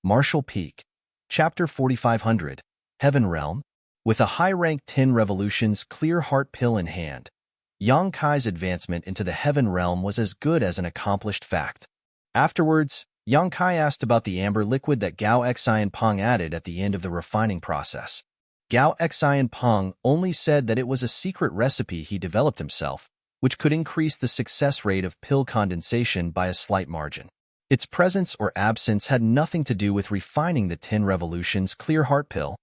Martial Peak. Chapter 4500, Heaven Realm. With a high-ranked 10 revolutions clear heart pill in hand, Yang Kai's advancement into the Heaven Realm was as good as an accomplished fact. Afterwards, Yang Kai asked about the amber liquid that Gao Xian Peng added at the end of the refining process. Gao Xian Peng only said that it was a secret recipe he developed himself, which could increase the success rate of pill condensation by a slight margin. Its presence or absence had nothing to do with refining the 10 revolutions clear heart pill.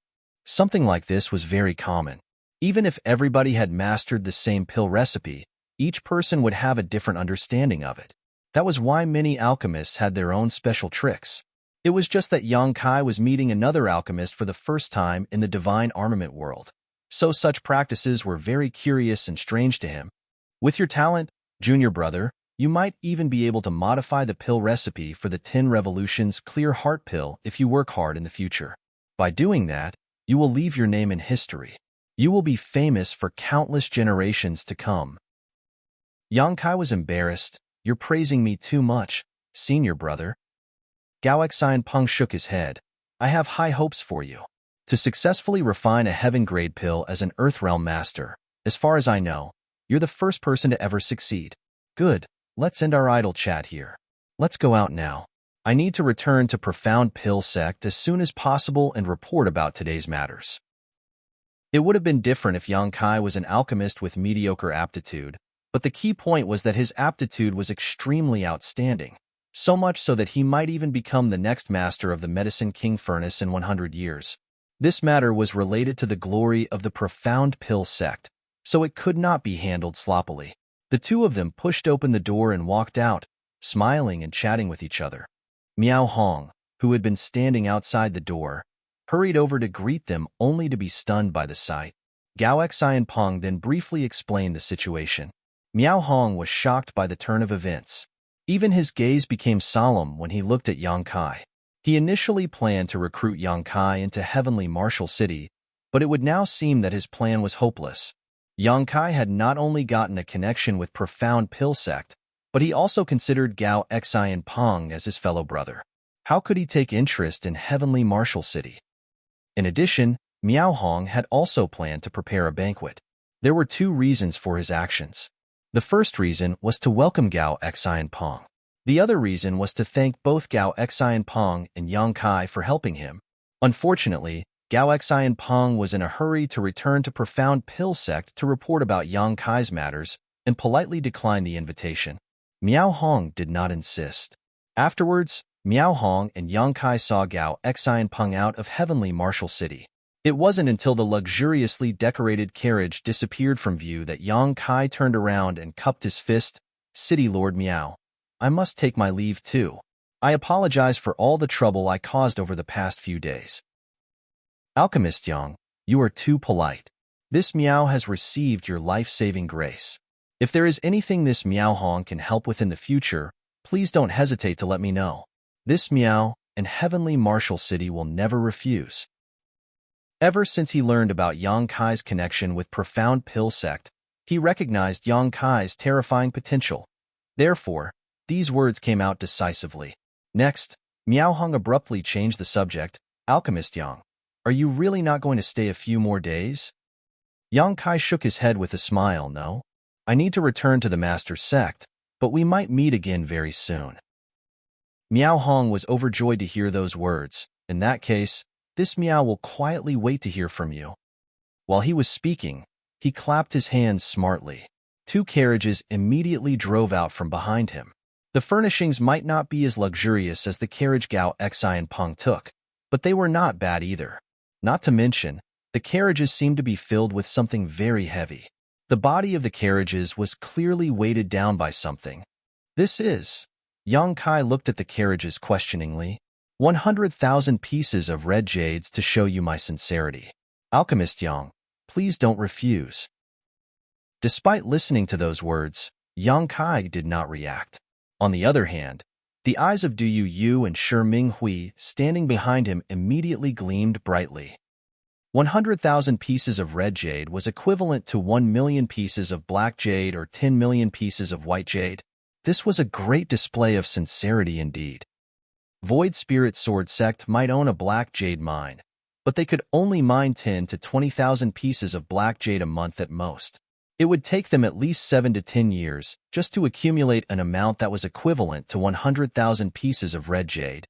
Something like this was very common. Even if everybody had mastered the same pill recipe, each person would have a different understanding of it. That was why many alchemists had their own special tricks. It was just that Yang Kai was meeting another alchemist for the first time in the divine armament world, so such practices were very curious and strange to him. With your talent, junior brother, you might even be able to modify the pill recipe for the 10 revolutions clear heart pill if you work hard in the future. By doing that, you will leave your name in history. You will be famous for countless generations to come. Yang Kai was embarrassed. You're praising me too much, senior brother. Gao Xian Peng shook his head. I have high hopes for you. To successfully refine a heaven-grade pill as an Earthrealm master, as far as I know, you're the first person to ever succeed. Good, let's end our idle chat here. Let's go out now. I need to return to Profound Pill Sect as soon as possible and report about today's matters. It would have been different if Yang Kai was an alchemist with mediocre aptitude, but the key point was that his aptitude was extremely outstanding, so much so that he might even become the next master of the Medicine King Furnace in 100 years. This matter was related to the glory of the Profound Pill Sect, so it could not be handled sloppily. The two of them pushed open the door and walked out, smiling and chatting with each other. Miao Hong, who had been standing outside the door, hurried over to greet them only to be stunned by the sight. Gao Xian Peng then briefly explained the situation. Miao Hong was shocked by the turn of events. Even his gaze became solemn when he looked at Yang Kai. He initially planned to recruit Yang Kai into Heavenly Martial City, but it would now seem that his plan was hopeless. Yang Kai had not only gotten a connection with Profound Pill Sect, but he also considered Gao Xian Peng as his fellow brother. How could he take interest in Heavenly Martial City? In addition, Miao Hong had also planned to prepare a banquet. There were two reasons for his actions. The first reason was to welcome Gao Xian Peng. The other reason was to thank both Gao Xian Peng and Yang Kai for helping him. Unfortunately, Gao Xian Peng was in a hurry to return to Profound Pill Sect to report about Yang Kai's matters and politely declined the invitation. Miao Hong did not insist. Afterwards, Miao Hong and Yang Kai saw Gao Xian Peng out of Heavenly Martial City. It wasn't until the luxuriously decorated carriage disappeared from view that Yang Kai turned around and cupped his fist. City Lord Miao, I must take my leave too. I apologize for all the trouble I caused over the past few days. Alchemist Yang, you are too polite. This Miao has received your life-saving grace. If there is anything this Miao Hong can help with in the future, please don't hesitate to let me know. This Miao and Heavenly Martial City will never refuse. Ever since he learned about Yang Kai's connection with Profound Pill Sect, he recognized Yang Kai's terrifying potential. Therefore, these words came out decisively. Next, Miao Hong abruptly changed the subject. Alchemist Yang, are you really not going to stay a few more days? Yang Kai shook his head with a smile. No. I need to return to the Master's sect, but we might meet again very soon. Miao Hong was overjoyed to hear those words. In that case, this Miao will quietly wait to hear from you. While he was speaking, he clapped his hands smartly. Two carriages immediately drove out from behind him. The furnishings might not be as luxurious as the carriage Gao Xian Peng took, but they were not bad either. Not to mention, the carriages seemed to be filled with something very heavy. The body of the carriages was clearly weighted down by something. This is... Yang Kai looked at the carriages questioningly. 100,000 pieces of red jades to show you my sincerity. Alchemist Yang, please don't refuse. Despite listening to those words, Yang Kai did not react. On the other hand, the eyes of Du Yu and Shi Ming Hui standing behind him immediately gleamed brightly. 100,000 pieces of red jade was equivalent to 1 million pieces of black jade or 10 million pieces of white jade. This was a great display of sincerity indeed. Void Spirit Sword Sect might own a black jade mine, but they could only mine 10 to 20,000 pieces of black jade a month at most. It would take them at least 7 to 10 years just to accumulate an amount that was equivalent to 100,000 pieces of red jade.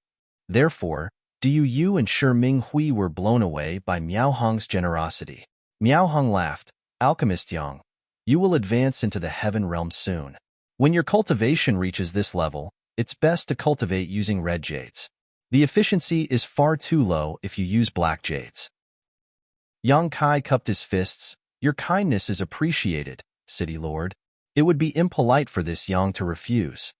Therefore, Du Yu and Shi Minghui were blown away by Miao Hong's generosity. Miao Hong laughed. Alchemist Yang, you will advance into the heaven realm soon. When your cultivation reaches this level, it's best to cultivate using red jades. The efficiency is far too low if you use black jades. Yang Kai cupped his fists. Your kindness is appreciated, City Lord. It would be impolite for this Yang to refuse.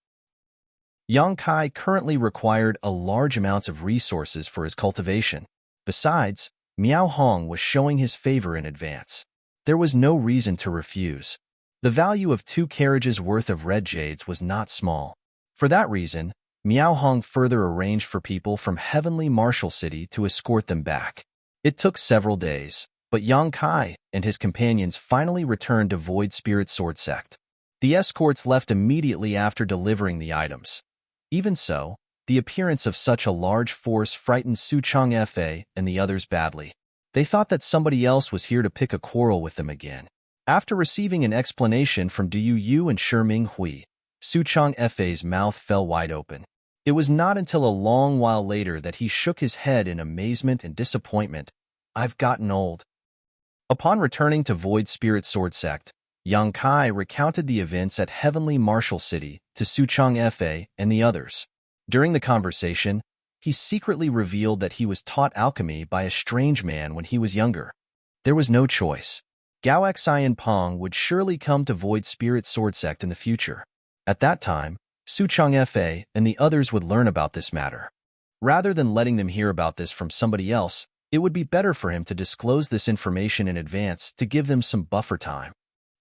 Yang Kai currently required a large amount of resources for his cultivation. Besides, Miao Hong was showing his favor in advance. There was no reason to refuse. The value of 2 carriages worth of red jades was not small. For that reason, Miao Hong further arranged for people from Heavenly Martial City to escort them back. It took several days, but Yang Kai and his companions finally returned to Void Spirit Sword Sect. The escorts left immediately after delivering the items. Even so, the appearance of such a large force frightened Su Chang Fa and the others badly. They thought that somebody else was here to pick a quarrel with them again. After receiving an explanation from Du Yu and Shi Minghui, Su Chang Fa's mouth fell wide open. It was not until a long while later that he shook his head in amazement and disappointment. I've gotten old. Upon returning to Void Spirit Sword Sect, Yang Kai recounted the events at Heavenly Martial City to Su Chang Fa and the others. During the conversation, he secretly revealed that he was taught alchemy by a strange man when he was younger. There was no choice. Gao Xian Pong would surely come to Void Spirit Sword Sect in the future. At that time, Su Chang Fa and the others would learn about this matter. Rather than letting them hear about this from somebody else, it would be better for him to disclose this information in advance to give them some buffer time.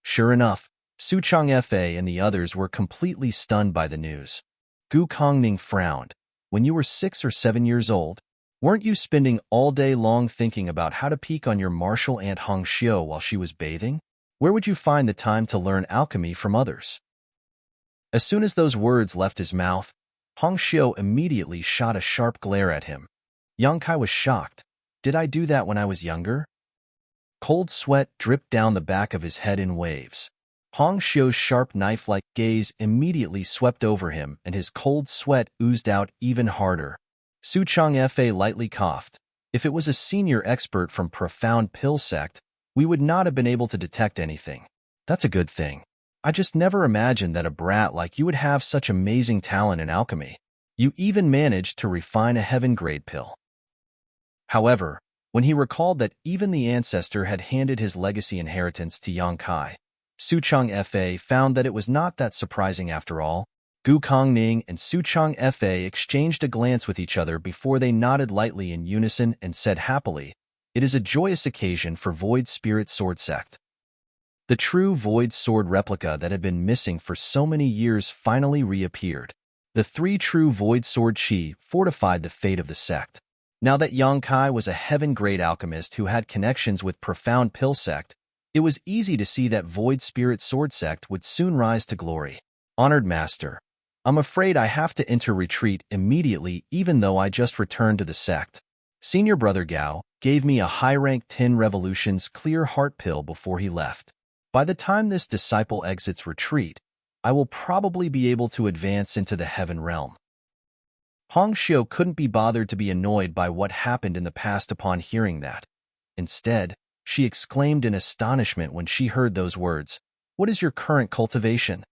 Sure enough, Su Chang Fa and the others were completely stunned by the news. Gu Kongning frowned. When you were 6 or 7 years old, weren't you spending all day long thinking about how to peek on your martial aunt Hong Xiu while she was bathing? Where would you find the time to learn alchemy from others? As soon as those words left his mouth, Hong Xiu immediately shot a sharp glare at him. Yang Kai was shocked. Did I do that when I was younger? Cold sweat dripped down the back of his head in waves. Hong Xiu's sharp knife-like gaze immediately swept over him, and his cold sweat oozed out even harder. Su Chang Fa lightly coughed. If it was a senior expert from Profound Pill Sect, we would not have been able to detect anything. That's a good thing. I just never imagined that a brat like you would have such amazing talent in alchemy. You even managed to refine a heaven-grade pill. However, when he recalled that even the ancestor had handed his legacy inheritance to Yang Kai, Su Chang Fa found that it was not that surprising after all. Gu Kongning and Su Chang Fa exchanged a glance with each other before they nodded lightly in unison and said happily, "It is a joyous occasion for Void Spirit Sword Sect." The true Void Sword replica that had been missing for so many years finally reappeared. The 3 true Void Sword Chi fortified the fate of the sect. Now that Yang Kai was a heaven-grade alchemist who had connections with Profound Pill Sect, it was easy to see that Void Spirit Sword Sect would soon rise to glory. Honored Master, I'm afraid I have to enter retreat immediately even though I just returned to the sect. Senior Brother Gao gave me a high-rank 10 revolutions clear heart pill before he left. By the time this disciple exits retreat, I will probably be able to advance into the heaven realm. Hong Xiu couldn't be bothered to be annoyed by what happened in the past upon hearing that. Instead, she exclaimed in astonishment when she heard those words, "What is your current cultivation?"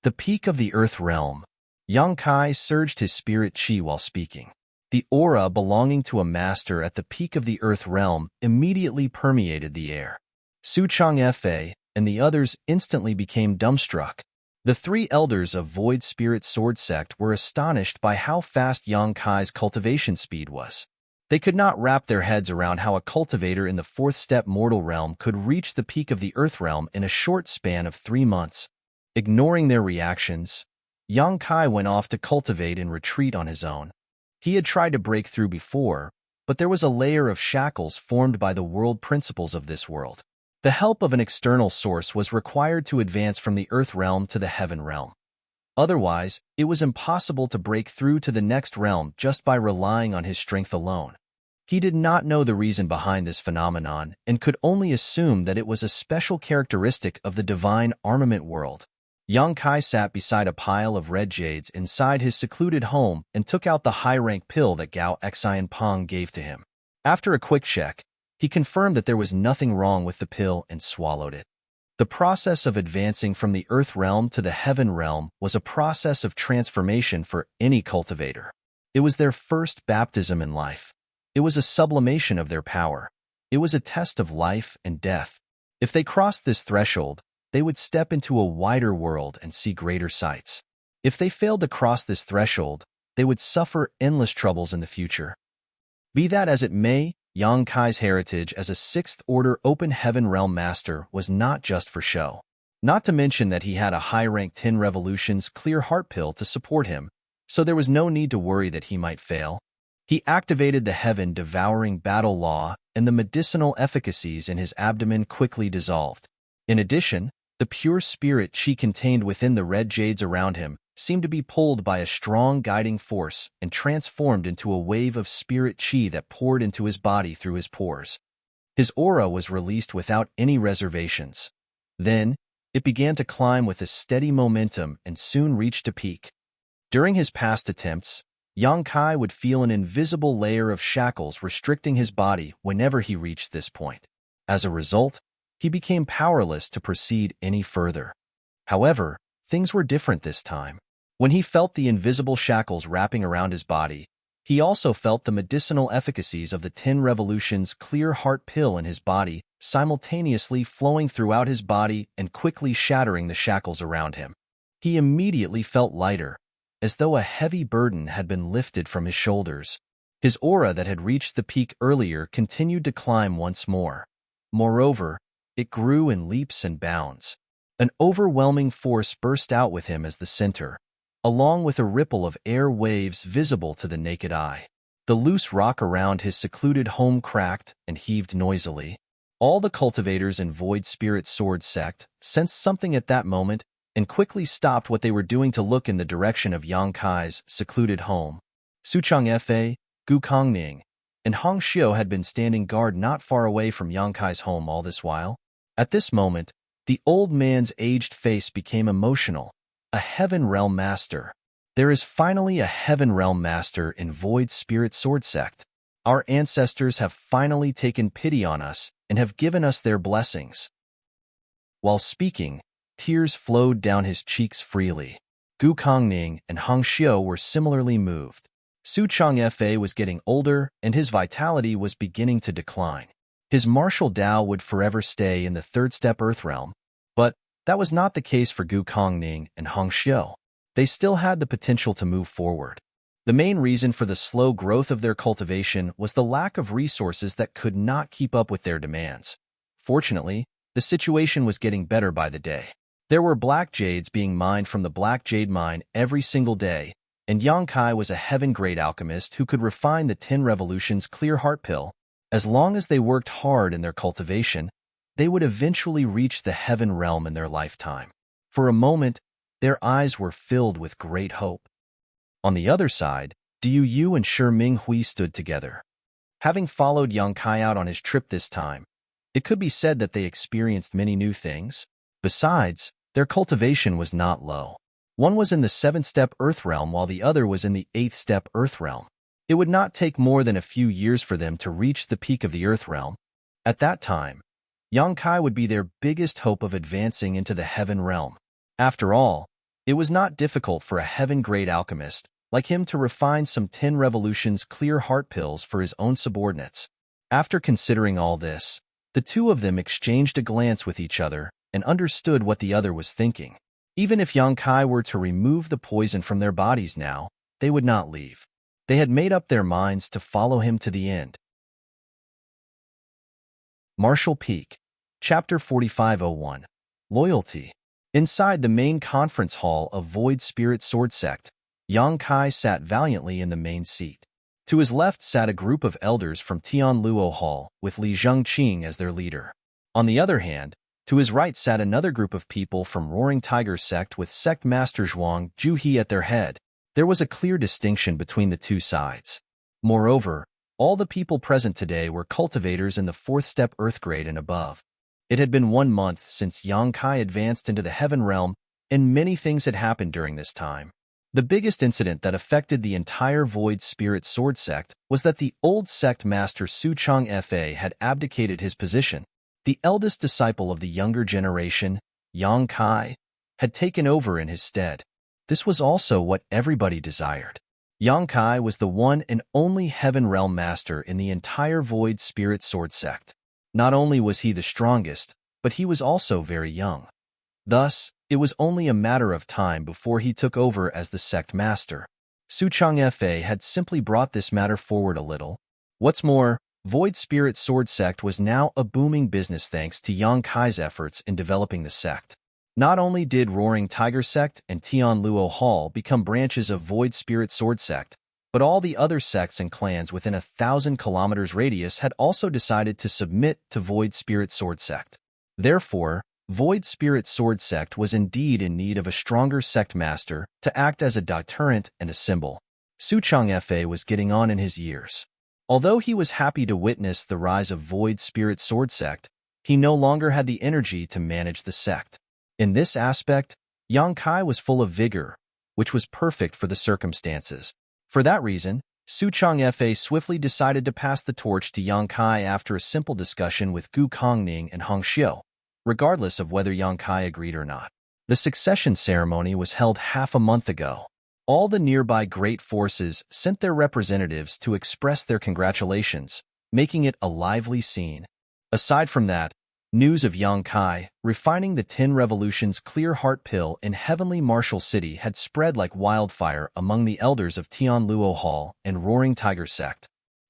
The peak of the earth realm. Yang Kai surged his spirit chi while speaking. The aura belonging to a master at the peak of the earth realm immediately permeated the air. Su Chang Fa and the others instantly became dumbstruck. The 3 elders of Void Spirit Sword Sect were astonished by how fast Yang Kai's cultivation speed was. They could not wrap their heads around how a cultivator in the 4th step mortal realm could reach the peak of the earth realm in a short span of 3 months. Ignoring their reactions, Yang Kai went off to cultivate and retreat on his own. He had tried to break through before, but there was a layer of shackles formed by the world principles of this world. The help of an external source was required to advance from the earth realm to the heaven realm. Otherwise, it was impossible to break through to the next realm just by relying on his strength alone. He did not know the reason behind this phenomenon and could only assume that it was a special characteristic of the divine armament world. Yang Kai sat beside a pile of red jades inside his secluded home and took out the high-rank pill that Gao Xianpeng gave to him. After a quick check, he confirmed that there was nothing wrong with the pill and swallowed it. The process of advancing from the earth realm to the heaven realm was a process of transformation for any cultivator. It was their first baptism in life. It was a sublimation of their power. It was a test of life and death. If they crossed this threshold, they would step into a wider world and see greater sights. If they failed to cross this threshold, they would suffer endless troubles in the future. Be that as it may, Yang Kai's heritage as a sixth-order open heaven realm master was not just for show. Not to mention that he had a high-rank 10 revolutions clear heart pill to support him, so there was no need to worry that he might fail. He activated the heaven-devouring battle law, and the medicinal efficacies in his abdomen quickly dissolved. In addition, the pure spirit chi contained within the red jades around him seemed to be pulled by a strong guiding force and transformed into a wave of spirit chi that poured into his body through his pores. His aura was released without any reservations. Then, it began to climb with a steady momentum and soon reached a peak. During his past attempts, Yang Kai would feel an invisible layer of shackles restricting his body whenever he reached this point. As a result, he became powerless to proceed any further. However, things were different this time. When he felt the invisible shackles wrapping around his body, he also felt the medicinal efficacies of the 10 revolutions clear heart pill in his body, simultaneously flowing throughout his body and quickly shattering the shackles around him. He immediately felt lighter, as though a heavy burden had been lifted from his shoulders. His aura that had reached the peak earlier continued to climb once more. Moreover, it grew in leaps and bounds. An overwhelming force burst out with him as the center, along with a ripple of air waves visible to the naked eye. The loose rock around his secluded home cracked and heaved noisily. All the cultivators in Void Spirit Sword Sect sensed something at that moment and quickly stopped what they were doing to look in the direction of Yang Kai's secluded home. Suchang Fa, Gu Kongning, and Hong Xiu had been standing guard not far away from Yang Kai's home all this while. At this moment, the old man's aged face became emotional. A Heaven Realm Master. There is finally a Heaven Realm Master in Void Spirit Sword Sect. Our ancestors have finally taken pity on us and have given us their blessings. While speaking, tears flowed down his cheeks freely. Gu Kongning and Hong Xiu were similarly moved. Su Changfa was getting older and his vitality was beginning to decline. His martial Tao would forever stay in the third step Earth Realm, but that was not the case for Gu Kongning and Hong Xiu. They still had the potential to move forward. The main reason for the slow growth of their cultivation was the lack of resources that could not keep up with their demands. Fortunately, the situation was getting better by the day. There were black jades being mined from the Black Jade Mine every single day, and Yang Kai was a heaven-grade alchemist who could refine the 10 revolutions clear heart pill. As long as they worked hard in their cultivation, they would eventually reach the heaven realm in their lifetime. For a moment, their eyes were filled with great hope. On the other side, Diu Yu and Shi Minghui stood together. Having followed Yang Kai out on his trip this time, it could be said that they experienced many new things. Besides, their cultivation was not low. One was in the 7th-step Earth Realm while the other was in the 8th-step Earth Realm. It would not take more than a few years for them to reach the peak of the Earth Realm. At that time, Yang Kai would be their biggest hope of advancing into the Heaven Realm. After all, it was not difficult for a heaven-grade alchemist like him to refine some 10 revolutions clear heart pills for his own subordinates. After considering all this, the two of them exchanged a glance with each other and understood what the other was thinking. Even if Yang Kai were to remove the poison from their bodies now, they would not leave. They had made up their minds to follow him to the end. Martial Peak, Chapter 4501, Loyalty. Inside the main conference hall of Void Spirit Sword Sect, Yang Kai sat valiantly in the main seat. To his left sat a group of elders from Tianluo Hall with Li Zhengqing as their leader. On the other hand, To his right sat another group of people from Roaring Tiger sect with sect master Zhuang Juhe at their head. There was a clear distinction between the two sides. Moreover, all the people present today were cultivators in the fourth step earth grade and above. It had been 1 month since Yang Kai advanced into the heaven realm, and many things had happened during this time. The biggest incident that affected the entire Void Spirit Sword sect was that the old sect master Su Chang Fa had abdicated his position. The eldest disciple of the younger generation, Yang Kai, had taken over in his stead. This was also what everybody desired. Yang Kai was the one and only Heaven Realm Master in the entire Void Spirit Sword sect. Not only was he the strongest, but he was also very young. Thus, it was only a matter of time before he took over as the sect master. Su Chang Fa had simply brought this matter forward a little. What's more, Void Spirit Sword sect was now a booming business thanks to Yang Kai's efforts in developing the sect. Not only did Roaring Tiger sect and Tianluo Hall become branches of Void Spirit Sword sect, but all the other sects and clans within 1,000 kilometers radius had also decided to submit to Void Spirit Sword sect. Therefore, Void Spirit Sword sect was indeed in need of a stronger sect master to act as a deterrent and a symbol. Su Chang Fa was getting on in his years. Although he was happy to witness the rise of Void Spirit Sword sect, he no longer had the energy to manage the sect. In this aspect, Yang Kai was full of vigor, which was perfect for the circumstances. For that reason, Su Chang Fa swiftly decided to pass the torch to Yang Kai after a simple discussion with Gu Kongning and Hong Xiu, regardless of whether Yang Kai agreed or not. The succession ceremony was held half a month ago. All the nearby great forces sent their representatives to express their congratulations, making it a lively scene. Aside from that, news of Yang Kai refining the 10 Revolutions Clear Heart Pill in Heavenly Martial City had spread like wildfire among the elders of Tianluo Hall and Roaring Tiger sect.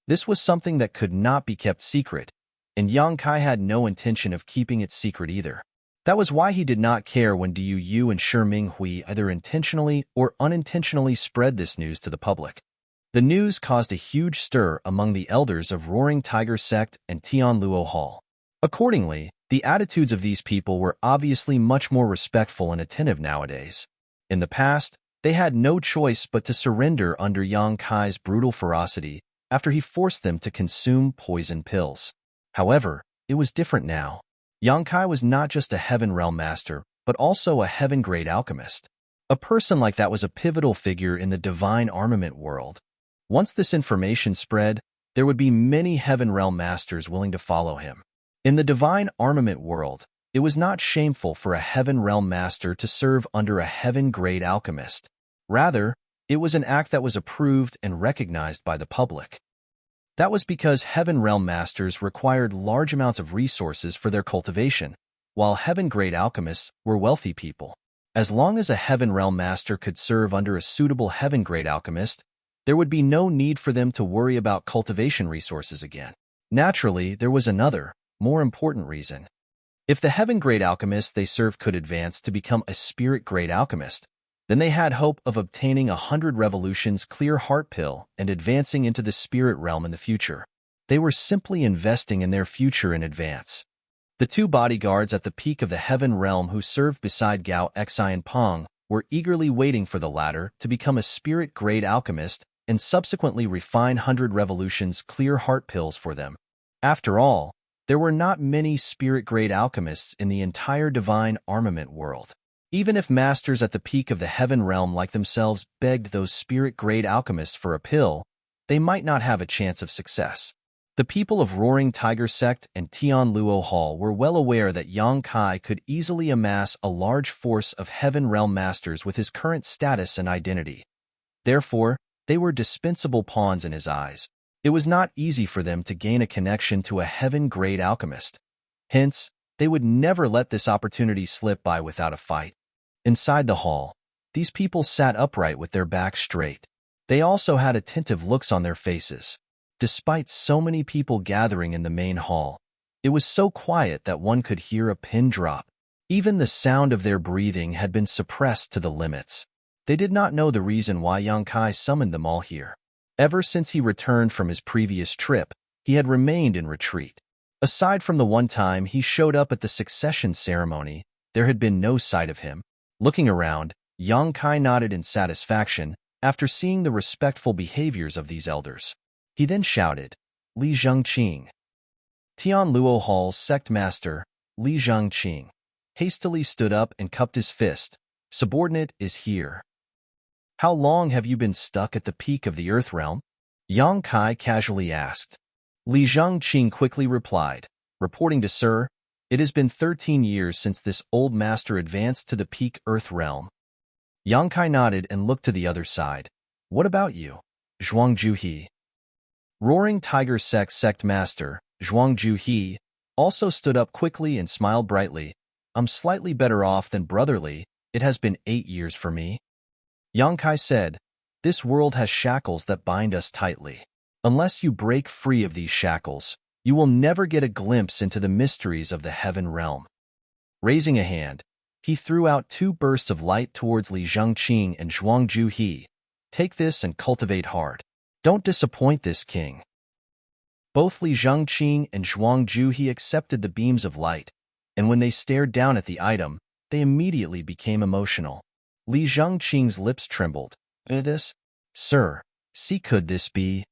This was something that could not be kept secret, and Yang Kai had no intention of keeping it secret either. That was why he did not care when Du Yu and Shi Minghui either intentionally or unintentionally spread this news to the public. The news caused a huge stir among the elders of Roaring Tiger sect and Tianluo Hall. Accordingly, the attitudes of these people were obviously much more respectful and attentive nowadays. In the past, they had no choice but to surrender under Yang Kai's brutal ferocity after he forced them to consume poison pills. However, it was different now. Yang Kai was not just a Heaven Realm Master, but also a Heaven-grade alchemist. A person like that was a pivotal figure in the divine armament world. Once this information spread, there would be many Heaven Realm Masters willing to follow him. In the divine armament world, it was not shameful for a Heaven Realm Master to serve under a Heaven-grade alchemist. Rather, it was an act that was approved and recognized by the public. That was because Heaven Realm Masters required large amounts of resources for their cultivation, while Heaven-grade alchemists were wealthy people. As long as a Heaven Realm Master could serve under a suitable Heaven-grade alchemist, there would be no need for them to worry about cultivation resources again. Naturally, there was another, more important reason. If the Heaven-grade alchemist they served could advance to become a Spirit-grade alchemist, then they had hope of obtaining 100 Revolutions Clear Heart Pill and advancing into the Spirit Realm in the future. They were simply investing in their future in advance. The two bodyguards at the peak of the Heaven Realm who served beside Gao Xi and Peng were eagerly waiting for the latter to become a Spirit-grade alchemist and subsequently refine 100 Revolutions Clear Heart Pills for them. After all, there were not many Spirit-grade alchemists in the entire divine armament world. Even if masters at the peak of the Heaven Realm like themselves begged those Spirit-grade alchemists for a pill, they might not have a chance of success. The people of Roaring Tiger sect and Tianluo Hall were well aware that Yang Kai could easily amass a large force of Heaven Realm Masters with his current status and identity. Therefore, they were dispensable pawns in his eyes. It was not easy for them to gain a connection to a Heaven-grade alchemist. Hence, they would never let this opportunity slip by without a fight. Inside the hall, these people sat upright with their backs straight. They also had attentive looks on their faces. Despite so many people gathering in the main hall, it was so quiet that one could hear a pin drop. Even the sound of their breathing had been suppressed to the limits. They did not know the reason why Yang Kai summoned them all here. Ever since he returned from his previous trip, he had remained in retreat. Aside from the one time he showed up at the succession ceremony, there had been no sight of him. Looking around, Yang Kai nodded in satisfaction after seeing the respectful behaviors of these elders. He then shouted, "Li Zhengqing." Tianluo Hall's sect master, Li Zhengqing, hastily stood up and cupped his fist. "Subordinate is here." "How long have you been stuck at the peak of the Earth Realm?" Yang Kai casually asked. Li Zhengqing quickly replied, "Reporting to Sir, it has been 13 years since this old master advanced to the peak Earth Realm." Yang Kai nodded and looked to the other side. "What about you, Zhuangju He?" Roaring Tiger sect master, Zhuangju He, also stood up quickly and smiled brightly. "I'm slightly better off than brotherly. It has been 8 years for me." Yang Kai said, "This world has shackles that bind us tightly. Unless you break free of these shackles, you will never get a glimpse into the mysteries of the heaven realm." Raising a hand, he threw out 2 bursts of light towards Li Zhengqing and Zhuangju He. "Take this and cultivate hard. Don't disappoint this king." Both Li Zhengqing and Zhuangju He accepted the beams of light, and when they stared down at the item, they immediately became emotional. Li Zhengqing's lips trembled. "This? Sir, see, could this be?"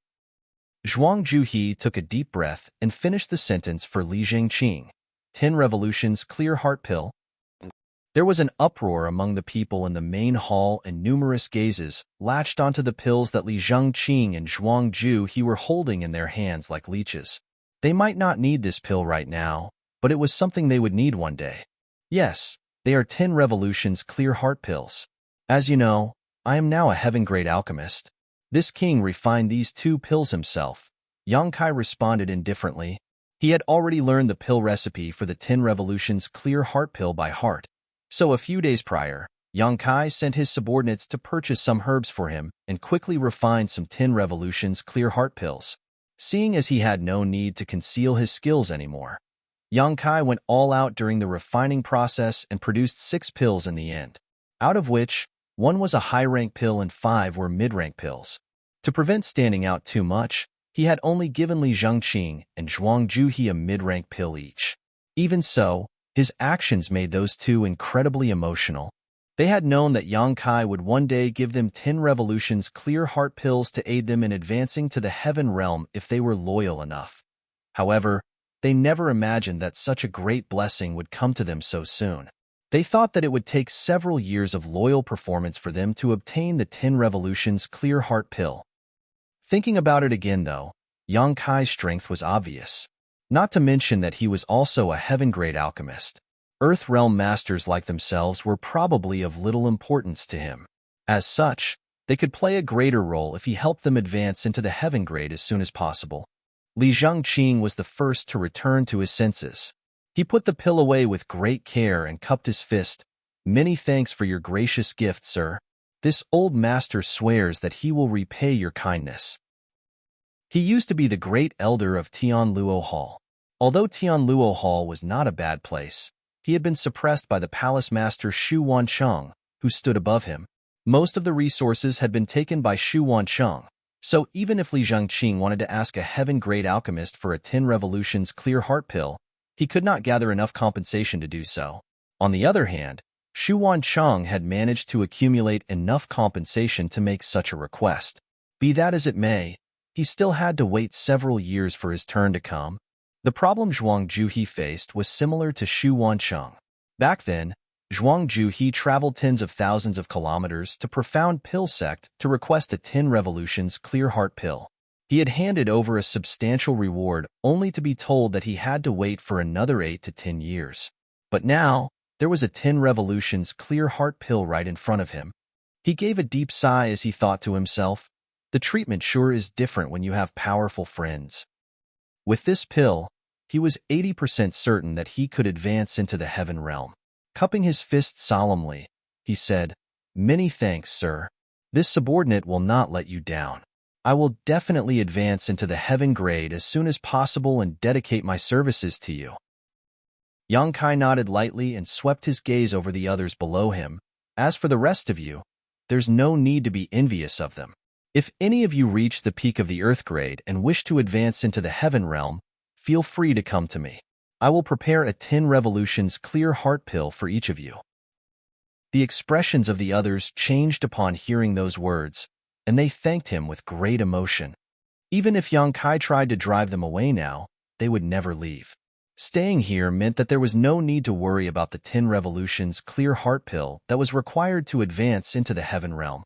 Zhuangju He took a deep breath and finished the sentence for Li Zhengqing. 10 revolutions, clear heart pill." There was an uproar among the people in the main hall, and numerous gazes latched onto the pills that Li Zhengqing and Zhuangju He were holding in their hands like leeches. They might not need this pill right now, but it was something they would need one day. "Yes, they are 10 revolutions clear heart pills. As you know, I am now a heaven-grade alchemist. This king refined these 2 pills himself." Yang Kai responded indifferently. He had already learned the pill recipe for the 10 revolutions clear heart pill by heart. So a few days prior, Yang Kai sent his subordinates to purchase some herbs for him and quickly refined some 10 revolutions clear heart pills. Seeing as he had no need to conceal his skills anymore, Yang Kai went all out during the refining process and produced 6 pills in the end, out of which 1 was a high-rank pill and 5 were mid-rank pills. To prevent standing out too much, he had only given Li Zhengqing and Zhuangju He a mid-rank pill each. Even so, his actions made those 2 incredibly emotional. They had known that Yang Kai would one day give them 10 revolutions clear heart pills to aid them in advancing to the heaven realm if they were loyal enough. However, they never imagined that such a great blessing would come to them so soon. They thought that it would take several years of loyal performance for them to obtain the 10 revolutions clear heart pill. Thinking about it again, though, Yang Kai's strength was obvious. Not to mention that he was also a heaven-grade alchemist. Earth realm masters like themselves were probably of little importance to him. As such, they could play a greater role if he helped them advance into the heaven grade as soon as possible. Li Zhengqing was the first to return to his senses. He put the pill away with great care and cupped his fist. "Many thanks for your gracious gift, sir. This old master swears that he will repay your kindness." He used to be the great elder of Tianluo Hall. Although Tianluo Hall was not a bad place, he had been suppressed by the palace master Shu Wancheng, who stood above him. Most of the resources had been taken by Shu Wancheng, so even if Li Zhengqing wanted to ask a heaven-grade alchemist for a 10 revolutions clear heart pill, he could not gather enough compensation to do so. On the other hand, Shu Wancheng had managed to accumulate enough compensation to make such a request. Be that as it may, he still had to wait several years for his turn to come. The problem Zhuangju He faced was similar to Shu Wancheng. Back then, Zhuangju He traveled tens of thousands of kilometers to Profound Pill Sect to request a 10 revolutions clear heart pill. He had handed over a substantial reward only to be told that he had to wait for another 8 to 10 years. But now, there was a 10 revolutions clear heart pill right in front of him. He gave a deep sigh as he thought to himself, "The treatment sure is different when you have powerful friends." With this pill, he was 80% certain that he could advance into the heaven realm. Cupping his fist solemnly, he said, "Many thanks, sir. This subordinate will not let you down. I will definitely advance into the heaven grade as soon as possible and dedicate my services to you." Yang Kai nodded lightly and swept his gaze over the others below him. "As for the rest of you, there's no need to be envious of them. If any of you reach the peak of the earth grade and wish to advance into the heaven realm, feel free to come to me. I will prepare a 10 revolutions clear heart pill for each of you." The expressions of the others changed upon hearing those words, and they thanked him with great emotion. Even if Yang Kai tried to drive them away now, they would never leave. Staying here meant that there was no need to worry about the 10 revolutions clear heart pill that was required to advance into the heaven realm.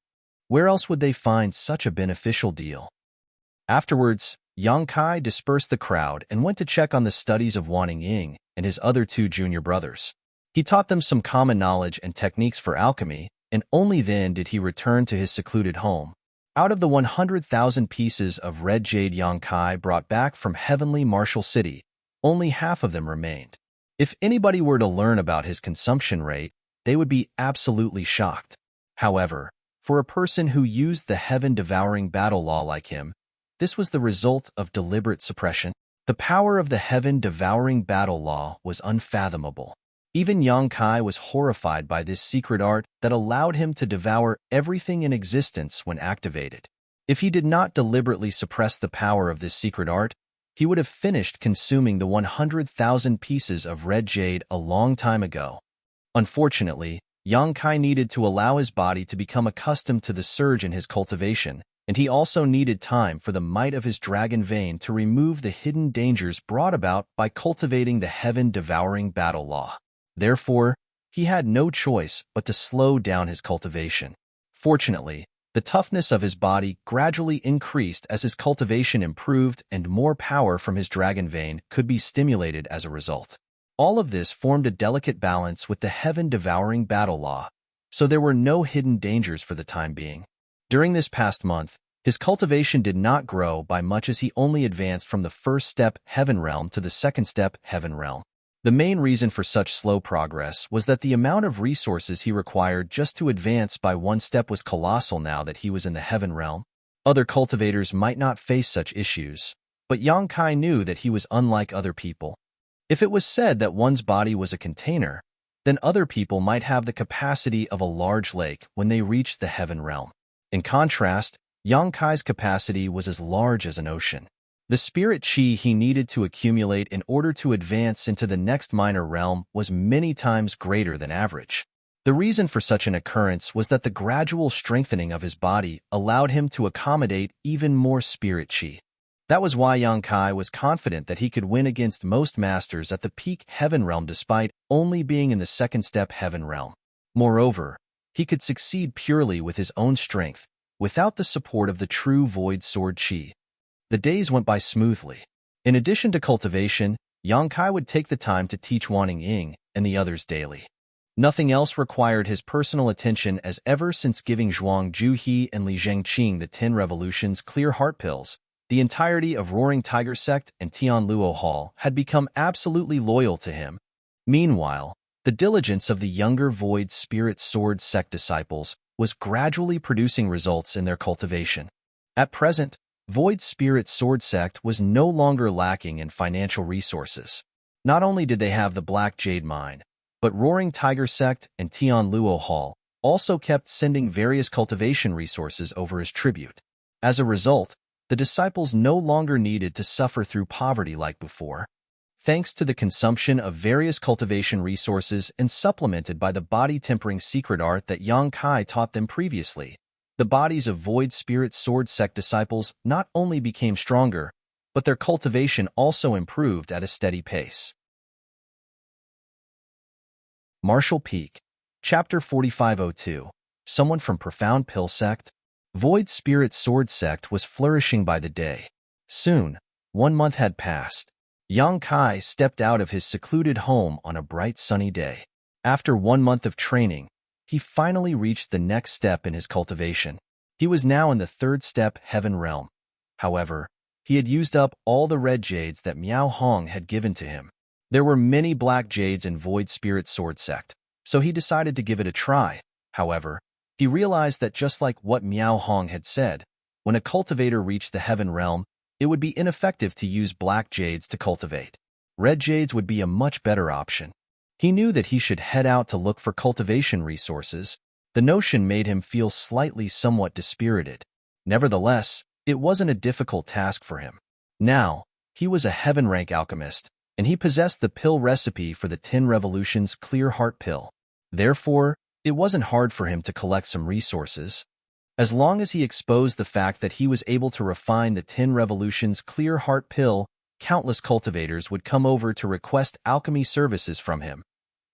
Where else would they find such a beneficial deal? Afterwards, Yang Kai dispersed the crowd and went to check on the studies of Wan Ying and his other two junior brothers. He taught them some common knowledge and techniques for alchemy, and only then did he return to his secluded home. Out of the 100,000 pieces of red jade Yang Kai brought back from heavenly Martial City, only half of them remained. If anybody were to learn about his consumption rate, they would be absolutely shocked. However, for a person who used the heaven-devouring battle law like him, this was the result of deliberate suppression. The power of the heaven-devouring battle law was unfathomable. Even Yang Kai was horrified by this secret art that allowed him to devour everything in existence when activated. If he did not deliberately suppress the power of this secret art, he would have finished consuming the 100,000 pieces of red jade a long time ago. Unfortunately, Yang Kai needed to allow his body to become accustomed to the surge in his cultivation, and he also needed time for the might of his dragon vein to remove the hidden dangers brought about by cultivating the heaven-devouring battle law. Therefore, he had no choice but to slow down his cultivation. Fortunately, the toughness of his body gradually increased as his cultivation improved and more power from his dragon vein could be stimulated as a result. All of this formed a delicate balance with the heaven-devouring battle law, so there were no hidden dangers for the time being. During this past month, his cultivation did not grow by much as he only advanced from the first step Heaven Realm to the second step Heaven Realm. The main reason for such slow progress was that the amount of resources he required just to advance by one step was colossal now that he was in the Heaven Realm. Other cultivators might not face such issues, but Yang Kai knew that he was unlike other people. If it was said that one's body was a container, then other people might have the capacity of a large lake when they reached the Heaven Realm. In contrast, Yang Kai's capacity was as large as an ocean. The spirit chi he needed to accumulate in order to advance into the next minor realm was many times greater than average. The reason for such an occurrence was that the gradual strengthening of his body allowed him to accommodate even more spirit chi. That was why Yang Kai was confident that he could win against most masters at the peak Heaven Realm despite only being in the second step Heaven Realm. Moreover, he could succeed purely with his own strength, without the support of the true Void Sword Chi. The days went by smoothly. In addition to cultivation, Yang Kai would take the time to teach Wan Ying and the others daily. Nothing else required his personal attention as ever since giving Zhuang Juhe and Li Zhengqing the 10 revolutions clear heart pills. The entirety of Roaring Tiger Sect and Tianluo Hall had become absolutely loyal to him. Meanwhile, the diligence of the younger Void Spirit Sword Sect disciples was gradually producing results in their cultivation. At present, Void Spirit Sword Sect was no longer lacking in financial resources. Not only did they have the Black Jade Mine, but Roaring Tiger Sect and Tianluo Hall also kept sending various cultivation resources over as tribute. As a result, the disciples no longer needed to suffer through poverty like before. Thanks to the consumption of various cultivation resources and supplemented by the body-tempering secret art that Yang Kai taught them previously, the bodies of Void Spirit Sword Sect disciples not only became stronger, but their cultivation also improved at a steady pace. Martial Peak, Chapter 4502, Someone from Profound Pill Sect? Void Spirit Sword Sect was flourishing by the day. Soon, 1 month had passed. Yang Kai stepped out of his secluded home on a bright sunny day. After 1 month of training, he finally reached the next step in his cultivation. He was now in the third step Heaven Realm. However, he had used up all the red jades that Miao Hong had given to him. There were many black jades in Void Spirit Sword Sect, so he decided to give it a try. However, he realized that just like what Miao Hong had said, when a cultivator reached the Heaven Realm, it would be ineffective to use black jades to cultivate. Red jades would be a much better option. He knew that he should head out to look for cultivation resources. The notion made him feel slightly somewhat dispirited. Nevertheless, it wasn't a difficult task for him. Now, He was a heaven-rank alchemist, and he possessed the pill recipe for the 10 Revolutions Clear Heart Pill. Therefore, it wasn't hard for him to collect some resources. As long as he exposed the fact that he was able to refine the 10 Revolutions Clear Heart Pill, countless cultivators would come over to request alchemy services from him.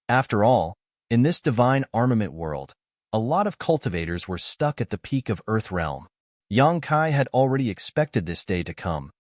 After all, in this divine armament world, a lot of cultivators were stuck at the peak of Earth Realm. Yang Kai had already expected this day to come.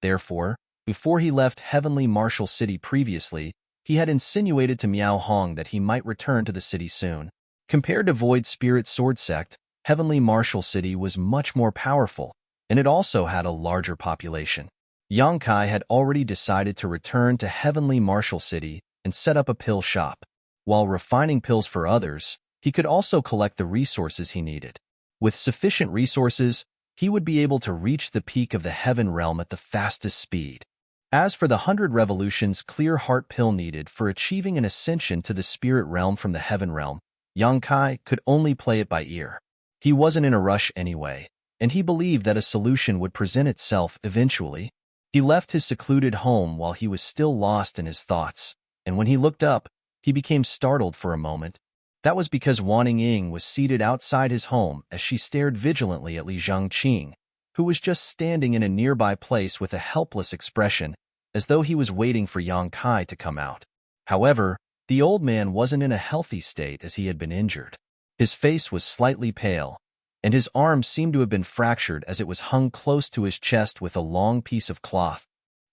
Therefore, before he left Heavenly Martial City previously, he had insinuated to Miao Hong that he might return to the city soon. Compared to Void Spirit Sword Sect, Heavenly Martial City was much more powerful, and it also had a larger population. Yang Kai had already decided to return to Heavenly Martial City and set up a pill shop. While refining pills for others, he could also collect the resources he needed. With sufficient resources, he would be able to reach the peak of the Heaven Realm at the fastest speed. As for the 100 Revolutions Clear Heart Pill needed for achieving an ascension to the Spirit Realm from the Heaven Realm, Yang Kai could only play it by ear. He wasn't in a rush anyway, and he believed that a solution would present itself eventually. He left his secluded home while he was still lost in his thoughts, and when he looked up, he became startled for a moment. That was because Wanning Ying was seated outside his home as she stared vigilantly at Li Zhangqing, who was just standing in a nearby place with a helpless expression, as though he was waiting for Yang Kai to come out. However, the old man wasn't in a healthy state as he had been injured. His face was slightly pale, and his arm seemed to have been fractured as it was hung close to his chest with a long piece of cloth.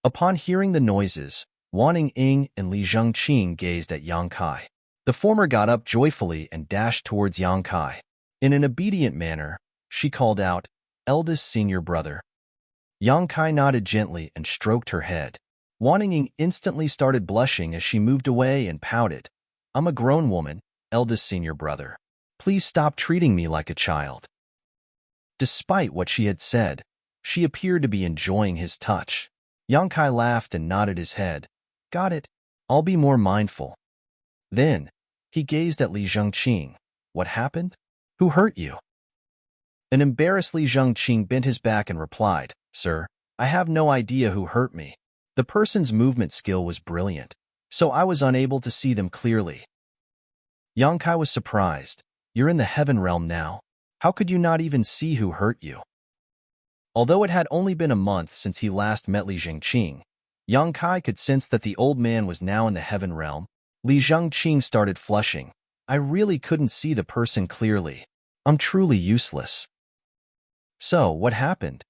Upon hearing the noises, Wanning Ying and Li Zhangqing gazed at Yang Kai. The former got up joyfully and dashed towards Yang Kai. In an obedient manner, she called out, "Eldest senior brother." Yang Kai nodded gently and stroked her head. Wanning Ying instantly started blushing as she moved away and pouted. "I'm a grown woman, eldest senior brother. Please stop treating me like a child." Despite what she had said, she appeared to be enjoying his touch. Yang Kai laughed and nodded his head. "Got it. I'll be more mindful." Then, he gazed at Li Zhangqing. "What happened? Who hurt you?" An embarrassed Li Zhangqing bent his back and replied, "Sir, I have no idea who hurt me. The person's movement skill was brilliant, so I was unable to see them clearly." Yang Kai was surprised. "You're in the Heaven Realm now. How could you not even see who hurt you?" Although it had only been a month since he last met Li Zhangqing, Yang Kai could sense that the old man was now in the Heaven Realm. Li Zhangqing started flushing. "I really couldn't see the person clearly. I'm truly useless." "So, what happened?"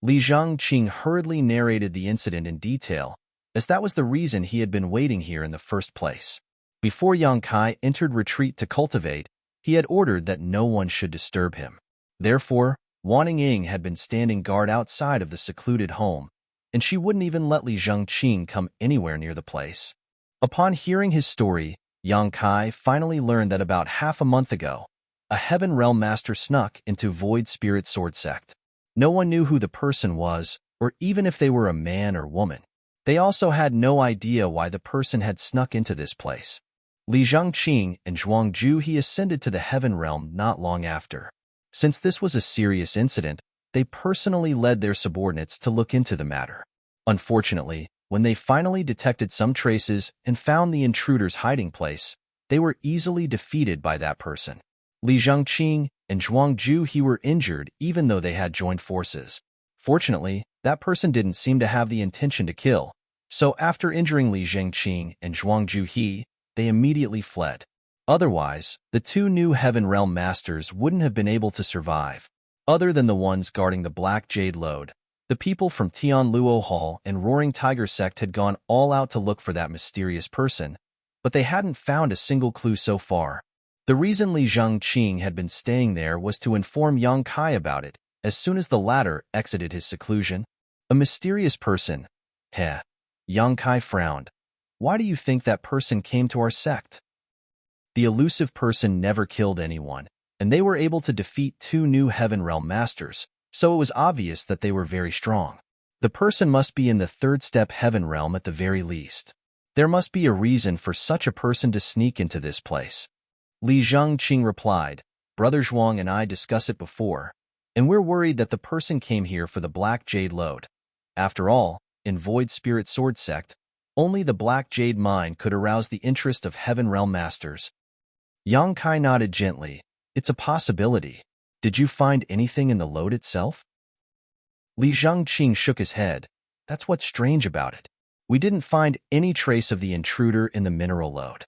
Li Zhangqing hurriedly narrated the incident in detail, as that was the reason he had been waiting here in the first place. Before Yang Kai entered retreat to cultivate, he had ordered that no one should disturb him. Therefore, Wanning Ying had been standing guard outside of the secluded home, and she wouldn't even let Li Zhangqing come anywhere near the place. Upon hearing his story, Yang Kai finally learned that about half a month ago, a Heaven Realm master snuck into Void Spirit Sword Sect. No one knew who the person was, or even if they were a man or woman. They also had no idea why the person had snuck into this place. Li Zhangqing and Zhuangju he ascended to the Heaven Realm not long after. Since this was a serious incident, they personally led their subordinates to look into the matter. Unfortunately, when they finally detected some traces and found the intruder's hiding place, they were easily defeated by that person. Li Zhangqing and Zhuangju he were injured even though they had joined forces. Fortunately, that person didn't seem to have the intention to kill, so after injuring Li Zhangqing and Zhuangju he, they immediately fled. Otherwise, the two new Heaven Realm masters wouldn't have been able to survive. Other than the ones guarding the Black Jade Lode, the people from Tian Luo Hall and Roaring Tiger Sect had gone all out to look for that mysterious person, but they hadn't found a single clue so far. The reason Li Zhangqing had been staying there was to inform Yang Kai about it as soon as the latter exited his seclusion. "A mysterious person? Heh." Yang Kai frowned. "Why do you think that person came to our sect?" The elusive person never killed anyone, and they were able to defeat two new Heaven Realm masters, so it was obvious that they were very strong. The person must be in the third step Heaven Realm at the very least. There must be a reason for such a person to sneak into this place. Li Zhangqing replied, "Brother Zhuang and I discussed it before, and we're worried that the person came here for the Black Jade Lode. After all, in Void Spirit Sword Sect, only the Black Jade Mine could arouse the interest of Heaven Realm Masters. Yang Kai nodded gently. It's a possibility. Did you find anything in the lode itself? Li Zhengqing shook his head. That's what's strange about it. We didn't find any trace of the intruder in the mineral lode.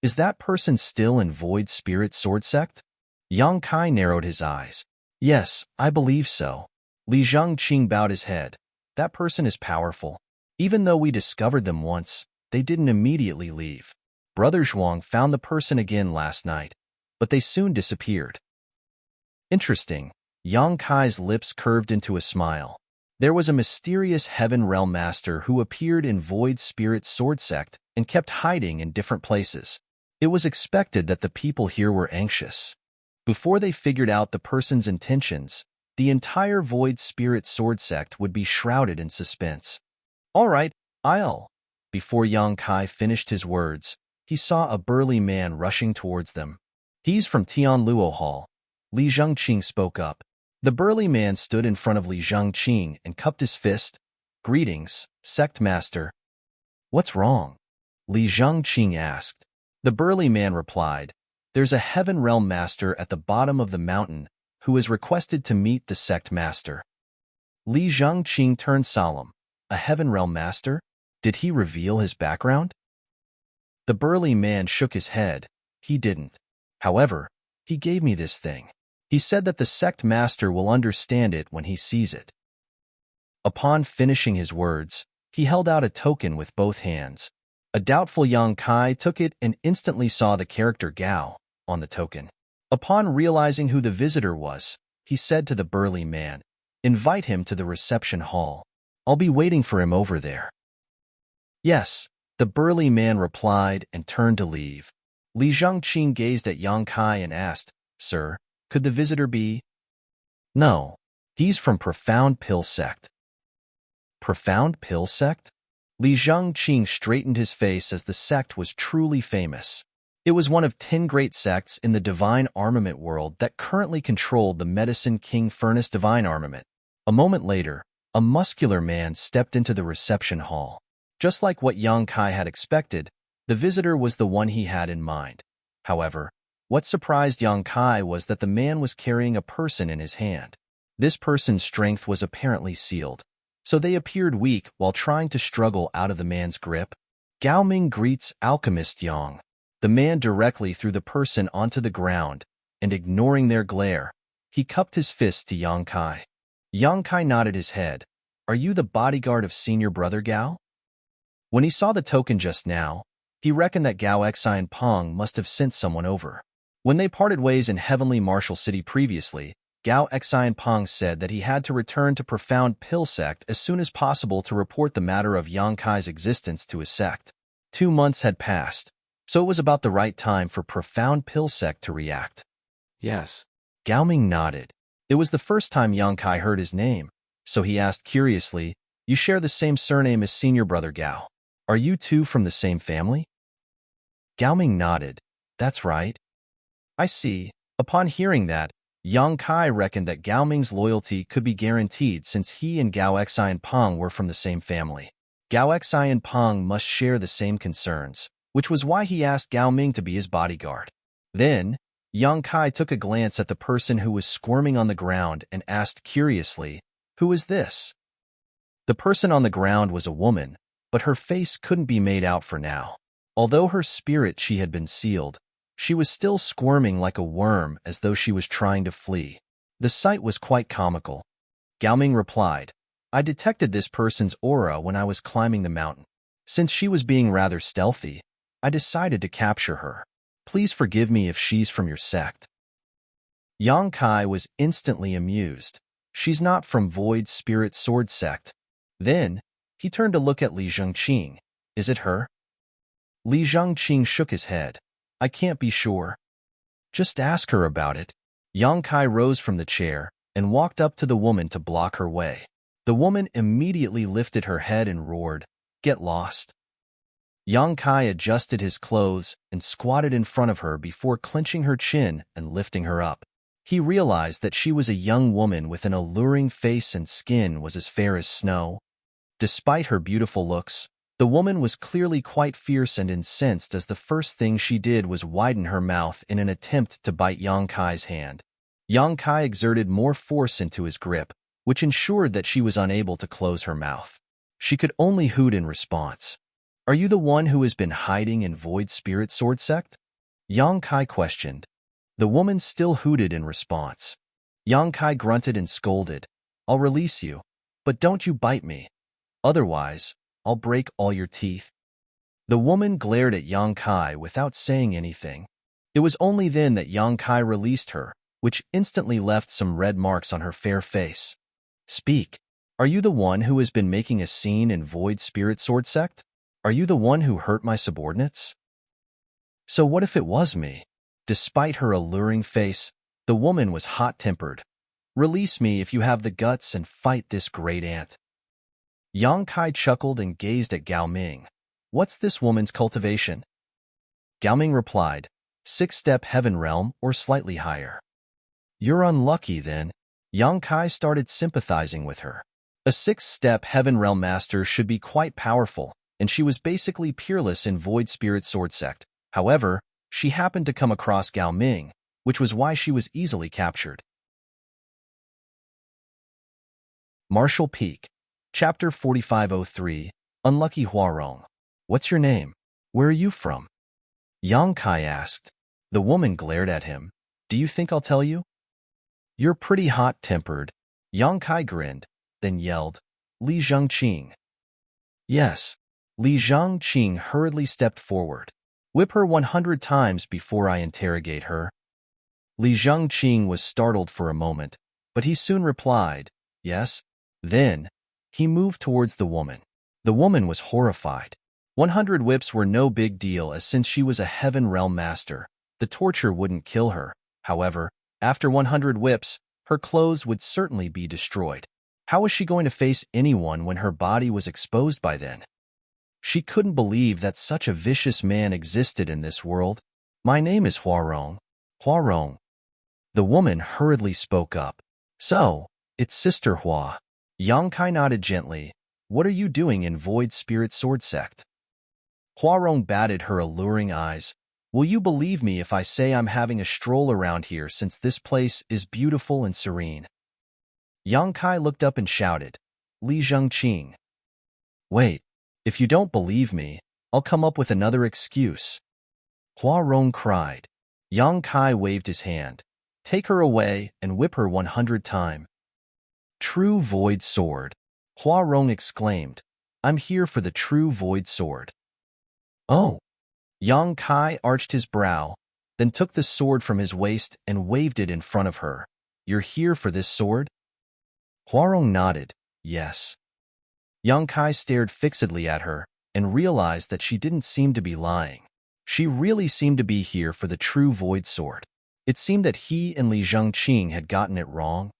Is that person still in Void Spirit Sword Sect? Yang Kai narrowed his eyes. Yes, I believe so. Li Zhengqing bowed his head. That person is powerful. Even though we discovered them once, they didn't immediately leave. Brother Zhuang found the person again last night, but they soon disappeared. Interesting. Yang Kai's lips curved into a smile. There was a mysterious Heaven Realm Master who appeared in Void Spirit Sword Sect and kept hiding in different places. It was expected that the people here were anxious. Before they figured out the person's intentions, the entire Void Spirit Sword Sect would be shrouded in suspense. All right, I'll. Before Yang Kai finished his words, he saw a burly man rushing towards them. He's from Tianluo Hall. Li Zhengqing spoke up. The burly man stood in front of Li Zhengqing and cupped his fist. Greetings, Sect Master. What's wrong? Li Zhengqing asked. The burly man replied, There's a Heaven Realm Master at the bottom of the mountain who is requested to meet the Sect Master. Li Zhengqing turned solemn. A Heaven Realm Master? Did he reveal his background? The burly man shook his head. He didn't. However, he gave me this thing. He said that the Sect Master will understand it when he sees it. Upon finishing his words, he held out a token with both hands. A doubtful Yang Kai took it and instantly saw the character Gao on the token. Upon realizing who the visitor was, he said to the burly man, Invite him to the reception hall. I'll be waiting for him over there. Yes, the burly man replied and turned to leave. Li Zhengqing gazed at Yang Kai and asked, Sir, could the visitor be? No, he's from Profound Pill Sect. Profound Pill Sect? Li Zhengqing straightened his face as the sect was truly famous. It was one of 10 great sects in the divine armament world that currently controlled the Medicine King Furnace Divine Armament. A moment later, a muscular man stepped into the reception hall. Just like what Yang Kai had expected, the visitor was the one he had in mind. However, what surprised Yang Kai was that the man was carrying a person in his hand. This person's strength was apparently sealed, so they appeared weak while trying to struggle out of the man's grip. Gao Ming greets Alchemist Yang. The man directly threw the person onto the ground, and ignoring their glare, he cupped his fist to Yang Kai. Yang Kai nodded his head. Are you the bodyguard of Senior Brother Gao? When he saw the token just now, he reckoned that Gao Xian Peng must have sent someone over. When they parted ways in Heavenly Martial City previously, Gao Xian Peng said that he had to return to Profound Pill Sect as soon as possible to report the matter of Yang Kai's existence to his sect. 2 months had passed, so it was about the right time for Profound Pill Sect to react. Yes. Gao Ming nodded. It was the first time Yang Kai heard his name, so he asked curiously, You share the same surname as Senior Brother Gao. Are you two from the same family? Gao Ming nodded. That's right. I see. Upon hearing that, Yang Kai reckoned that Gao Ming's loyalty could be guaranteed since he and Gao Xian Peng were from the same family. Gao Xian Peng must share the same concerns, which was why he asked Gao Ming to be his bodyguard. Then, Yang Kai took a glance at the person who was squirming on the ground and asked curiously, Who is this? The person on the ground was a woman, but her face couldn't be made out for now. Although her spirit she had been sealed, she was still squirming like a worm as though she was trying to flee. The sight was quite comical. Gao Ming replied, I detected this person's aura when I was climbing the mountain. Since she was being rather stealthy, I decided to capture her. Please forgive me if she's from your sect. Yang Kai was instantly amused. She's not from Void Spirit Sword Sect. Then, he turned to look at Li Zhengqing. Is it her? Li Zhengqing shook his head. I can't be sure. Just ask her about it. Yang Kai rose from the chair and walked up to the woman to block her way. The woman immediately lifted her head and roared, Get lost. Yang Kai adjusted his clothes and squatted in front of her before clenching her chin and lifting her up. He realized that she was a young woman with an alluring face and skin was as fair as snow. Despite her beautiful looks, the woman was clearly quite fierce and incensed as the first thing she did was widen her mouth in an attempt to bite Yang Kai's hand. Yang Kai exerted more force into his grip, which ensured that she was unable to close her mouth. She could only hoot in response. "Are you the one who has been hiding in Void Spirit Sword Sect?" Yang Kai questioned. The woman still hooted in response. Yang Kai grunted and scolded. "I'll release you, but don't you bite me. Otherwise, I'll break all your teeth." The woman glared at Yang Kai without saying anything. It was only then that Yang Kai released her, which instantly left some red marks on her fair face. "Speak. Are you the one who has been making a scene in Void Spirit Sword Sect? Are you the one who hurt my subordinates?" So what if it was me? Despite her alluring face, the woman was hot-tempered. "Release me if you have the guts and fight this great ant." Yang Kai chuckled and gazed at Gao Ming. "What's this woman's cultivation?" Gao Ming replied, "6-step heaven realm or slightly higher." "You're unlucky then." Yang Kai started sympathizing with her. A 6-step heaven realm master should be quite powerful, and she was basically peerless in Void Spirit Sword Sect. However, she happened to come across Gao Ming, which was why she was easily captured. Martial Peak, Chapter 4503, Unlucky Huarong. "What's your name? Where are you from?" Yang Kai asked. The woman glared at him. "Do you think I'll tell you?" "You're pretty hot-tempered." Yang Kai grinned, then yelled, "Li Zhengqing." "Yes." Li Zhengqing hurriedly stepped forward. "Whip her 100 times before I interrogate her." Li Zhengqing was startled for a moment, but he soon replied, "Yes." Then, he moved towards the woman. The woman was horrified. 100 whips were no big deal, as since she was a heaven realm master, the torture wouldn't kill her. However, after 100 whips, her clothes would certainly be destroyed. How was she going to face anyone when her body was exposed by then? She couldn't believe that such a vicious man existed in this world. "My name is Huarong." "Huarong." The woman hurriedly spoke up. "So, it's Sister Hua." Yang Kai nodded gently. "What are you doing in Void Spirit Sword Sect?" Huarong batted her alluring eyes. "Will you believe me if I say I'm having a stroll around here since this place is beautiful and serene?" Yang Kai looked up and shouted, "Li Zhengqing." "Wait, if you don't believe me, I'll come up with another excuse." Huarong cried. Yang Kai waved his hand. "Take her away and whip her 100 times." "True Void Sword," Huarong exclaimed. "I'm here for the true Void Sword." "Oh." Yang Kai arched his brow, then took the sword from his waist and waved it in front of her. "You're here for this sword?" Huarong nodded, "Yes." Yang Kai stared fixedly at her and realized that she didn't seem to be lying. She really seemed to be here for the true Void Sword. It seemed that he and Li Zhengqing had gotten it wrong.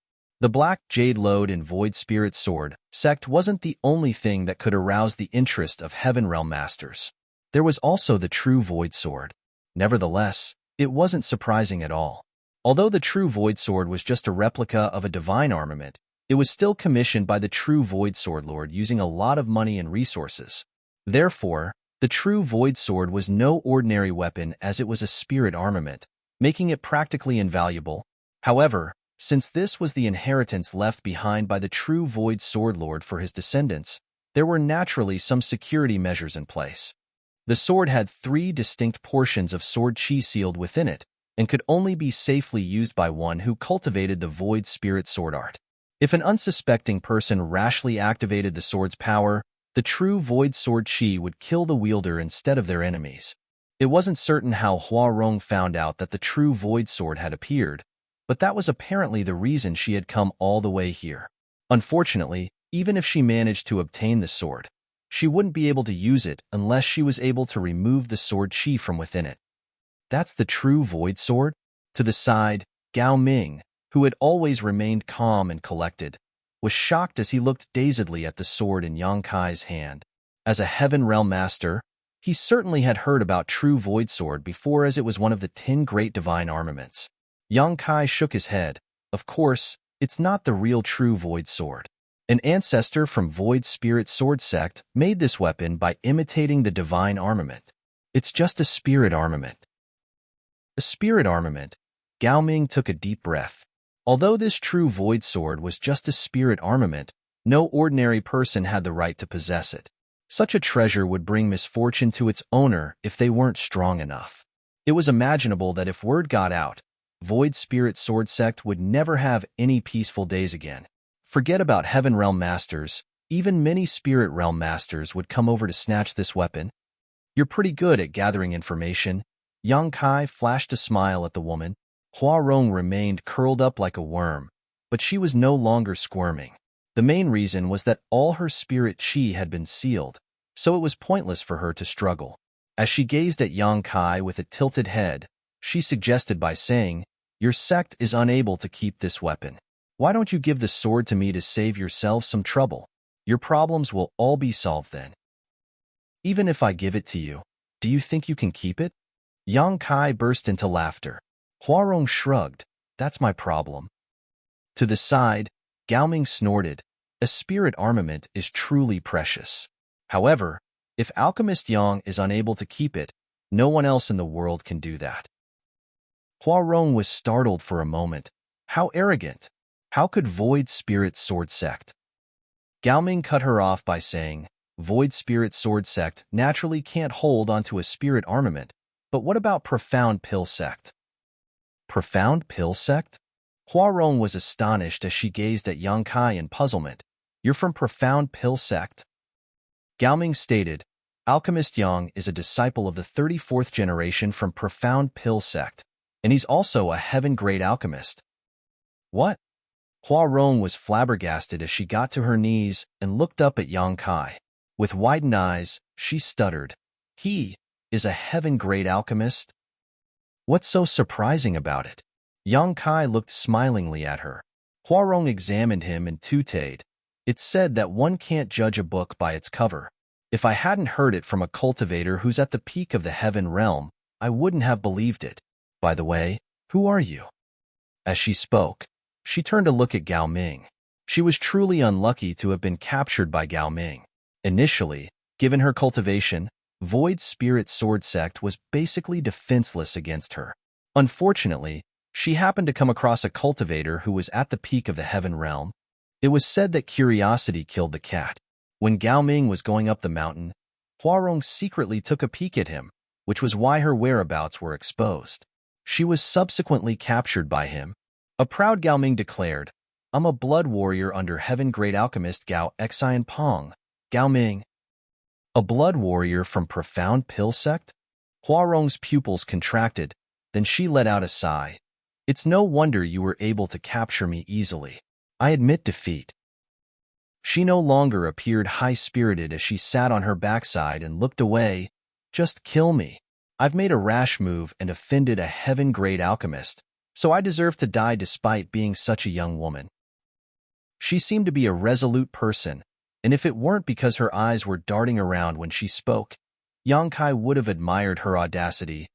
The Black Jade Lode in Void Spirit Sword Sect wasn't the only thing that could arouse the interest of Heaven Realm Masters. There was also the true Void Sword. Nevertheless, it wasn't surprising at all. Although the true Void Sword was just a replica of a divine armament, it was still commissioned by the true Void Sword Lord using a lot of money and resources. Therefore, the true Void Sword was no ordinary weapon, as it was a spirit armament, making it practically invaluable. However, since this was the inheritance left behind by the true Void Sword Lord for his descendants, there were naturally some security measures in place. The sword had 3 distinct portions of sword chi sealed within it, and could only be safely used by one who cultivated the Void Spirit Sword art. If an unsuspecting person rashly activated the sword's power, the true Void Sword chi would kill the wielder instead of their enemies. It wasn't certain how Huarong found out that the true Void Sword had appeared, but that was apparently the reason she had come all the way here. Unfortunately, even if she managed to obtain the sword, she wouldn't be able to use it unless she was able to remove the sword chi from within it. "That's the true Void Sword?" To the side, Gao Ming, who had always remained calm and collected, was shocked as he looked dazedly at the sword in Yang Kai's hand. As a Heaven Realm Master, he certainly had heard about true Void Sword before, as it was one of the 10 great divine armaments. Yang Kai shook his head. "Of course, it's not the real true Void Sword." An ancestor from Void Spirit Sword Sect made this weapon by imitating the divine armament. It's just a spirit armament. A spirit armament. Gao Ming took a deep breath. Although this true void sword was just a spirit armament, no ordinary person had the right to possess it. Such a treasure would bring misfortune to its owner if they weren't strong enough. It was imaginable that if word got out, Void Spirit Sword Sect would never have any peaceful days again. Forget about Heaven Realm Masters, even many Spirit Realm Masters would come over to snatch this weapon. You're pretty good at gathering information. Yang Kai flashed a smile at the woman. Hua Rong remained curled up like a worm, but she was no longer squirming. The main reason was that all her spirit chi had been sealed, so it was pointless for her to struggle. As she gazed at Yang Kai with a tilted head, she suggested by saying, "Your sect is unable to keep this weapon. Why don't you give the sword to me to save yourselves some trouble? Your problems will all be solved then." "Even if I give it to you, do you think you can keep it?" Yang Kai burst into laughter. Huarong shrugged. "That's my problem." To the side, Gao Ming snorted. A spirit armament is truly precious. However, if Alchemist Yang is unable to keep it, no one else in the world can do that. Huarong was startled for a moment. How arrogant! How could Void Spirit Sword Sect? Gao Ming cut her off by saying, "Void Spirit Sword Sect naturally can't hold onto a spirit armament, but what about Profound Pill Sect?" Profound Pill Sect? Huarong was astonished as she gazed at Yang Kai in puzzlement. "You're from Profound Pill Sect?" Gao Ming stated, "Alchemist Yang is a disciple of the 34th generation from Profound Pill Sect, and he's also a heaven-grade alchemist." "What?" Huarong was flabbergasted as she got to her knees and looked up at Yang Kai. With widened eyes, she stuttered, "He is a heaven-grade alchemist? What's so surprising about it?" Yang Kai looked smilingly at her. Huarong examined him and tutored. "It's said that one can't judge a book by its cover. If I hadn't heard it from a cultivator who's at the peak of the heaven realm, I wouldn't have believed it. By the way, who are you?" As she spoke, she turned to look at Gao Ming. She was truly unlucky to have been captured by Gao Ming. Initially, given her cultivation, Void Spirit Sword Sect was basically defenseless against her. Unfortunately, she happened to come across a cultivator who was at the peak of the heaven realm. It was said that curiosity killed the cat. When Gao Ming was going up the mountain, Huarong secretly took a peek at him, which was why her whereabouts were exposed. She was subsequently captured by him. A proud Gao Ming declared, "I'm a blood warrior under heaven-grade alchemist Gao Xian Pong." Gao Ming, a blood warrior from Profound Pill Sect? Huarong's pupils contracted, then she let out a sigh. "It's no wonder you were able to capture me easily. I admit defeat." She no longer appeared high-spirited as she sat on her backside and looked away. "Just kill me. I've made a rash move and offended a heaven-grade alchemist, so I deserve to die despite being such a young woman." She seemed to be a resolute person, and if it weren't because her eyes were darting around when she spoke, Yang Kai would have admired her audacity.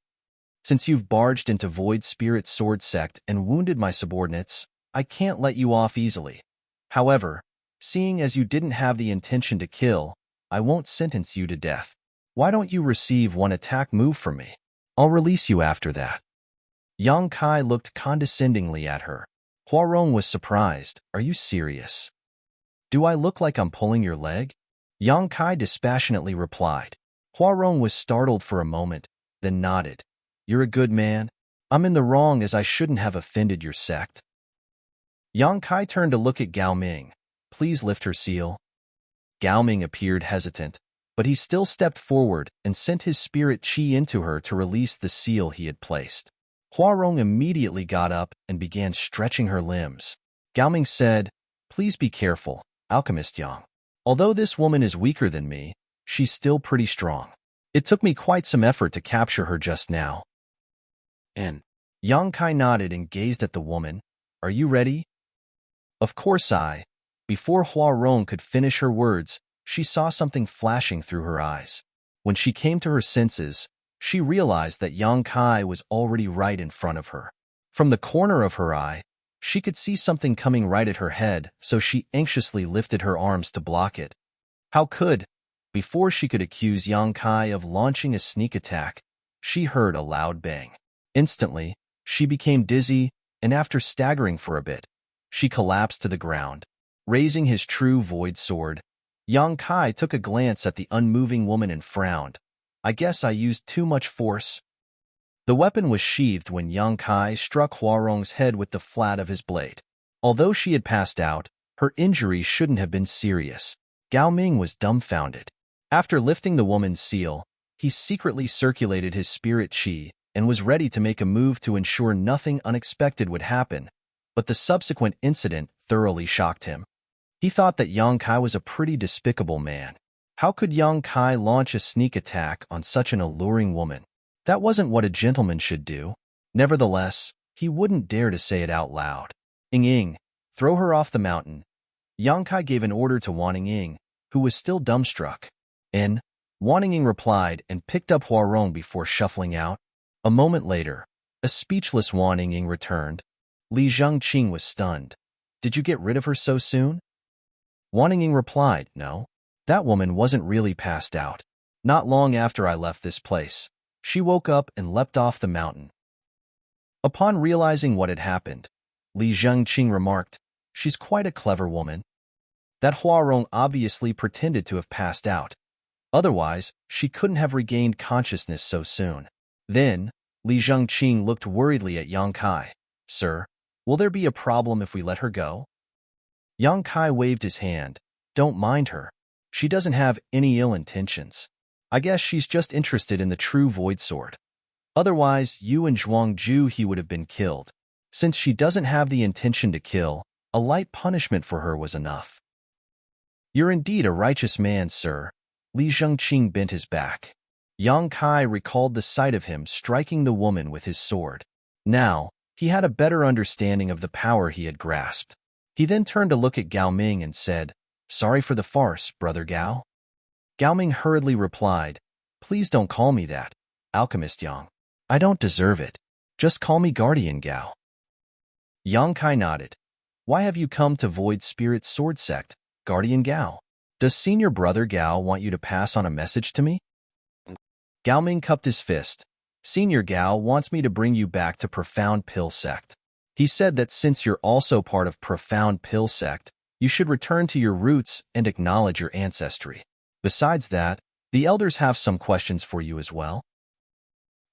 "Since you've barged into Void Spirit Sword Sect and wounded my subordinates, I can't let you off easily. However, seeing as you didn't have the intention to kill, I won't sentence you to death. Why don't you receive one attack move from me? I'll release you after that." Yang Kai looked condescendingly at her. Huarong was surprised. "Are you serious? Do I look like I'm pulling your leg?" Yang Kai dispassionately replied. Huarong was startled for a moment, then nodded. "You're a good man. I'm in the wrong as I shouldn't have offended your sect." Yang Kai turned to look at Gao Ming. "Please lift her seal." Gao Ming appeared hesitant, but he still stepped forward and sent his spirit chi into her to release the seal he had placed. Huarong immediately got up and began stretching her limbs. Gao Ming said, "Please be careful, Alchemist Yang. Although this woman is weaker than me, she's still pretty strong. It took me quite some effort to capture her just now." And Yang Kai nodded and gazed at the woman. "Are you ready?" "Of course Before Huarong could finish her words, she saw something flashing through her eyes. When she came to her senses, she realized that Yang Kai was already right in front of her. From the corner of her eye, She could see something coming right at her head, so she anxiously lifted her arms to block it. How could? Before she could accuse Yang Kai of launching a sneak attack, she heard a loud bang. Instantly, she became dizzy, and after staggering for a bit, she collapsed to the ground. Raising his true void sword, Yang Kai took a glance at the unmoving woman and frowned. I guess I used too much force. The weapon was sheathed when Yang Kai struck Huarong's head with the flat of his blade. Although she had passed out, her injury shouldn't have been serious. Gao Ming was dumbfounded. After lifting the woman's seal, he secretly circulated his spirit qi and was ready to make a move to ensure nothing unexpected would happen, but the subsequent incident thoroughly shocked him. He thought that Yang Kai was a pretty despicable man. How could Yang Kai launch a sneak attack on such an alluring woman? That wasn't what a gentleman should do. Nevertheless, he wouldn't dare to say it out loud. Ying, throw her off the mountain. Yang Kai gave an order to Wan Ying, who was still dumbstruck. Wan Ying replied and picked up Huarong before shuffling out. A moment later, a speechless Wan Ying returned. Li Zhengqing was stunned. Did you get rid of her so soon? Wan Ying replied, no. That woman wasn't really passed out. Not long after I left this place, she woke up and leapt off the mountain. Upon realizing what had happened, Li Zhengqing remarked, she's quite a clever woman. That Huarong obviously pretended to have passed out. Otherwise, she couldn't have regained consciousness so soon. Then, Li Zhengqing looked worriedly at Yang Kai. Sir, will there be a problem if we let her go? Yang Kai waved his hand. Don't mind her. She doesn't have any ill intentions. I guess she's just interested in the true void sword. Otherwise, you and Zhuangju he would have been killed. Since she doesn't have the intention to kill, a light punishment for her was enough. You're indeed a righteous man, sir. Li Zhengqing bent his back. Yang Kai recalled the sight of him striking the woman with his sword. Now, he had a better understanding of the power he had grasped. He then turned to look at Gao Ming and said, Sorry for the farce, Brother Gao. Gao Ming hurriedly replied, Please don't call me that, Alchemist Yang. I don't deserve it. Just call me Guardian Gao. Yang Kai nodded. Why have you come to Void Spirit Sword Sect, Guardian Gao? Does Senior Brother Gao want you to pass on a message to me? Gao Ming cupped his fist. Senior Gao wants me to bring you back to Profound Pill Sect. He said that since you're also part of Profound Pill Sect, you should return to your roots and acknowledge your ancestry. Besides that, the elders have some questions for you as well.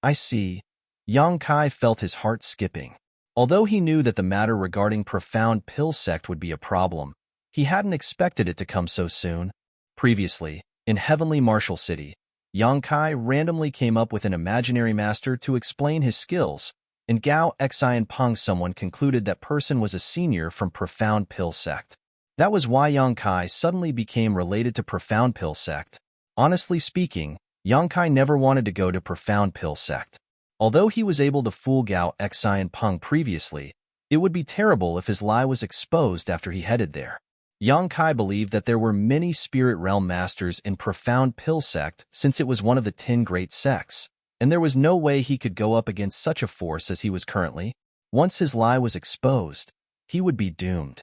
I see. Yang Kai felt his heart skipping. Although he knew that the matter regarding Profound Pill Sect would be a problem, he hadn't expected it to come so soon. Previously, in Heavenly Martial City, Yang Kai randomly came up with an imaginary master to explain his skills, and Gao Xian Peng someone concluded that person was a senior from Profound Pill Sect. That was why Yang Kai suddenly became related to Profound Pill Sect. Honestly speaking, Yang Kai never wanted to go to Profound Pill Sect. Although he was able to fool Gao Xian Peng previously, it would be terrible if his lie was exposed after he headed there. Yang Kai believed that there were many spirit realm masters in Profound Pill Sect since it was one of the 10 great sects, and there was no way he could go up against such a force as he was currently. Once his lie was exposed, he would be doomed.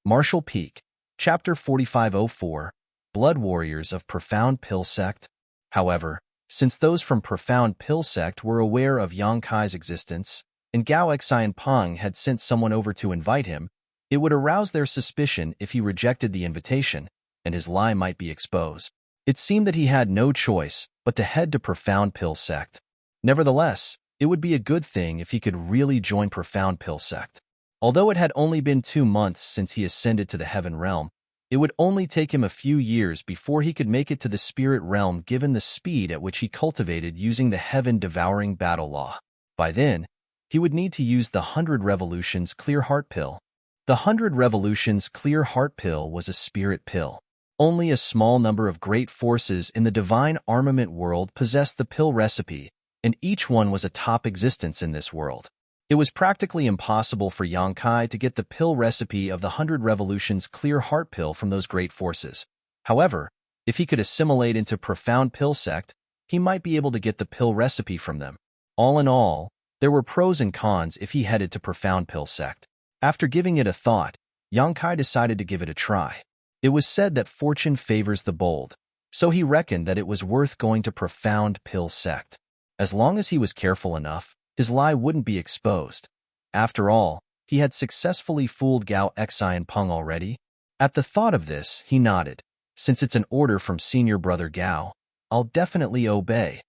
Martial Peak, Chapter 4504, Blood Warriors of Profound Pill Sect. However, since those from Profound Pill Sect were aware of Yang Kai's existence, and Gao Xian Peng had sent someone over to invite him, it would arouse their suspicion if he rejected the invitation, and his lie might be exposed. It seemed that he had no choice but to head to Profound Pill Sect. Nevertheless, it would be a good thing if he could really join Profound Pill Sect. Although it had only been 2 months since he ascended to the Heaven Realm, it would only take him a few years before he could make it to the Spirit Realm given the speed at which he cultivated using the Heaven-Devouring Battle Law. By then, he would need to use the 100 Revolutions Clear Heart Pill. The 100 Revolutions Clear Heart Pill was a spirit pill. Only a small number of great forces in the divine armament world possessed the pill recipe, and each one was a top existence in this world. It was practically impossible for Yang Kai to get the pill recipe of the 100 Revolutions Clear Heart Pill from those great forces. However, if he could assimilate into Profound Pill Sect, he might be able to get the pill recipe from them. All in all, There were pros and cons if he headed to Profound Pill Sect. After giving it a thought, Yang Kai decided to give it a try. It was said that fortune favors the bold, so he reckoned that it was worth going to Profound Pill Sect. As long as he was careful enough, his lie wouldn't be exposed. After all, he had successfully fooled Gao Xi and Peng already. At the thought of this, he nodded. Since it's an order from senior brother Gao, I'll definitely obey.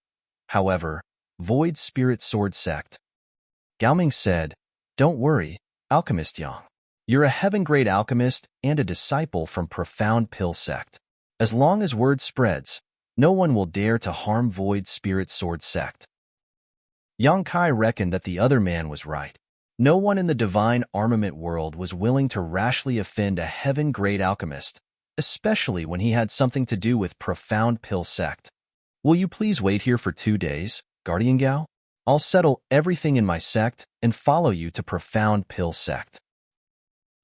However, Void Spirit Sword Sect. Gao Ming said, "Don't worry, Alchemist Yang. You're a heaven-grade alchemist and a disciple from Profound Pill Sect. As long as word spreads, no one will dare to harm Void Spirit Sword Sect." Yang Kai reckoned that the other man was right. No one in the divine armament world was willing to rashly offend a heaven-grade alchemist, especially when he had something to do with Profound Pill Sect. "Will you please wait here for 2 days, Guardian Gao? I'll settle everything in my sect and follow you to Profound Pill Sect."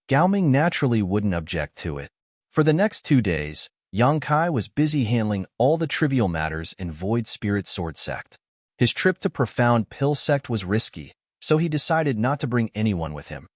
Gao Ming naturally wouldn't object to it. For the next 2 days, Yang Kai was busy handling all the trivial matters in Void Spirit Sword Sect. His trip to Profound Pill Sect was risky, so he decided not to bring anyone with him.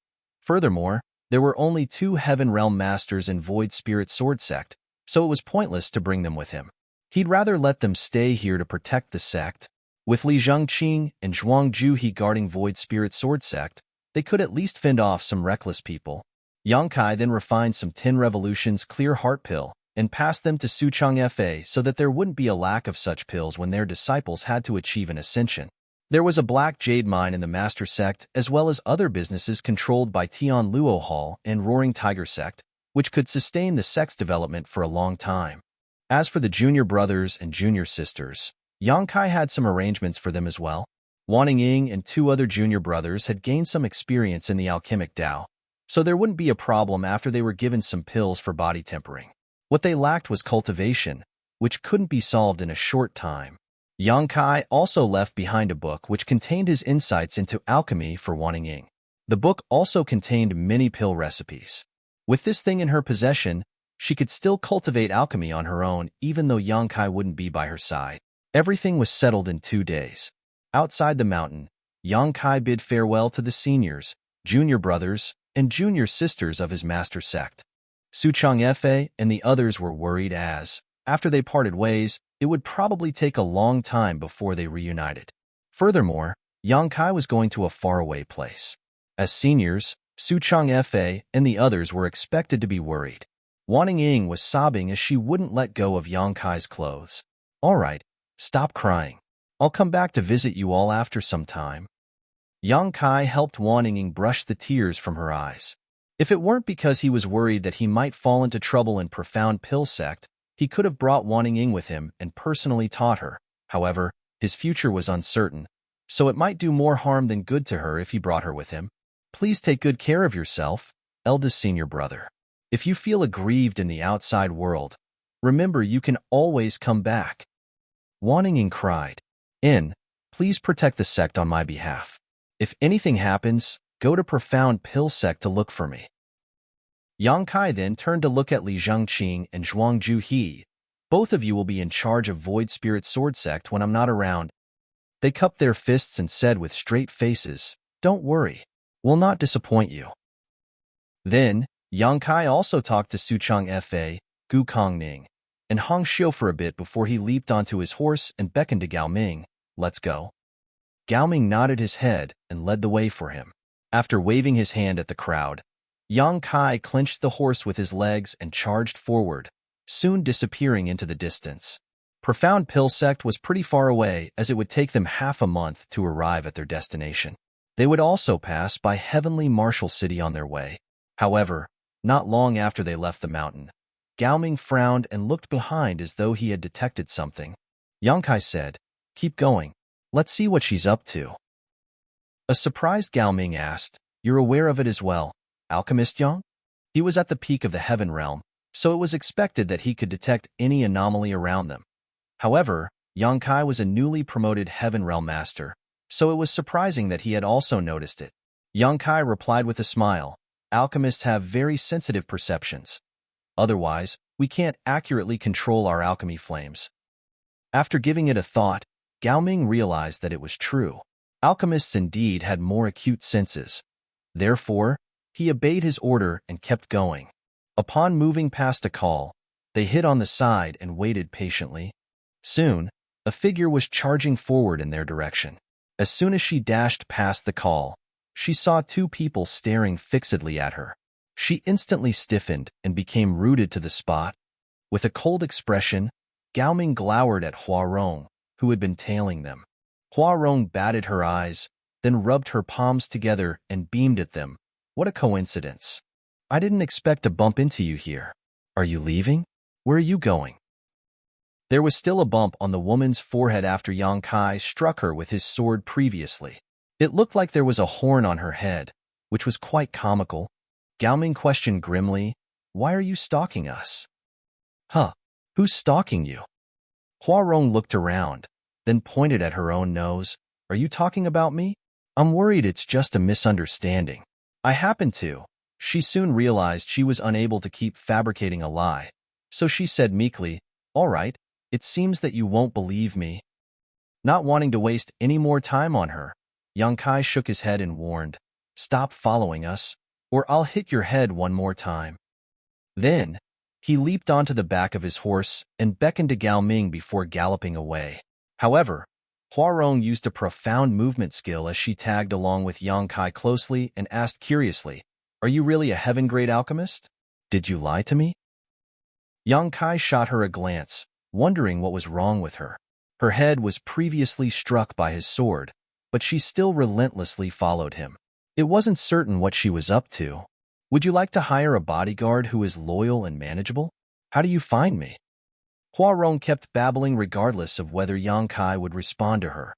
Furthermore, there were only 2 Heaven Realm Masters in Void Spirit Sword Sect, so it was pointless to bring them with him. He'd rather let them stay here to protect the sect. With Li Zhengqing and Zhuang Juhe guarding Void Spirit Sword Sect, they could at least fend off some reckless people. Yang Kai then refined some 10 Revolutions Clear Heart Pill and passed them to Suchong Fa so that there wouldn't be a lack of such pills when their disciples had to achieve an ascension. There was a black jade mine in the Master Sect as well as other businesses controlled by Tian Luo Hall and Roaring Tiger Sect, which could sustain the sect's development for a long time. As for the junior brothers and junior sisters, Yang Kai had some arrangements for them as well. Wanning Ying and 2 other junior brothers had gained some experience in the alchemic Tao, so there wouldn't be a problem after they were given some pills for body tempering. What they lacked was cultivation, which couldn't be solved in a short time. Yang Kai also left behind a book which contained his insights into alchemy for Wanning Ying. The book also contained many pill recipes. With this thing in her possession, she could still cultivate alchemy on her own even though Yang Kai wouldn't be by her side. Everything was settled in 2 days. Outside the mountain, Yang Kai bid farewell to the seniors, junior brothers, and junior sisters of his master sect. Suchong Fa and the others were worried as, after they parted ways, it would probably take a long time before they reunited. Furthermore, Yang Kai was going to a faraway place. As seniors, Suchong Fa and the others were expected to be worried. Wanning Ying was sobbing as she wouldn't let go of Yang Kai's clothes. "All right, stop crying. I'll come back to visit you all after some time." Yang Kai helped Wanning Ying brush the tears from her eyes. If it weren't because he was worried that he might fall into trouble in Profound Pill Sect, he could have brought Wanning Ying with him and personally taught her. However, his future was uncertain, so it might do more harm than good to her if he brought her with him. "Please take good care of yourself, eldest senior brother. If you feel aggrieved in the outside world, remember you can always come back." Wanning Ying cried, "Please protect the sect on my behalf. If anything happens, go to Profound Pill Sect to look for me." Yang Kai then turned to look at Li Zhengqing and Zhuang Juhe. "Both of you will be in charge of Void Spirit Sword Sect when I'm not around." They cupped their fists and said with straight faces, "Don't worry, we'll not disappoint you." Then, Yang Kai also talked to Suchong Fa, Gu Kongning, and Hong Xiu for a bit before he leaped onto his horse and beckoned to Gao Ming, "Let's go." Gao Ming nodded his head and led the way for him. After waving his hand at the crowd, Yang Kai clenched the horse with his legs and charged forward, soon disappearing into the distance. Profound Pill Sect was pretty far away as it would take them half a month to arrive at their destination. They would also pass by Heavenly Martial City on their way. However, not long after they left the mountain, Gao Ming frowned and looked behind as though he had detected something. Yang Kai said, "Keep going. Let's see what she's up to." A surprised Gao Ming asked, "You're aware of it as well, Alchemist Yang?" He was at the peak of the Heaven Realm, so it was expected that he could detect any anomaly around them. However, Yang Kai was a newly promoted Heaven Realm Master, so it was surprising that he had also noticed it. Yang Kai replied with a smile, "Alchemists have very sensitive perceptions. Otherwise, we can't accurately control our alchemy flames." After giving it a thought, Gao Ming realized that it was true. Alchemists indeed had more acute senses. Therefore, he obeyed his order and kept going. Upon moving past a call, they hid on the side and waited patiently. Soon, a figure was charging forward in their direction. As soon as she dashed past the call, she saw two people staring fixedly at her. She instantly stiffened and became rooted to the spot. With a cold expression, Gao Ming glowered at Hua Rong, who had been tailing them. Hua Rong batted her eyes, then rubbed her palms together and beamed at them. What a coincidence. I didn't expect to bump into you here. Are you leaving? Where are you going? There was still a bump on the woman's forehead after Yang Kai struck her with his sword previously. It looked like there was a horn on her head, which was quite comical. Gao Ming questioned grimly, "Why are you stalking us?" "Huh, who's stalking you?" Hua Rong looked around, then pointed at her own nose. "Are you talking about me? I'm worried it's just a misunderstanding. I happen to." She soon realized she was unable to keep fabricating a lie, so she said meekly, "All right, it seems that you won't believe me." Not wanting to waste any more time on her, Yang Kai shook his head and warned, "Stop following us, or I'll hit your head one more time." Then, he leaped onto the back of his horse and beckoned to Gao Ming before galloping away. However, Hua Rong used a profound movement skill as she tagged along with Yang Kai closely and asked curiously, "Are you really a heaven-grade alchemist? Did you lie to me?" Yang Kai shot her a glance, wondering what was wrong with her. Her head was previously struck by his sword, but she still relentlessly followed him. It wasn't certain what she was up to. "Would you like to hire a bodyguard who is loyal and manageable? How do you find me?" Hua Rong kept babbling regardless of whether Yang Kai would respond to her.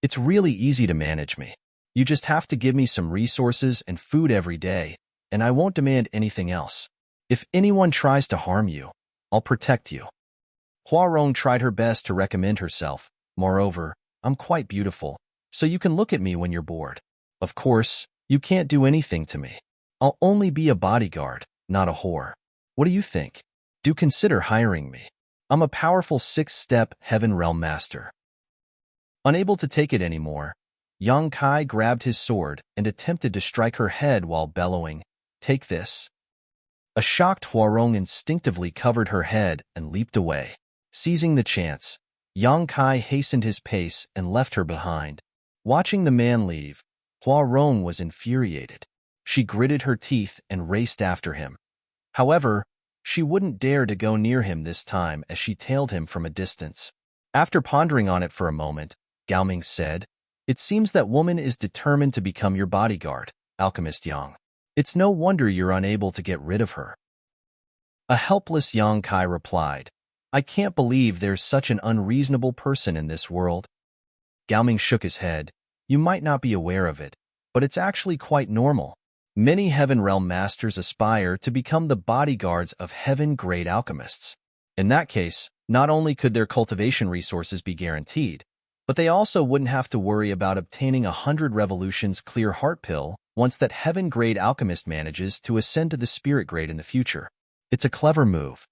"It's really easy to manage me. You just have to give me some resources and food every day, and I won't demand anything else. If anyone tries to harm you, I'll protect you." Hua Rong tried her best to recommend herself. "Moreover, I'm quite beautiful, so you can look at me when you're bored. Of course, you can't do anything to me. I'll only be a bodyguard, not a whore. What do you think? Do consider hiring me. I'm a powerful 6-step Heaven Realm master." Unable to take it anymore, Yang Kai grabbed his sword and attempted to strike her head while bellowing, "Take this." A shocked Huarong instinctively covered her head and leaped away. Seizing the chance, Yang Kai hastened his pace and left her behind. Watching the man leave, Huarong was infuriated. She gritted her teeth and raced after him. However, she wouldn't dare to go near him this time as she tailed him from a distance. After pondering on it for a moment, Gao Ming said, "It seems that woman is determined to become your bodyguard, Alchemist Yang. It's no wonder you're unable to get rid of her." A helpless Yang Kai replied, "I can't believe there's such an unreasonable person in this world." Gao Ming shook his head. "You might not be aware of it, but it's actually quite normal. Many Heaven Realm masters aspire to become the bodyguards of heaven-grade alchemists. In that case, not only could their cultivation resources be guaranteed, but they also wouldn't have to worry about obtaining 100 revolutions clear heart pill once that heaven-grade alchemist manages to ascend to the spirit grade in the future. It's a clever move."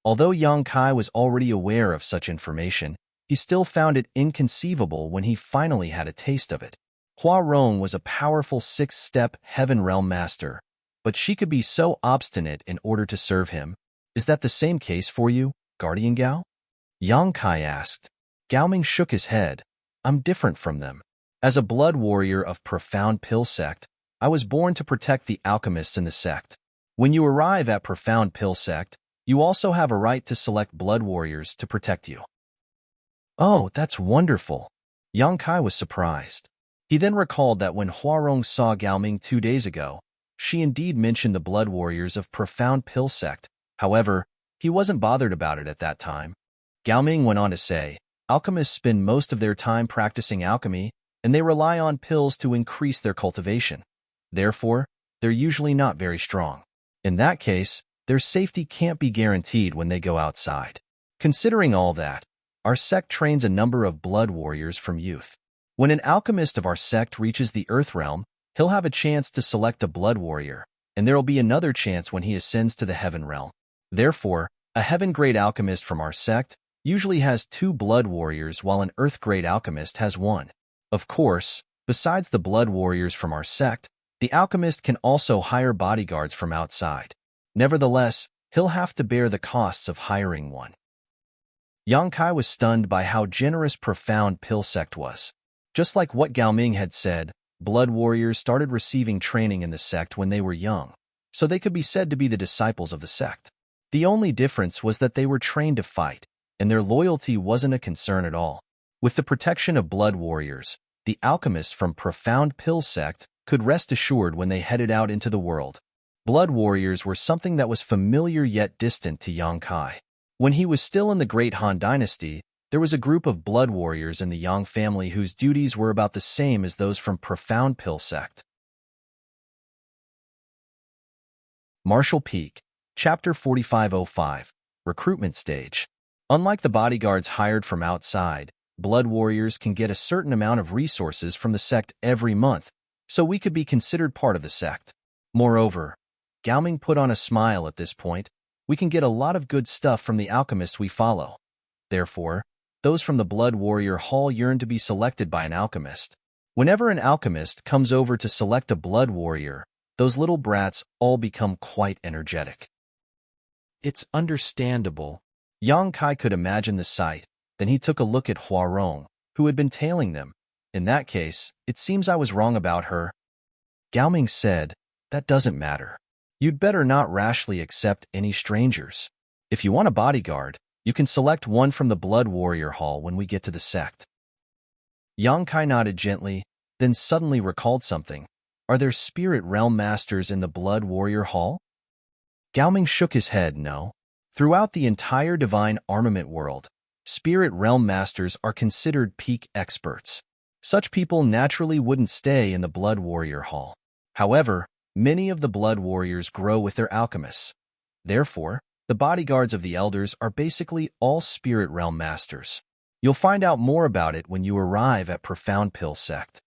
Although Yang Kai was already aware of such information, he still found it inconceivable when he finally had a taste of it. Hua Rong was a powerful 6-step Heaven Realm master, but she could be so obstinate in order to serve him. "Is that the same case for you, Guardian Gao?" Yang Kai asked. Gao Ming shook his head. "I'm different from them. As a blood warrior of Profound Pill Sect, I was born to protect the alchemists in the sect. When you arrive at Profound Pill Sect, you also have a right to select blood warriors to protect you." "Oh, that's wonderful." Yang Kai was surprised. He then recalled that when Huarong saw Gao Ming 2 days ago, she indeed mentioned the blood warriors of Profound Pill Sect. However, he wasn't bothered about it at that time. Gao Ming went on to say, "Alchemists spend most of their time practicing alchemy, and they rely on pills to increase their cultivation. Therefore, they're usually not very strong. In that case, their safety can't be guaranteed when they go outside. Considering all that, our sect trains a number of blood warriors from youth. When an alchemist of our sect reaches the Earth Realm, he'll have a chance to select a blood warrior, and there'll be another chance when he ascends to the Heaven Realm. Therefore, a heaven-grade alchemist from our sect usually has 2 blood warriors while an earth-grade alchemist has 1. Of course, besides the blood warriors from our sect, the alchemist can also hire bodyguards from outside. Nevertheless, he'll have to bear the costs of hiring one. Yang Kai was stunned by how generous Profound Pill Sect was. Just like what Gao Ming had said, blood warriors started receiving training in the sect when they were young, so they could be said to be the disciples of the sect. The only difference was that they were trained to fight, and their loyalty wasn't a concern at all. With the protection of blood warriors, the alchemists from Profound Pill Sect could rest assured when they headed out into the world. Blood warriors were something that was familiar yet distant to Yang Kai. When he was still in the Great Han Dynasty, there was a group of blood warriors in the Yang family whose duties were about the same as those from Profound Pill Sect. Martial Peak, Chapter 4505, Recruitment Stage. Unlike the bodyguards hired from outside, blood warriors can get a certain amount of resources from the sect every month, so we could be considered part of the sect. Moreover, Gao Ming put on a smile at this point, we can get a lot of good stuff from the alchemists we follow. Therefore, those from the Blood Warrior Hall yearn to be selected by an alchemist. Whenever an alchemist comes over to select a blood warrior, those little brats all become quite energetic. It's understandable. Yang Kai could imagine the sight. Then he took a look at Huarong, who had been tailing them. In that case, it seems I was wrong about her. Gao Ming said, that doesn't matter. You'd better not rashly accept any strangers. If you want a bodyguard, you can select one from the Blood Warrior Hall when we get to the sect. Yang Kai nodded gently, then suddenly recalled something. Are there spirit realm masters in the Blood Warrior Hall? Gao Ming shook his head, no. Throughout the entire divine armament world, spirit realm masters are considered peak experts. Such people naturally wouldn't stay in the Blood Warrior Hall. However, many of the blood warriors grow with their alchemists. Therefore, the bodyguards of the elders are basically all spirit realm masters. You'll find out more about it when you arrive at Profound Pill Sect.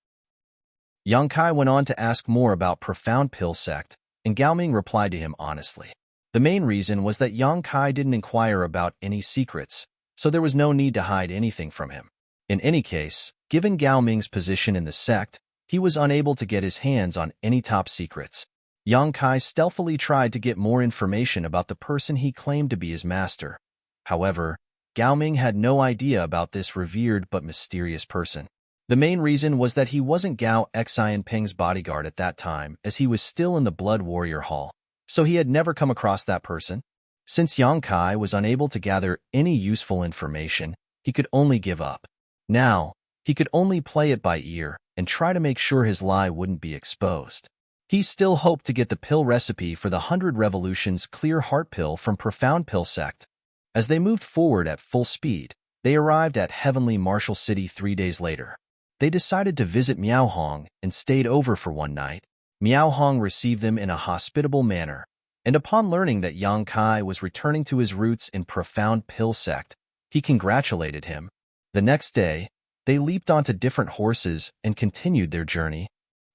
Yang Kai went on to ask more about Profound Pill Sect, and Gao Ming replied to him honestly. The main reason was that Yang Kai didn't inquire about any secrets, so there was no need to hide anything from him. In any case, given Gao Ming's position in the sect, he was unable to get his hands on any top secrets. Yang Kai stealthily tried to get more information about the person he claimed to be his master. However, Gao Ming had no idea about this revered but mysterious person. The main reason was that he wasn't Gao Xianping's bodyguard at that time, as he was still in the Blood Warrior Hall, so he had never come across that person. Since Yang Kai was unable to gather any useful information, he could only give up. Now, he could only play it by ear and try to make sure his lie wouldn't be exposed. He still hoped to get the pill recipe for the 100 Revolutions Clear Heart Pill from Profound Pill Sect. As they moved forward at full speed, they arrived at Heavenly Martial City 3 days later. They decided to visit Miao Hong and stayed over for one night. Miao Hong received them in a hospitable manner, and upon learning that Yang Kai was returning to his roots in Profound Pill Sect, he congratulated him. The next day, they leaped onto different horses and continued their journey.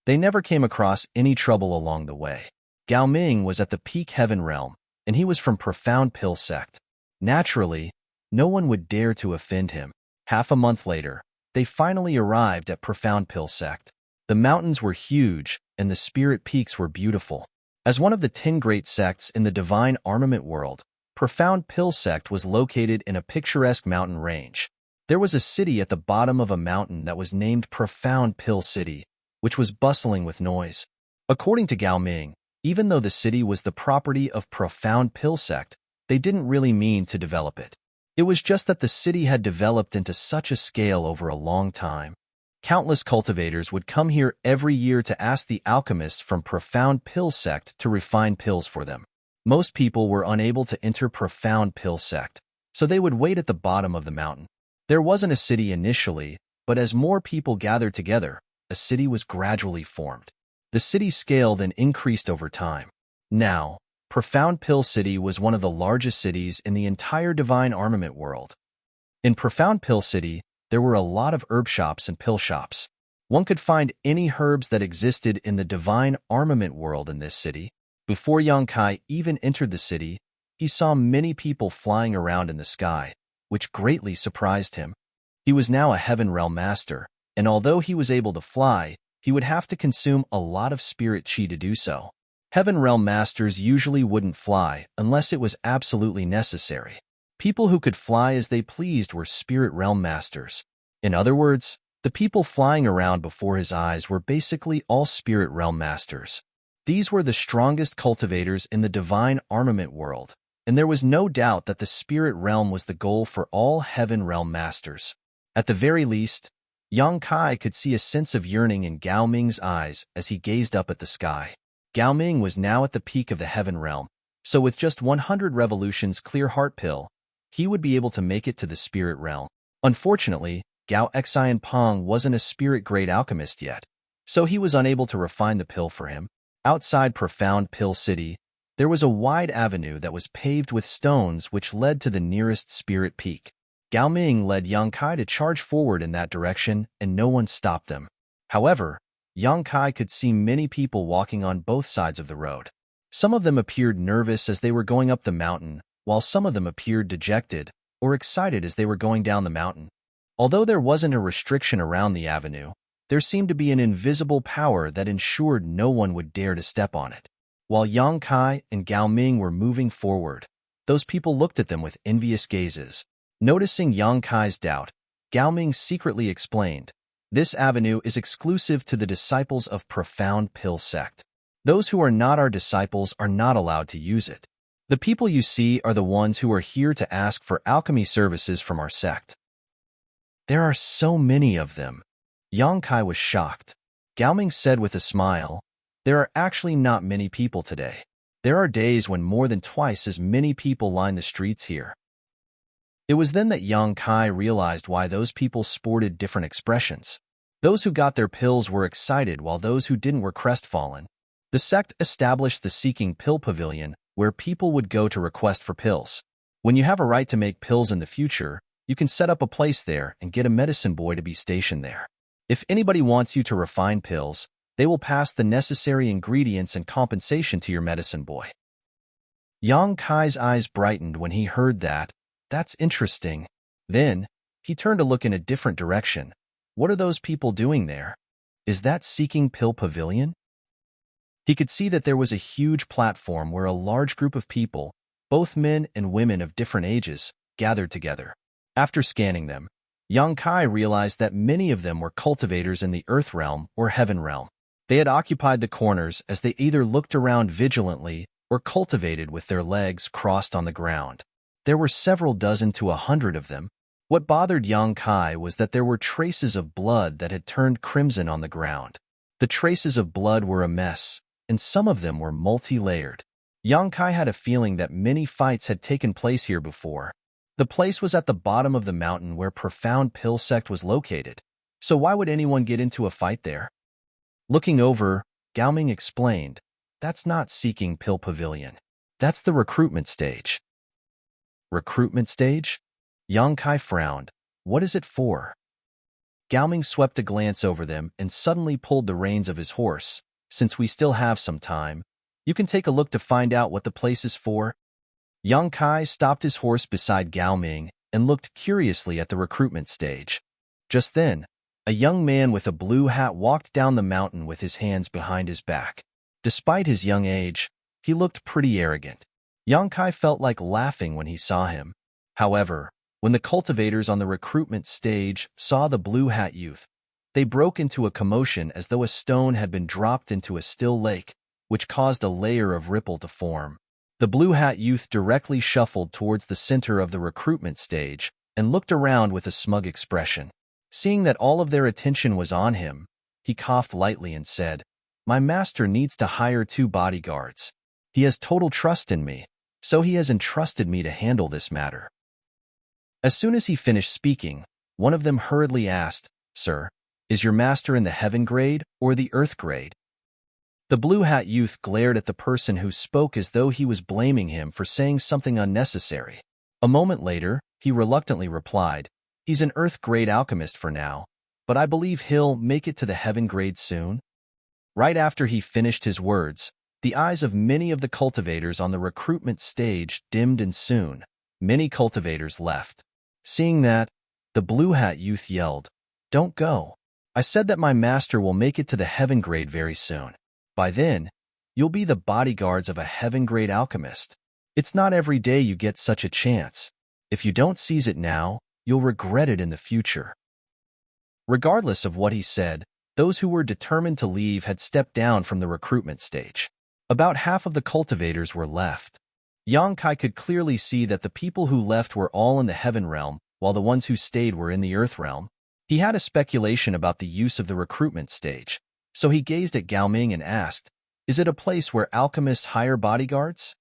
They never came across any trouble along the way. Gao Ming was at the Peak Heaven Realm, and he was from Profound Pill Sect. Naturally, no one would dare to offend him. Half a month later, they finally arrived at Profound Pill Sect. The mountains were huge, and the spirit peaks were beautiful. As one of the 10 great sects in the divine armament world, Profound Pill Sect was located in a picturesque mountain range. There was a city at the bottom of a mountain that was named Profound Pill City, which was bustling with noise. According to Gao Ming, even though the city was the property of Profound Pill Sect, they didn't really mean to develop it. It was just that the city had developed into such a scale over a long time. Countless cultivators would come here every year to ask the alchemists from Profound Pill Sect to refine pills for them. Most people were unable to enter Profound Pill Sect, so they would wait at the bottom of the mountain. There wasn't a city initially, but as more people gathered together, a city was gradually formed. The city's scale then increased over time. Now, Profound Pill City was one of the largest cities in the entire divine armament world. In Profound Pill City, there were a lot of herb shops and pill shops. One could find any herbs that existed in the divine armament world in this city. Before Yang Kai even entered the city, he saw many people flying around in the sky, which greatly surprised him. He was now a Heaven Realm Master, and although he was able to fly, he would have to consume a lot of spirit chi to do so. Heaven Realm Masters usually wouldn't fly unless it was absolutely necessary. People who could fly as they pleased were Spirit Realm Masters. In other words, the people flying around before his eyes were basically all Spirit Realm Masters. These were the strongest cultivators in the divine armament world, and there was no doubt that the Spirit Realm was the goal for all Heaven Realm Masters. At the very least, Yang Kai could see a sense of yearning in Gao Ming's eyes as he gazed up at the sky. Gao Ming was now at the peak of the Heaven Realm, so with just 100 revolutions clear heart pill, he would be able to make it to the Spirit Realm. Unfortunately, Gao Xian Pong wasn't a spirit-grade alchemist yet, so he was unable to refine the pill for him. Outside Profound Pill City, there was a wide avenue that was paved with stones which led to the nearest spirit peak. Gao Ming led Yang Kai to charge forward in that direction, and no one stopped them. However, Yang Kai could see many people walking on both sides of the road. Some of them appeared nervous as they were going up the mountain, while some of them appeared dejected or excited as they were going down the mountain. Although there wasn't a restriction around the avenue, there seemed to be an invisible power that ensured no one would dare to step on it. While Yang Kai and Gao Ming were moving forward, those people looked at them with envious gazes. Noticing Yang Kai's doubt, Gao Ming secretly explained, "This avenue is exclusive to the disciples of Profound Pill Sect. Those who are not our disciples are not allowed to use it. The people you see are the ones who are here to ask for alchemy services from our sect." There are so many of them. Yang Kai was shocked. Gao Ming said with a smile, "There are actually not many people today. There are days when more than twice as many people line the streets here." It was then that Yang Kai realized why those people sported different expressions. Those who got their pills were excited while those who didn't were crestfallen. The sect established the Seeking Pill Pavilion, where people would go to request for pills. When you have a right to make pills in the future, you can set up a place there and get a medicine boy to be stationed there. If anybody wants you to refine pills, they will pass the necessary ingredients and compensation to your medicine boy. Yang Kai's eyes brightened when he heard that. That's interesting. Then, he turned to look in a different direction. What are those people doing there? Is that Seeking Pill Pavilion? He could see that there was a huge platform where a large group of people, both men and women of different ages, gathered together. After scanning them, Yang Kai realized that many of them were cultivators in the Earth Realm or Heaven Realm. They had occupied the corners as they either looked around vigilantly or cultivated with their legs crossed on the ground. There were several dozen to 100 of them. What bothered Yang Kai was that there were traces of blood that had turned crimson on the ground. The traces of blood were a mess, and some of them were multi-layered. Yang Kai had a feeling that many fights had taken place here before. The place was at the bottom of the mountain where Profound Pill Sect was located, so why would anyone get into a fight there? Looking over, Gao Ming explained, "That's not Seeking Pill Pavilion. That's the recruitment stage." Recruitment stage? Yang Kai frowned. What is it for? Gao Ming swept a glance over them and suddenly pulled the reins of his horse. "Since we still have some time, you can take a look to find out what the place is for." Yang Kai stopped his horse beside Gao Ming and looked curiously at the recruitment stage. Just then, a young man with a blue hat walked down the mountain with his hands behind his back. Despite his young age, he looked pretty arrogant. Yang Kai felt like laughing when he saw him. However, when the cultivators on the recruitment stage saw the blue hat youth, they broke into a commotion as though a stone had been dropped into a still lake, which caused a layer of ripple to form. The blue hat youth directly shuffled towards the center of the recruitment stage and looked around with a smug expression. Seeing that all of their attention was on him, he coughed lightly and said, "My master needs to hire 2 bodyguards. He has total trust in me, so he has entrusted me to handle this matter." As soon as he finished speaking, one of them hurriedly asked, "Sir, is your master in the Heaven grade or the Earth grade?" The blue hat youth glared at the person who spoke as though he was blaming him for saying something unnecessary. A moment later, he reluctantly replied, "He's an Earth grade alchemist for now, but I believe he'll make it to the Heaven grade soon." Right after he finished his words, the eyes of many of the cultivators on the recruitment stage dimmed, and soon, many cultivators left. Seeing that, the blue hat youth yelled, "Don't go. I said that my master will make it to the heaven grade very soon. By then, you'll be the bodyguards of a heaven grade alchemist. It's not every day you get such a chance. If you don't seize it now, you'll regret it in the future. Regardless of what he said, those who were determined to leave had stepped down from the recruitment stage. About half of the cultivators were left. Yang Kai could clearly see that the people who left were all in the heaven realm, while the ones who stayed were in the earth realm. He had a speculation about the use of the recruitment stage, so he gazed at Gao Ming and asked, "Is it a place where alchemists hire bodyguards?"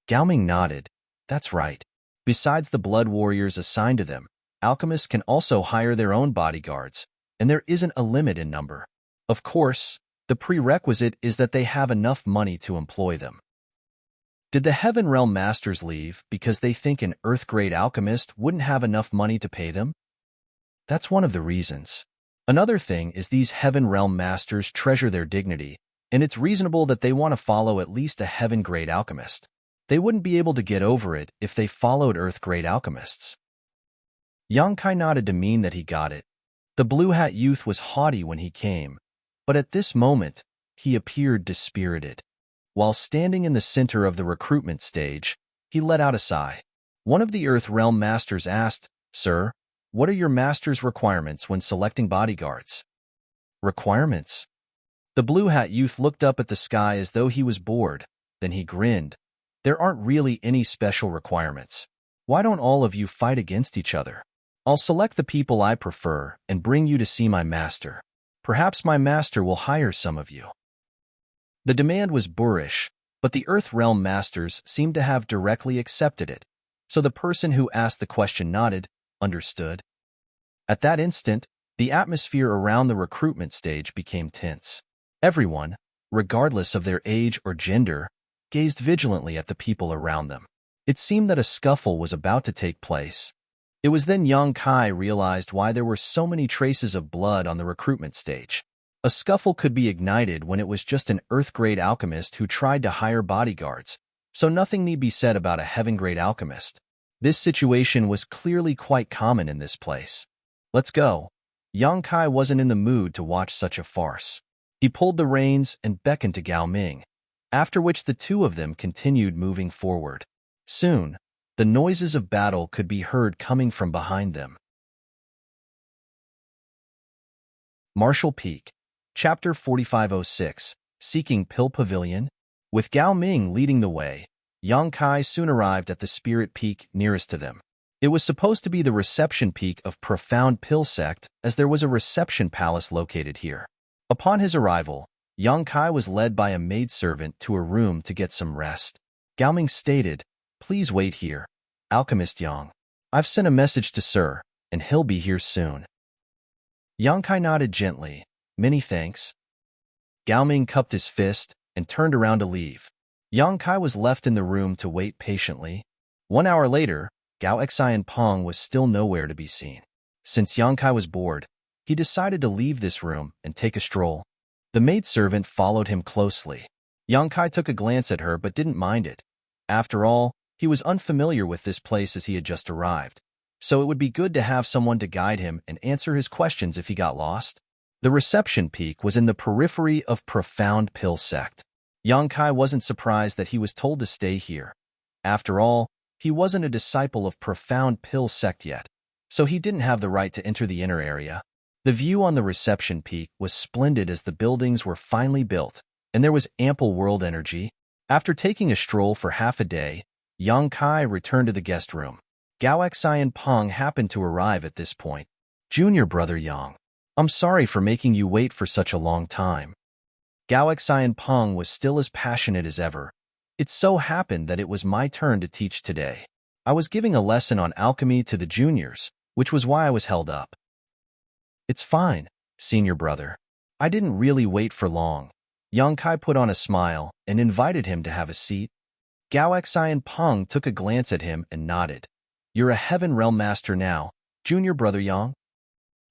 Gao Ming nodded. "That's right. Besides the blood warriors assigned to them, alchemists can also hire their own bodyguards, and there isn't a limit in number. Of course, the prerequisite is that they have enough money to employ them." Did the Heaven Realm Masters leave because they think an Earth-grade alchemist wouldn't have enough money to pay them? That's one of the reasons. Another thing is these Heaven Realm Masters treasure their dignity, and it's reasonable that they want to follow at least a Heaven-grade alchemist. They wouldn't be able to get over it if they followed Earth-grade alchemists. Yang Kai nodded to mean that he got it. The blue hat youth was haughty when he came, but at this moment, he appeared dispirited. While standing in the center of the recruitment stage, he let out a sigh. One of the Earth Realm Masters asked, "Sir, what are your master's requirements when selecting bodyguards?" Requirements? The blue hat youth looked up at the sky as though he was bored. Then he grinned. "There aren't really any special requirements. Why don't all of you fight against each other? I'll select the people I prefer and bring you to see my master. Perhaps my master will hire some of you." The demand was boorish, but the Earth Realm Masters seemed to have directly accepted it, so the person who asked the question nodded, understood. At that instant, the atmosphere around the recruitment stage became tense. Everyone, regardless of their age or gender, gazed vigilantly at the people around them. It seemed that a scuffle was about to take place. It was then Yang Kai realized why there were so many traces of blood on the recruitment stage. A scuffle could be ignited when it was just an Earth-grade alchemist who tried to hire bodyguards, so nothing need be said about a Heaven-grade alchemist. This situation was clearly quite common in this place. "Let's go." Yang Kai wasn't in the mood to watch such a farce. He pulled the reins and beckoned to Gao Ming, after which the two of them continued moving forward. Soon, the noises of battle could be heard coming from behind them. Marshall Peak, Chapter 4506, Seeking Pill Pavilion. With Gao Ming leading the way, Yang Kai soon arrived at the spirit peak nearest to them. It was supposed to be the reception peak of Profound Pill Sect, as there was a reception palace located here. Upon his arrival, Yang Kai was led by a maidservant to a room to get some rest. Gao Ming stated, "Please wait here, Alchemist Yang. I've sent a message to Sir, and he'll be here soon." Yang Kai nodded gently. "Many thanks." Gao Ming cupped his fist and turned around to leave. Yang Kai was left in the room to wait patiently. 1 hour later, Gao Xian Peng was still nowhere to be seen. Since Yang Kai was bored, he decided to leave this room and take a stroll. The maidservant followed him closely. Yang Kai took a glance at her but didn't mind it. After all, he was unfamiliar with this place as he had just arrived, so it would be good to have someone to guide him and answer his questions if he got lost. The reception peak was in the periphery of Profound Pill Sect. Yang Kai wasn't surprised that he was told to stay here. After all, he wasn't a disciple of Profound Pill Sect yet, so he didn't have the right to enter the inner area. The view on the reception peak was splendid as the buildings were finely built, and there was ample world energy. After taking a stroll for half a day, Yang Kai returned to the guest room. Gao Xian Peng happened to arrive at this point. "Junior brother Yang, I'm sorry for making you wait for such a long time." Gao Xian Peng was still as passionate as ever. "It so happened that it was my turn to teach today. I was giving a lesson on alchemy to the juniors, which was why I was held up." "It's fine, senior brother. I didn't really wait for long." Yang Kai put on a smile and invited him to have a seat. Gao Xian Peng took a glance at him and nodded. "You're a Heaven Realm Master now, junior brother Yang?"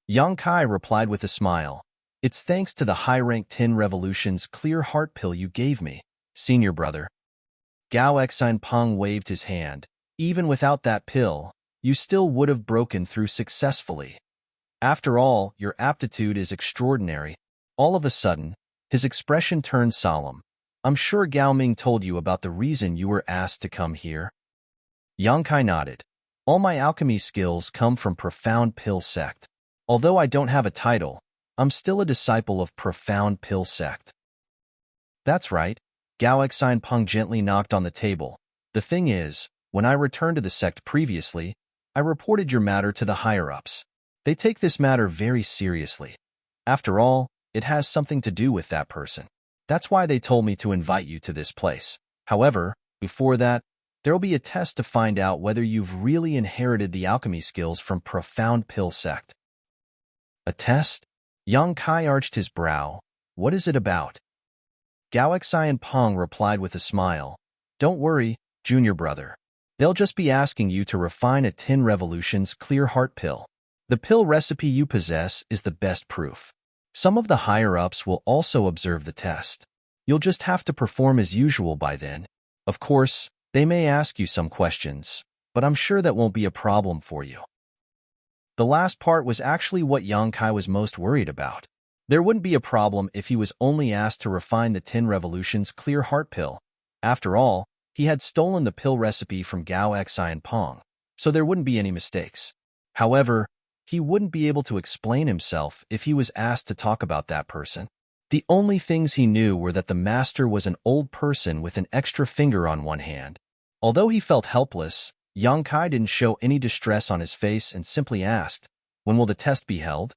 Yang Kai replied with a smile. "It's thanks to the high-rank 10 Revolution's clear heart pill you gave me, senior brother." Gao Xian Peng waved his hand. "Even without that pill, you still would have broken through successfully." After all, your aptitude is extraordinary. All of a sudden, his expression turned solemn. I'm sure Gao Ming told you about the reason you were asked to come here. Yang Kai nodded. All my alchemy skills come from Profound Pill Sect. Although I don't have a title, I'm still a disciple of Profound Pill Sect. That's right. Gao Xine Peng gently knocked on the table. The thing is, when I returned to the sect previously, I reported your matter to the higher-ups. They take this matter very seriously. After all, it has something to do with that person. That's why they told me to invite you to this place. However, before that, there'll be a test to find out whether you've really inherited the alchemy skills from Profound Pill Sect. A test? Yang Kai arched his brow. What is it about? Gao Xian Peng replied with a smile. Don't worry, junior brother. They'll just be asking you to refine a 10 Revolutions clear heart pill. The pill recipe you possess is the best proof. Some of the higher-ups will also observe the test. You'll just have to perform as usual by then. Of course, they may ask you some questions, but I'm sure that won't be a problem for you. The last part was actually what Yang Kai was most worried about. There wouldn't be a problem if he was only asked to refine the 10 Revolutions clear heart pill. After all, he had stolen the pill recipe from Gao Xian Peng, so there wouldn't be any mistakes. However, he wouldn't be able to explain himself if he was asked to talk about that person. The only things he knew were that the master was an old person with an extra finger on one hand. Although he felt helpless, Yang Kai didn't show any distress on his face and simply asked, when will the test be held?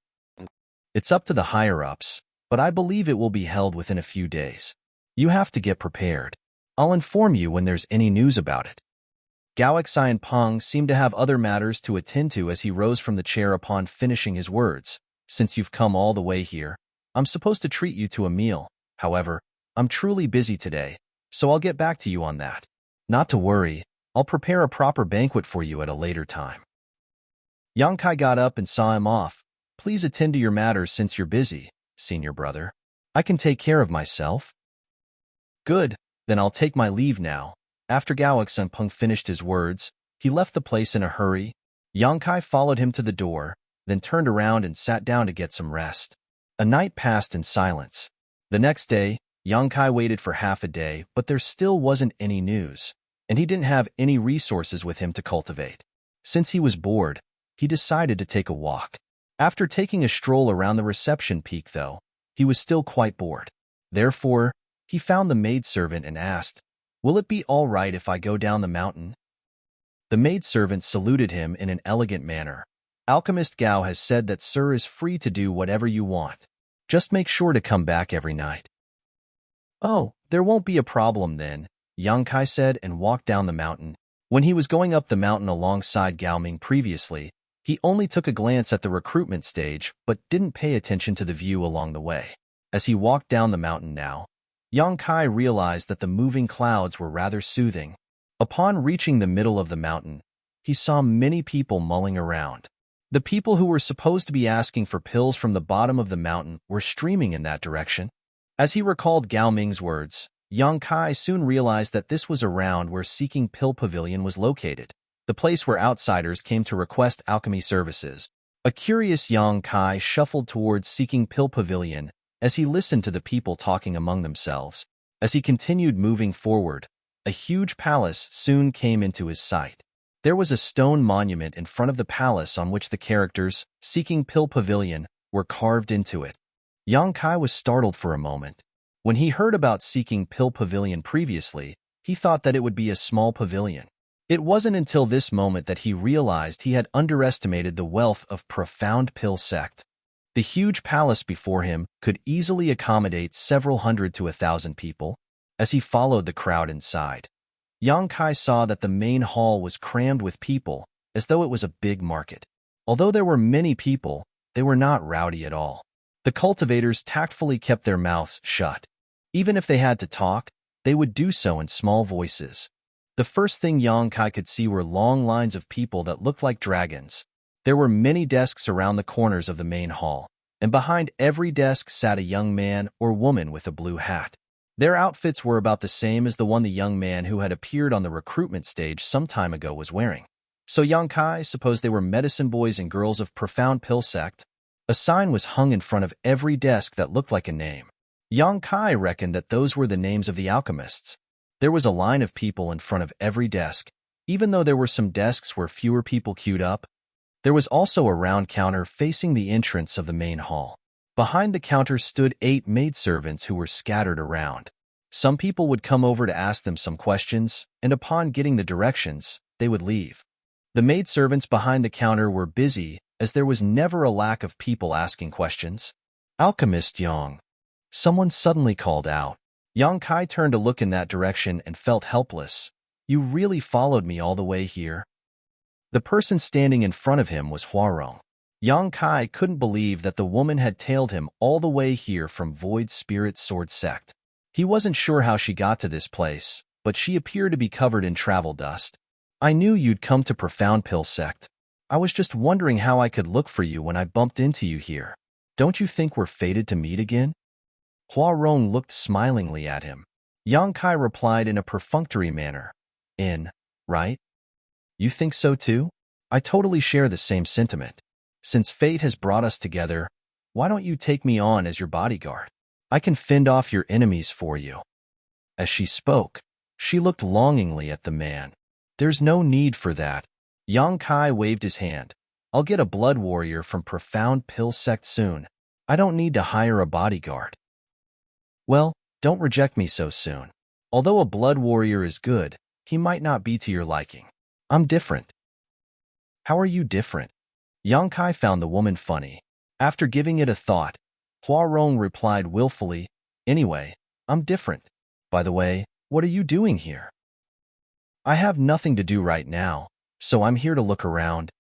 It's up to the higher-ups, but I believe it will be held within a few days. You have to get prepared. I'll inform you when there's any news about it. Gao Xian Peng seemed to have other matters to attend to as he rose from the chair upon finishing his words. Since you've come all the way here, I'm supposed to treat you to a meal. However, I'm truly busy today, so I'll get back to you on that. Not to worry, I'll prepare a proper banquet for you at a later time. Yang Kai got up and saw him off. Please attend to your matters since you're busy, senior brother. I can take care of myself. Good, then I'll take my leave now. After Gao Xian Peng finished his words, he left the place in a hurry. Yang Kai followed him to the door, then turned around and sat down to get some rest. A night passed in silence. The next day, Yang Kai waited for half a day, but there still wasn't any news, and he didn't have any resources with him to cultivate. Since he was bored, he decided to take a walk. After taking a stroll around the reception peak, though, he was still quite bored. Therefore, he found the maidservant and asked, "Will it be all right if I go down the mountain?" The maidservant saluted him in an elegant manner. Alchemist Gao has said that Sir is free to do whatever you want. Just make sure to come back every night. Oh, there won't be a problem then, Yang Kai said and walked down the mountain. When he was going up the mountain alongside Gao Ming previously, he only took a glance at the recruitment stage but didn't pay attention to the view along the way. As he walked down the mountain now, Yang Kai realized that the moving clouds were rather soothing. Upon reaching the middle of the mountain, he saw many people mulling around. The people who were supposed to be asking for pills from the bottom of the mountain were streaming in that direction. As he recalled Gao Ming's words, Yang Kai soon realized that this was around where Seeking Pill Pavilion was located, the place where outsiders came to request alchemy services. A curious Yang Kai shuffled towards Seeking Pill Pavilion as he listened to the people talking among themselves. As he continued moving forward, a huge palace soon came into his sight. There was a stone monument in front of the palace on which the characters, Seeking Pill Pavilion, were carved into it. Yang Kai was startled for a moment. When he heard about Seeking Pill Pavilion previously, he thought that it would be a small pavilion. It wasn't until this moment that he realized he had underestimated the wealth of Profound Pill Sect. The huge palace before him could easily accommodate several hundred to 1,000 people. As he followed the crowd inside, Yang Kai saw that the main hall was crammed with people, as though it was a big market. Although there were many people, they were not rowdy at all. The cultivators tactfully kept their mouths shut. Even if they had to talk, they would do so in small voices. The first thing Yang Kai could see were long lines of people that looked like dragons. There were many desks around the corners of the main hall, and behind every desk sat a young man or woman with a blue hat. Their outfits were about the same as the one the young man who had appeared on the recruitment stage some time ago was wearing. So Yang Kai supposed they were medicine boys and girls of Profound Pill Sect. A sign was hung in front of every desk that looked like a name. Yang Kai reckoned that those were the names of the alchemists. There was a line of people in front of every desk, even though there were some desks where fewer people queued up. There was also a round counter facing the entrance of the main hall. Behind the counter stood 8 maidservants who were scattered around. Some people would come over to ask them some questions, and upon getting the directions, they would leave. The maidservants behind the counter were busy, as there was never a lack of people asking questions. Alchemist Yang. Someone suddenly called out. Yang Kai turned to look in that direction and felt helpless. You really followed me all the way here? The person standing in front of him was Huarong. Yang Kai couldn't believe that the woman had tailed him all the way here from Void Spirit Sword Sect. He wasn't sure how she got to this place, but she appeared to be covered in travel dust. I knew you'd come to Profound Pill Sect. I was just wondering how I could look for you when I bumped into you here. Don't you think we're fated to meet again? Huarong looked smilingly at him. Yang Kai replied in a perfunctory manner. Right? You think so too? I totally share the same sentiment. Since fate has brought us together, why don't you take me on as your bodyguard? I can fend off your enemies for you. As she spoke, she looked longingly at the man. There's no need for that. Yang Kai waved his hand. I'll get a blood warrior from Profound Pill Sect soon. I don't need to hire a bodyguard. Well, don't reject me so soon. Although a blood warrior is good, he might not be to your liking. I'm different. How are you different? Yang Kai found the woman funny. After giving it a thought, Huarong replied willfully, Anyway, I'm different. By the way, what are you doing here? I have nothing to do right now, so I'm here to look around.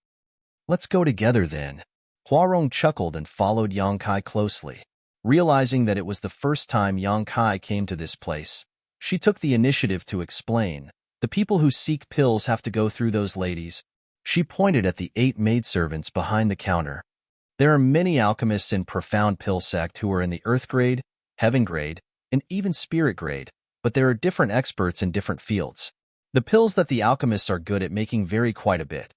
Let's go together then. Huarong chuckled and followed Yang Kai closely. Realizing that it was the first time Yang Kai came to this place, she took the initiative to explain. The people who seek pills have to go through those ladies. She pointed at the 8 maidservants behind the counter. There are many alchemists in Profound Pill Sect who are in the Earth grade, Heaven grade, and even Spirit grade, but there are different experts in different fields. The pills that the alchemists are good at making vary quite a bit.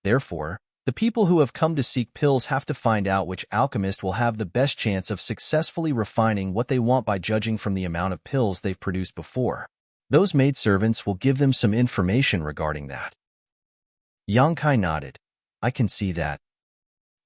Therefore, the people who have come to seek pills have to find out which alchemist will have the best chance of successfully refining what they want by judging from the amount of pills they've produced before. Those maidservants will give them some information regarding that. Yang Kai nodded. I can see that.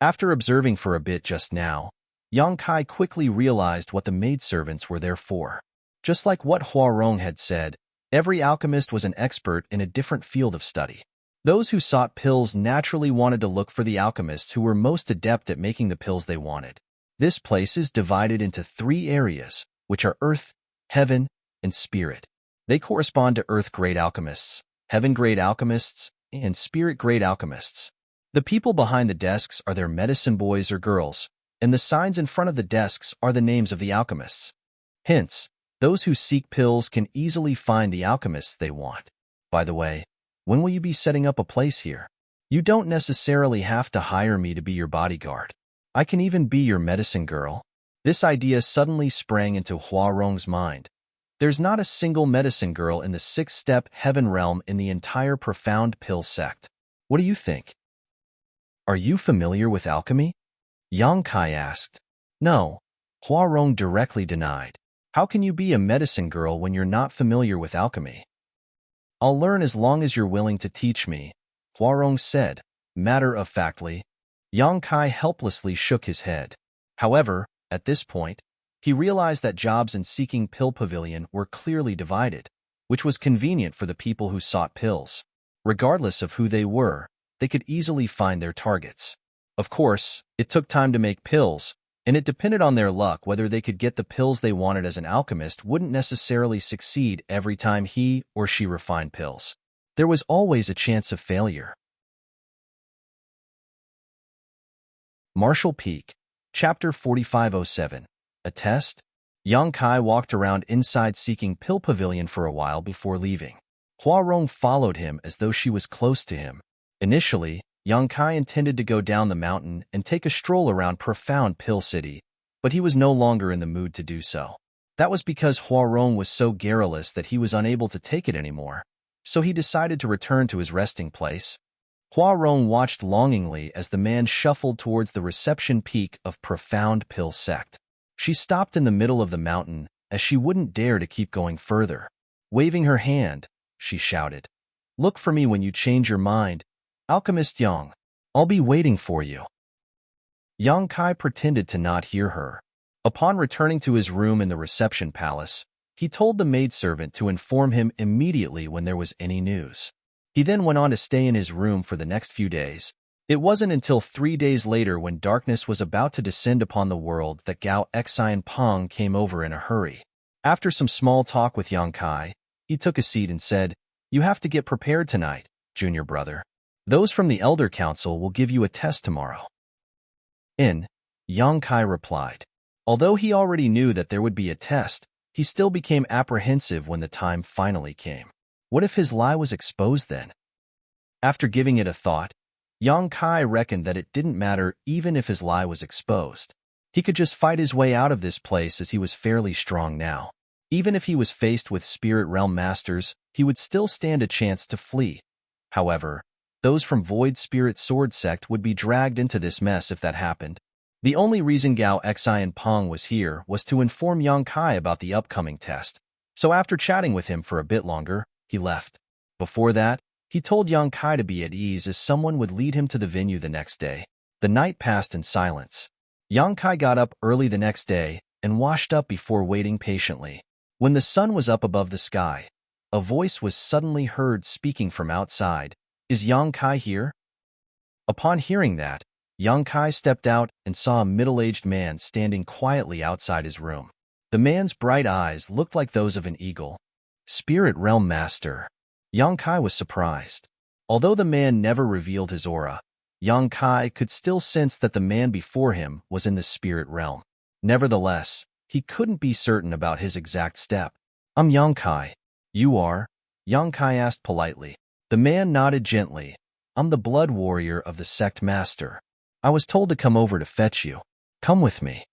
After observing for a bit just now, Yang Kai quickly realized what the maidservants were there for. Just like what Huarong had said, every alchemist was an expert in a different field of study. Those who sought pills naturally wanted to look for the alchemists who were most adept at making the pills they wanted. This place is divided into 3 areas, which are Earth, Heaven, and Spirit. They correspond to Earth-grade alchemists, Heaven-grade alchemists, and Spirit-grade alchemists. The people behind the desks are their medicine boys or girls, and the signs in front of the desks are the names of the alchemists. Hence, those who seek pills can easily find the alchemists they want. By the way, when will you be setting up a place here? You don't necessarily have to hire me to be your bodyguard. I can even be your medicine girl. This idea suddenly sprang into Huarong's mind. There's not a single medicine girl in the 6th-step Heaven realm in the entire Profound Pill Sect. What do you think? Are you familiar with alchemy? Yang Kai asked. No, Huarong directly denied. How can you be a medicine girl when you're not familiar with alchemy? I'll learn as long as you're willing to teach me, Huarong said, matter-of-factly. Yang Kai helplessly shook his head. However, at this point, he realized that jobs in Seeking Pill Pavilion were clearly divided, which was convenient for the people who sought pills. Regardless of who they were, they could easily find their targets. Of course, it took time to make pills, and it depended on their luck whether they could get the pills they wanted, as an alchemist wouldn't necessarily succeed every time he or she refined pills. There was always a chance of failure. Marshall Peak, Chapter 4507. A test? Yang Kai walked around inside Seeking Pill Pavilion for a while before leaving. Huarong followed him as though she was close to him. Initially, Yang Kai intended to go down the mountain and take a stroll around Profound Pill City, but he was no longer in the mood to do so. That was because Huarong was so garrulous that he was unable to take it anymore, so he decided to return to his resting place. Hua Rong watched longingly as the man shuffled towards the reception peak of Profound Pill Sect. She stopped in the middle of the mountain as she wouldn't dare to keep going further. Waving her hand, she shouted, "Look for me when you change your mind, Alchemist Yang. I'll be waiting for you." Yang Kai pretended to not hear her. Upon returning to his room in the reception palace, he told the maidservant to inform him immediately when there was any news. He then went on to stay in his room for the next few days. It wasn't until 3 days later, when darkness was about to descend upon the world, that Gao Xi and Peng came over in a hurry. After some small talk with Yang Kai, he took a seat and said, "You have to get prepared tonight, junior brother. Those from the Elder Council will give you a test tomorrow." Yang Kai replied. Although he already knew that there would be a test, he still became apprehensive when the time finally came. What if his lie was exposed then? After giving it a thought, Yang Kai reckoned that it didn't matter even if his lie was exposed. He could just fight his way out of this place, as he was fairly strong now. Even if he was faced with Spirit Realm Masters, he would still stand a chance to flee. However, those from Void Spirit Sword Sect would be dragged into this mess if that happened. The only reason Gao Xi and Peng was here was to inform Yang Kai about the upcoming test. So after chatting with him for a bit longer, he left. Before that, he told Yang Kai to be at ease, as someone would lead him to the venue the next day. The night passed in silence. Yang Kai got up early the next day and washed up before waiting patiently. When the sun was up above the sky, a voice was suddenly heard speaking from outside. "Is Yang Kai here?" Upon hearing that, Yang Kai stepped out and saw a middle-aged man standing quietly outside his room. The man's bright eyes looked like those of an eagle. Spirit Realm Master. Yang Kai was surprised. Although the man never revealed his aura, Yang Kai could still sense that the man before him was in the spirit realm. Nevertheless, he couldn't be certain about his exact step. "I'm Yang Kai." "You are?" Yang Kai asked politely. The man nodded gently. "I'm the blood warrior of the sect master. I was told to come over to fetch you. Come with me."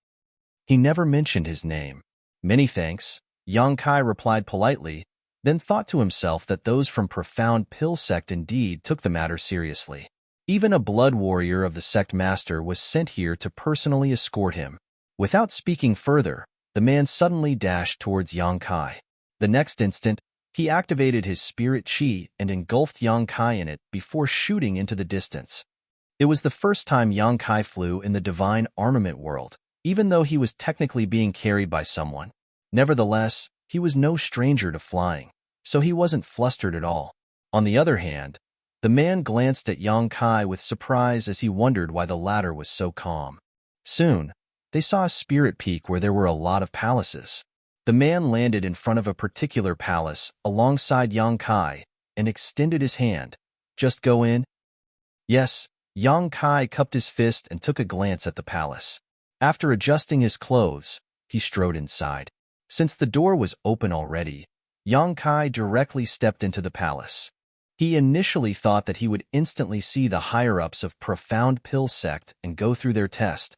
He never mentioned his name. "Many thanks," Yang Kai replied politely, then thought to himself that those from Profound Pill Sect indeed took the matter seriously. Even a blood warrior of the sect master was sent here to personally escort him. Without speaking further, the man suddenly dashed towards Yang Kai. The next instant, he activated his spirit chi and engulfed Yang Kai in it before shooting into the distance. It was the first time Yang Kai flew in the divine armament world, even though he was technically being carried by someone. Nevertheless, he was no stranger to flying, so he wasn't flustered at all. On the other hand, the man glanced at Yang Kai with surprise as he wondered why the latter was so calm. Soon, they saw a spirit peak where there were a lot of palaces. The man landed in front of a particular palace alongside Yang Kai and extended his hand. "Just go in?" "Yes." Yang Kai cupped his fist and took a glance at the palace. After adjusting his clothes, he strode inside. Since the door was open already, Yang Kai directly stepped into the palace. He initially thought that he would instantly see the higher-ups of Profound Pill Sect and go through their test.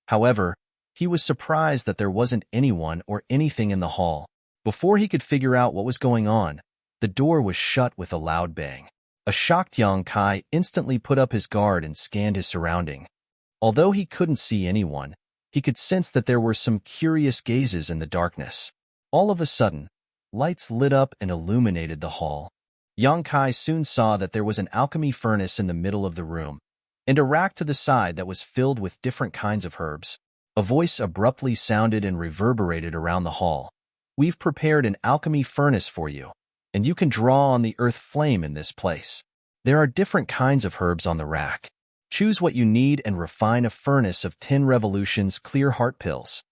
However, he was surprised that there wasn't anyone or anything in the hall. Before he could figure out what was going on, the door was shut with a loud bang. A shocked Yang Kai instantly put up his guard and scanned his surrounding. Although he couldn't see anyone, he could sense that there were some curious gazes in the darkness. All of a sudden, lights lit up and illuminated the hall. Yang Kai soon saw that there was an alchemy furnace in the middle of the room, and a rack to the side that was filled with different kinds of herbs. A voice abruptly sounded and reverberated around the hall. "We've prepared an alchemy furnace for you, and you can draw on the earth flame in this place. There are different kinds of herbs on the rack. Choose what you need and refine a furnace of 10 revolutions clear heart pills."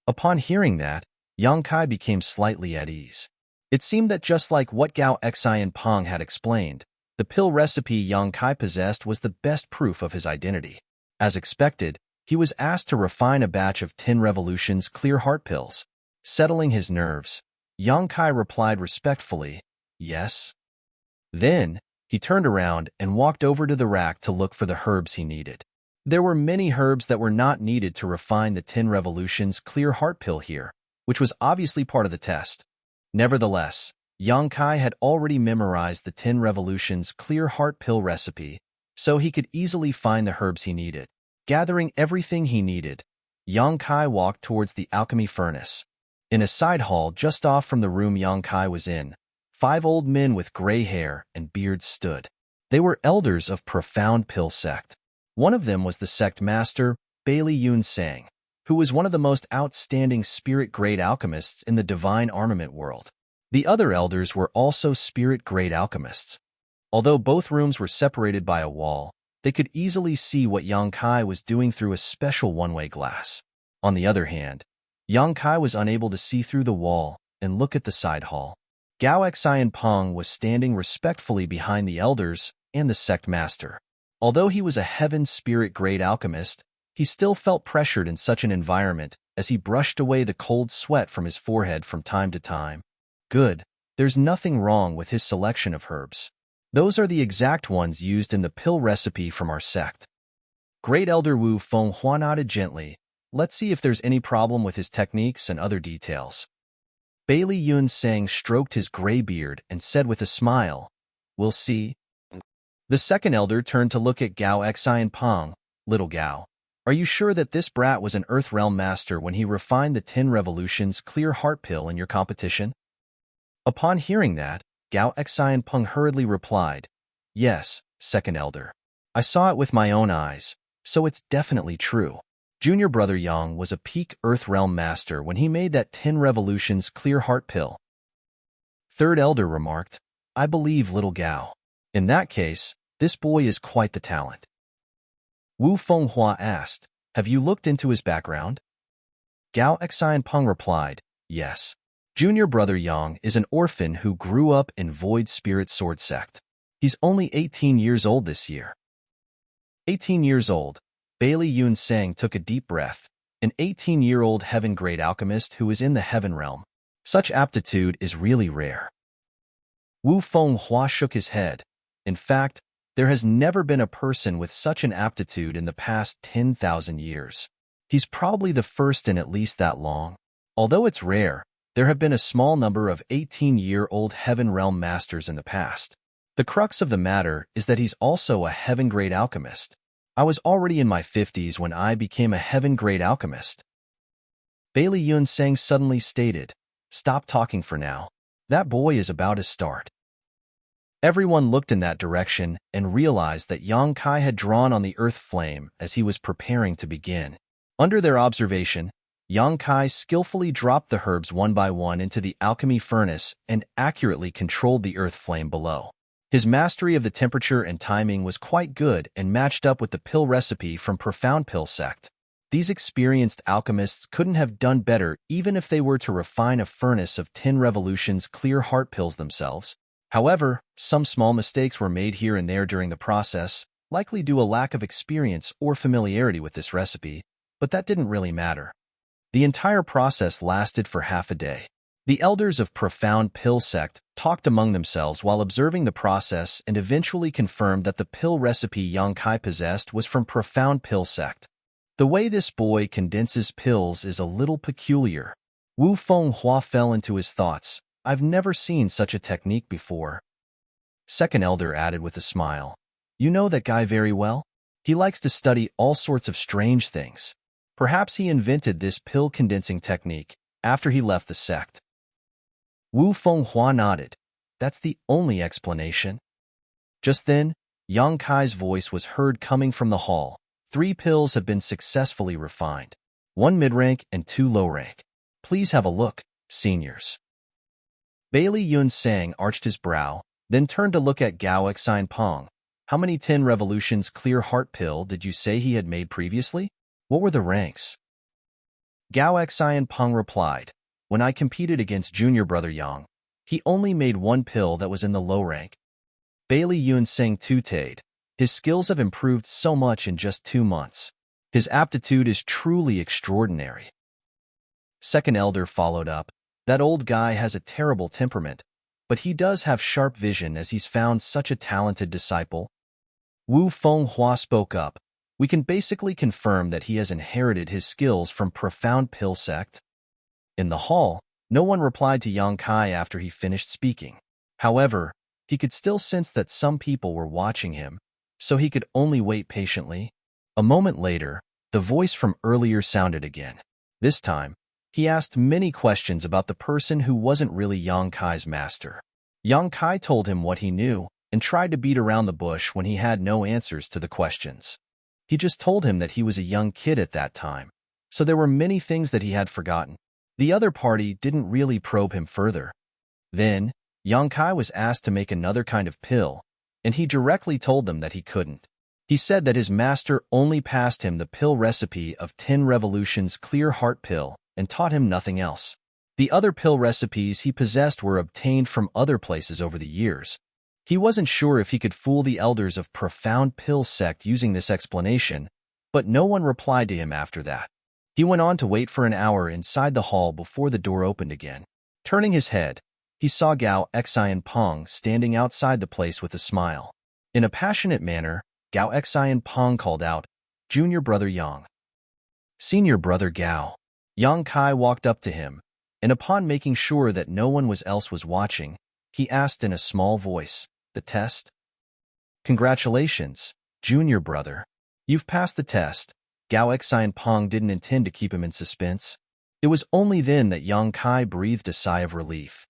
Upon hearing that, Yang Kai became slightly at ease. It seemed that just like what Gao Xi and Peng had explained, the pill recipe Yang Kai possessed was the best proof of his identity. As expected, he was asked to refine a batch of 10 revolutions clear heart pills. Settling his nerves, Yang Kai replied respectfully, "Yes." Then, he turned around and walked over to the rack to look for the herbs he needed. There were many herbs that were not needed to refine the 10 revolutions clear heart pill here, which was obviously part of the test. Nevertheless, Yang Kai had already memorized the 10 Revolutions clear heart pill recipe, so he could easily find the herbs he needed. Gathering everything he needed, Yang Kai walked towards the alchemy furnace. In a side hall just off from the room Yang Kai was in, 5 old men with gray hair and beards stood. They were elders of Profound Pill sect. One of them was the sect master, Bailey Yun Sang, who was one of the most outstanding spirit-grade alchemists in the divine armament world. The other elders were also spirit-grade alchemists. Although both rooms were separated by a wall, they could easily see what Yang Kai was doing through a special one-way glass. On the other hand, Yang Kai was unable to see through the wall and look at the side hall. Gao Xian Peng was standing respectfully behind the elders and the sect master. Although he was a heaven spirit-grade alchemist, he still felt pressured in such an environment as he brushed away the cold sweat from his forehead from time to time. Good, there's nothing wrong with his selection of herbs. Those are the exact ones used in the pill recipe from our sect. Great Elder Wu Fenghua nodded gently. Let's see if there's any problem with his techniques and other details. Bailey Yun Sang stroked his gray beard and said with a smile, "We'll see." The second elder turned to look at Gao Xian Peng. "Little Gao, are you sure that this brat was an Earth Realm master when he refined the 10 Revolutions clear heart pill in your competition?" Upon hearing that, Gao Xian Peng hurriedly replied, "Yes, second elder. I saw it with my own eyes, so it's definitely true. Junior brother Yang was a peak Earth Realm master when he made that 10 Revolutions clear heart pill." Third elder remarked, "I believe little Gao. In that case, this boy is quite the talent." Wu Fenghua asked, "Have you looked into his background?" Gao Xian Peng replied, "Yes. Junior brother Yang is an orphan who grew up in Void Spirit Sword sect. He's only 18 years old this year." 18 years old, Bailey Yun Sang took a deep breath. An 18-year-old heaven-grade alchemist who is in the heaven realm. Such aptitude is really rare. Wu Fenghua shook his head. In fact, there has never been a person with such an aptitude in the past 10,000 years. He's probably the first in at least that long. Although it's rare, there have been a small number of 18-year-old Heaven Realm masters in the past. The crux of the matter is that he's also a heaven-grade alchemist. I was already in my 50s when I became a heaven-grade alchemist. Bailey Yun Sang suddenly stated, "Stop talking for now. That boy is about to start." Everyone looked in that direction and realized that Yang Kai had drawn on the earth flame as he was preparing to begin. Under their observation, Yang Kai skillfully dropped the herbs one by one into the alchemy furnace and accurately controlled the earth flame below. His mastery of the temperature and timing was quite good and matched up with the pill recipe from Profound Pill sect. These experienced alchemists couldn't have done better even if they were to refine a furnace of 10 Revolutions clear heart pills themselves. However, some small mistakes were made here and there during the process, likely due to a lack of experience or familiarity with this recipe, but that didn't really matter. The entire process lasted for half a day. The elders of Profound Pill sect talked among themselves while observing the process and eventually confirmed that the pill recipe Yang Kai possessed was from Profound Pill sect. The way this boy condenses pills is a little peculiar. Wu Fenghua fell into his thoughts. "I've never seen such a technique before." Second elder added with a smile, "You know that guy very well? He likes to study all sorts of strange things. Perhaps he invented this pill condensing technique after he left the sect." Wu Fenghua nodded. "That's the only explanation." Just then, Yang Kai's voice was heard coming from the hall. 3 pills have been successfully refined. 1 mid-rank and 2 low-rank. Please have a look, seniors. Bailey Yun Sang arched his brow, then turned to look at Gao Xian Peng. "How many 10 Revolutions clear heart pill did you say he had made previously? What were the ranks?" Gao Xian Peng replied, "When I competed against junior brother Yang, he only made 1 pill that was in the low rank." Bailey Yun Sang tooted, "His skills have improved so much in just 2 months. His aptitude is truly extraordinary." Second elder followed up, "That old guy has a terrible temperament, but he does have sharp vision as he's found such a talented disciple." Wu Fenghua spoke up, "We can basically confirm that he has inherited his skills from Profound Pill sect." In the hall, No one replied to Yang Kai after he finished speaking. However, he could still sense that some people were watching him, so he could only wait patiently. A moment later, the voice from earlier sounded again. This time, he asked many questions about the person who wasn't really Yang Kai's master. Yang Kai told him what he knew and tried to beat around the bush when he had no answers to the questions. He just told him that he was a young kid at that time, so there were many things that he had forgotten. The other party didn't really probe him further. Then, Yang Kai was asked to make another kind of pill, and he directly told them that he couldn't. He said that his master only passed him the pill recipe of 10 Revolution's Clear Heart pill and taught him nothing else. The other pill recipes he possessed were obtained from other places over the years. He wasn't sure if he could fool the elders of Profound Pill sect using this explanation, but no one replied to him after that. He went on to wait for an hour inside the hall before the door opened again. Turning his head, he saw Gao Xian Peng standing outside the place with a smile. In a passionate manner, Gao Xian Peng called out, "Junior brother Yang." "Senior brother Gao." Yang Kai walked up to him, and upon making sure that no one else was watching, he asked in a small voice, "The test?" "Congratulations, junior brother. You've passed the test." Gao Xian Peng didn't intend to keep him in suspense. It was only then that Yang Kai breathed a sigh of relief.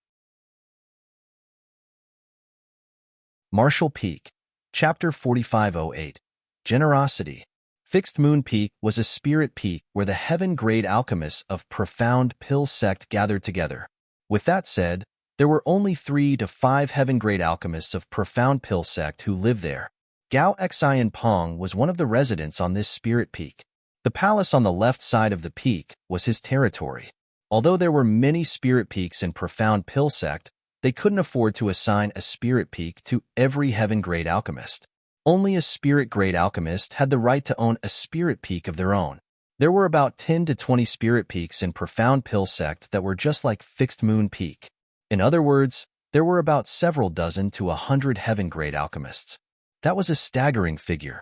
Martial Peak, Chapter 4508, Generosity. Fixed Moon Peak was a spirit peak where the heaven-grade alchemists of Profound Pill sect gathered together. With that said, there were only 3 to 5 heaven-grade alchemists of Profound Pill sect who lived there. Gao Xian Peng was one of the residents on this spirit peak. The palace on the left side of the peak was his territory. Although there were many spirit peaks in Profound Pill sect, they couldn't afford to assign a spirit peak to every heaven-grade alchemist. Only a spirit-grade alchemist had the right to own a spirit peak of their own. There were about 10 to 20 spirit peaks in Profound Pill sect that were just like Fixed Moon Peak. In other words, there were about several dozen to 100 heaven-grade alchemists. That was a staggering figure.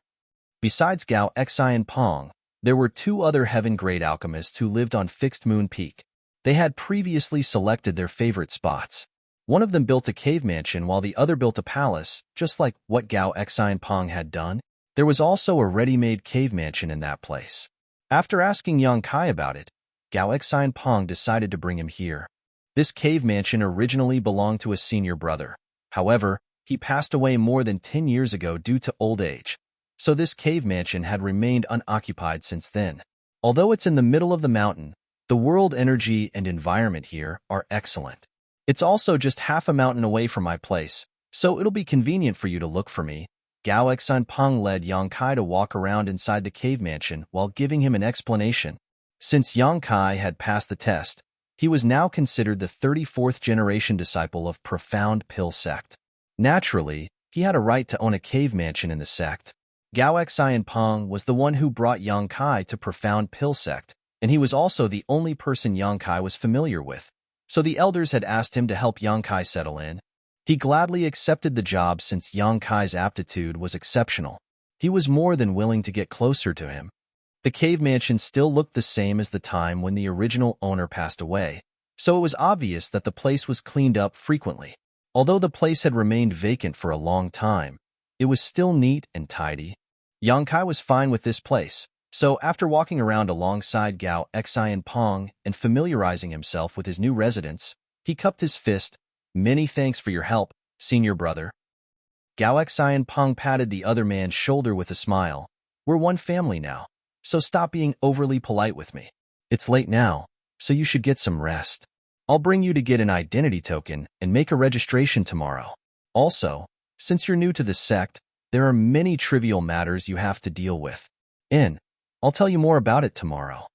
Besides Gao Xian Peng, there were 2 other heaven-grade alchemists who lived on Fixed Moon Peak. They had previously selected their favorite spots. One of them built a cave mansion while the other built a palace, just like what Gao Xian Peng had done. There was also a ready-made cave mansion in that place. After asking Yang Kai about it, Gao Xian Peng decided to bring him here. This cave mansion originally belonged to a senior brother. However, he passed away more than 10 years ago due to old age, so this cave mansion had remained unoccupied since then. Although it's in the middle of the mountain, the world energy and environment here are excellent. It's also just half a mountain away from my place, so it'll be convenient for you to look for me. Gao Xian Peng led Yang Kai to walk around inside the cave mansion while giving him an explanation. Since Yang Kai had passed the test, he was now considered the 34th generation disciple of Profound Pill sect. Naturally, he had a right to own a cave mansion in the sect. Gao Xian Peng was the one who brought Yang Kai to Profound Pill sect, and he was also the only person Yang Kai was familiar with. So the elders had asked him to help Yang Kai settle in. He gladly accepted the job since Yang Kai's aptitude was exceptional. He was more than willing to get closer to him. The cave mansion still looked the same as the time when the original owner passed away, so it was obvious that the place was cleaned up frequently. Although the place had remained vacant for a long time, it was still neat and tidy. Yang Kai was fine with this place. So after walking around alongside Gao Xian Peng and familiarizing himself with his new residence, he cupped his fist. "Many thanks for your help, senior brother." Gao Xian Peng patted the other man's shoulder with a smile. "We're one family now, so stop being overly polite with me. It's late now, so you should get some rest. I'll bring you to get an identity token and make a registration tomorrow. Also, since you're new to the sect, there are many trivial matters you have to deal with. I'll tell you more about it tomorrow."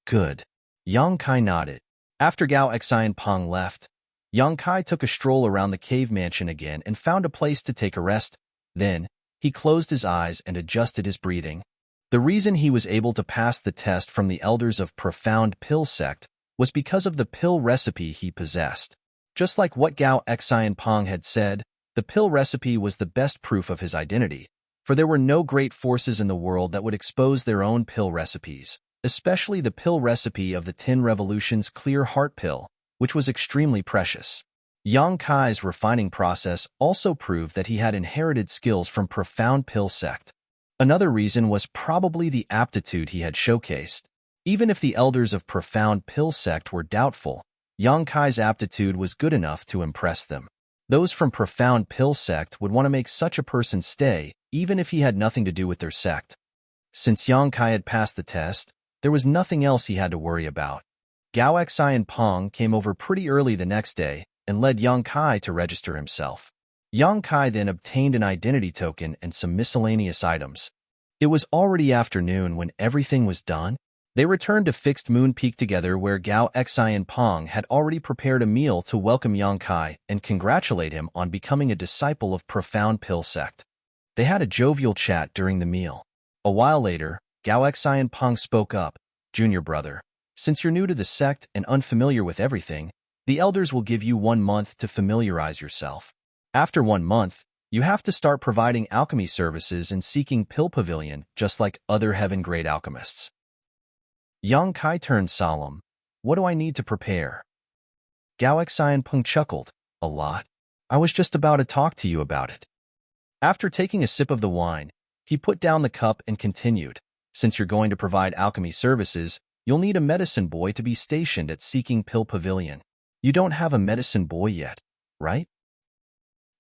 "Good." Yang Kai nodded. After Gao Xian Peng left, Yang Kai took a stroll around the cave mansion again and found a place to take a rest. Then, he closed his eyes and adjusted his breathing. The reason he was able to pass the test from the elders of Profound Pill sect was because of the pill recipe he possessed. Just like what Gao Xian Peng had said, the pill recipe was the best proof of his identity, for there were no great forces in the world that would expose their own pill recipes, especially the pill recipe of the 10 Revolution's Clear Heart pill, which was extremely precious. Yang Kai's refining process also proved that he had inherited skills from Profound Pill sect. Another reason was probably the aptitude he had showcased. Even if the elders of Profound Pill sect were doubtful, Yang Kai's aptitude was good enough to impress them. Those from Profound Pill sect would want to make such a person stay, even if he had nothing to do with their sect. Since Yang Kai had passed the test, there was nothing else he had to worry about. Gao Xi and Peng came over pretty early the next day and led Yang Kai to register himself. Yang Kai then obtained an identity token and some miscellaneous items. It was already afternoon when everything was done. They returned to Fixed Moon Peak together where Gao Xi and Peng had already prepared a meal to welcome Yang Kai and congratulate him on becoming a disciple of Profound Pill sect. They had a jovial chat during the meal. A while later, Gao Xi and Peng spoke up. "Junior brother, since you're new to the sect and unfamiliar with everything, the elders will give you 1 month to familiarize yourself. After 1 month, you have to start providing alchemy services and seeking Pill Pavilion just like other heaven-grade alchemists." Yang Kai turned solemn. "What do I need to prepare?" Gao Xi and Peng chuckled. "A lot. I was just about to talk to you about it." After taking a sip of the wine, he put down the cup and continued. "Since you're going to provide alchemy services, you'll need a medicine boy to be stationed at Seeking Pill Pavilion. You don't have a medicine boy yet, right?"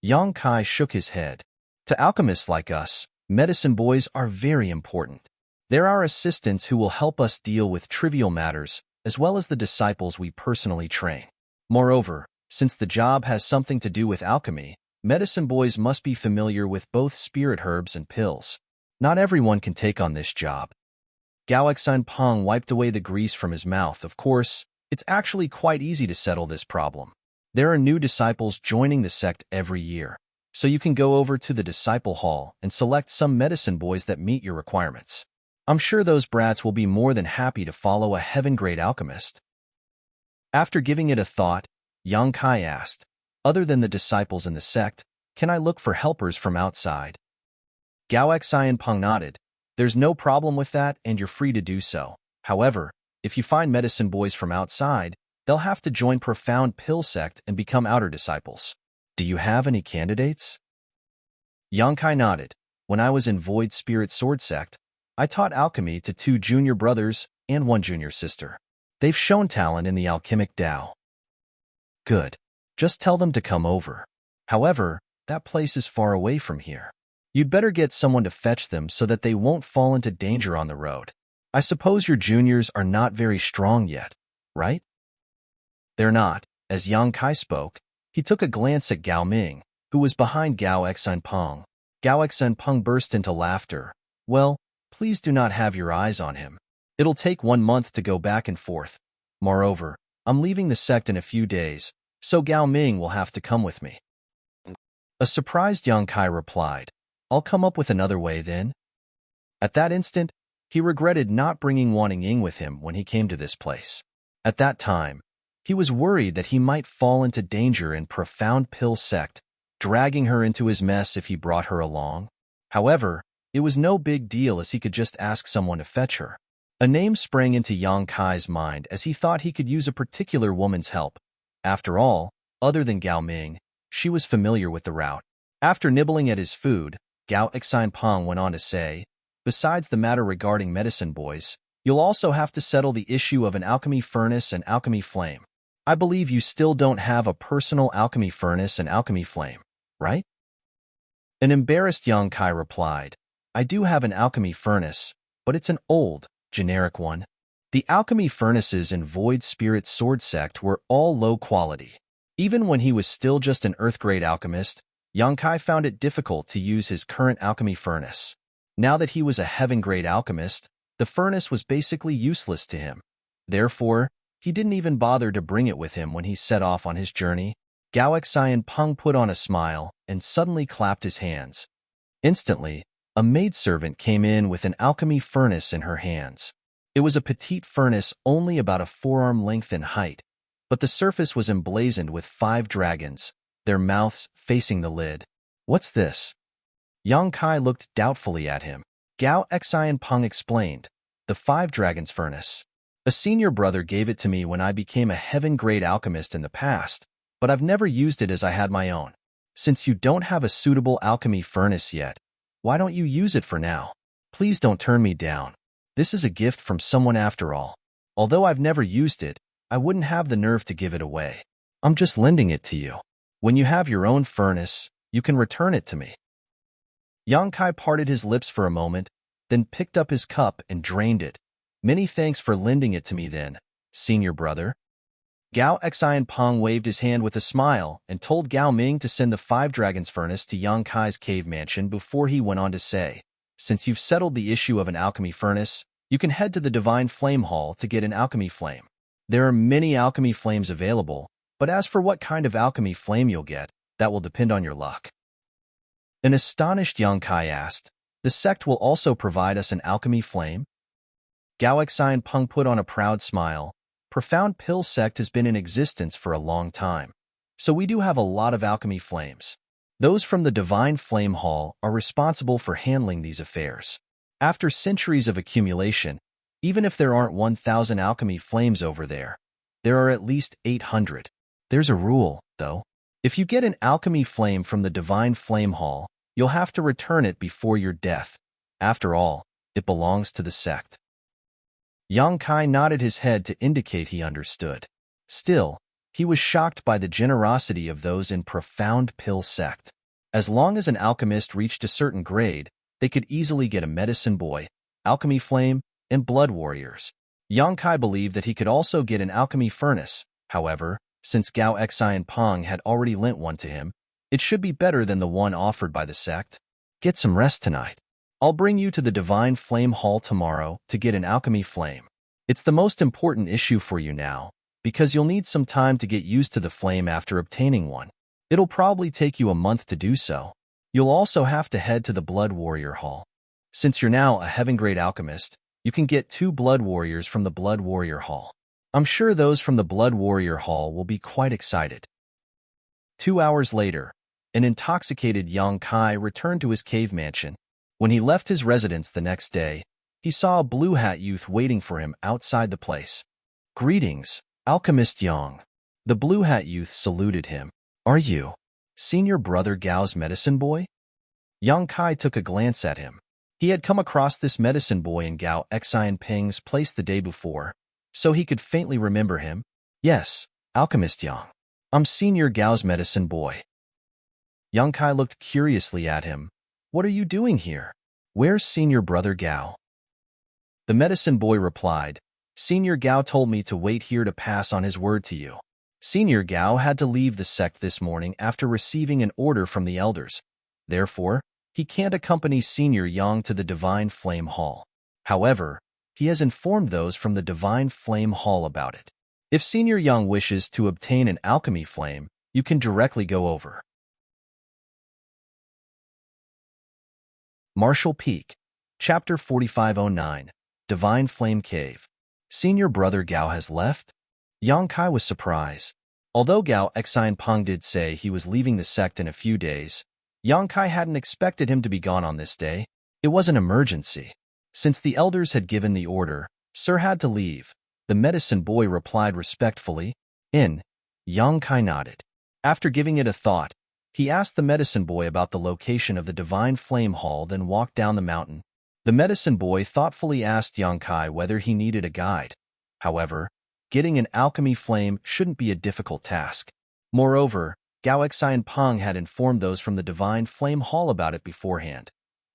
Yang Kai shook his head. "To alchemists like us, medicine boys are very important. They're our assistants who will help us deal with trivial matters, as well as the disciples we personally train. Moreover, since the job has something to do with alchemy, medicine boys must be familiar with both spirit herbs and pills. Not everyone can take on this job." Gao Xi Peng wiped away the grease from his mouth. "Of course, it's actually quite easy to settle this problem. There are new disciples joining the sect every year, so you can go over to the disciple hall and select some medicine boys that meet your requirements. I'm sure those brats will be more than happy to follow a heaven-grade alchemist." After giving it a thought, Yang Kai asked, "Other than the disciples in the sect, can I look for helpers from outside?" Gao Xi and Peng nodded. "There's no problem with that and you're free to do so. However, if you find medicine boys from outside, they'll have to join Profound Pill sect and become outer disciples. Do you have any candidates?" Yang Kai nodded. "When I was in Void Spirit Sword sect, I taught alchemy to 2 junior brothers and 1 junior sister. They've shown talent in the alchemic Tao." "Good. Just tell them to come over. However, that place is far away from here. You'd better get someone to fetch them so that they won't fall into danger on the road. I suppose your juniors are not very strong yet, right?" "They're not." As Yang Kai spoke, he took a glance at Gao Ming, who was behind Gao Xi Peng. Gao Xi Peng burst into laughter. "Well, please do not have your eyes on him. It'll take 1 month to go back and forth. Moreover, I'm leaving the sect in a few days, so Gao Ming will have to come with me." A surprised Yang Kai replied, "I'll come up with another way then." At that instant, he regretted not bringing Wanting Ying with him when he came to this place. At that time, he was worried that he might fall into danger in Profound Pill sect, dragging her into his mess if he brought her along. However, it was no big deal as he could just ask someone to fetch her. A name sprang into Yang Kai's mind as he thought he could use a particular woman's help. After all, other than Gao Ming, she was familiar with the route. After nibbling at his food, Gao Xi Peng went on to say, "Besides the matter regarding medicine boys, you'll also have to settle the issue of an alchemy furnace and alchemy flame. I believe you still don't have a personal alchemy furnace and alchemy flame, right?" An embarrassed Yang Kai replied, "I do have an alchemy furnace, but it's an old, generic one. The alchemy furnaces in Void Spirit Sword sect were all low quality. Even when he was still just an earth-grade alchemist, Yang Kai found it difficult to use his current alchemy furnace. Now that he was a heaven-grade alchemist, the furnace was basically useless to him. Therefore, he didn't even bother to bring it with him when he set off on his journey." Gao Xi and Peng put on a smile and suddenly clapped his hands. Instantly, a maidservant came in with an alchemy furnace in her hands. It was a petite furnace only about a forearm length in height, but the surface was emblazoned with 5 dragons, their mouths facing the lid. "What's this?" Yang Kai looked doubtfully at him. Gao Xi and Peng explained, "The 5 dragons furnace. A senior brother gave it to me when I became a heaven-grade alchemist in the past, but I've never used it as I had my own. Since you don't have a suitable alchemy furnace yet, why don't you use it for now? Please don't turn me down. This is a gift from someone after all. Although I've never used it, I wouldn't have the nerve to give it away. I'm just lending it to you. When you have your own furnace, you can return it to me. Yang Kai parted his lips for a moment, then picked up his cup and drained it. Many thanks for lending it to me then, senior brother. Gao Xianpeng waved his hand with a smile and told Gao Ming to send the 5 Dragons furnace to Yang Kai's cave mansion before he went on to say, since you've settled the issue of an alchemy furnace, you can head to the Divine Flame Hall to get an alchemy flame. There are many alchemy flames available, but as for what kind of alchemy flame you'll get, that will depend on your luck. An astonished Yang Kai asked, the sect will also provide us an alchemy flame? Gao Xianpeng put on a proud smile. Profound Pill sect has been in existence for a long time, so we do have a lot of alchemy flames. Those from the Divine Flame Hall are responsible for handling these affairs. After centuries of accumulation, even if there aren't 1,000 alchemy flames over there, there are at least 800. There's a rule, though. If you get an alchemy flame from the Divine Flame Hall, you'll have to return it before your death. After all, it belongs to the sect. Yang Kai nodded his head to indicate he understood. Still, he was shocked by the generosity of those in Profound Pill sect. As long as an alchemist reached a certain grade, they could easily get a medicine boy, alchemy flame, and blood warriors. Yang Kai believed that he could also get an alchemy furnace. However, since Gao Xianpeng had already lent one to him, it should be better than the one offered by the sect. Get some rest tonight. I'll bring you to the Divine Flame Hall tomorrow to get an alchemy flame. It's the most important issue for you now, because you'll need some time to get used to the flame after obtaining one. It'll probably take you a month to do so. You'll also have to head to the Blood Warrior Hall. Since you're now a heaven-grade alchemist, you can get 2 Blood Warriors from the Blood Warrior Hall. I'm sure those from the Blood Warrior Hall will be quite excited. 2 hours later, an intoxicated Yang Kai returned to his cave mansion. When he left his residence the next day, he saw a blue hat youth waiting for him outside the place. Greetings, Alchemist Yang. The blue hat youth saluted him. Are you senior brother Gao's medicine boy? Yang Kai took a glance at him. He had come across this medicine boy in Gao Xianpeng's place the day before, so he could faintly remember him. Yes, Alchemist Yang. I'm senior Gao's medicine boy. Yang Kai looked curiously at him. What are you doing here? Where's senior brother Gao? The medicine boy replied, Senior Gao told me to wait here to pass on his word to you. Senior Gao had to leave the sect this morning after receiving an order from the elders. Therefore, he can't accompany Senior Yang to the Divine Flame Hall. However, he has informed those from the Divine Flame Hall about it. If Senior Yang wishes to obtain an alchemy flame, you can directly go over. Martial Peak, Chapter 4509, Divine Flame Cave. Senior brother Gao has left? Yang Kai was surprised. Although Gao Xianpeng did say he was leaving the sect in a few days, Yang Kai hadn't expected him to be gone on this day. It was an emergency. Since the elders had given the order, Sir had to leave. The medicine boy replied respectfully. Yang Kai nodded. After giving it a thought, he asked the medicine boy about the location of the Divine Flame Hall, then walked down the mountain. The medicine boy thoughtfully asked Yang Kai whether he needed a guide. However, getting an alchemy flame shouldn't be a difficult task. Moreover, Gao Xianpeng had informed those from the Divine Flame Hall about it beforehand.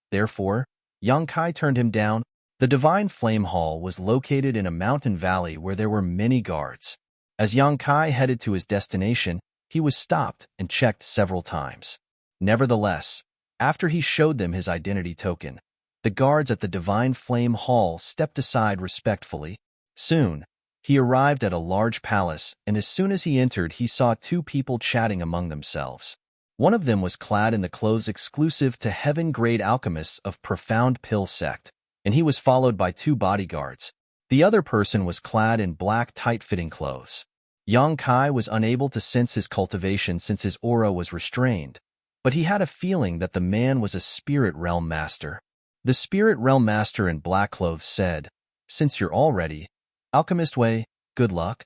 Therefore, Yang Kai turned him down. The Divine Flame Hall was located in a mountain valley where there were many guards. As Yang Kai headed to his destination, he was stopped and checked several times. Nevertheless, after he showed them his identity token, the guards at the Divine Flame Hall stepped aside respectfully. Soon, he arrived at a large palace, and as soon as he entered, he saw 2 people chatting among themselves. One of them was clad in the clothes exclusive to heaven-grade alchemists of Profound Pill sect, and he was followed by 2 bodyguards. The other person was clad in black tight-fitting clothes. Yang Kai was unable to sense his cultivation since his aura was restrained, but he had a feeling that the man was a Spirit Realm Master. The Spirit Realm Master in black clothes said, Since you're all ready, Alchemist Wei, good luck.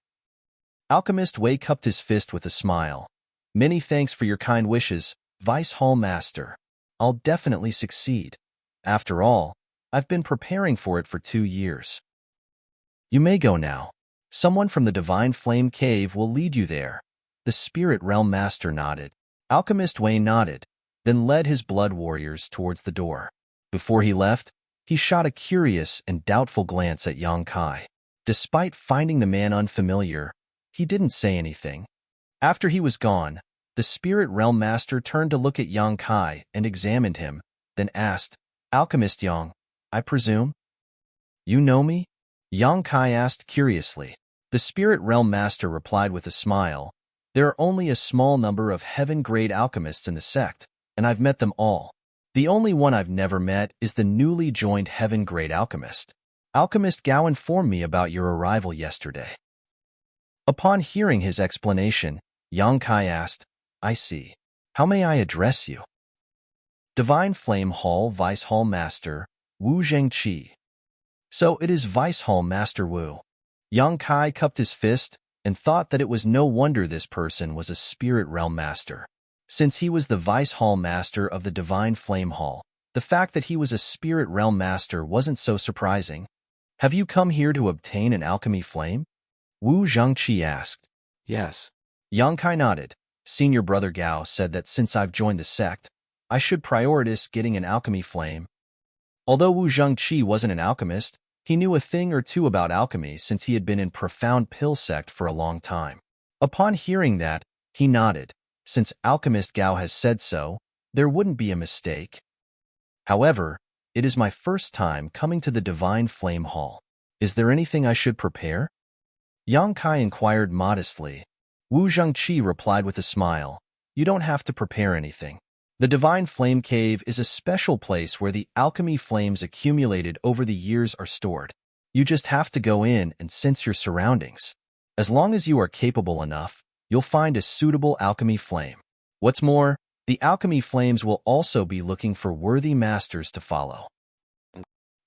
Alchemist Wei cupped his fist with a smile. Many thanks for your kind wishes, Vice Hall Master. I'll definitely succeed. After all, I've been preparing for it for 2 years. You may go now. Someone from the Divine Flame Cave will lead you there. The Spirit Realm Master nodded. Alchemist Wei nodded, then led his blood warriors towards the door. Before he left, he shot a curious and doubtful glance at Yang Kai. Despite finding the man unfamiliar, he didn't say anything. After he was gone, the Spirit Realm Master turned to look at Yang Kai and examined him, then asked, Alchemist Yang, I presume? You know me? Yang Kai asked curiously. The Spirit Realm Master replied with a smile, There are only a small number of heaven-grade alchemists in the sect, and I've met them all. The only one I've never met is the newly joined heaven-grade alchemist. Alchemist Gao informed me about your arrival yesterday. Upon hearing his explanation, Yang Kai asked, I see. How may I address you? Divine Flame Hall Vice Hall Master, Wu Zhengqi. So it is Vice Hall Master Wu. Yang Kai cupped his fist and thought that it was no wonder this person was a Spirit Realm Master. Since he was the Vice Hall Master of the Divine Flame Hall, the fact that he was a Spirit Realm Master wasn't so surprising. Have you come here to obtain an alchemy flame? Wu Zhengqi asked. Yes. Yang Kai nodded. Senior Brother Gao said that since I've joined the sect, I should prioritize getting an alchemy flame. Although Wu Zhengqi wasn't an alchemist, he knew a thing or two about alchemy since he had been in profound pill sect for a long time. Upon hearing that, he nodded. Since Alchemist Gao has said so, there wouldn't be a mistake. However, it is my first time coming to the Divine Flame Hall. Is there anything I should prepare? Yang Kai inquired modestly. Wu Zhengqi replied with a smile, You don't have to prepare anything. The Divine Flame Cave is a special place where the alchemy flames accumulated over the years are stored. You just have to go in and sense your surroundings. As long as you are capable enough, you'll find a suitable alchemy flame. What's more, the alchemy flames will also be looking for worthy masters to follow.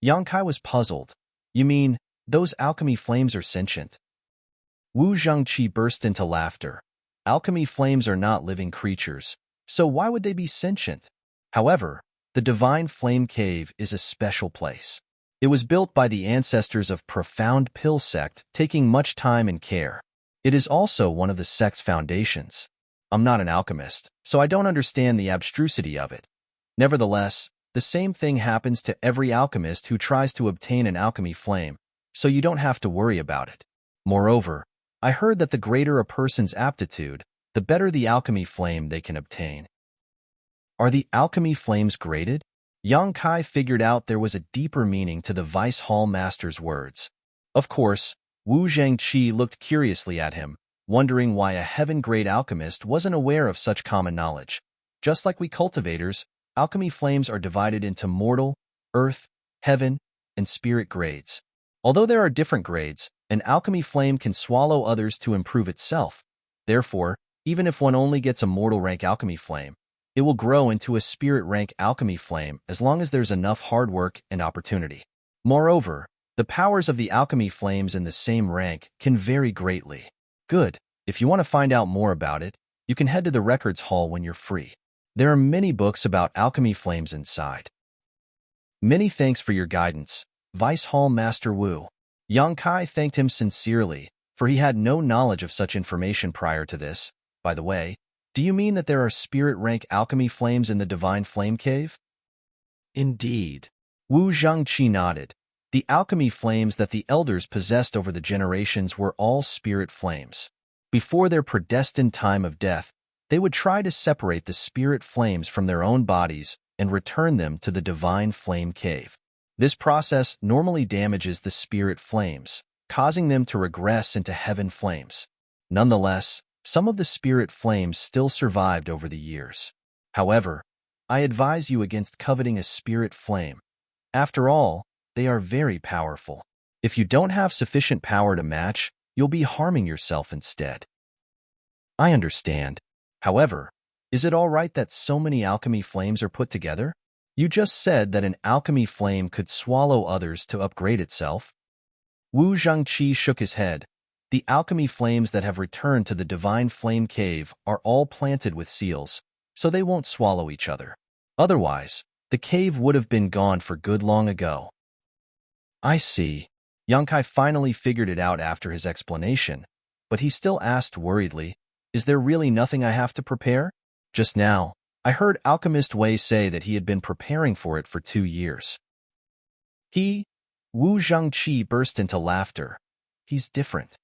Yang Kai was puzzled. You mean, those alchemy flames are sentient? Wu Zhengqi burst into laughter. Alchemy flames are not living creatures, so why would they be sentient? However, the Divine Flame Cave is a special place. It was built by the ancestors of Profound Pill Sect, taking much time and care. It is also one of the sect's foundations. I'm not an alchemist, so I don't understand the abstrusity of it. Nevertheless, the same thing happens to every alchemist who tries to obtain an alchemy flame, so you don't have to worry about it. Moreover, I heard that the greater a person's aptitude, the better the alchemy flame they can obtain. Are the alchemy flames graded? Yang Kai figured out there was a deeper meaning to the Vice Hall Master's words. Of course, Wu Zhengqi looked curiously at him, wondering why a heaven-grade alchemist wasn't aware of such common knowledge. Just like we cultivators, alchemy flames are divided into mortal, earth, heaven, and spirit grades. Although there are different grades, an alchemy flame can swallow others to improve itself. Therefore, even if one only gets a mortal rank alchemy flame, it will grow into a spirit rank alchemy flame as long as there's enough hard work and opportunity. Moreover, the powers of the alchemy flames in the same rank can vary greatly. Good. If you want to find out more about it, you can head to the records hall when you're free. There are many books about alchemy flames inside. Many thanks for your guidance, Vice Hall Master Wu. Yang Kai thanked him sincerely, for he had no knowledge of such information prior to this. By the way, do you mean that there are spirit rank alchemy flames in the Divine Flame Cave? Indeed. Wu Zhengqi nodded. The alchemy flames that the elders possessed over the generations were all spirit flames. Before their predestined time of death, they would try to separate the spirit flames from their own bodies and return them to the Divine Flame Cave. This process normally damages the spirit flames, causing them to regress into heaven flames. Nonetheless, some of the spirit flames still survived over the years. However, I advise you against coveting a spirit flame. After all, they are very powerful. If you don't have sufficient power to match, you'll be harming yourself instead. I understand. However, is it all right that so many alchemy flames are put together? You just said that an alchemy flame could swallow others to upgrade itself. Wu Zhangqi shook his head. The alchemy flames that have returned to the divine flame cave are all planted with seals, so they won't swallow each other. Otherwise, the cave would have been gone for good long ago. I see. Yang Kai finally figured it out after his explanation, but he still asked worriedly, is there really nothing I have to prepare? Just now, I heard Alchemist Wei say that he had been preparing for it for 2 years. Wu Zhangqi burst into laughter. He's different.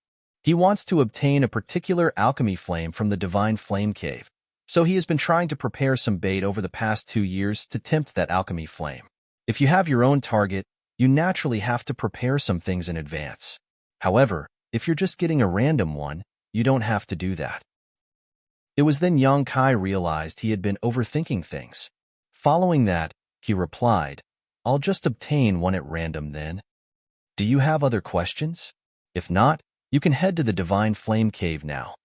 He wants to obtain a particular alchemy flame from the divine flame cave, so he has been trying to prepare some bait over the past 2 years to tempt that alchemy flame. If you have your own target, you naturally have to prepare some things in advance. However, if you're just getting a random one, you don't have to do that. It was then Yang Kai realized he had been overthinking things. Following that, he replied, I'll just obtain one at random then. Do you have other questions? If not, you can head to the Divine Flame Cave now.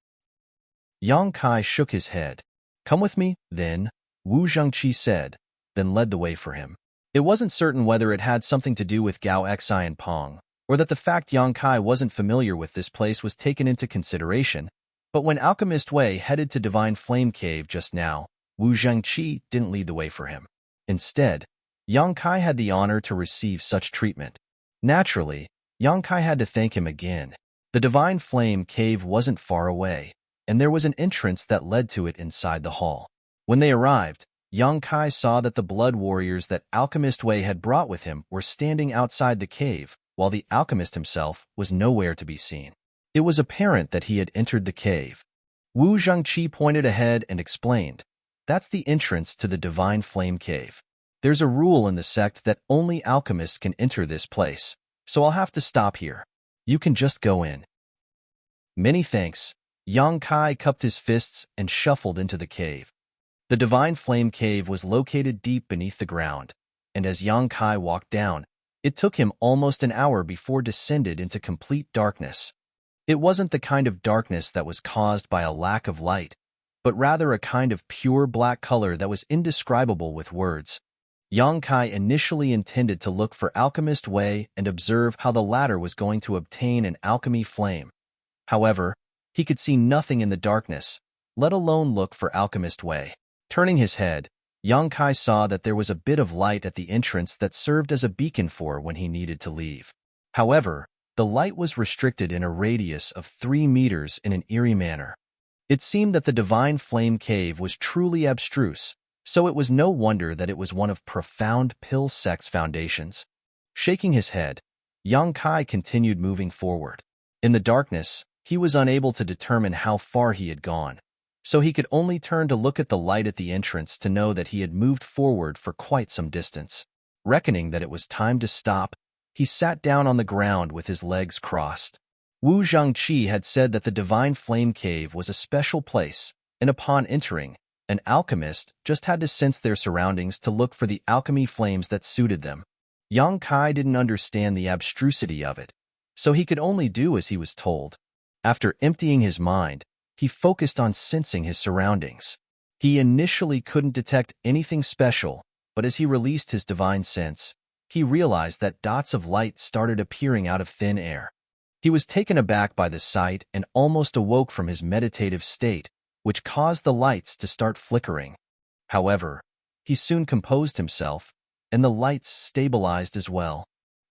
Yang Kai shook his head. Come with me, then, Wu Zhangqi said, then led the way for him. It wasn't certain whether it had something to do with Gao Xi and Pong, or that the fact Yang Kai wasn't familiar with this place was taken into consideration, but when Alchemist Wei headed to Divine Flame Cave just now, Wu Zhangqi didn't lead the way for him. Instead, Yang Kai had the honor to receive such treatment. Naturally, Yang Kai had to thank him again. The Divine Flame Cave wasn't far away, and there was an entrance that led to it inside the hall. When they arrived, Yang Kai saw that the blood warriors that Alchemist Wei had brought with him were standing outside the cave, while the alchemist himself was nowhere to be seen. It was apparent that he had entered the cave. Wu Zhangqi pointed ahead and explained, that's the entrance to the Divine Flame Cave. There's a rule in the sect that only alchemists can enter this place, so I'll have to stop here. You can just go in. Many thanks. Yang Kai cupped his fists and shuffled into the cave. The Divine Flame Cave was located deep beneath the ground, and as Yang Kai walked down, it took him almost an hour before descended into complete darkness. It wasn't the kind of darkness that was caused by a lack of light, but rather a kind of pure black color that was indescribable with words. Yang Kai initially intended to look for Alchemist Wei and observe how the latter was going to obtain an alchemy flame. However, he could see nothing in the darkness, let alone look for Alchemist Wei. Turning his head, Yang Kai saw that there was a bit of light at the entrance that served as a beacon for when he needed to leave. However, the light was restricted in a radius of 3 meters in an eerie manner. It seemed that the Divine Flame Cave was truly abstruse, so it was no wonder that it was one of profound Pill Sect's foundations. Shaking his head, Yang Kai continued moving forward. In the darkness, he was unable to determine how far he had gone, so he could only turn to look at the light at the entrance to know that he had moved forward for quite some distance. Reckoning that it was time to stop, he sat down on the ground with his legs crossed. Wu Zhangqi had said that the Divine Flame Cave was a special place, and upon entering, an alchemist just had to sense their surroundings to look for the alchemy flames that suited them. Yang Kai didn't understand the abstrusity of it, so he could only do as he was told. After emptying his mind, he focused on sensing his surroundings. He initially couldn't detect anything special, but as he released his divine sense, he realized that dots of light started appearing out of thin air. He was taken aback by the sight and almost awoke from his meditative state, which caused the lights to start flickering. However, he soon composed himself, and the lights stabilized as well.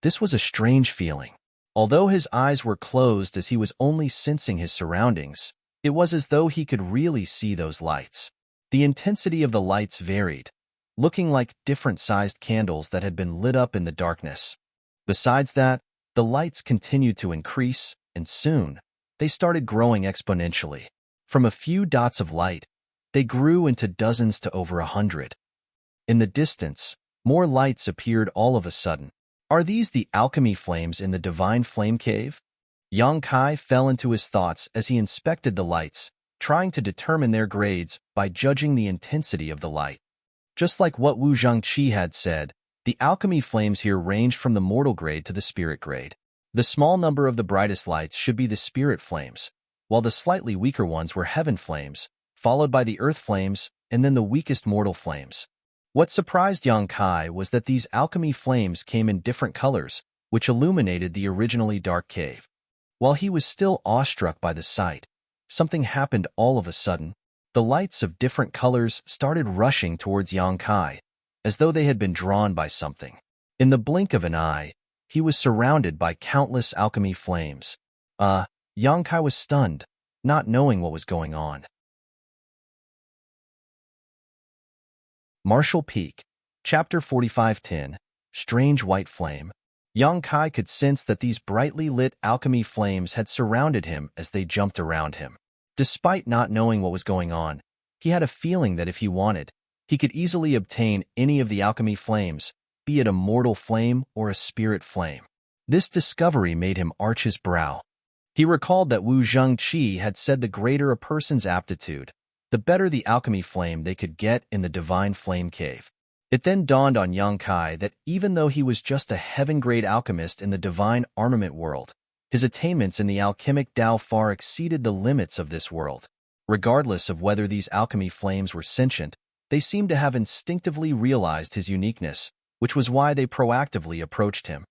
This was a strange feeling. Although his eyes were closed as he was only sensing his surroundings, it was as though he could really see those lights. The intensity of the lights varied, looking like different-sized candles that had been lit up in the darkness. Besides that, the lights continued to increase, and soon, they started growing exponentially. From a few dots of light, they grew into dozens to over 100. In the distance, more lights appeared all of a sudden. Are these the alchemy flames in the Divine Flame Cave? Yang Kai fell into his thoughts as he inspected the lights, trying to determine their grades by judging the intensity of the light. Just like what Wu Zhangqi had said, the alchemy flames here ranged from the mortal grade to the spirit grade. The small number of the brightest lights should be the spirit flames, while the slightly weaker ones were heaven flames, followed by the earth flames, and then the weakest mortal flames. What surprised Yang Kai was that these alchemy flames came in different colors, which illuminated the originally dark cave. While he was still awestruck by the sight, something happened all of a sudden. The lights of different colors started rushing towards Yang Kai, as though they had been drawn by something. In the blink of an eye, he was surrounded by countless alchemy flames. Yang Kai was stunned, not knowing what was going on. Martial Peak, Chapter 4510, Strange White Flame. Yang Kai could sense that these brightly lit alchemy flames had surrounded him as they jumped around him. Despite not knowing what was going on, he had a feeling that if he wanted, he could easily obtain any of the alchemy flames, be it a mortal flame or a spirit flame. This discovery made him arch his brow. He recalled that Wu Zhengqi had said the greater a person's aptitude, the better the alchemy flame they could get in the divine flame cave. It then dawned on Yang Kai that even though he was just a heaven-grade alchemist in the divine armament world, his attainments in the alchemic Tao far exceeded the limits of this world. Regardless of whether these alchemy flames were sentient, they seemed to have instinctively realized his uniqueness, which was why they proactively approached him.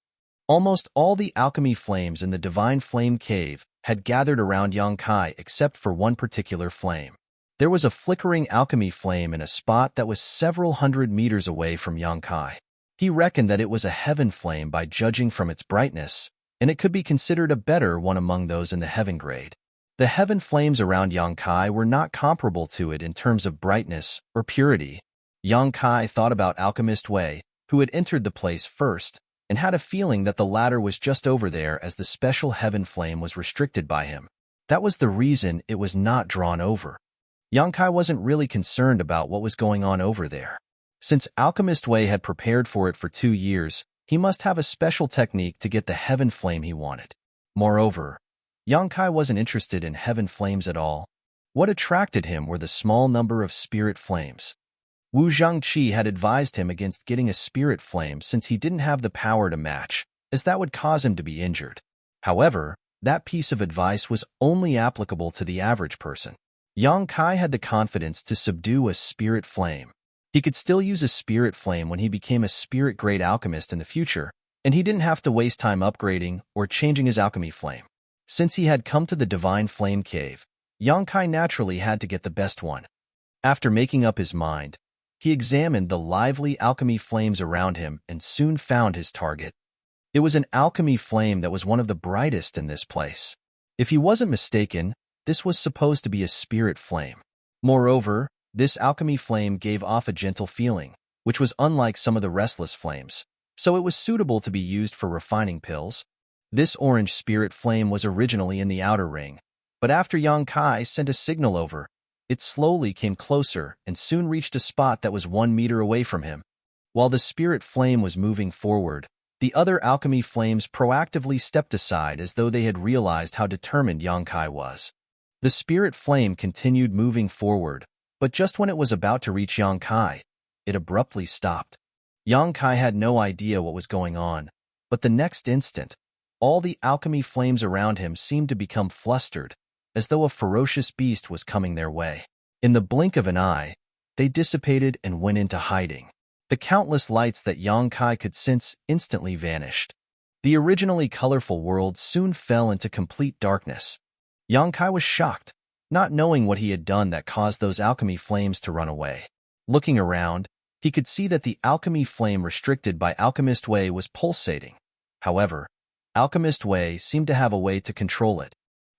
Almost all the alchemy flames in the divine flame cave had gathered around Yang Kai except for one particular flame. There was a flickering alchemy flame in a spot that was several hundred meters away from Yang Kai. He reckoned that it was a heaven flame by judging from its brightness, and it could be considered a better one among those in the heaven grade. The heaven flames around Yang Kai were not comparable to it in terms of brightness or purity. Yang Kai thought about Alchemist Wei, who had entered the place first, and had a feeling that the latter was just over there as the special heaven flame was restricted by him. That was the reason it was not drawn over. Yang Kai wasn't really concerned about what was going on over there. Since Alchemist Wei had prepared for it for 2 years, he must have a special technique to get the heaven flame he wanted. Moreover, Yang Kai wasn't interested in heaven flames at all. What attracted him were the small number of spirit flames. Wu Zhengqi had advised him against getting a spirit flame since he didn't have the power to match, as that would cause him to be injured. However, that piece of advice was only applicable to the average person. Yang Kai had the confidence to subdue a spirit flame. He could still use a spirit flame when he became a spirit-grade alchemist in the future, and he didn't have to waste time upgrading or changing his alchemy flame. Since he had come to the divine flame cave, Yang Kai naturally had to get the best one. After making up his mind, he examined the lively alchemy flames around him and soon found his target. It was an alchemy flame that was one of the brightest in this place. If he wasn't mistaken, this was supposed to be a spirit flame. Moreover, this alchemy flame gave off a gentle feeling, which was unlike some of the restless flames, so it was suitable to be used for refining pills. This orange spirit flame was originally in the outer ring, but after Yang Kai sent a signal over, it slowly came closer and soon reached a spot that was 1 meter away from him. While the spirit flame was moving forward, the other alchemy flames proactively stepped aside as though they had realized how determined Yang Kai was. The spirit flame continued moving forward, but just when it was about to reach Yang Kai, it abruptly stopped. Yang Kai had no idea what was going on, but the next instant, all the alchemy flames around him seemed to become flustered, as though a ferocious beast was coming their way. In the blink of an eye, they dissipated and went into hiding. The countless lights that Yang Kai could sense instantly vanished. The originally colorful world soon fell into complete darkness. Yang Kai was shocked, not knowing what he had done that caused those alchemy flames to run away. Looking around, he could see that the alchemy flame restricted by Alchemist Wei was pulsating. However, Alchemist Wei seemed to have a way to control it.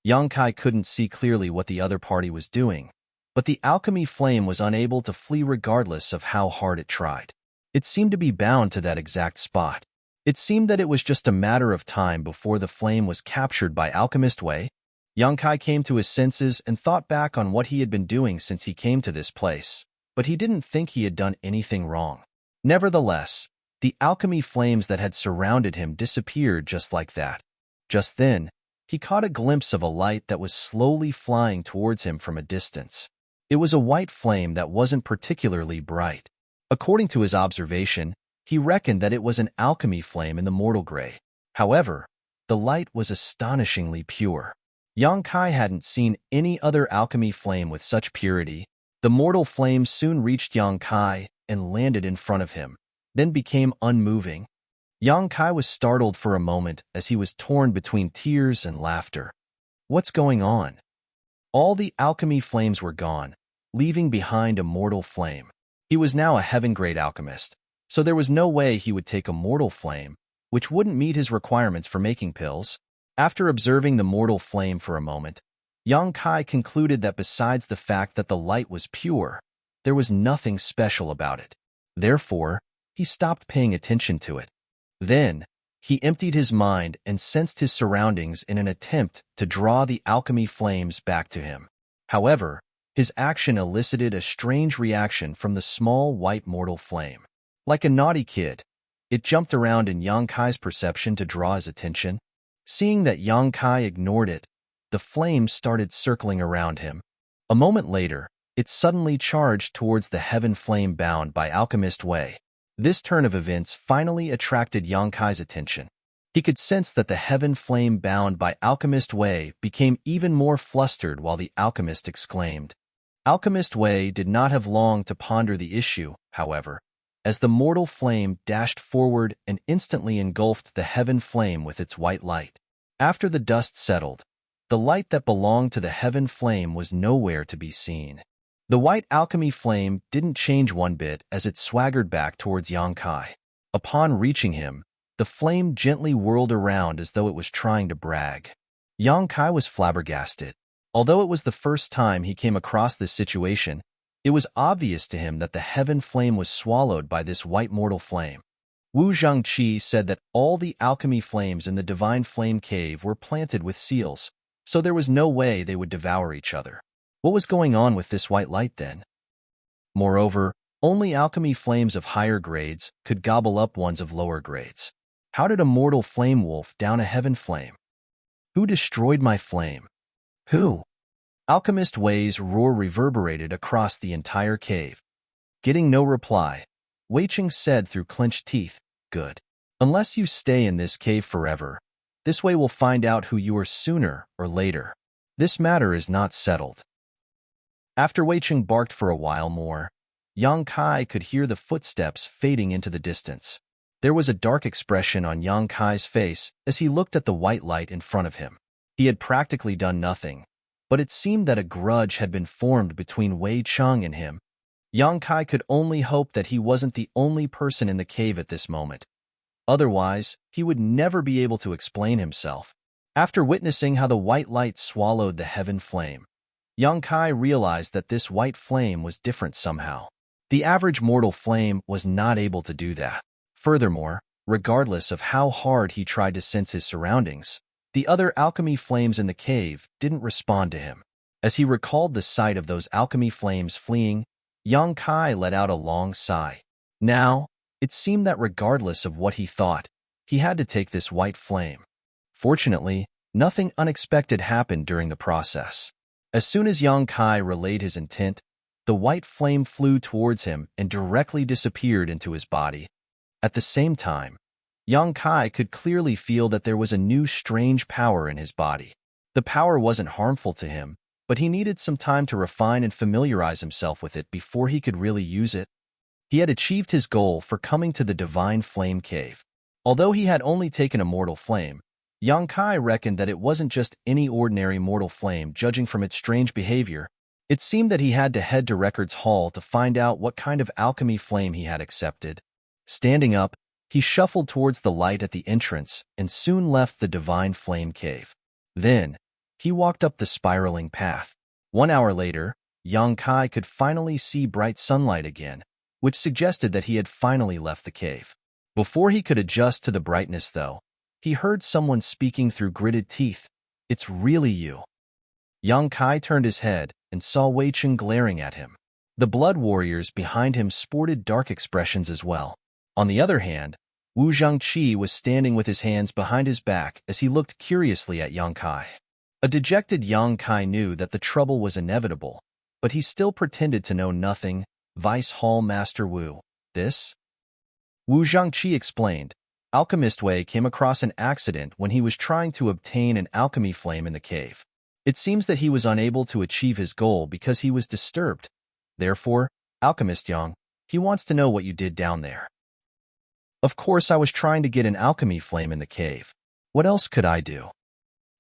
Yang Kai couldn't see clearly what the other party was doing, but the alchemy flame was unable to flee regardless of how hard it tried. It seemed to be bound to that exact spot. It seemed that it was just a matter of time before the flame was captured by Alchemist Wei. Yang Kai came to his senses and thought back on what he had been doing since he came to this place, but he didn't think he had done anything wrong. Nevertheless, the alchemy flames that had surrounded him disappeared just like that. Just then, he caught a glimpse of a light that was slowly flying towards him from a distance. It was a white flame that wasn't particularly bright. According to his observation, he reckoned that it was an alchemy flame in the mortal gray. However, the light was astonishingly pure. Yang Kai hadn't seen any other alchemy flame with such purity. The mortal flame soon reached Yang Kai and landed in front of him, then became unmoving. Yang Kai was startled for a moment as he was torn between tears and laughter. What's going on? All the alchemy flames were gone, leaving behind a mortal flame. He was now a heaven-grade alchemist, so there was no way he would take a mortal flame, which wouldn't meet his requirements for making pills. After observing the mortal flame for a moment, Yang Kai concluded that besides the fact that the light was pure, there was nothing special about it. Therefore, he stopped paying attention to it. Then, he emptied his mind and sensed his surroundings in an attempt to draw the alchemy flames back to him. However, his action elicited a strange reaction from the small white mortal flame. Like a naughty kid, it jumped around in Yang Kai's perception to draw his attention. Seeing that Yang Kai ignored it, the flame started circling around him. A moment later, it suddenly charged towards the heaven flame bound by Alchemist Wei. This turn of events finally attracted Yang Kai's attention. He could sense that the heaven flame bound by Alchemist Wei became even more flustered while the alchemist exclaimed. Alchemist Wei did not have long to ponder the issue, however, as the mortal flame dashed forward and instantly engulfed the heaven flame with its white light. After the dust settled, the light that belonged to the heaven flame was nowhere to be seen. The white alchemy flame didn't change one bit as it swaggered back towards Yang Kai. Upon reaching him, the flame gently whirled around as though it was trying to brag. Yang Kai was flabbergasted. Although it was the first time he came across this situation, it was obvious to him that the heaven flame was swallowed by this white mortal flame. Wu Zhangqi said that all the alchemy flames in the Divine Flame Cave were planted with seals, so there was no way they would devour each other. What was going on with this white light then? Moreover, only alchemy flames of higher grades could gobble up ones of lower grades. How did a mortal flame wolf down a heaven flame? Who destroyed my flame? Who? Alchemist Wei's roar reverberated across the entire cave. Getting no reply, Wei Qing said through clenched teeth, "Good. Unless you stay in this cave forever, this way we'll find out who you are sooner or later. This matter is not settled." After Wei Qing barked for a while more, Yang Kai could hear the footsteps fading into the distance. There was a dark expression on Yang Kai's face as he looked at the white light in front of him. He had practically done nothing, but it seemed that a grudge had been formed between Wei Qing and him. Yang Kai could only hope that he wasn't the only person in the cave at this moment. Otherwise, he would never be able to explain himself. After witnessing how the white light swallowed the heaven flame, Yang Kai realized that this white flame was different somehow. The average mortal flame was not able to do that. Furthermore, regardless of how hard he tried to sense his surroundings, the other alchemy flames in the cave didn't respond to him. As he recalled the sight of those alchemy flames fleeing, Yang Kai let out a long sigh. Now, it seemed that regardless of what he thought, he had to take this white flame. Fortunately, nothing unexpected happened during the process. As soon as Yang Kai relayed his intent, the white flame flew towards him and directly disappeared into his body. At the same time, Yang Kai could clearly feel that there was a new strange power in his body. The power wasn't harmful to him, but he needed some time to refine and familiarize himself with it before he could really use it. He had achieved his goal for coming to the Divine Flame Cave. Although he had only taken a mortal flame, Yang Kai reckoned that it wasn't just any ordinary mortal flame. Judging from its strange behavior, it seemed that he had to head to Records Hall to find out what kind of alchemy flame he had accepted. Standing up, he shuffled towards the light at the entrance and soon left the Divine Flame Cave. Then, he walked up the spiraling path. 1 hour later, Yang Kai could finally see bright sunlight again, which suggested that he had finally left the cave. Before he could adjust to the brightness, though, he heard someone speaking through gritted teeth. "It's really you." Yang Kai turned his head and saw Wei Qing glaring at him. The blood warriors behind him sported dark expressions as well. On the other hand, Wu Zhangqi was standing with his hands behind his back as he looked curiously at Yang Kai. A dejected Yang Kai knew that the trouble was inevitable, but he still pretended to know nothing. "Vice Hall Master Wu, this?" Wu Zhangqi explained. Alchemist Wei came across an accident when he was trying to obtain an alchemy flame in the cave. It seems that he was unable to achieve his goal because he was disturbed. Therefore, Alchemist Yang, he wants to know what you did down there. Of course, I was trying to get an alchemy flame in the cave. What else could I do?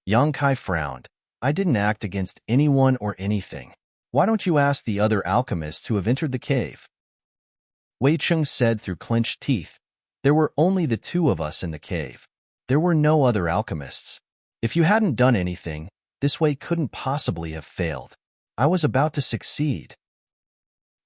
Yang Kai frowned. I didn't act against anyone or anything. Why don't you ask the other alchemists who have entered the cave? Wei Cheng said through clenched teeth. There were only the two of us in the cave. There were no other alchemists. If you hadn't done anything, this way couldn't possibly have failed. I was about to succeed.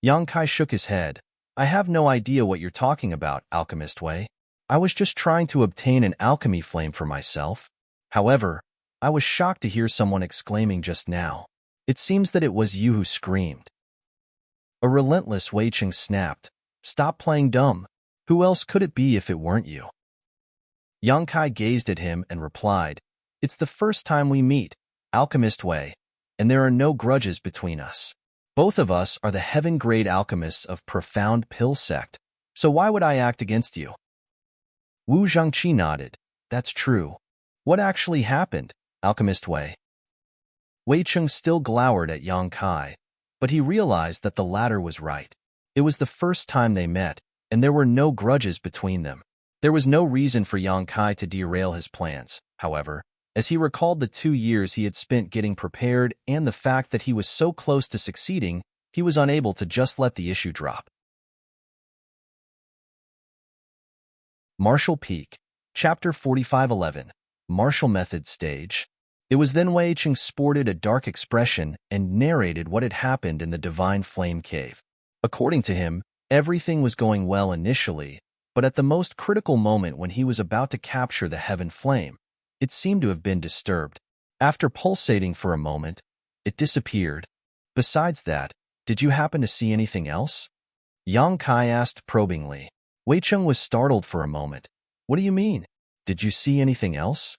Yang Kai shook his head. I have no idea what you're talking about, Alchemist Wei. I was just trying to obtain an alchemy flame for myself. However, I was shocked to hear someone exclaiming just now. It seems that it was you who screamed. A relentless Wei Cheng snapped. Stop playing dumb. Who else could it be if it weren't you? Yang Kai gazed at him and replied, It's the first time we meet, Alchemist Wei, and there are no grudges between us. Both of us are the heaven-grade alchemists of profound pill sect, so why would I act against you? Wu Zhangqi nodded. That's true. What actually happened, Alchemist Wei? Wei Cheng still glowered at Yang Kai, but he realized that the latter was right. It was the first time they met, and there were no grudges between them. There was no reason for Yang Kai to derail his plans, however, as he recalled the 2 years he had spent getting prepared and the fact that he was so close to succeeding, he was unable to just let the issue drop. Martial Peak, Chapter 4511, Martial Method Stage. It was then Wei Cheng sported a dark expression and narrated what had happened in the Divine Flame Cave. According to him, everything was going well initially, but at the most critical moment when he was about to capture the Heaven Flame, it seemed to have been disturbed. After pulsating for a moment, it disappeared. Besides that, did you happen to see anything else? Yang Kai asked probingly. Wei Cheng was startled for a moment. What do you mean? Did you see anything else?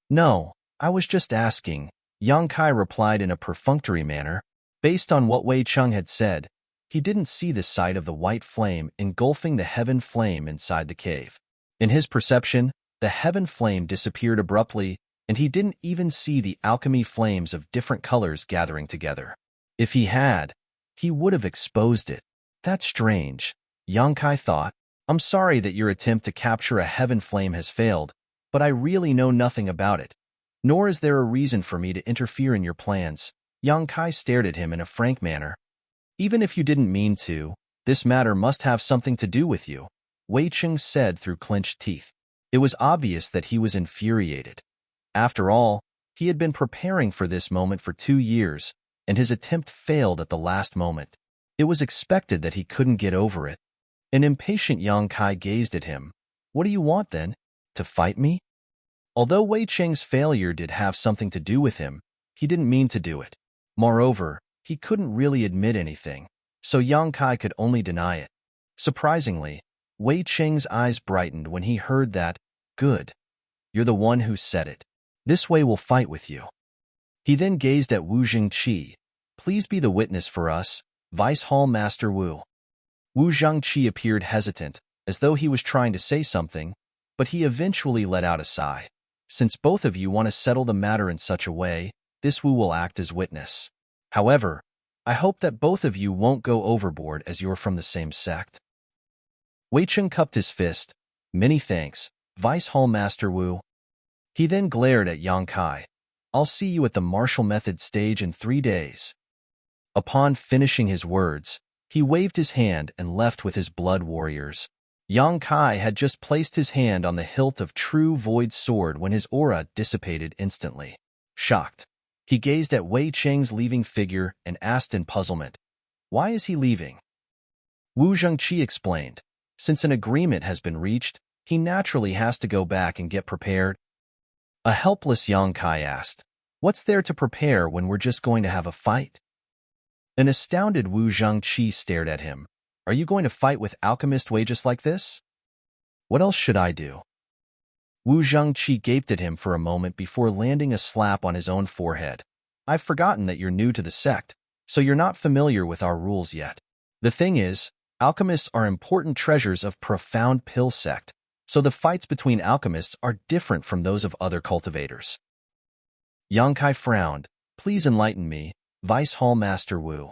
No, I was just asking, Yang Kai replied in a perfunctory manner. Based on what Wei Cheng had said, he didn't see the sight of the white flame engulfing the heaven flame inside the cave. In his perception, the heaven flame disappeared abruptly, and he didn't even see the alchemy flames of different colors gathering together. If he had, he would have exposed it. That's strange, Yang Kai thought. I'm sorry that your attempt to capture a heaven flame has failed, but I really know nothing about it. Nor is there a reason for me to interfere in your plans. Yang Kai stared at him in a frank manner. Even if you didn't mean to, this matter must have something to do with you, Wei Cheng said through clenched teeth. It was obvious that he was infuriated. After all, he had been preparing for this moment for 2 years, and his attempt failed at the last moment. It was expected that he couldn't get over it. An impatient Yang Kai gazed at him. What do you want then? To fight me? Although Wei Cheng's failure did have something to do with him, he didn't mean to do it. Moreover, he couldn't really admit anything, so Yang Kai could only deny it. Surprisingly, Wei Cheng's eyes brightened when he heard that. Good. You're the one who said it. This way we'll fight with you. He then gazed at Wu Zhangqi. Please be the witness for us, Vice Hall Master Wu. Wu Zhangqi appeared hesitant, as though he was trying to say something, but he eventually let out a sigh. Since both of you want to settle the matter in such a way, this Wu will act as witness. However, I hope that both of you won't go overboard as you're from the same sect. Wei Cheng cupped his fist. Many thanks, Vice Hall Master Wu. He then glared at Yang Kai. I'll see you at the martial method stage in 3 days. Upon finishing his words, he waved his hand and left with his blood warriors. Yang Kai had just placed his hand on the hilt of True Void Sword when his aura dissipated instantly. Shocked, he gazed at Wei Cheng's leaving figure and asked in puzzlement, why is he leaving? Wu Zhangqi explained, since an agreement has been reached, he naturally has to go back and get prepared. A helpless Yang Kai asked, what's there to prepare when we're just going to have a fight? An astounded Wu Zhangqi stared at him. Are you going to fight with Alchemist Wei just like this? What else should I do? Wu Zhangqi gaped at him for a moment before landing a slap on his own forehead. I've forgotten that you're new to the sect, so you're not familiar with our rules yet. The thing is, alchemists are important treasures of profound pill sect, so the fights between alchemists are different from those of other cultivators. Yang Kai frowned. Please enlighten me, Vice Hall Master Wu.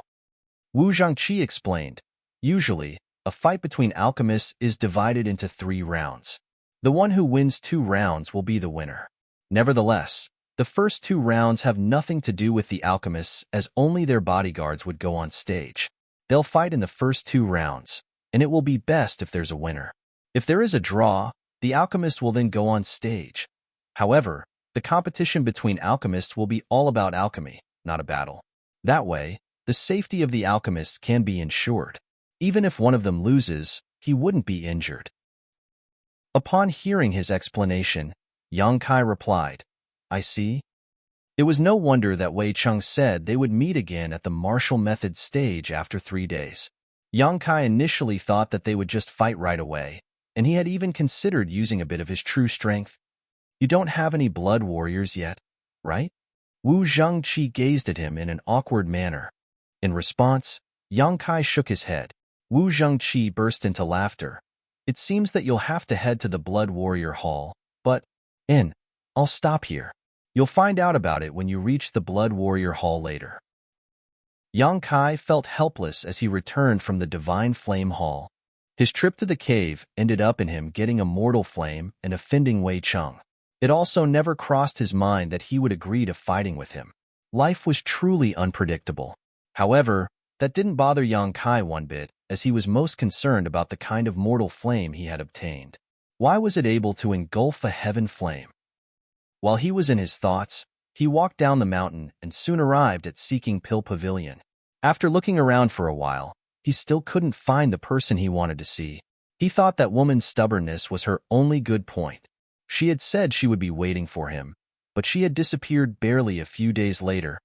Wu Zhangqi explained. Usually, A fight between alchemists is divided into 3 rounds. The one who wins 2 rounds will be the winner. Nevertheless, the first 2 rounds have nothing to do with the alchemists, as only their bodyguards would go on stage. They'll fight in the first 2 rounds, and it will be best if there's a winner. If there is a draw, the alchemist will then go on stage. However, the competition between alchemists will be all about alchemy, not a battle. That way, the safety of the alchemists can be ensured. Even if one of them loses, he wouldn't be injured. Upon hearing his explanation, Yang Kai replied, I see. It was no wonder that Wei Cheng said they would meet again at the martial method stage after 3 days. Yang Kai initially thought that they would just fight right away, and he had even considered using a bit of his true strength. You don't have any blood warriors yet, right? Wu Zhengqi gazed at him in an awkward manner. In response, Yang Kai shook his head. Wu Zhengqi burst into laughter. It seems that you'll have to head to the Blood Warrior Hall, but, I'll stop here. You'll find out about it when you reach the Blood Warrior Hall later. Yang Kai felt helpless as he returned from the Divine Flame Hall. His trip to the cave ended up in him getting a mortal flame and offending Wei Cheng. It also never crossed his mind that he would agree to fighting with him. Life was truly unpredictable. However, that didn't bother Yang Kai one bit, as he was most concerned about the kind of mortal flame he had obtained. Why was it able to engulf a heaven flame? While he was in his thoughts, he walked down the mountain and soon arrived at Seeking Pill Pavilion. After looking around for a while, he still couldn't find the person he wanted to see. He thought that woman's stubbornness was her only good point. She had said she would be waiting for him, but she had disappeared barely a few days later.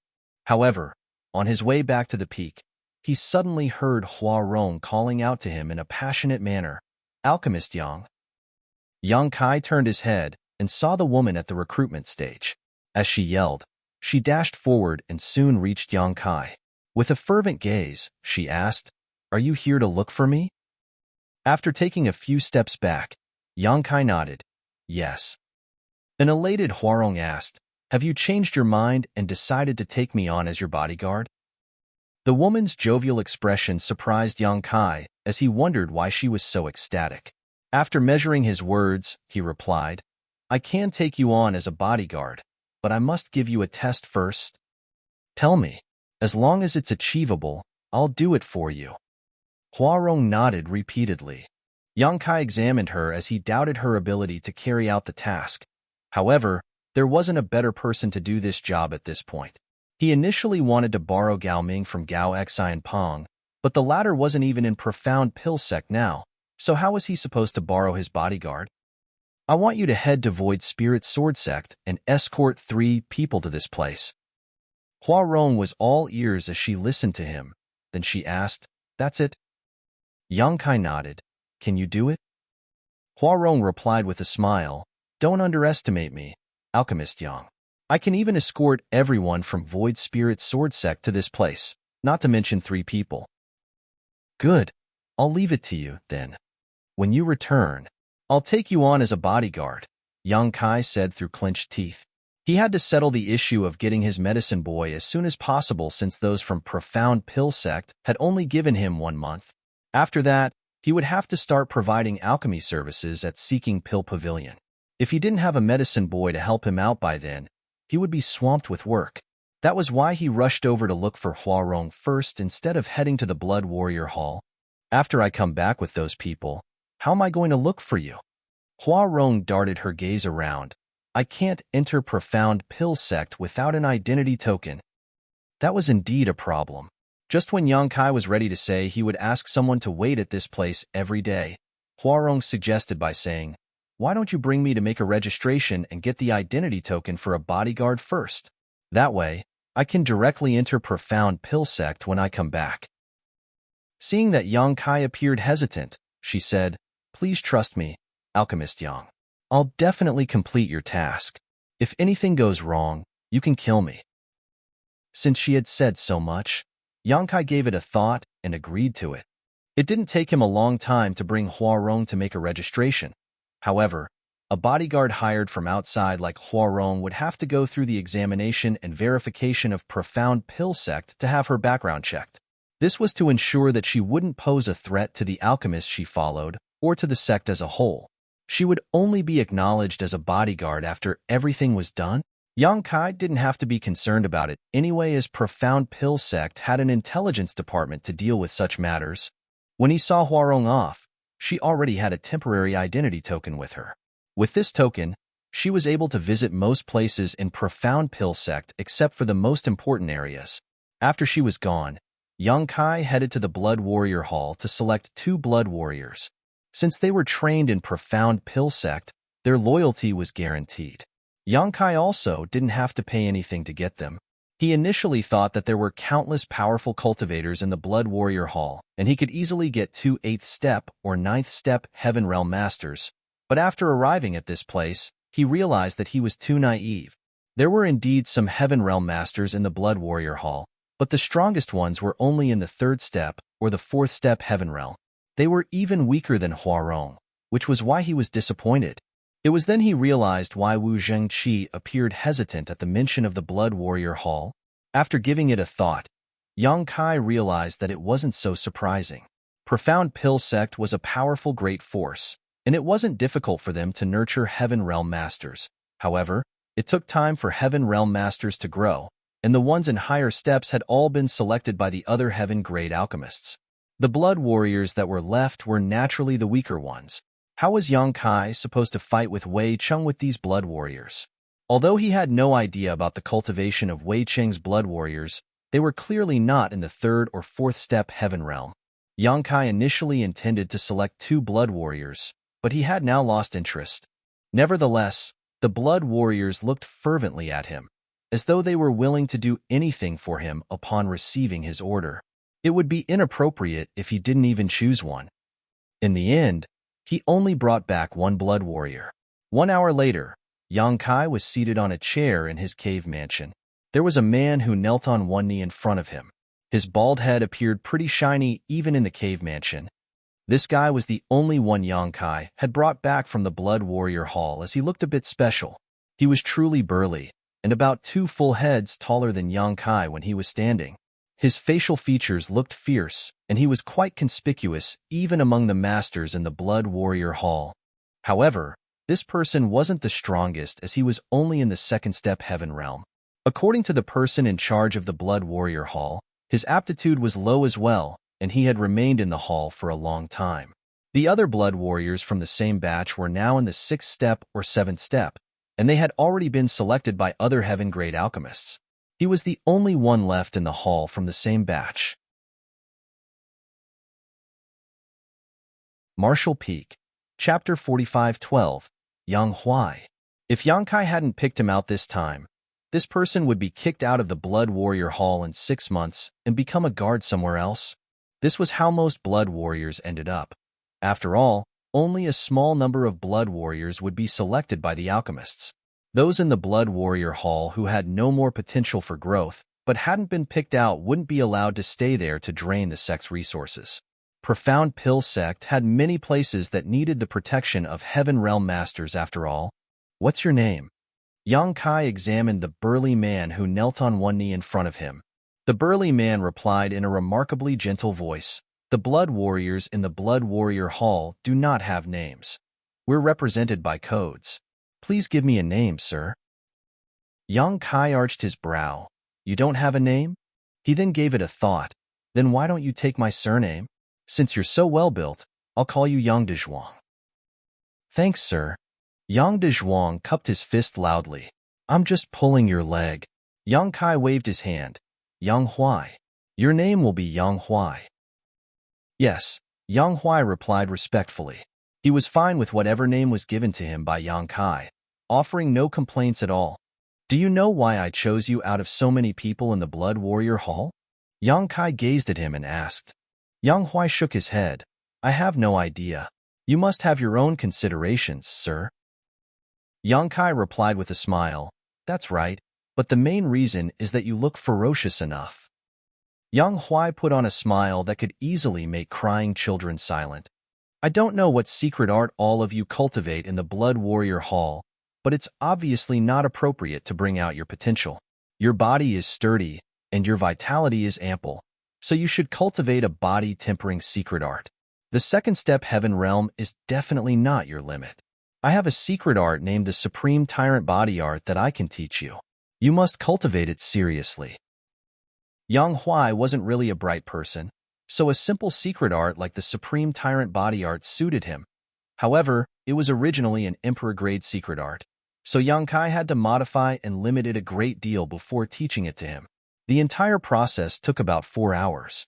However, on his way back to the peak, he suddenly heard Hua Rong calling out to him in a passionate manner, Alchemist Yang. Yang Kai turned his head and saw the woman at the recruitment stage. As she yelled, she dashed forward and soon reached Yang Kai. With a fervent gaze, she asked, Are you here to look for me? After taking a few steps back, Yang Kai nodded, Yes. An elated Huarong asked, Have you changed your mind and decided to take me on as your bodyguard? The woman's jovial expression surprised Yang Kai as he wondered why she was so ecstatic. After measuring his words, he replied, I can take you on as a bodyguard, but I must give you a test first. Tell me, as long as it's achievable, I'll do it for you. Huarong nodded repeatedly. Yang Kai examined her as he doubted her ability to carry out the task. However, there wasn't a better person to do this job at this point. He initially wanted to borrow Gao Ming from Gao Xi and Pong, but the latter wasn't even in profound pill sect now, so how was he supposed to borrow his bodyguard? I want you to head to Void Spirit Sword Sect and escort 3 people to this place. Huarong was all ears as she listened to him. Then she asked, That's it? Yang Kai nodded. Can you do it? Huarong replied with a smile, Don't underestimate me, Alchemist Yang. I can even escort everyone from Void Spirit Sword Sect to this place, not to mention 3 people. Good. I'll leave it to you, then. When you return, I'll take you on as a bodyguard, Yang Kai said through clenched teeth. He had to settle the issue of getting his medicine boy as soon as possible since those from Profound Pill Sect had only given him 1 month. After that, he would have to start providing alchemy services at Seeking Pill Pavilion. If he didn't have a medicine boy to help him out by then, he would be swamped with work. That was why he rushed over to look for Huarong first instead of heading to the Blood Warrior Hall. After I come back with those people, how am I going to look for you? Huarong darted her gaze around. I can't enter Profound Pill Sect without an identity token. That was indeed a problem. Just when Yang Kai was ready to say he would ask someone to wait at this place every day, Huarong suggested by saying, Why don't you bring me to make a registration and get the identity token for a bodyguard first? That way, I can directly enter Profound Pill Sect when I come back. Seeing that Yang Kai appeared hesitant, she said, Please trust me, Alchemist Yang. I'll definitely complete your task. If anything goes wrong, you can kill me. Since she had said so much, Yang Kai gave it a thought and agreed to it. It didn't take him a long time to bring Huarong to make a registration. However, a bodyguard hired from outside like Huarong would have to go through the examination and verification of Profound Pill Sect to have her background checked. This was to ensure that she wouldn't pose a threat to the alchemists she followed or to the sect as a whole. She would only be acknowledged as a bodyguard after everything was done. Yang Kai didn't have to be concerned about it anyway, as Profound Pill sect had an intelligence department to deal with such matters. When he saw Huarong off, she already had a temporary identity token with her. With this token, she was able to visit most places in Profound Pill sect except for the most important areas. After she was gone, Yang Kai headed to the Blood Warrior Hall to select 2 Blood Warriors. Since they were trained in Profound Pill sect, their loyalty was guaranteed. Yang Kai also didn't have to pay anything to get them. He initially thought that there were countless powerful cultivators in the Blood Warrior Hall, and he could easily get 2 8th step or 9th step Heaven Realm Masters. But after arriving at this place, he realized that he was too naive. There were indeed some Heaven Realm Masters in the Blood Warrior Hall, but the strongest ones were only in the 3rd step or the 4th step Heaven Realm. They were even weaker than Huarong, which was why he was disappointed. It was then he realized why Wu Zhengqi appeared hesitant at the mention of the Blood Warrior Hall. After giving it a thought, Yang Kai realized that it wasn't so surprising. Profound Pill sect was a powerful great force, and it wasn't difficult for them to nurture Heaven Realm Masters. However, it took time for Heaven Realm Masters to grow, and the ones in higher steps had all been selected by the other Heaven Grade alchemists. The Blood Warriors that were left were naturally the weaker ones. How was Yang Kai supposed to fight with Wei Cheng with these Blood Warriors? Although he had no idea about the cultivation of Wei Cheng's Blood Warriors, they were clearly not in the 3rd or 4th step Heaven Realm. Yang Kai initially intended to select 2 Blood Warriors, but he had now lost interest. Nevertheless, the Blood Warriors looked fervently at him, as though they were willing to do anything for him upon receiving his order. It would be inappropriate if he didn't even choose one. In the end, he only brought back 1 Blood Warrior. 1 hour later, Yang Kai was seated on a chair in his cave mansion. There was a man who knelt on one knee in front of him. His bald head appeared pretty shiny even in the cave mansion. This guy was the only one Yang Kai had brought back from the Blood Warrior Hall, as he looked a bit special. He was truly burly, and about 2 full heads taller than Yang Kai when he was standing. His facial features looked fierce, and he was quite conspicuous even among the masters in the Blood Warrior Hall. However, this person wasn't the strongest, as he was only in the 2nd step Heaven Realm. According to the person in charge of the Blood Warrior Hall, his aptitude was low as well, and he had remained in the hall for a long time. The other Blood Warriors from the same batch were now in the 6th step or 7th step, and they had already been selected by other Heaven Grade alchemists. He was the only one left in the hall from the same batch. Martial Peak, Chapter 45:12, Yang Huai. If Yang Kai hadn't picked him out this time, this person would be kicked out of the Blood Warrior Hall in 6 months and become a guard somewhere else. This was how most Blood Warriors ended up. After all, only a small number of Blood Warriors would be selected by the alchemists. Those in the Blood Warrior Hall who had no more potential for growth but hadn't been picked out wouldn't be allowed to stay there to drain the sect's resources. Profound Pill sect had many places that needed the protection of Heaven Realm Masters after all. What's your name? Yang Kai examined the burly man who knelt on one knee in front of him. The burly man replied in a remarkably gentle voice, "The Blood Warriors in the Blood Warrior Hall do not have names. We're represented by codes. Please give me a name, sir." Yang Kai arched his brow. "You don't have a name?" He then gave it a thought. "Then why don't you take my surname? Since you're so well built, I'll call you Yang Dezhuang." "Thanks, sir." Yang Dezhuang cupped his fist loudly. "I'm just pulling your leg." Yang Kai waved his hand. "Yang Huai. Your name will be Yang Huai." "Yes," Yang Huai replied respectfully. He was fine with whatever name was given to him by Yang Kai, offering no complaints at all. "Do you know why I chose you out of so many people in the Blood Warrior Hall?" Yang Kai gazed at him and asked. Yang Huai shook his head. "I have no idea. You must have your own considerations, sir." Yang Kai replied with a smile. "That's right, but the main reason is that you look ferocious enough." Yang Huai put on a smile that could easily make crying children silent. "I don't know what secret art all of you cultivate in the Blood Warrior Hall, but it's obviously not appropriate to bring out your potential. Your body is sturdy, and your vitality is ample. so you should cultivate a body-tempering secret art. The second step, Heaven Realm, is definitely not your limit. I have a secret art named the Supreme Tyrant Body Art that I can teach you. You must cultivate it seriously. Yang Huai wasn't really a bright person, so a simple secret art like the Supreme Tyrant Body Art suited him. However, it was originally an Emperor-grade secret art, so Yang Kai had to modify and limit it a great deal before teaching it to him. The entire process took about 4 hours.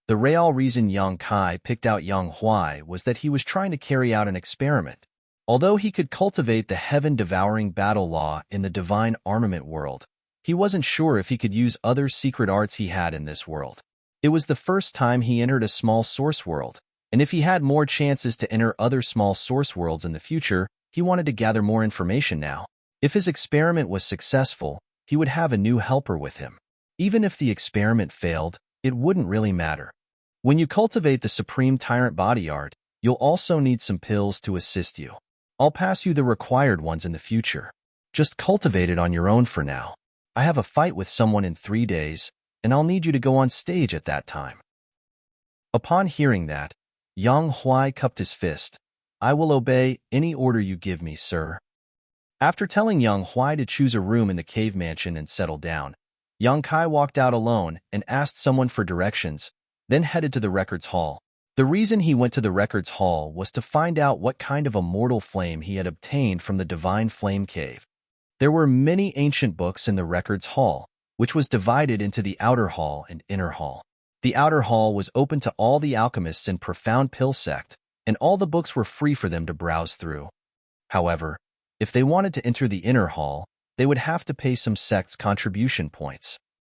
The real reason Yang Kai picked out Yang Huai was that he was trying to carry out an experiment. Although he could cultivate the heaven-devouring battle law in the divine armament world, he wasn't sure if he could use other secret arts he had in this world. It was the first time he entered a small source world, and if he had more chances to enter other small source worlds in the future, he wanted to gather more information now. If his experiment was successful, he would have a new helper with him. Even if the experiment failed, it wouldn't really matter. When you cultivate the Supreme Tyrant Body Art, you'll also need some pills to assist you. I'll pass you the required ones in the future. Just cultivate it on your own for now. I have a fight with someone in 3 days, and I'll need you to go on stage at that time. Upon hearing that, Yang Huai cupped his fist. I will obey any order you give me, sir. After telling Yang Huai to choose a room in the cave mansion and settle down, Yang Kai walked out alone and asked someone for directions, then headed to the records hall. The reason he went to the records hall was to find out what kind of immortal flame he had obtained from the divine flame cave. There were many ancient books in the records hall, which was divided into the outer hall and inner hall. The outer hall was open to all the alchemists in Profound Pill sect, and all the books were free for them to browse through. However, if they wanted to enter the inner hall, they would have to pay some sect's contribution points.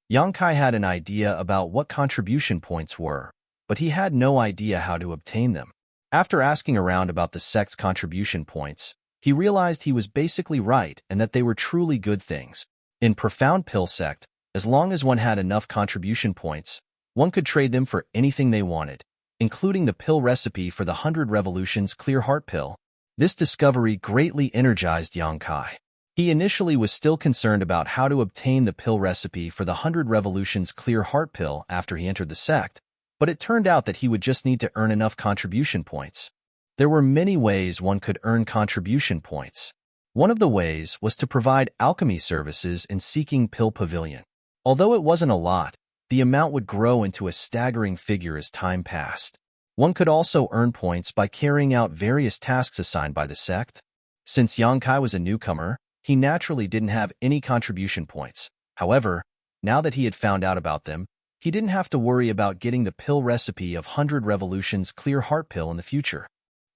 Yang Kai had an idea about what contribution points were, but he had no idea how to obtain them. After asking around about the sect's contribution points, he realized he was basically right and that they were truly good things. In Profound Pill sect, as long as one had enough contribution points, one could trade them for anything they wanted, including the pill recipe for the 100 Revolutions Clear Heart Pill. This discovery greatly energized Yang Kai. He initially was still concerned about how to obtain the pill recipe for the 100 Revolutions Clear Heart Pill after he entered the sect, but it turned out that he would just need to earn enough contribution points. There were many ways one could earn contribution points. One of the ways was to provide alchemy services in Seeking Pill Pavilion. Although it wasn't a lot, the amount would grow into a staggering figure as time passed. One could also earn points by carrying out various tasks assigned by the sect. Since Yang Kai was a newcomer, he naturally didn't have any contribution points. However, now that he had found out about them, he didn't have to worry about getting the pill recipe of 100 Revolutions Clear Heart Pill in the future.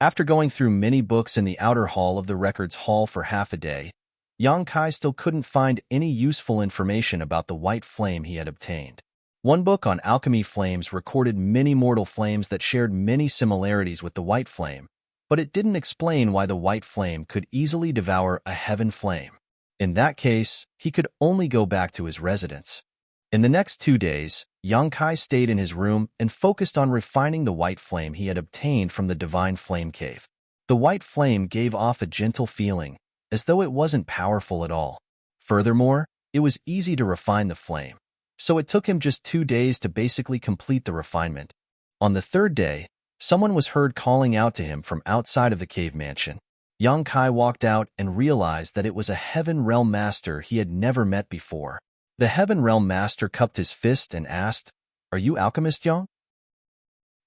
After going through many books in the outer hall of the records hall for half a day, Yang Kai still couldn't find any useful information about the white flame he had obtained. One book on alchemy flames recorded many mortal flames that shared many similarities with the white flame, but it didn't explain why the white flame could easily devour a heaven flame. In that case, he could only go back to his residence. In the next 2 days, Yang Kai stayed in his room and focused on refining the white flame he had obtained from the divine flame cave. The white flame gave off a gentle feeling, as though it wasn't powerful at all. Furthermore, it was easy to refine the flame, so it took him just 2 days to basically complete the refinement. On the 3rd day, someone was heard calling out to him from outside of the cave mansion. Yang Kai walked out and realized that it was a Heaven Realm Master he had never met before. The Heaven Realm Master cupped his fist and asked, "Are you Alchemist Yang?"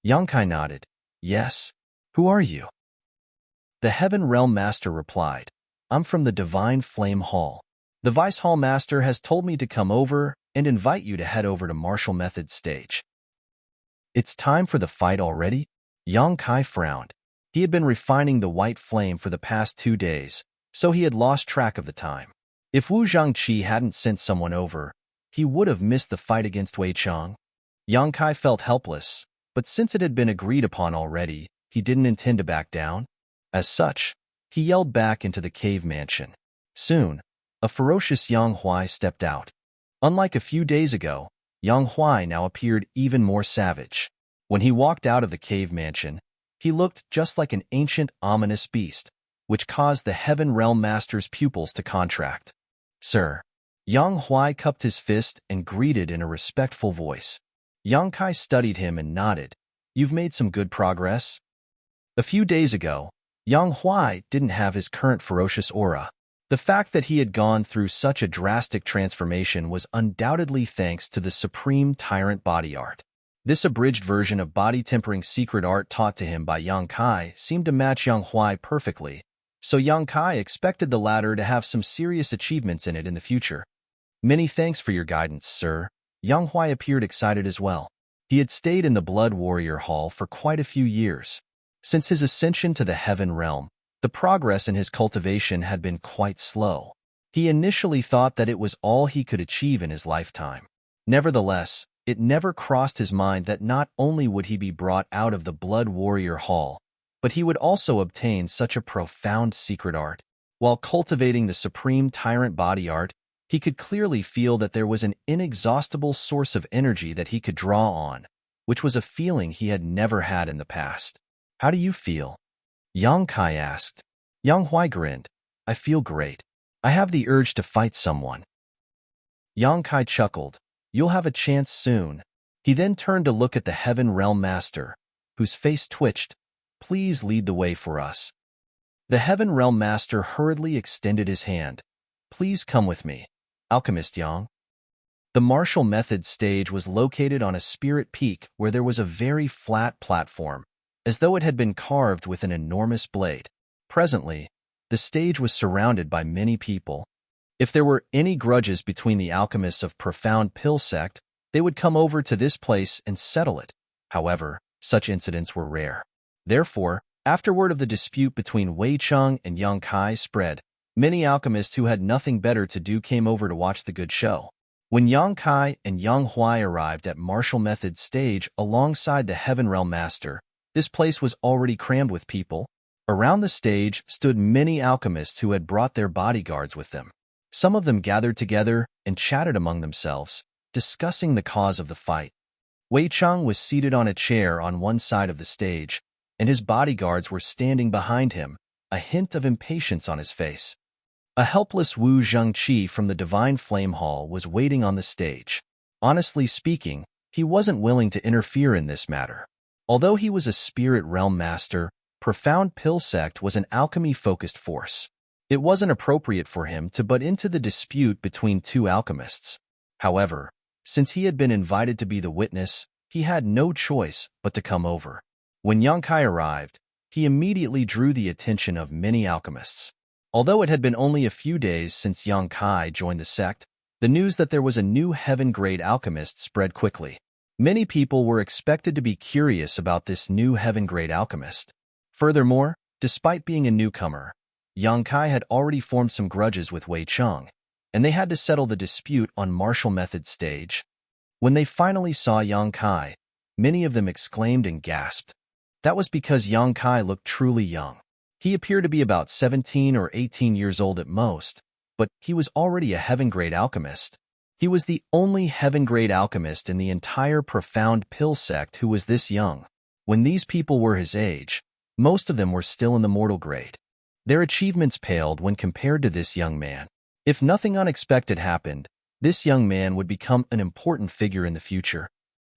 Yang Kai nodded. "Yes. Who are you?" The Heaven Realm Master replied, "I'm from the Divine Flame Hall. The Vice Hall Master has told me to come over and invite you to head over to Martial Method's stage." "It's time for the fight already?" Yang Kai frowned. He had been refining the white flame for the past 2 days, so he had lost track of the time. If Wu Zhangqi hadn't sent someone over, he would have missed the fight against Wei Chang. Yang Kai felt helpless, but since it had been agreed upon already, he didn't intend to back down. As such, he yelled back into the cave mansion. Soon, a ferocious Yang Huai stepped out. Unlike a few days ago, Yang Huai now appeared even more savage. When he walked out of the cave mansion, he looked just like an ancient, ominous beast, which caused the Heaven Realm Master's pupils to contract. "Sir." Yang Huai cupped his fist and greeted in a respectful voice. Yang Kai studied him and nodded. You've made some good progress. A few days ago, Yang Huai didn't have his current ferocious aura. The fact that he had gone through such a drastic transformation was undoubtedly thanks to the supreme tyrant body art. This abridged version of body-tempering secret art taught to him by Yang Kai seemed to match Yang Huai perfectly, so Yang Kai expected the latter to have some serious achievements in it in the future. Many thanks for your guidance, sir. Yang Huai appeared excited as well. He had stayed in the Blood Warrior Hall for quite a few years. Since his ascension to the Heaven Realm, the progress in his cultivation had been quite slow. He initially thought that it was all he could achieve in his lifetime. Nevertheless, it never crossed his mind that not only would he be brought out of the Blood Warrior Hall, but he would also obtain such a profound secret art. While cultivating the supreme tyrant body art, he could clearly feel that there was an inexhaustible source of energy that he could draw on, which was a feeling he had never had in the past. How do you feel? Yang Kai asked. Yang Huai grinned. I feel great. I have the urge to fight someone. Yang Kai chuckled. You'll have a chance soon. He then turned to look at the Heaven Realm Master, whose face twitched. Please lead the way for us. The Heaven Realm Master hurriedly extended his hand. Please come with me, Alchemist Yang. The martial method stage was located on a spirit peak where there was a very flat platform, as though it had been carved with an enormous blade. Presently, the stage was surrounded by many people. If there were any grudges between the alchemists of Profound Pill Sect, they would come over to this place and settle it. However, such incidents were rare. Therefore, after word of the dispute between Wei Cheng and Yang Kai spread, many alchemists who had nothing better to do came over to watch the good show. When Yang Kai and Yang Huai arrived at martial method stage alongside the Heaven Realm Master, this place was already crammed with people. Around the stage stood many alchemists who had brought their bodyguards with them. Some of them gathered together and chatted among themselves, discussing the cause of the fight. Wei Cheng was seated on a chair on one side of the stage, and his bodyguards were standing behind him, a hint of impatience on his face. A helpless Wu Zhengqi from the Divine Flame Hall was waiting on the stage. Honestly speaking, he wasn't willing to interfere in this matter. Although he was a spirit realm master, Profound Pill Sect was an alchemy-focused force. It wasn't appropriate for him to butt into the dispute between two alchemists. However, since he had been invited to be the witness, he had no choice but to come over. When Yang Kai arrived, he immediately drew the attention of many alchemists. Although it had been only a few days since Yang Kai joined the sect, the news that there was a new heaven-grade alchemist spread quickly. Many people were expected to be curious about this new heaven-grade alchemist. Furthermore, despite being a newcomer, Yang Kai had already formed some grudges with Wei Cheng, and they had to settle the dispute on martial method stage. When they finally saw Yang Kai, many of them exclaimed and gasped. That was because Yang Kai looked truly young. He appeared to be about 17 or 18 years old at most, but he was already a heaven-grade alchemist. He was the only heaven-grade alchemist in the entire Profound Pill Sect who was this young. When these people were his age, most of them were still in the mortal grade. Their achievements paled when compared to this young man. If nothing unexpected happened, this young man would become an important figure in the future.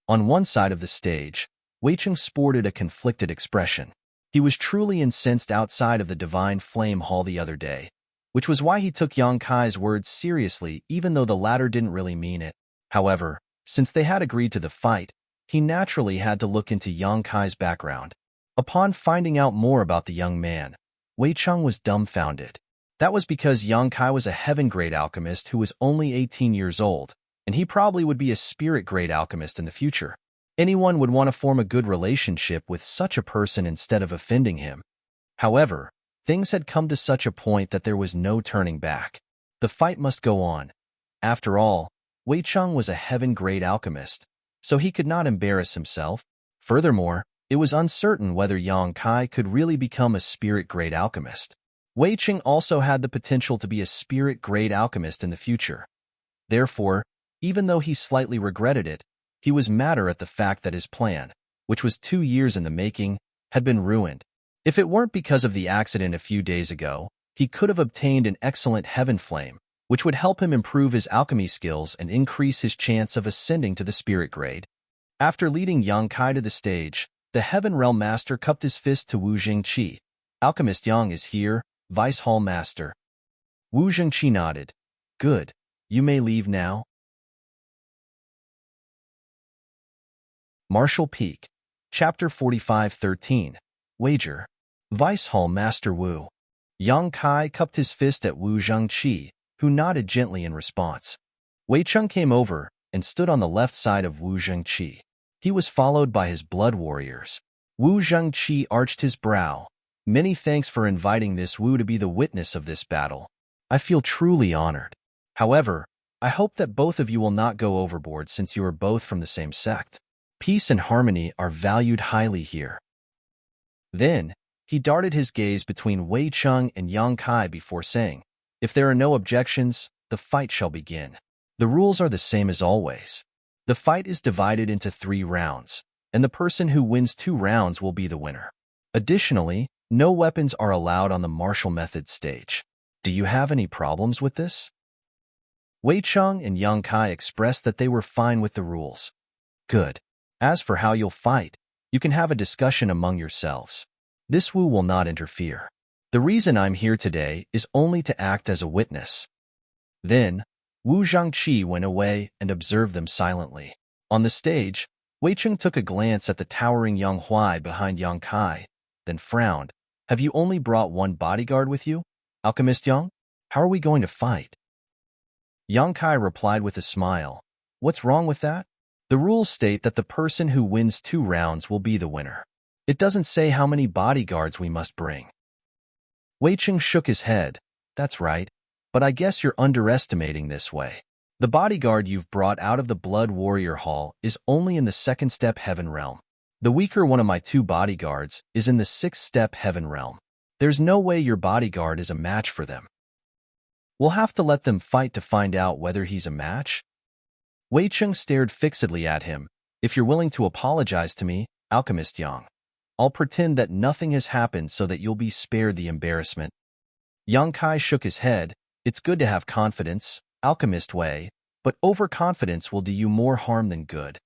On one side of the stage, Wei Cheng sported a conflicted expression. He was truly incensed outside of the Divine Flame Hall the other day, which was why he took Yang Kai's words seriously even though the latter didn't really mean it. However, since they had agreed to the fight, he naturally had to look into Yang Kai's background. Upon finding out more about the young man, Wei Cheng was dumbfounded. That was because Yang Kai was a heaven-grade alchemist who was only 18 years old, and he probably would be a spirit-grade alchemist in the future. Anyone would want to form a good relationship with such a person instead of offending him. However, things had come to such a point that there was no turning back. The fight must go on. After all, Wei Cheng was a heaven-grade alchemist, so he could not embarrass himself. Furthermore, it was uncertain whether Yang Kai could really become a spirit-grade alchemist. Wei Cheng also had the potential to be a spirit-grade alchemist in the future. Therefore, even though he slightly regretted it, he was madder at the fact that his plan, which was 2 years in the making, had been ruined. If it weren't because of the accident a few days ago, he could have obtained an excellent heaven flame, which would help him improve his alchemy skills and increase his chance of ascending to the spirit grade. After leading Yang Kai to the stage, the Heaven Realm Master cupped his fist to Wu Jingqi. Alchemist Yang is here, Vice Hall Master. Wu Jingqi nodded. Good. You may leave now. Martial Peak. Chapter 45:13. Wager. Vice Hall Master Wu. Yang Kai cupped his fist at Wu Jingqi, who nodded gently in response. Wei Cheng came over and stood on the left side of Wu Jingqi. He was followed by his blood warriors. Wu Jingqi arched his brow. Many thanks for inviting this Wu to be the witness of this battle. I feel truly honored. However, I hope that both of you will not go overboard since you are both from the same sect. Peace and harmony are valued highly here. Then, he darted his gaze between Wei Cheng and Yang Kai before saying, If there are no objections, the fight shall begin. The rules are the same as always. The fight is divided into 3 rounds, and the person who wins 2 rounds will be the winner. Additionally, no weapons are allowed on the martial method stage. Do you have any problems with this? Wei Cheng and Yang Kai expressed that they were fine with the rules. Good. As for how you'll fight, you can have a discussion among yourselves. This Wu will not interfere. The reason I'm here today is only to act as a witness. Then, Wu Jingqi went away and observed them silently. On the stage, Wei Cheng took a glance at the towering Yang Huai behind Yang Kai, then frowned. Have you only brought 1 bodyguard with you, Alchemist Yang? How are we going to fight? Yang Kai replied with a smile. What's wrong with that? The rules state that the person who wins 2 rounds will be the winner. It doesn't say how many bodyguards we must bring. Wei Cheng shook his head. That's right, but I guess you're underestimating this way. The bodyguard you've brought out of the Blood Warrior Hall is only in the 2nd step Heaven Realm. The weaker one of my 2 bodyguards is in the 6th step Heaven Realm. There's no way your bodyguard is a match for them. We'll have to let them fight to find out whether he's a match. Wei Cheng stared fixedly at him. If you're willing to apologize to me, Alchemist Yang, I'll pretend that nothing has happened so that you'll be spared the embarrassment. Yang Kai shook his head. It's good to have confidence, Alchemist Wei, but overconfidence will do you more harm than good.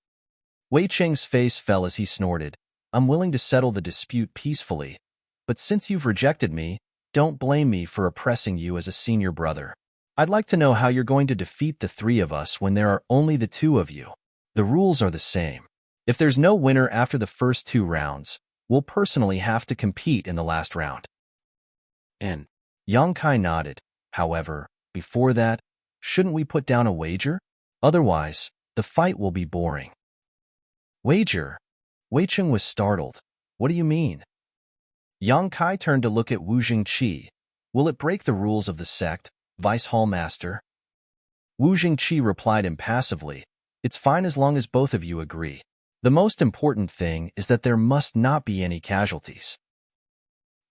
Wei Cheng's face fell as he snorted. I'm willing to settle the dispute peacefully, but since you've rejected me, don't blame me for oppressing you as a senior brother. I'd like to know how you're going to defeat the 3 of us when there are only the 2 of you. The rules are the same. If there's no winner after the first 2 rounds, we'll personally have to compete in the last round. And Yang Kai nodded. However, before that, shouldn't we put down a wager? Otherwise, the fight will be boring. Wager? Wei Cheng was startled. What do you mean? Yang Kai turned to look at Wu Jingqi. Will it break the rules of the sect, Vice Hall Master? Wu Jingqi replied impassively. It's fine as long as both of you agree. The most important thing is that there must not be any casualties.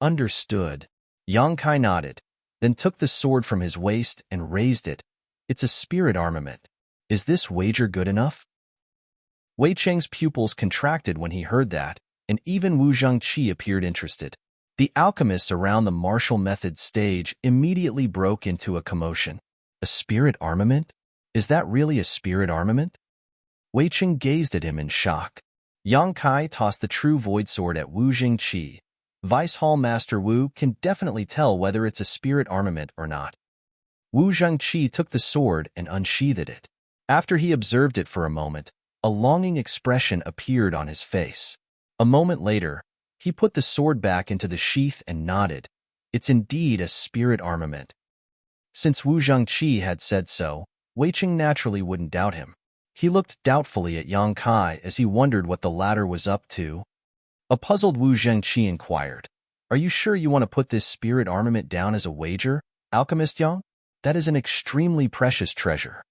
Understood. Yang Kai nodded, then took the sword from his waist and raised it. It's a spirit armament. Is this wager good enough? Wei Cheng's pupils contracted when he heard that, and even Wu Jingqi appeared interested. The alchemists around the martial method stage immediately broke into a commotion. A spirit armament? Is that really a spirit armament? Wei Cheng gazed at him in shock. Yang Kai tossed the true void sword at Wu Jingqi. Vice Hall Master Wu can definitely tell whether it's a spirit armament or not. Wu Jingqi took the sword and unsheathed it. After he observed it for a moment, a longing expression appeared on his face. A moment later, he put the sword back into the sheath and nodded. It's indeed a spirit armament. Since Wu Jingqi had said so, Wei Cheng naturally wouldn't doubt him. He looked doubtfully at Yang Kai as he wondered what the latter was up to. A puzzled Wu Jingqi inquired, Are you sure you want to put this spirit armament down as a wager, Alchemist Yang? That is an extremely precious treasure.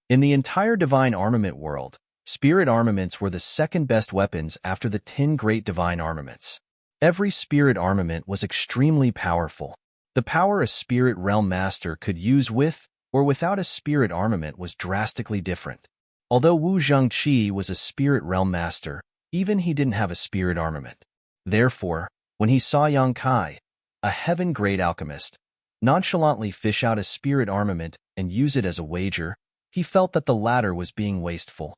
In the entire divine armament world, spirit armaments were the 2nd best weapons after the 10 great divine armaments. Every spirit armament was extremely powerful. The power a spirit realm master could use with or without a spirit armament was drastically different. Although Wu Jingqi was a spirit realm master, even he didn't have a spirit armament. Therefore, when he saw Yang Kai, a heaven-grade alchemist, nonchalantly fish out a spirit armament and use it as a wager, he felt that the latter was being wasteful.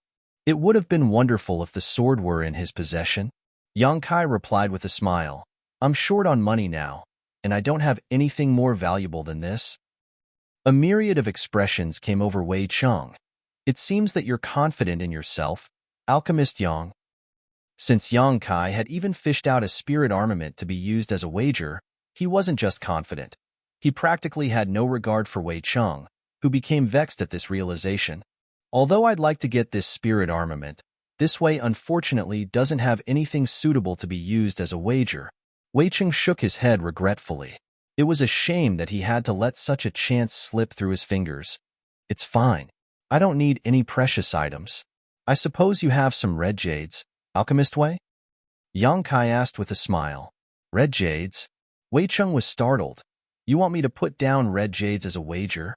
It would have been wonderful if the sword were in his possession. Yang Kai replied with a smile. I'm short on money now, and I don't have anything more valuable than this. A myriad of expressions came over Wei Cheng. It seems that you're confident in yourself, Alchemist Yang. Since Yang Kai had even fished out a spirit armament to be used as a wager, he wasn't just confident. He practically had no regard for Wei Cheng, who became vexed at this realization. Although I'd like to get this spirit armament, this way unfortunately doesn't have anything suitable to be used as a wager. Wei Cheng shook his head regretfully. It was a shame that he had to let such a chance slip through his fingers. It's fine. I don't need any precious items. I suppose you have some red jades, Alchemist Wei? Yang Kai asked with a smile. Red jades? Wei Cheng was startled. You want me to put down red jades as a wager?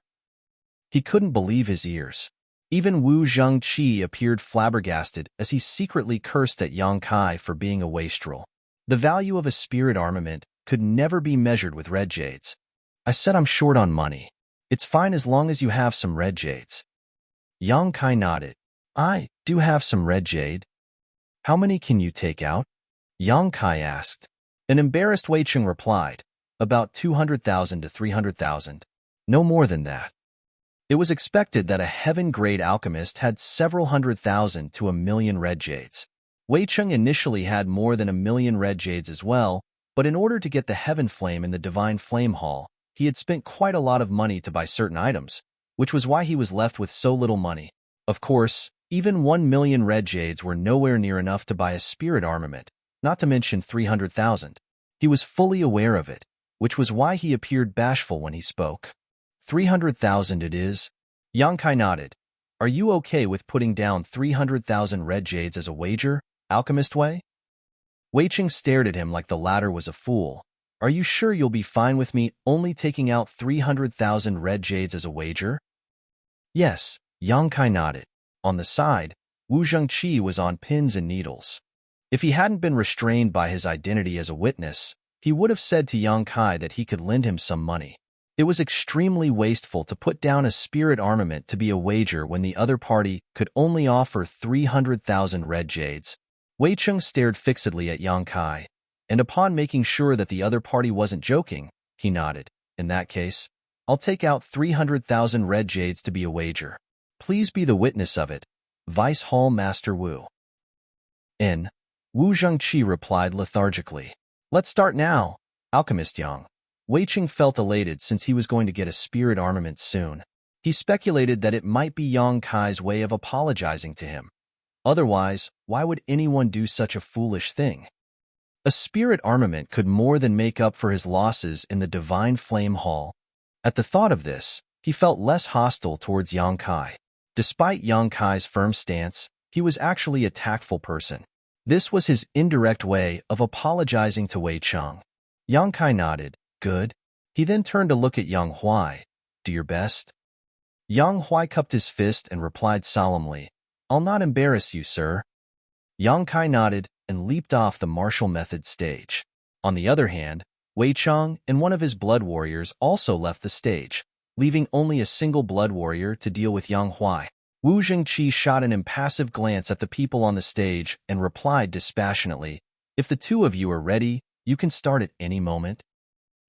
He couldn't believe his ears. Even Wu Zhengqi appeared flabbergasted as he secretly cursed at Yang Kai for being a wastrel. The value of a spirit armament could never be measured with red jades. I said I'm short on money. It's fine as long as you have some red jades. Yang Kai nodded. I do have some red jade. How many can you take out? Yang Kai asked. An embarrassed Wei Cheng replied. About 200,000 to 300,000. No more than that. It was expected that a heaven-grade alchemist had several 100,000 to 1,000,000 red jades. Wei Cheng initially had more than 1,000,000 red jades as well, but in order to get the heaven flame in the divine flame hall, he had spent quite a lot of money to buy certain items, which was why he was left with so little money. Of course, even 1,000,000 red jades were nowhere near enough to buy a spirit armament, not to mention 300,000. He was fully aware of it, which was why he appeared bashful when he spoke. 300,000 it is. Yang Kai nodded. Are you okay with putting down 300,000 red jades as a wager, Alchemist Wei? Wei Cheng stared at him like the latter was a fool. Are you sure you'll be fine with me only taking out 300,000 red jades as a wager? Yes, Yang Kai nodded. On the side, Wu Zhengqi was on pins and needles. If he hadn't been restrained by his identity as a witness, he would have said to Yang Kai that he could lend him some money. It was extremely wasteful to put down a spirit armament to be a wager when the other party could only offer 300,000 red jades. Wei Cheng stared fixedly at Yang Kai, and upon making sure that the other party wasn't joking, he nodded. In that case, I'll take out 300,000 red jades to be a wager. Please be the witness of it, Vice Hall Master Wu. Wu Zhengqi replied lethargically. Let's start now, Alchemist Yang. Wei Cheng felt elated since he was going to get a spirit armament soon. He speculated that it might be Yang Kai's way of apologizing to him. Otherwise, why would anyone do such a foolish thing? A spirit armament could more than make up for his losses in the Divine Flame Hall. At the thought of this, he felt less hostile towards Yang Kai. Despite Yang Kai's firm stance, he was actually a tactful person. This was his indirect way of apologizing to Wei Cheng. Yang Kai nodded. Good. He then turned to look at Yang Huai. Do your best. Yang Huai cupped his fist and replied solemnly, I'll not embarrass you, sir. Yang Kai nodded and leaped off the martial method stage. On the other hand, Wei Cheng and one of his blood warriors also left the stage, leaving only a single blood warrior to deal with Yang Huai. Wu Zhengqi shot an impassive glance at the people on the stage and replied dispassionately, If the two of you are ready, you can start at any moment.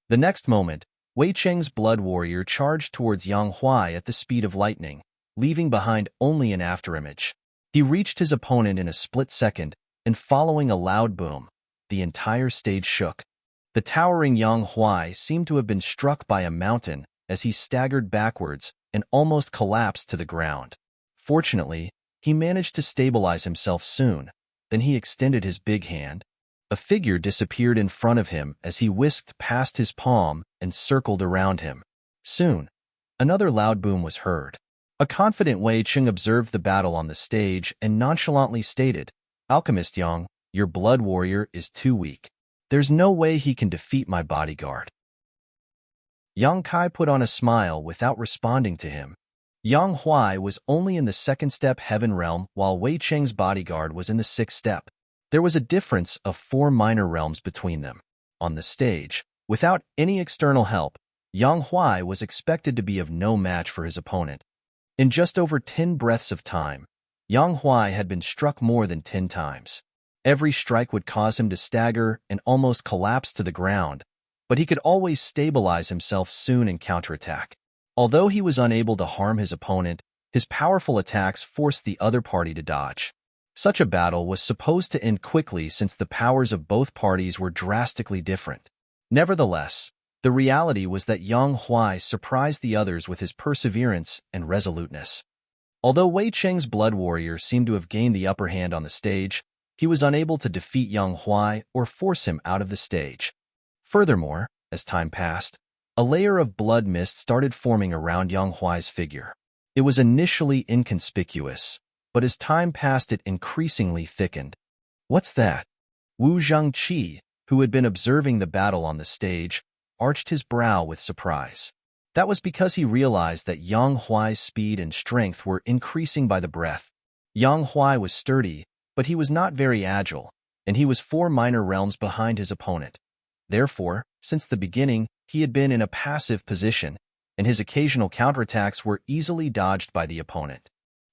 The next moment, Wei Cheng's blood warrior charged towards Yang Huai at the speed of lightning, leaving behind only an afterimage. He reached his opponent in a split second, and following a loud boom, the entire stage shook. The towering Yang Huai seemed to have been struck by a mountain as he staggered backwards and almost collapsed to the ground. Fortunately, he managed to stabilize himself soon. Then he extended his big hand. A figure disappeared in front of him as he whisked past his palm and circled around him. Soon, another loud boom was heard. A confident Wei Cheng observed the battle on the stage and nonchalantly stated, Alchemist Yang, your blood warrior is too weak. There's no way he can defeat my bodyguard. Yang Kai put on a smile without responding to him. Yang Huai was only in the second step heaven realm while Wei Cheng's bodyguard was in the sixth step. There was a difference of 4 minor realms between them. On the stage, without any external help, Yang Huai was expected to be of no match for his opponent. In just over 10 breaths of time, Yang Huai had been struck more than 10 times. Every strike would cause him to stagger and almost collapse to the ground, but he could always stabilize himself soon and counterattack. Although he was unable to harm his opponent, his powerful attacks forced the other party to dodge. Such a battle was supposed to end quickly since the powers of both parties were drastically different. Nevertheless, the reality was that Yang Huai surprised the others with his perseverance and resoluteness. Although Wei Cheng's blood warrior seemed to have gained the upper hand on the stage, he was unable to defeat Yang Huai or force him out of the stage. Furthermore, as time passed, a layer of blood mist started forming around Yang Huai's figure. It was initially inconspicuous, but as time passed it increasingly thickened. "What's that?" Wu Zhangqi, who had been observing the battle on the stage, arched his brow with surprise. That was because he realized that Yang Huai's speed and strength were increasing by the breath. Yang Huai was sturdy, but he was not very agile, and he was 4 minor realms behind his opponent. Therefore, since the beginning, he had been in a passive position, and his occasional counterattacks were easily dodged by the opponent.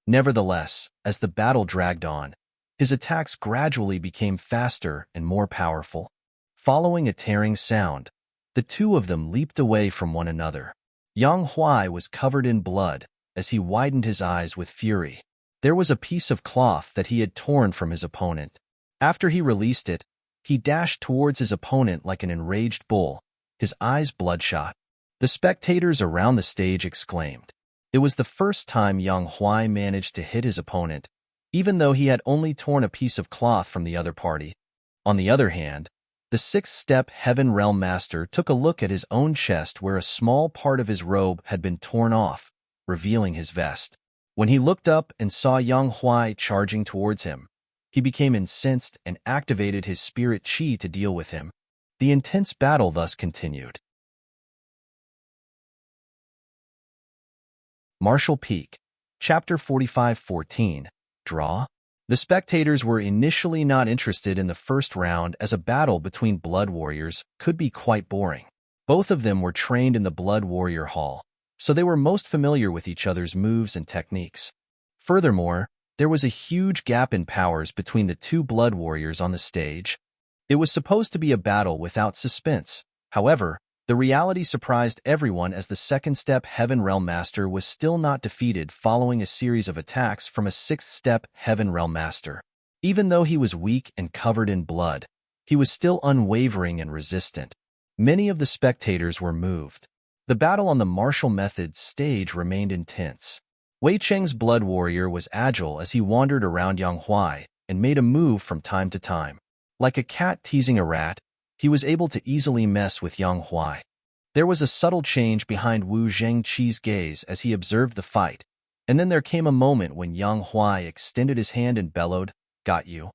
Nevertheless, as the battle dragged on, his attacks gradually became faster and more powerful. Following a tearing sound, the two of them leaped away from one another. Yang Huai was covered in blood as he widened his eyes with fury. There was a piece of cloth that he had torn from his opponent. After he released it, he dashed towards his opponent like an enraged bull, his eyes bloodshot. The spectators around the stage exclaimed. It was the first time Yang Huai managed to hit his opponent, even though he had only torn a piece of cloth from the other party. On the other hand, the 6th-step Heaven Realm Master took a look at his own chest where a small part of his robe had been torn off, revealing his vest. When he looked up and saw Yang Huai charging towards him, he became incensed and activated his spirit qi to deal with him. The intense battle thus continued. Martial Peak, Chapter 45-14, Draw. The spectators were initially not interested in the first round as a battle between blood warriors could be quite boring. Both of them were trained in the Blood Warrior Hall, so they were most familiar with each other's moves and techniques. Furthermore, there was a huge gap in powers between the two blood warriors on the stage. It was supposed to be a battle without suspense. However, the reality surprised everyone as the 2nd-step Heaven Realm Master was still not defeated following a series of attacks from a 6th-step Heaven Realm Master. Even though he was weak and covered in blood, he was still unwavering and resistant. Many of the spectators were moved. The battle on the martial methods stage remained intense. Wei Cheng's blood warrior was agile as he wandered around Yang Huai and made a move from time to time. Like a cat teasing a rat, he was able to easily mess with Yang Huai. There was a subtle change behind Wu Zhangqi's gaze as he observed the fight, and then there came a moment when Yang Huai extended his hand and bellowed, "Got you."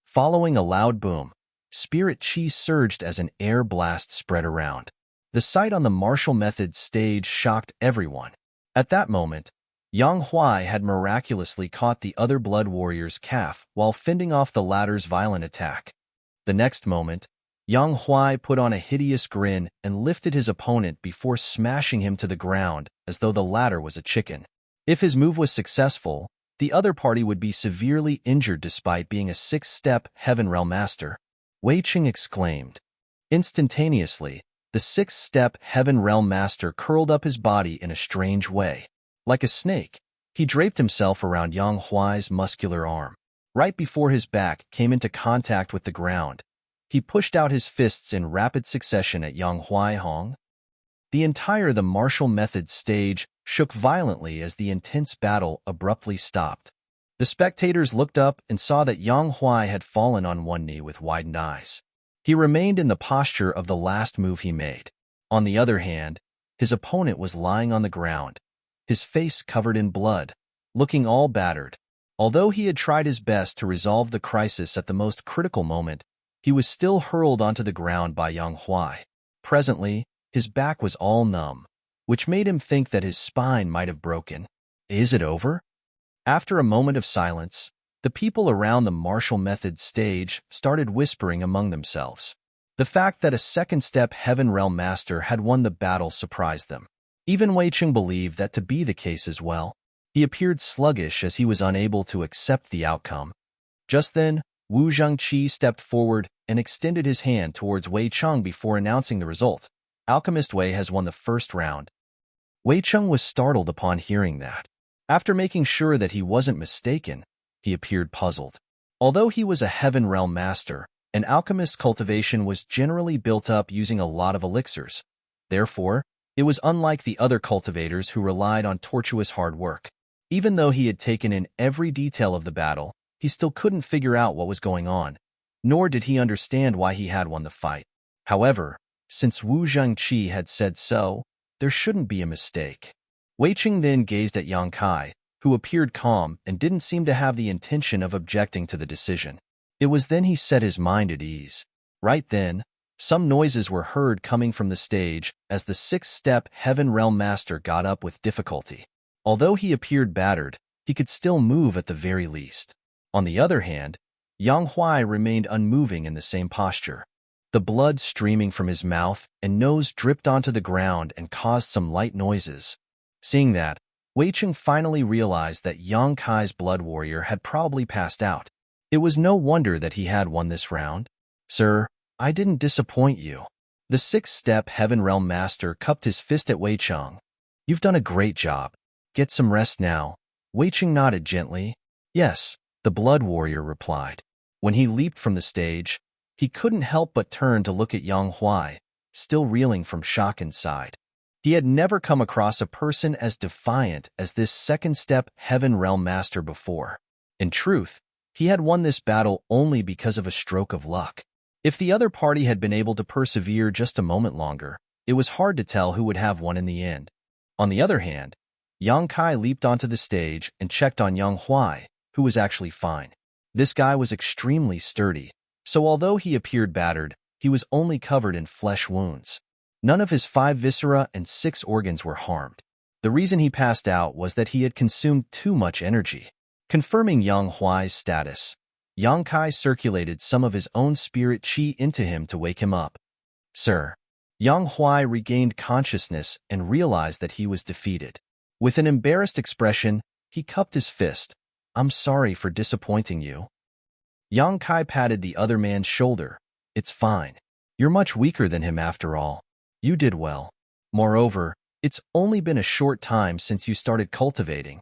Following a loud boom, spirit qi surged as an air blast spread around. The sight on the martial methods stage shocked everyone. At that moment, Yang Huai had miraculously caught the other blood warrior's calf while fending off the latter's violent attack. The next moment, Yang Huai put on a hideous grin and lifted his opponent before smashing him to the ground as though the latter was a chicken. If his move was successful, the other party would be severely injured despite being a 6th-step Heaven Realm Master. Wei Cheng exclaimed. Instantaneously, the 6th-step Heaven Realm Master curled up his body in a strange way. Like a snake, he draped himself around Yang Huai's muscular arm. Right before his back came into contact with the ground, he pushed out his fists in rapid succession at Yang Huai Hong. The martial methods stage shook violently as the intense battle abruptly stopped. The spectators looked up and saw that Yang Huai had fallen on one knee with widened eyes. He remained in the posture of the last move he made. On the other hand, his opponent was lying on the ground, his face covered in blood, looking all battered. Although he had tried his best to resolve the crisis at the most critical moment, he was still hurled onto the ground by Yang Huai. Presently, his back was all numb, which made him think that his spine might have broken. "Is it over?" After a moment of silence, the people around the martial methods stage started whispering among themselves. The fact that a 2nd-step Heaven Realm Master had won the battle surprised them. Even Wei Cheng believed that to be the case as well. He appeared sluggish as he was unable to accept the outcome. Just then, Wu Zhengqi stepped forward and extended his hand towards Wei Cheng before announcing the result. Alchemist Wei has won the first round. Wei Cheng was startled upon hearing that. After making sure that he wasn't mistaken, he appeared puzzled. Although he was a Heaven Realm master, an alchemist's cultivation was generally built up using a lot of elixirs. Therefore, it was unlike the other cultivators who relied on tortuous hard work. Even though he had taken in every detail of the battle, he still couldn't figure out what was going on, nor did he understand why he had won the fight. However, since Wu Zhengqi had said so, there shouldn't be a mistake. Wei Cheng then gazed at Yang Kai, who appeared calm and didn't seem to have the intention of objecting to the decision. It was then he set his mind at ease. Right then, some noises were heard coming from the stage as the sixth-step Heaven Realm Master got up with difficulty. Although he appeared battered, he could still move at the very least. On the other hand, Yang Huai remained unmoving in the same posture. The blood streaming from his mouth and nose dripped onto the ground and caused some light noises. Seeing that, Wei Cheng finally realized that Yang Kai's blood warrior had probably passed out. It was no wonder that he had won this round. "Sir, I didn't disappoint you." The sixth-step Heaven Realm Master cupped his fist at Wei Cheng. "You've done a great job. Get some rest now." Wei Cheng nodded gently. "Yes," the blood warrior replied. When he leaped from the stage, he couldn't help but turn to look at Yang Huai, still reeling from shock inside. He had never come across a person as defiant as this second-step Heaven Realm Master before. In truth, he had won this battle only because of a stroke of luck. If the other party had been able to persevere just a moment longer, it was hard to tell who would have won in the end. On the other hand, Yang Kai leaped onto the stage and checked on Yang Huai, who was actually fine. This guy was extremely sturdy, so although he appeared battered, he was only covered in flesh wounds. None of his 5 viscera and 6 organs were harmed. The reason he passed out was that he had consumed too much energy. Confirming Yang Huai's status, Yang Kai circulated some of his own spirit qi into him to wake him up. "Sir." Yang Huai regained consciousness and realized that he was defeated. With an embarrassed expression, he cupped his fist. "I'm sorry for disappointing you." Yang Kai patted the other man's shoulder. "It's fine. You're much weaker than him after all. You did well. Moreover, it's only been a short time since you started cultivating."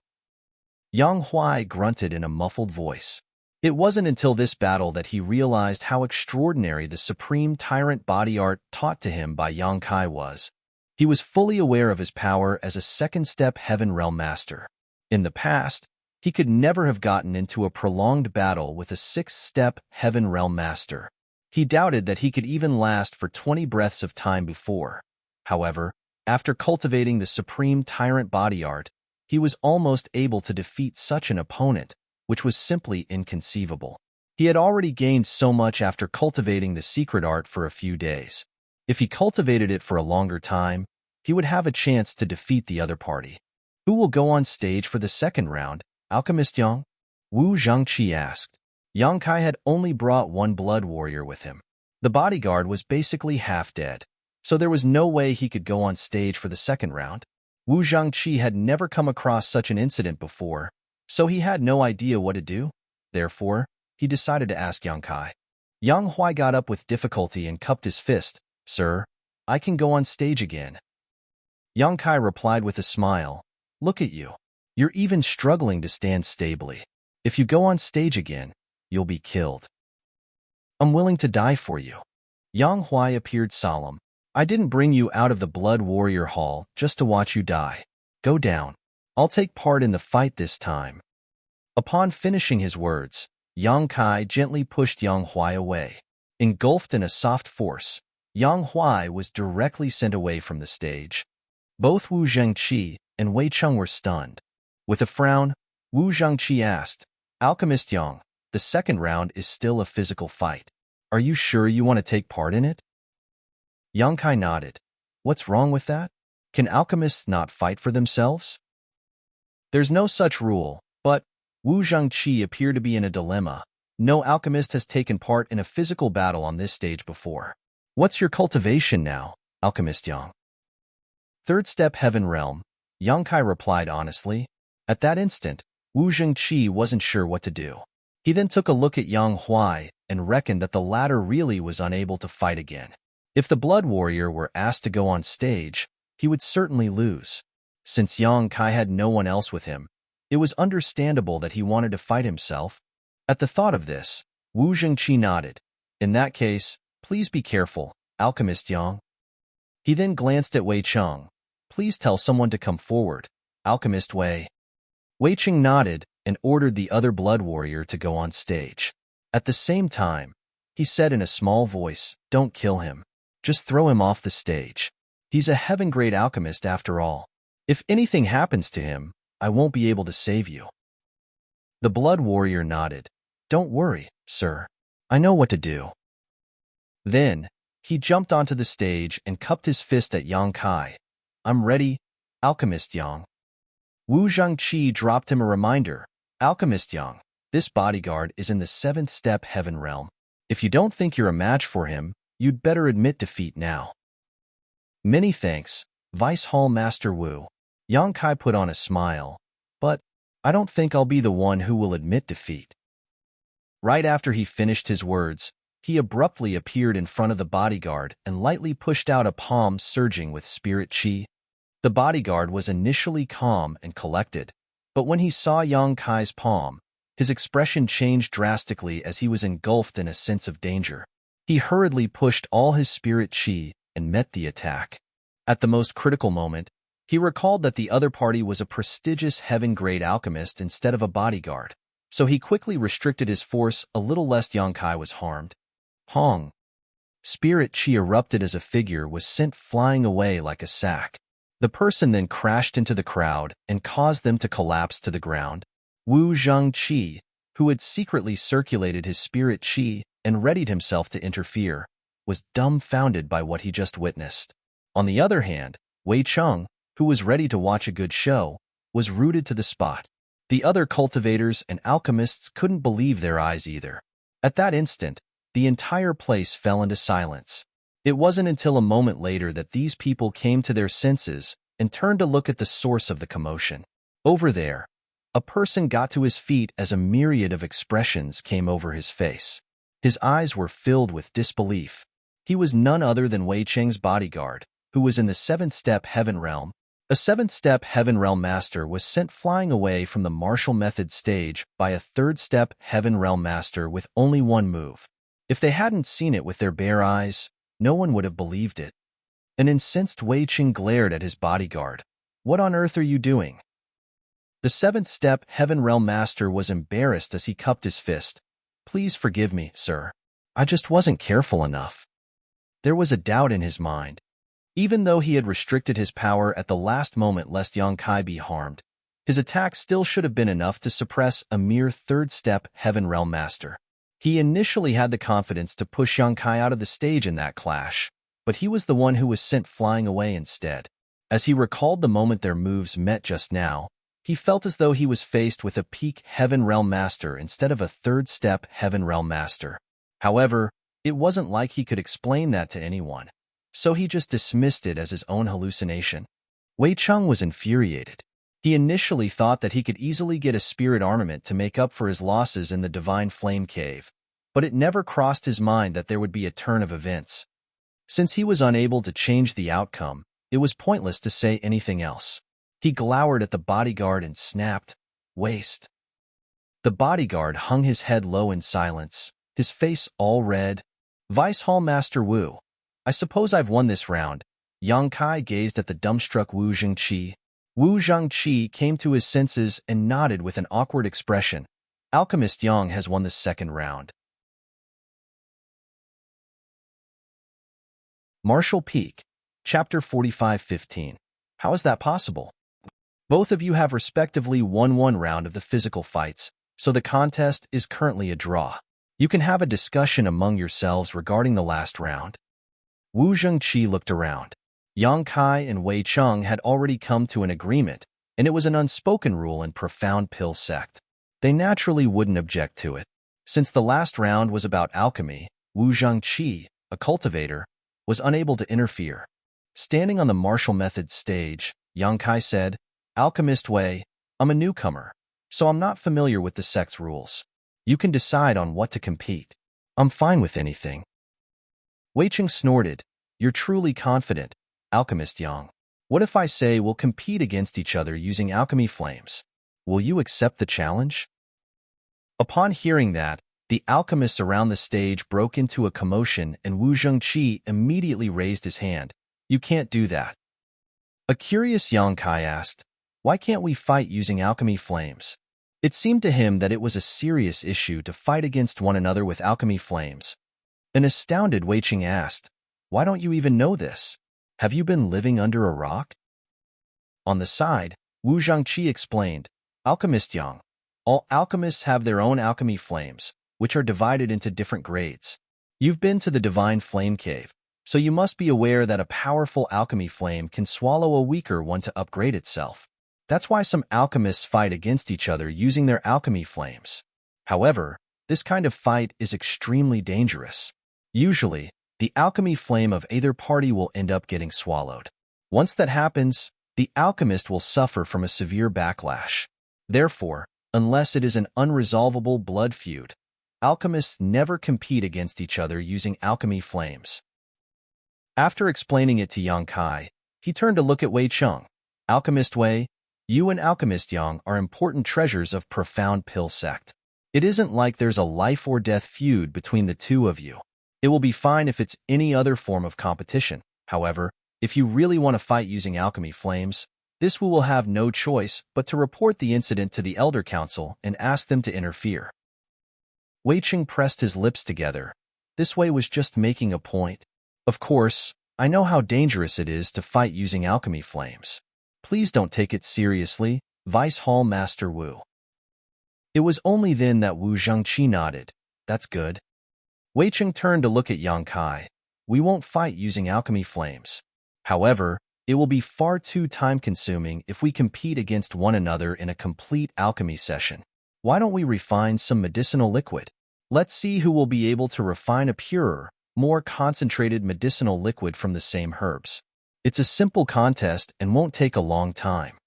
Yang Huai grunted in a muffled voice. It wasn't until this battle that he realized how extraordinary the supreme tyrant body art taught to him by Yang Kai was. He was fully aware of his power as a second-step Heaven Realm Master. In the past, he could never have gotten into a prolonged battle with a sixth-step Heaven Realm Master. He doubted that he could even last for 20 breaths of time before. However, after cultivating the supreme tyrant body art, he was almost able to defeat such an opponent, which was simply inconceivable. He had already gained so much after cultivating the secret art for a few days. If he cultivated it for a longer time, he would have a chance to defeat the other party. "Who will go on stage for the second round, Alchemist Yang?" Wu Zhengqi asked. Yang Kai had only brought one blood warrior with him. The bodyguard was basically half dead, so there was no way he could go on stage for the second round. Wu Zhengqi had never come across such an incident before, so he had no idea what to do. Therefore, he decided to ask Yang Kai. Yang Huai got up with difficulty and cupped his fist. "Sir, I can go on stage again." Yang Kai replied with a smile. "Look at you. You're even struggling to stand stably. If you go on stage again, you'll be killed." "I'm willing to die for you." Yang Huai appeared solemn. "I didn't bring you out of the Blood Warrior Hall just to watch you die. Go down. I'll take part in the fight this time." Upon finishing his words, Yang Kai gently pushed Yang Huai away. Engulfed in a soft force, Yang Huai was directly sent away from the stage. Both Wu Zhengqi and Wei Cheng were stunned. With a frown, Wu Zhengqi asked, "Alchemist Yang, the second round is still a physical fight. Are you sure you want to take part in it?" Yang Kai nodded. "What's wrong with that? Can alchemists not fight for themselves?" "There's no such rule, but Wu Zhengqi appeared to be in a dilemma. No alchemist has taken part in a physical battle on this stage before. What's your cultivation now, Alchemist Yang?" "Third step Heaven Realm," Yang Kai replied honestly. At that instant, Wu Zhengqi wasn't sure what to do. He then took a look at Yang Huai and reckoned that the latter really was unable to fight again. If the Blood Warrior were asked to go on stage, he would certainly lose. Since Yang Kai had no one else with him, it was understandable that he wanted to fight himself. At the thought of this, Wu Zhengqi nodded. In that case, please be careful, Alchemist Yang. He then glanced at Wei Cheng. Please tell someone to come forward, Alchemist Wei. Wei Cheng nodded and ordered the other Blood Warrior to go on stage. At the same time, he said in a small voice, "Don't kill him. Just throw him off the stage. He's a heaven-grade alchemist after all. If anything happens to him, I won't be able to save you." The Blood Warrior nodded. "Don't worry, sir. I know what to do." Then, he jumped onto the stage and cupped his fist at Yang Kai. "I'm ready, Alchemist Yang." Wu Zhengqi dropped him a reminder. "Alchemist Yang, this bodyguard is in the 7th step heaven realm. If you don't think you're a match for him, you'd better admit defeat now." "Many thanks, Vice Hall Master Wu." Yang Kai put on a smile. "But I don't think I'll be the one who will admit defeat." Right after he finished his words, he abruptly appeared in front of the bodyguard and lightly pushed out a palm surging with spirit chi. The bodyguard was initially calm and collected, but when he saw Yang Kai's palm, his expression changed drastically as he was engulfed in a sense of danger. He hurriedly pushed all his spirit chi and met the attack. At the most critical moment, he recalled that the other party was a prestigious heaven-grade alchemist instead of a bodyguard, so he quickly restricted his force a little lest Yang Kai was harmed. Hong! Spirit chi erupted as a figure was sent flying away like a sack. The person then crashed into the crowd and caused them to collapse to the ground. Wu Zhengqi, who had secretly circulated his spirit chi and readied himself to interfere, was dumbfounded by what he just witnessed. On the other hand, Wei Cheng, who was ready to watch a good show, was rooted to the spot. The other cultivators and alchemists couldn't believe their eyes either. At that instant, the entire place fell into silence. It wasn't until a moment later that these people came to their senses and turned to look at the source of the commotion. Over there, a person got to his feet as a myriad of expressions came over his face. His eyes were filled with disbelief. He was none other than Wei Cheng's bodyguard, who was in the 7th step heaven realm. A 7th step heaven realm master was sent flying away from the martial method stage by a 3rd step heaven realm master with only one move. If they hadn't seen it with their bare eyes, no one would have believed it. An incensed Wei Cheng glared at his bodyguard. "What on earth are you doing?" The 7th step heaven realm master was embarrassed as he cupped his fist. "Please forgive me, sir. I just wasn't careful enough." There was a doubt in his mind. Even though he had restricted his power at the last moment lest Yang Kai be harmed, his attack still should have been enough to suppress a mere 3rd step heaven realm master. He initially had the confidence to push Yang Kai out of the stage in that clash, but he was the one who was sent flying away instead. As he recalled the moment their moves met just now, he felt as though he was faced with a peak heaven realm master instead of a 3rd step heaven realm master. However, it wasn't like he could explain that to anyone, so he just dismissed it as his own hallucination. Wei Cheng was infuriated. He initially thought that he could easily get a spirit armament to make up for his losses in the Divine Flame Cave, but it never crossed his mind that there would be a turn of events. Since he was unable to change the outcome, it was pointless to say anything else. He glowered at the bodyguard and snapped, "Waste." The bodyguard hung his head low in silence, his face all red. "Vice Hall Master Wu, I suppose I've won this round." Yang Kai gazed at the dumbstruck Wu Zhengqi. Wu Zhengqi came to his senses and nodded with an awkward expression. "Alchemist Yang has won the 2nd round." Martial Peak, Chapter 45-15. How is that possible? Both of you have respectively won one round of the physical fights, so the contest is currently a draw. You can have a discussion among yourselves regarding the last round. Wu Zhengqi looked around. Yang Kai and Wei Cheng had already come to an agreement, and it was an unspoken rule in Profound Pill sect. They naturally wouldn't object to it. Since the last round was about alchemy, Wu Zhengqi, a cultivator, was unable to interfere. Standing on the martial method stage, Yang Kai said, "Alchemist Wei, I'm a newcomer, so I'm not familiar with the sect's rules. You can decide on what to compete. I'm fine with anything. Wei Cheng snorted. You're truly confident, Alchemist Yang. What if I say we'll compete against each other using alchemy flames? Will you accept the challenge? Upon hearing that, the alchemists around the stage broke into a commotion and Wu Zhengqi immediately raised his hand. You can't do that. A curious Yang Kai asked, why can't we fight using alchemy flames? It seemed to him that it was a serious issue to fight against one another with alchemy flames. An astounded Wei Cheng asked, why don't you even know this? Have you been living under a rock? On the side, Wu Zhangqi explained, Alchemist Yang, all alchemists have their own alchemy flames, which are divided into different grades. You've been to the Divine Flame Cave, so you must be aware that a powerful alchemy flame can swallow a weaker one to upgrade itself. That's why some alchemists fight against each other using their alchemy flames. However, this kind of fight is extremely dangerous. Usually, the alchemy flame of either party will end up getting swallowed. Once that happens, the alchemist will suffer from a severe backlash. Therefore, unless it is an unresolvable blood feud, alchemists never compete against each other using alchemy flames. After explaining it to Yang Kai, he turned to look at Wei Cheng. Alchemist Wei, you and Alchemist Yang are important treasures of Profound Pill Sect. It isn't like there's a life or death feud between the two of you. It will be fine if it's any other form of competition. However, if you really want to fight using alchemy flames, this Wu will have no choice but to report the incident to the Elder Council and ask them to interfere. Wei Cheng pressed his lips together. This Wei was just making a point. Of course, I know how dangerous it is to fight using alchemy flames. Please don't take it seriously, Vice Hall Master Wu. It was only then that Wu Zhengqi nodded. That's good. Wei Cheng turned to look at Yang Kai. We won't fight using alchemy flames. However, it will be far too time-consuming if we compete against one another in a complete alchemy session. Why don't we refine some medicinal liquid? Let's see who will be able to refine a purer, more concentrated medicinal liquid from the same herbs. It's a simple contest and won't take a long time.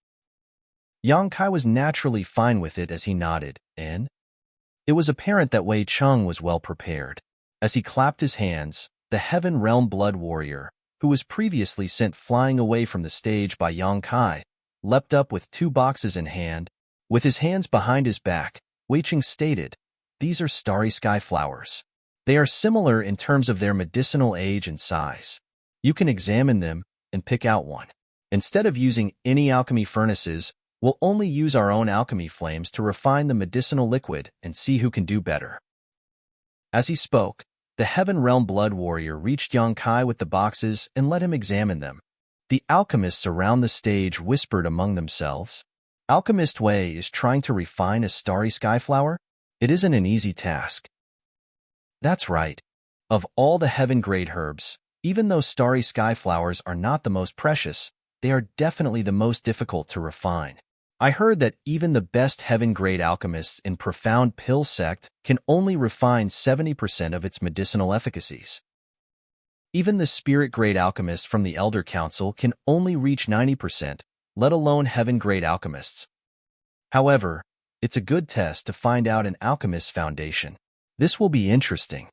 Yang Kai was naturally fine with it as he nodded, and it was apparent that Wei Cheng was well prepared. As he clapped his hands, the Heaven Realm Blood Warrior, who was previously sent flying away from the stage by Yang Kai, leapt up with 2 boxes in hand. With his hands behind his back, Wei Cheng stated, these are starry sky flowers. They are similar in terms of their medicinal age and size. You can examine them and pick out one. Instead of using any alchemy furnaces, we'll only use our own alchemy flames to refine the medicinal liquid and see who can do better. As he spoke, the Heaven Realm Blood Warrior reached Yang Kai with the boxes and let him examine them. The alchemists around the stage whispered among themselves, Alchemist Wei is trying to refine a starry sky flower? It isn't an easy task. That's right. Of all the heaven-grade herbs, even though starry sky flowers are not the most precious, they are definitely the most difficult to refine. I heard that even the best heaven-grade alchemists in Profound Pill Sect can only refine 70% of its medicinal efficacies. Even the spirit-grade alchemists from the Elder Council can only reach 90%, let alone heaven-grade alchemists. However, it's a good test to find out an alchemist's foundation. This will be interesting.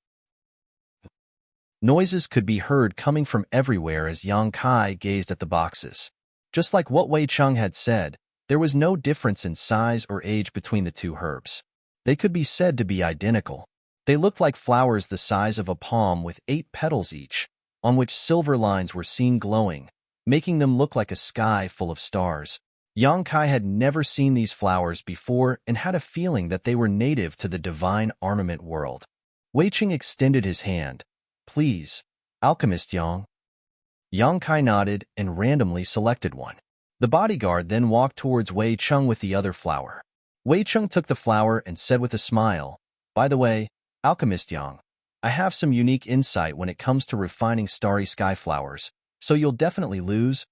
Noises could be heard coming from everywhere as Yang Kai gazed at the boxes. Just like what Wei Cheng had said, there was no difference in size or age between the 2 herbs. They could be said to be identical. They looked like flowers the size of a palm with 8 petals each, on which silver lines were seen glowing, making them look like a sky full of stars. Yang Kai had never seen these flowers before and had a feeling that they were native to the divine armament world. Wei Cheng extended his hand. Please, Alchemist Yang. Yang Kai nodded and randomly selected one. The bodyguard then walked towards Wei Cheng with the other flower. Wei Cheng took the flower and said with a smile, by the way, Alchemist Yang, I have some unique insight when it comes to refining starry sky flowers, so you'll definitely lose.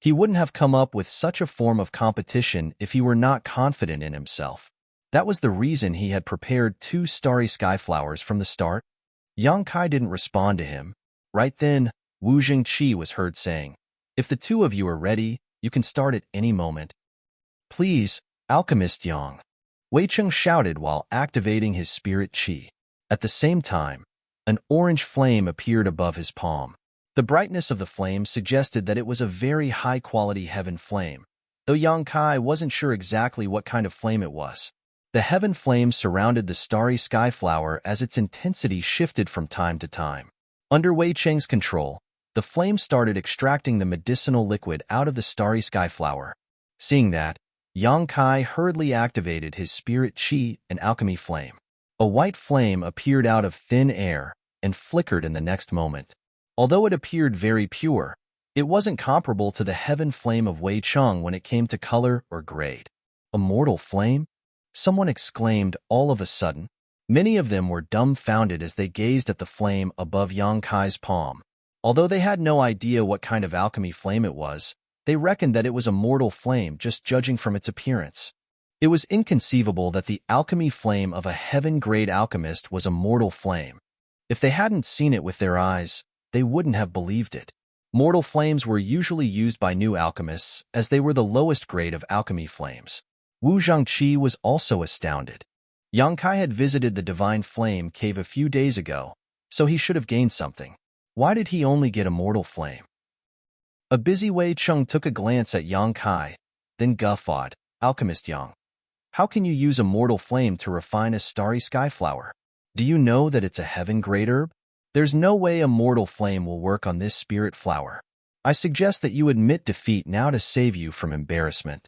He wouldn't have come up with such a form of competition if he were not confident in himself. That was the reason he had prepared 2 starry sky flowers from the start. Yang Kai didn't respond to him. Right then, Wu Zhengqi was heard saying, if the 2 of you are ready, you can start at any moment. Please, Alchemist Yang, Wei Cheng shouted while activating his spirit chi. At the same time, an orange flame appeared above his palm. The brightness of the flame suggested that it was a very high-quality heaven flame, though Yang Kai wasn't sure exactly what kind of flame it was. The heaven flame surrounded the starry sky flower as its intensity shifted from time to time. Under Wei Cheng's control, the flame started extracting the medicinal liquid out of the starry sky flower. Seeing that, Yang Kai hurriedly activated his spirit chi and alchemy flame. A white flame appeared out of thin air and flickered in the next moment. Although it appeared very pure, it wasn't comparable to the heaven flame of Wei Cheng when it came to color or grade. A mortal flame? Someone exclaimed all of a sudden. Many of them were dumbfounded as they gazed at the flame above Yang Kai's palm. Although they had no idea what kind of alchemy flame it was, they reckoned that it was a mortal flame just judging from its appearance. It was inconceivable that the alchemy flame of a heaven-grade alchemist was a mortal flame. If they hadn't seen it with their eyes, they wouldn't have believed it. Mortal flames were usually used by new alchemists as they were the lowest grade of alchemy flames. Wu Zhangqi was also astounded. Yang Kai had visited the Divine Flame cave a few days ago, so he should have gained something. Why did he only get a mortal flame? A busy Wei Cheng took a glance at Yang Kai, then guffawed. Alchemist Yang, how can you use a mortal flame to refine a starry sky flower? Do you know that it's a heaven-grade herb? There's no way a mortal flame will work on this spirit flower. I suggest that you admit defeat now to save you from embarrassment.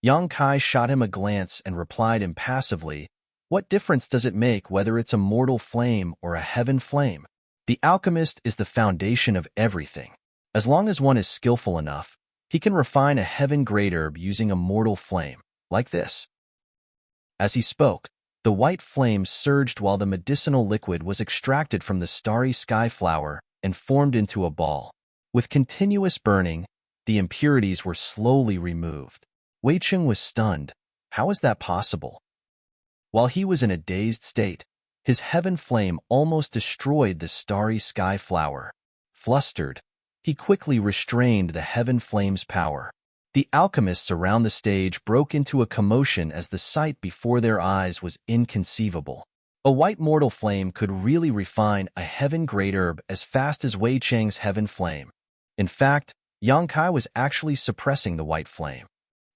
Yang Kai shot him a glance and replied impassively, what difference does it make whether it's a mortal flame or a heaven flame? The alchemist is the foundation of everything. As long as one is skillful enough, he can refine a heaven-grade herb using a mortal flame, like this. As he spoke, the white flame surged while the medicinal liquid was extracted from the starry sky flower and formed into a ball. With continuous burning, the impurities were slowly removed. Wei Cheng was stunned. How is that possible? While he was in a dazed state, his heaven flame almost destroyed the starry sky flower. Flustered, he quickly restrained the heaven flame's power. The alchemists around the stage broke into a commotion as the sight before their eyes was inconceivable. A white mortal flame could really refine a heaven-grade herb as fast as Wei Cheng's heaven flame. In fact, Yang Kai was actually suppressing the white flame.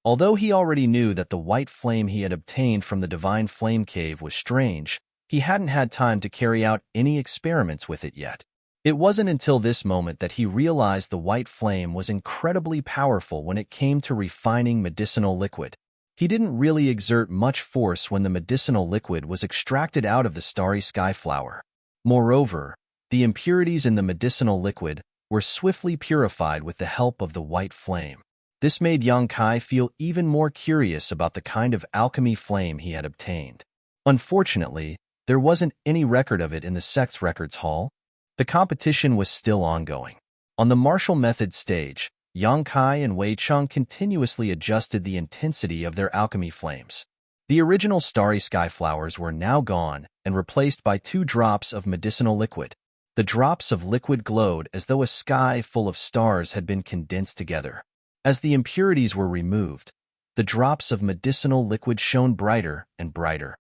Although he already knew that the white flame he had obtained from the Divine Flame Cave was strange, he hadn't had time to carry out any experiments with it yet. It wasn't until this moment that he realized the white flame was incredibly powerful when it came to refining medicinal liquid. He didn't really exert much force when the medicinal liquid was extracted out of the starry sky flower. Moreover, the impurities in the medicinal liquid were swiftly purified with the help of the white flame. This made Yang Kai feel even more curious about the kind of alchemy flame he had obtained. Unfortunately, there wasn't any record of it in the sect's records hall. The competition was still ongoing. On the martial method stage, Yang Kai and Wei Cheng continuously adjusted the intensity of their alchemy flames. The original starry sky flowers were now gone and replaced by 2 drops of medicinal liquid. The drops of liquid glowed as though a sky full of stars had been condensed together. As the impurities were removed, the drops of medicinal liquid shone brighter and brighter.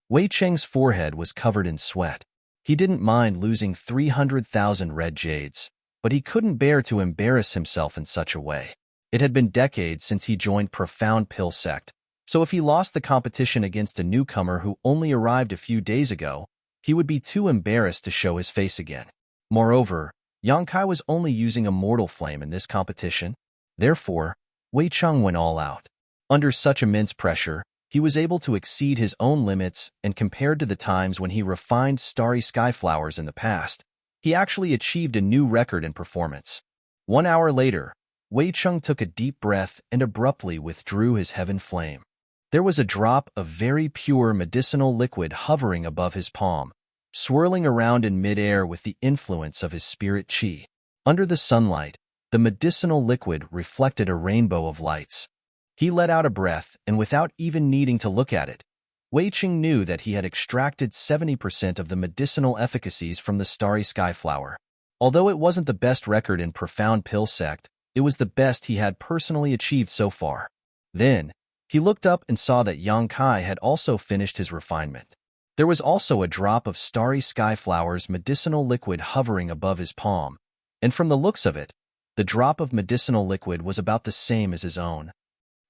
Wei Cheng's forehead was covered in sweat. He didn't mind losing 300,000 red jades, but he couldn't bear to embarrass himself in such a way. It had been decades since he joined Profound Pill Sect, so if he lost the competition against a newcomer who only arrived a few days ago, he would be too embarrassed to show his face again. Moreover, Yang Kai was only using a mortal flame in this competition. Therefore, Wei Cheng went all out. Under such immense pressure, he was able to exceed his own limits, and compared to the times when he refined starry sky flowers in the past, he actually achieved a new record in performance. 1 hour later, Wei Cheng took a deep breath and abruptly withdrew his heaven flame. There was a drop of very pure medicinal liquid hovering above his palm, swirling around in midair with the influence of his spirit chi. Under the sunlight, the medicinal liquid reflected a rainbow of lights. He let out a breath, and without even needing to look at it, Wei Cheng knew that he had extracted 70% of the medicinal efficacies from the starry sky flower. Although it wasn't the best record in Profound Pill Sect, it was the best he had personally achieved so far. Then, he looked up and saw that Yang Kai had also finished his refinement. There was also a drop of starry sky flowers medicinal liquid hovering above his palm, and from the looks of it, the drop of medicinal liquid was about the same as his own.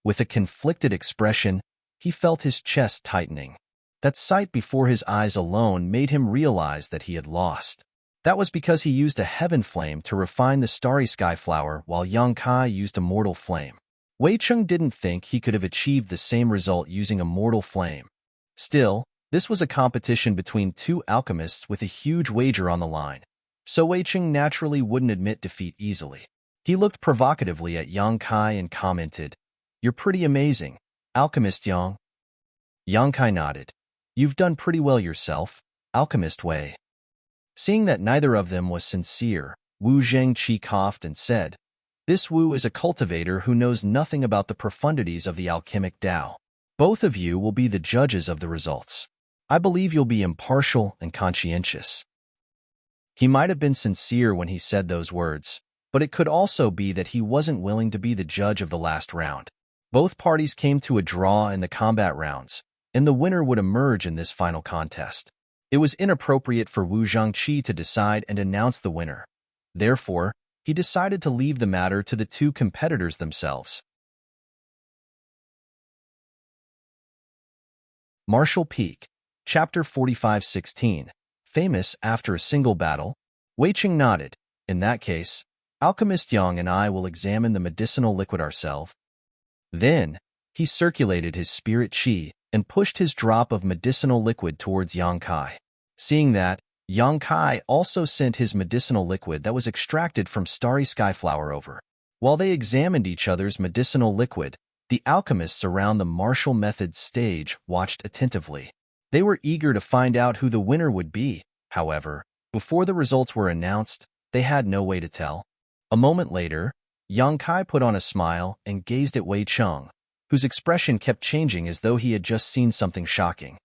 With a conflicted expression, he felt his chest tightening. That sight before his eyes alone made him realize that he had lost. That was because he used a heaven flame to refine the starry sky flower while Yang Kai used a mortal flame. Wei Cheng didn't think he could have achieved the same result using a mortal flame. Still, this was a competition between two alchemists with a huge wager on the line, so Wei Cheng naturally wouldn't admit defeat easily. He looked provocatively at Yang Kai and commented, "You're pretty amazing, Alchemist Yang." Yang Kai nodded. "You've done pretty well yourself, Alchemist Wei." Seeing that neither of them was sincere, Wu Zhengqi coughed and said, "This Wu is a cultivator who knows nothing about the profundities of the alchemic Tao. Both of you will be the judges of the results. I believe you'll be impartial and conscientious." He might have been sincere when he said those words, but it could also be that he wasn't willing to be the judge of the last round. Both parties came to a draw in the combat rounds, and the winner would emerge in this final contest. It was inappropriate for Wu Zhangqi to decide and announce the winner. Therefore, he decided to leave the matter to the two competitors themselves. Martial Peak, Chapter 45:16. Famous after a single battle? Wei Cheng nodded. "In that case, Alchemist Yang and I will examine the medicinal liquid ourselves." Then, he circulated his spirit qi and pushed his drop of medicinal liquid towards Yang Kai. Seeing that, Yang Kai also sent his medicinal liquid that was extracted from starry skyflower over. While they examined each other's medicinal liquid, the alchemists around the martial methods stage watched attentively. They were eager to find out who the winner would be. However, before the results were announced, they had no way to tell. A moment later, Yang Kai put on a smile and gazed at Wei Cheng, whose expression kept changing as though he had just seen something shocking.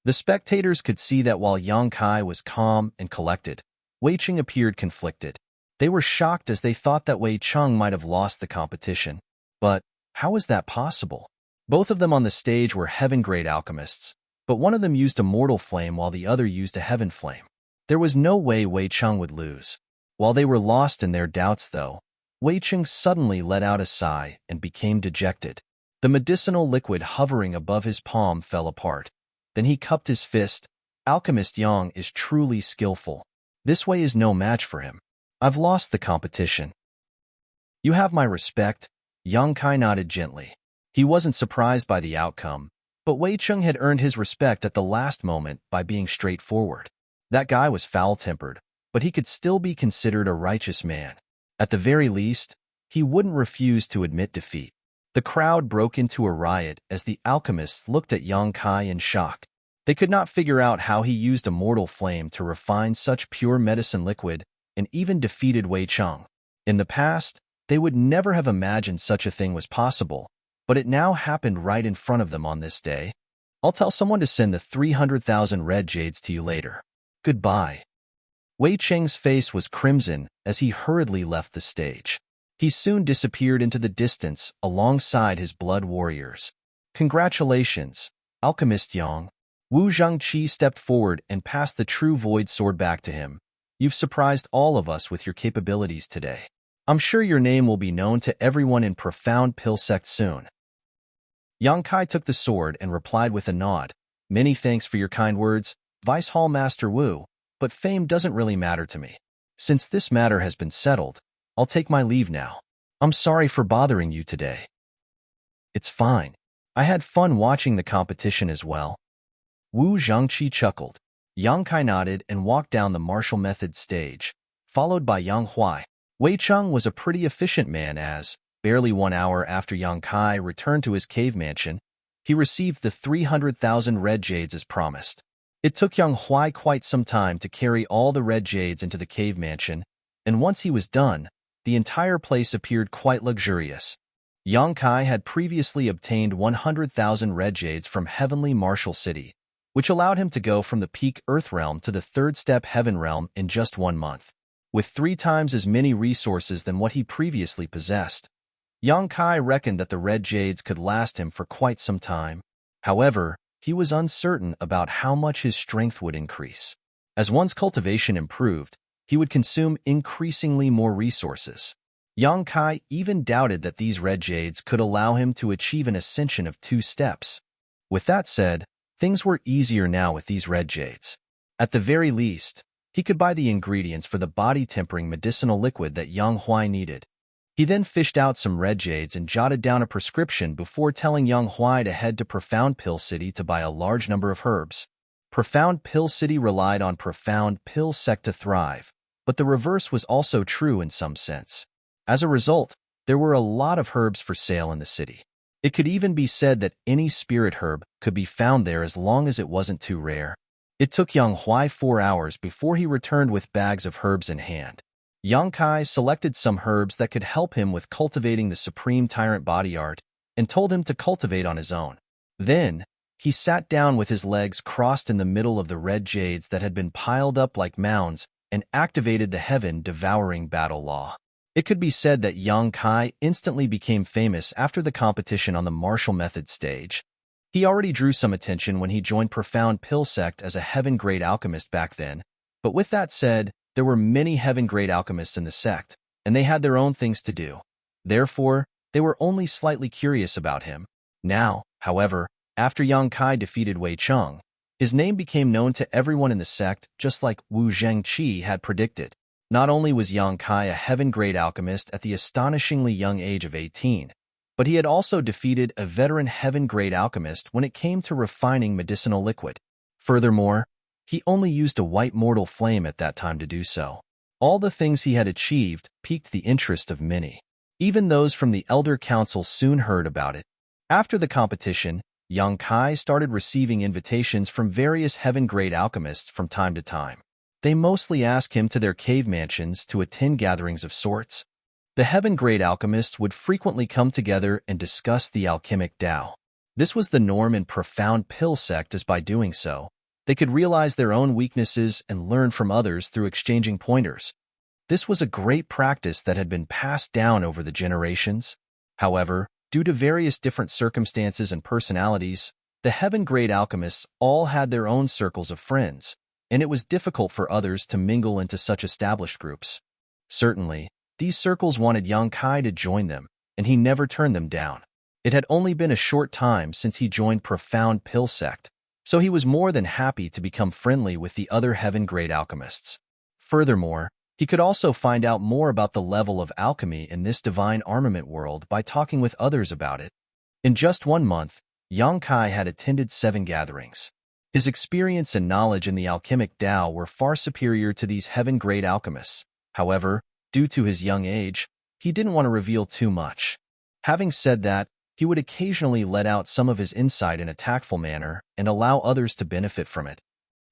The spectators could see that while Yang Kai was calm and collected, Wei Cheng appeared conflicted. They were shocked as they thought that Wei Cheng might have lost the competition. But how was that possible? Both of them on the stage were heaven-grade alchemists, but one of them used a mortal flame while the other used a heaven flame. There was no way Wei Cheng would lose. While they were lost in their doubts, though, Wei Cheng suddenly let out a sigh and became dejected. The medicinal liquid hovering above his palm fell apart. Then he cupped his fist. "Alchemist Yang is truly skillful. This way is no match for him. I've lost the competition." "You have my respect." Yang Kai nodded gently. He wasn't surprised by the outcome, but Wei Cheng had earned his respect at the last moment by being straightforward. That guy was foul-tempered, but he could still be considered a righteous man. At the very least, he wouldn't refuse to admit defeat. The crowd broke into a riot as the alchemists looked at Yang Kai in shock. They could not figure out how he used a mortal flame to refine such pure medicine liquid and even defeated Wei Cheng. In the past, they would never have imagined such a thing was possible, but it now happened right in front of them on this day. "I'll tell someone to send the 300,000 red jades to you later. Goodbye." Wei Cheng's face was crimson as he hurriedly left the stage. He soon disappeared into the distance alongside his blood warriors. "Congratulations, Alchemist Yang." Wu Zhangqi stepped forward and passed the true void sword back to him. "You've surprised all of us with your capabilities today. I'm sure your name will be known to everyone in Profound Pill Sect soon." Yang Kai took the sword and replied with a nod. "Many thanks for your kind words, Vice Hall Master Wu, but fame doesn't really matter to me. Since this matter has been settled, I'll take my leave now. I'm sorry for bothering you today." "It's fine. I had fun watching the competition as well." Wu Zhangqi chuckled. Yang Kai nodded and walked down the martial method stage, followed by Yang Huai. Wei Cheng was a pretty efficient man as, barely 1 hour after Yang Kai returned to his cave mansion, he received the 300,000 red jades as promised. It took Yang Huai quite some time to carry all the red jades into the cave mansion, and once he was done, the entire place appeared quite luxurious. Yang Kai had previously obtained 100,000 red jades from Heavenly Martial City, which allowed him to go from the peak Earth Realm to the third step Heaven Realm in just 1 month. With 3 times as many resources than what he previously possessed, Yang Kai reckoned that the red jades could last him for quite some time. However, he was uncertain about how much his strength would increase. As one's cultivation improved, he would consume increasingly more resources. Yang Kai even doubted that these red jades could allow him to achieve an ascension of 2 steps. With that said, things were easier now with these red jades. At the very least, he could buy the ingredients for the body-tempering medicinal liquid that Yang Huai needed. He then fished out some red jades and jotted down a prescription before telling Yang Huai to head to Profound Pill City to buy a large number of herbs. Profound Pill City relied on Profound Pill Sect to thrive, but the reverse was also true in some sense. As a result, there were a lot of herbs for sale in the city. It could even be said that any spirit herb could be found there as long as it wasn't too rare. It took Yang Huai 4 hours before he returned with bags of herbs in hand. Yang Kai selected some herbs that could help him with cultivating the Supreme Tyrant body art and told him to cultivate on his own. Then, he sat down with his legs crossed in the middle of the red jades that had been piled up like mounds and activated the heaven-devouring battle law. It could be said that Yang Kai instantly became famous after the competition on the martial method stage. He already drew some attention when he joined Profound Pill Sect as a heaven-grade alchemist back then, but with that said, there were many heaven-grade alchemists in the sect, and they had their own things to do. Therefore, they were only slightly curious about him. Now, however, after Yang Kai defeated Wei Cheng, his name became known to everyone in the sect just like Wu Zhengqi had predicted. Not only was Yang Kai a heaven-grade alchemist at the astonishingly young age of 18, but he had also defeated a veteran heaven-grade alchemist when it came to refining medicinal liquid. Furthermore, he only used a white mortal flame at that time to do so. All the things he had achieved piqued the interest of many. Even those from the Elder Council soon heard about it. After the competition, Yang Kai started receiving invitations from various heaven-grade alchemists from time to time. They mostly asked him to their cave mansions to attend gatherings of sorts. The heaven-grade alchemists would frequently come together and discuss the alchemic Tao. This was the norm in Profound Pill Sect, as by doing so, they could realize their own weaknesses and learn from others through exchanging pointers. This was a great practice that had been passed down over the generations. However, due to various different circumstances and personalities, the heaven-grade alchemists all had their own circles of friends, and it was difficult for others to mingle into such established groups. Certainly, these circles wanted Yang Kai to join them, and he never turned them down. It had only been a short time since he joined Profound Pill Sect, so he was more than happy to become friendly with the other heaven-grade alchemists. Furthermore, he could also find out more about the level of alchemy in this divine armament world by talking with others about it. In just 1 month, Yang Kai had attended 7 gatherings. His experience and knowledge in the alchemic Tao were far superior to these heaven-grade alchemists. However, due to his young age, he didn't want to reveal too much. Having said that, he would occasionally let out some of his insight in a tactful manner and allow others to benefit from it.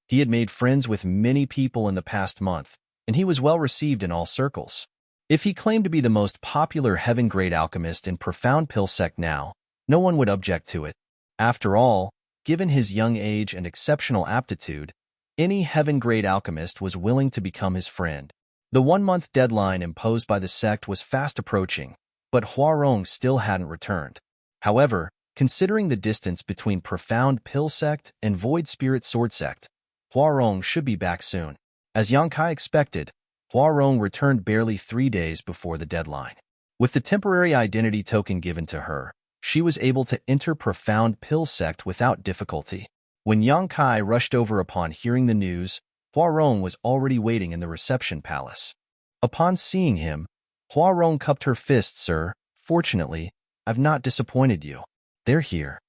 He had made friends with many people in the past month, and he was well received in all circles. If he claimed to be the most popular heaven-grade alchemist in Profound Pill Sect now, no one would object to it. After all, given his young age and exceptional aptitude, any heaven-grade alchemist was willing to become his friend. The 1-month deadline imposed by the sect was fast approaching, but Huarong still hadn't returned. However, considering the distance between Profound Pill Sect and Void Spirit Sword Sect, Huarong should be back soon. As Yang Kai expected, Huarong returned barely 3 days before the deadline. With the temporary identity token given to her, she was able to enter Profound Pill Sect without difficulty. When Yang Kai rushed over upon hearing the news, Huarong was already waiting in the reception palace. Upon seeing him, Huarong cupped her fist. "Sir, fortunately, I've not disappointed you. They're here."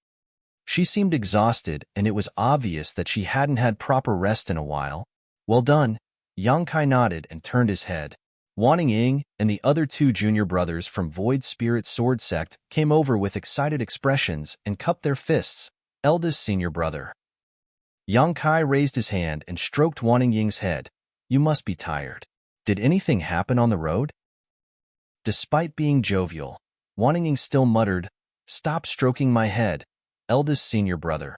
She seemed exhausted, and it was obvious that she hadn't had proper rest in a while. "Well done." Yang Kai nodded and turned his head. Wanning Ying and the other 2 junior brothers from Void Spirit Sword Sect came over with excited expressions and cupped their fists. "Eldest senior brother." Yang Kai raised his hand and stroked Wanning Ying's head. "You must be tired. Did anything happen on the road?" Despite being jovial, Wanning Ying still muttered, "Stop stroking my head, eldest senior brother.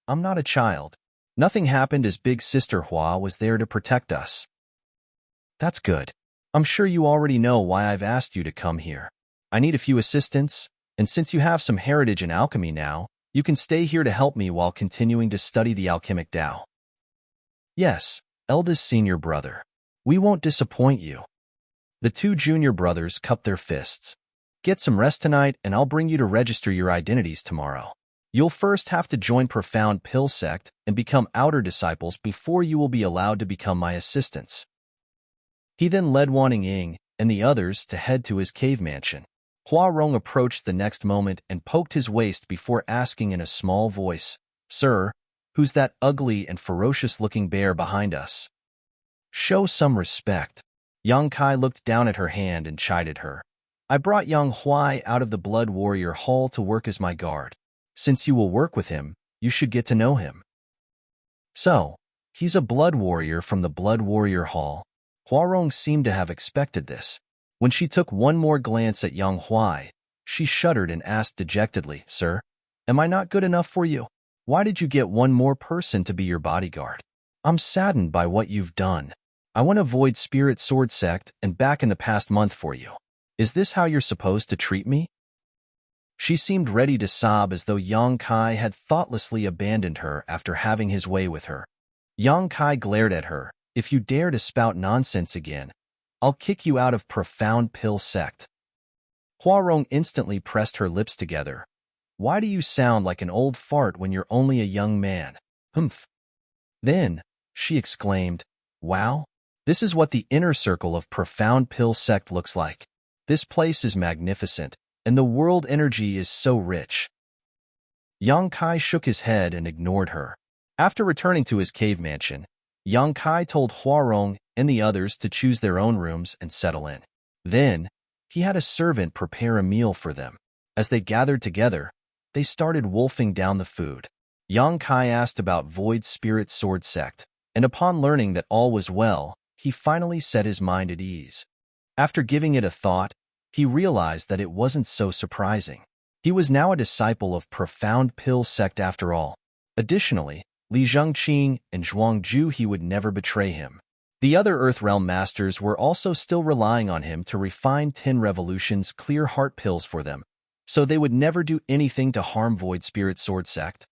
I'm not a child. Nothing happened as big sister Hua was there to protect us." "That's good. I'm sure you already know why I've asked you to come here. I need a few assistants, and since you have some heritage in alchemy now, you can stay here to help me while continuing to study the alchemic Tao. Yes, eldest senior brother. We won't disappoint you. The two junior brothers cupped their fists. Get some rest tonight, and I'll bring you to register your identities tomorrow. You'll first have to join Profound Pill Sect and become outer disciples before you will be allowed to become my assistants. He then led Wan Ying and the others to head to his cave mansion. Hua Rong approached the next moment and poked his waist before asking in a small voice, "Sir, who's that ugly and ferocious-looking bear behind us?" "Show some respect." Yang Kai looked down at her hand and chided her. "I brought Yang Huai out of the Blood Warrior Hall to work as my guard. Since you will work with him, you should get to know him." So, he's a Blood Warrior from the Blood Warrior Hall. Huarong seemed to have expected this. When she took one more glance at Yang Huai, she shuddered and asked dejectedly, "Sir, am I not good enough for you? Why did you get one more person to be your bodyguard? I'm saddened by what you've done. I want to avoid Spirit Sword Sect and back in the past month for you. Is this how you're supposed to treat me?" She seemed ready to sob as though Yang Kai had thoughtlessly abandoned her after having his way with her. Yang Kai glared at her. "If you dare to spout nonsense again, I'll kick you out of Profound Pill Sect." Huarong instantly pressed her lips together. "Why do you sound like an old fart when you're only a young man?" "Humph." Then, she exclaimed, "Wow, this is what the inner circle of Profound Pill Sect looks like. This place is magnificent, and the world energy is so rich." Yang Kai shook his head and ignored her. After returning to his cave mansion, Yang Kai told Huarong and the others to choose their own rooms and settle in. Then, he had a servant prepare a meal for them. As they gathered together, they started wolfing down the food. Yang Kai asked about Void Spirit Sword Sect, and upon learning that all was well, he finally set his mind at ease. After giving it a thought, he realized that it wasn't so surprising. He was now a disciple of Profound Pill Sect after all. Additionally, Li Zhengqing and Zhuangju he would never betray him. The other Earthrealm masters were also still relying on him to refine 10 Revolution's clear heart pills for them, so they would never do anything to harm Void Spirit Sword Sect.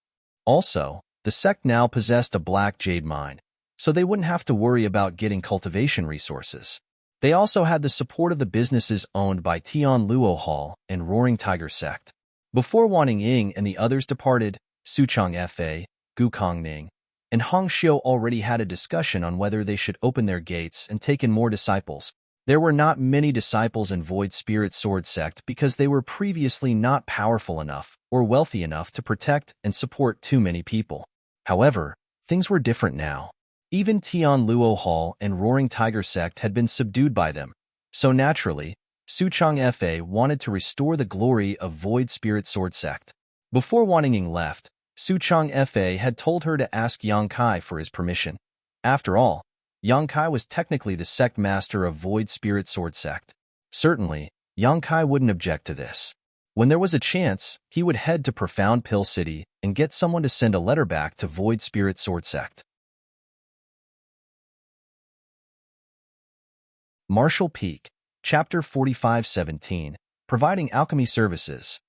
Also, the sect now possessed a black jade mine, so they wouldn't have to worry about getting cultivation resources. They also had the support of the businesses owned by Tian Luo Hall and Roaring Tiger Sect. Before Wan Ying and the others departed, Suchong Fa, Gu Kongning, and Hong Xiu already had a discussion on whether they should open their gates and take in more disciples. There were not many disciples in Void Spirit Sword Sect because they were previously not powerful enough or wealthy enough to protect and support too many people. However, things were different now. Even Tian Luo Hall and Roaring Tiger Sect had been subdued by them, so naturally, Suchong Fa wanted to restore the glory of Void Spirit Sword Sect. Before Wan Ying left, Suchong Fa had told her to ask Yang Kai for his permission. After all, Yang Kai was technically the sect master of Void Spirit Sword Sect. Certainly, Yang Kai wouldn't object to this. When there was a chance, he would head to Profound Pill City and get someone to send a letter back to Void Spirit Sword Sect. Marshall Peak, Chapter 4517, Providing Alchemy Services.